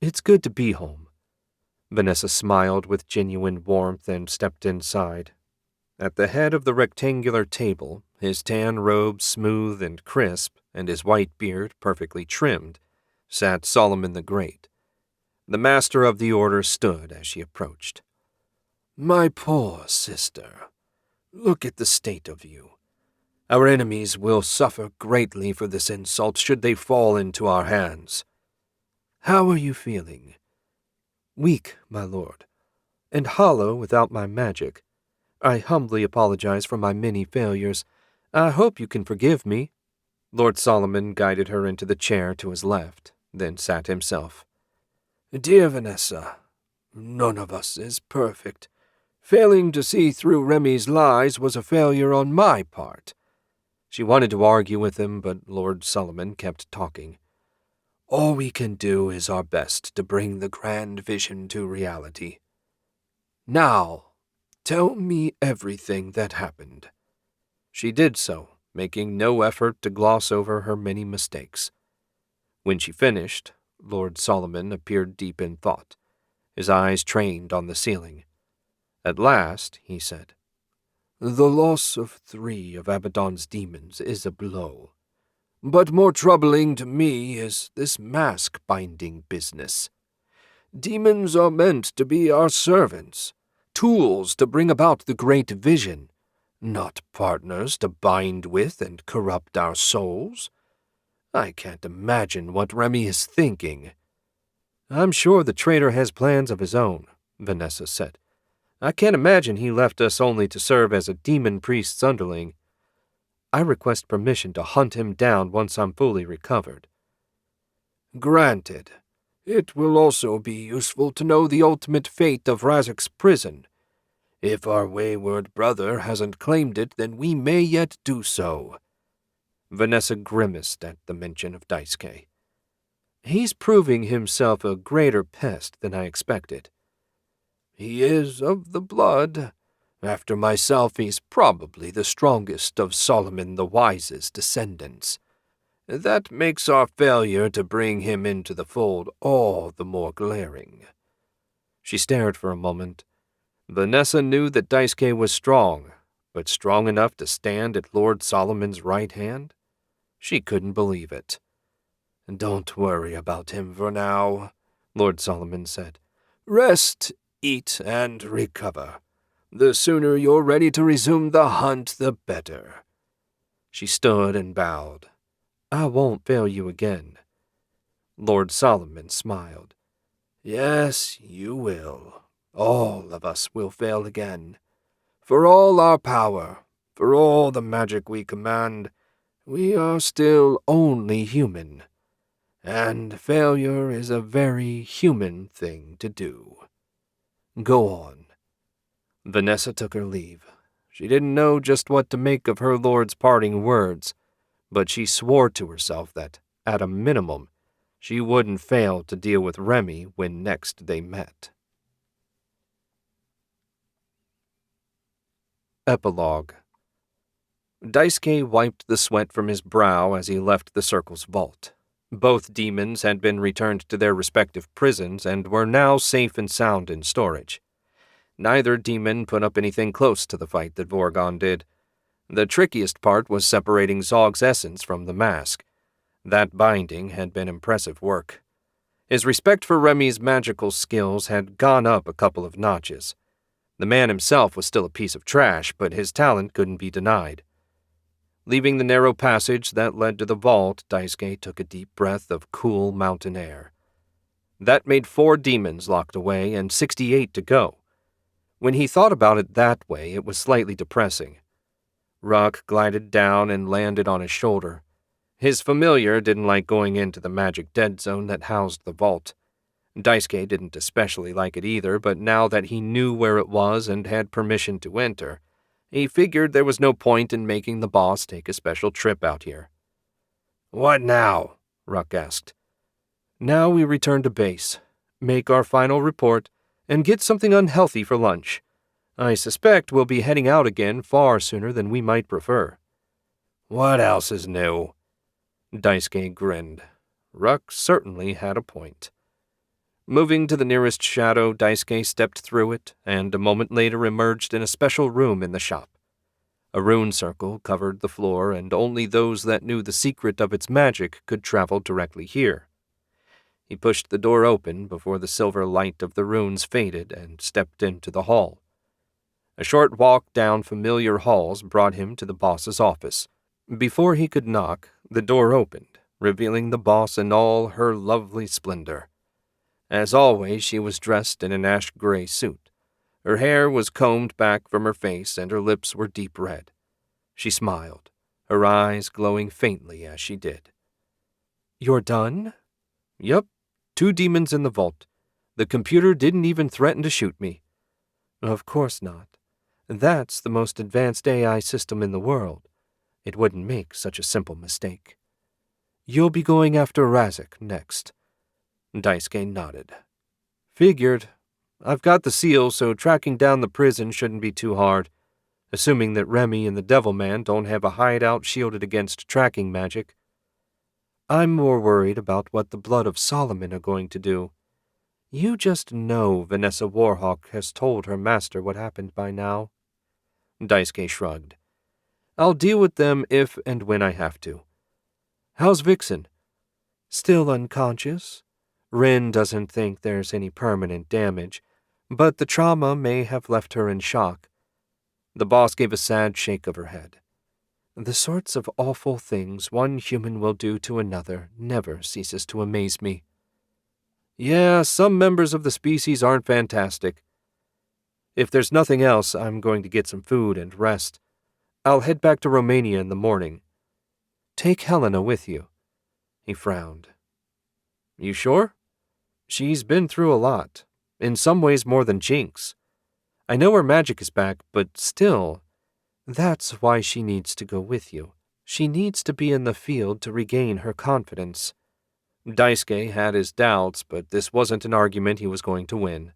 "It's good to be home." Vanessa smiled with genuine warmth and stepped inside. At the head of the rectangular table, his tan robe smooth and crisp, and his white beard perfectly trimmed, sat Solomon the Great. The master of the order stood as she approached. "My poor sister, look at the state of you. Our enemies will suffer greatly for this insult should they fall into our hands. How are you feeling?" "Weak, my lord, and hollow without my magic. I humbly apologize for my many failures. I hope you can forgive me." Lord Solomon guided her into the chair to his left, then sat himself. "Dear Vanessa, none of us is perfect. Failing to see through Remy's lies was a failure on my part." She wanted to argue with him, but Lord Solomon kept talking. "All we can do is our best to bring the grand vision to reality. Now, tell me everything that happened." She did so, making no effort to gloss over her many mistakes. When she finished, Lord Solomon appeared deep in thought, his eyes trained on the ceiling. At last, he said, "The loss of 3 of Abaddon's demons is a blow. But more troubling to me is this mask-binding business. Demons are meant to be our servants, tools to bring about the great vision, not partners to bind with and corrupt our souls. I can't imagine what Remy is thinking." "I'm sure the traitor has plans of his own," Vanessa said. "I can't imagine he left us only to serve as a demon priest's underling. I request permission to hunt him down once I'm fully recovered." "Granted. It will also be useful to know the ultimate fate of Razik's prison. If our wayward brother hasn't claimed it, then we may yet do so." Vanessa grimaced at the mention of Daisuke. "He's proving himself a greater pest than I expected." "He is of the blood. After myself, he's probably the strongest of Solomon the Wise's descendants. That makes our failure to bring him into the fold all the more glaring." She stared for a moment. Vanessa knew that Daisuke was strong, but strong enough to stand at Lord Solomon's right hand? She couldn't believe it. "Don't worry about him for now," Lord Solomon said. "Rest, eat, and recover. The sooner you're ready to resume the hunt, the better." She stood and bowed. "I won't fail you again." Lord Solomon smiled. "Yes, you will. All of us will fail again. For all our power, for all the magic we command, we are still only human. And failure is a very human thing to do. Go on." Vanessa took her leave. She didn't know just what to make of her lord's parting words, but she swore to herself that, at a minimum, she wouldn't fail to deal with Remy when next they met. Epilogue. Daisuke wiped the sweat from his brow as he left the Circle's vault. Both demons had been returned to their respective prisons and were now safe and sound in storage. Neither demon put up anything close to the fight that Vorgon did. The trickiest part was separating Zog's essence from the mask. That binding had been impressive work. His respect for Remy's magical skills had gone up a couple of notches. The man himself was still a piece of trash, but his talent couldn't be denied. Leaving the narrow passage that led to the vault, Daisuke took a deep breath of cool mountain air. That made 4 demons locked away and 68 to go. When he thought about it that way, it was slightly depressing. Ruck glided down and landed on his shoulder. His familiar didn't like going into the magic dead zone that housed the vault. Daisuke didn't especially like it either, but now that he knew where it was and had permission to enter, he figured there was no point in making the boss take a special trip out here. "What now?" Ruck asked. "Now we return to base, make our final report, and get something unhealthy for lunch. I suspect we'll be heading out again far sooner than we might prefer." "What else is new?" Daisuke grinned. Ruck certainly had a point. Moving to the nearest shadow, Daisuke stepped through it, and a moment later emerged in a special room in the shop. A rune circle covered the floor, and only those that knew the secret of its magic could travel directly here. He pushed the door open before the silver light of the runes faded and stepped into the hall. A short walk down familiar halls brought him to the boss's office. Before he could knock, the door opened, revealing the boss in all her lovely splendor. As always, she was dressed in an ash-gray suit. Her hair was combed back from her face and her lips were deep red. She smiled, her eyes glowing faintly as she did. "You're done?" "Yup. 2 demons in the vault. The computer didn't even threaten to shoot me." "Of course not. That's the most advanced AI system in the world. It wouldn't make such a simple mistake. You'll be going after Razak next." Daisuke nodded. "Figured. I've got the seal, so tracking down the prison shouldn't be too hard, assuming that Remy and the Devilman don't have a hideout shielded against tracking magic. I'm more worried about what the Blood of Solomon are going to do. You just know Vanessa Warhawk has told her master what happened by now." Daisuke shrugged. "I'll deal with them if and when I have to. How's Vixen?" "Still unconscious. Rin doesn't think there's any permanent damage, but the trauma may have left her in shock." The boss gave a sad shake of her head. "The sorts of awful things one human will do to another never ceases to amaze me." "Yeah, some members of the species aren't fantastic. If there's nothing else, I'm going to get some food and rest. I'll head back to Romania in the morning. Take Helena with you." He frowned. "You sure? She's been through a lot, in some ways more than Jinx. I know her magic is back, but still, that's why she needs to go with you. She needs to be in the field to regain her confidence." Daisuke had his doubts, but this wasn't an argument he was going to win.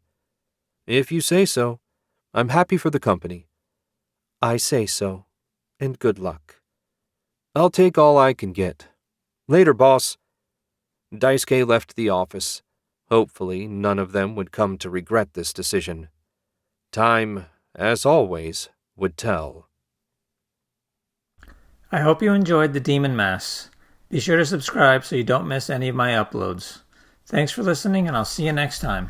"If you say so, I'm happy for the company." "I say so, and good luck." "I'll take all I can get. Later, boss." Daisuke left the office. Hopefully, none of them would come to regret this decision. Time, as always, would tell. I hope you enjoyed the Demon Mass. Be sure to subscribe so you don't miss any of my uploads. Thanks for listening, and I'll see you next time.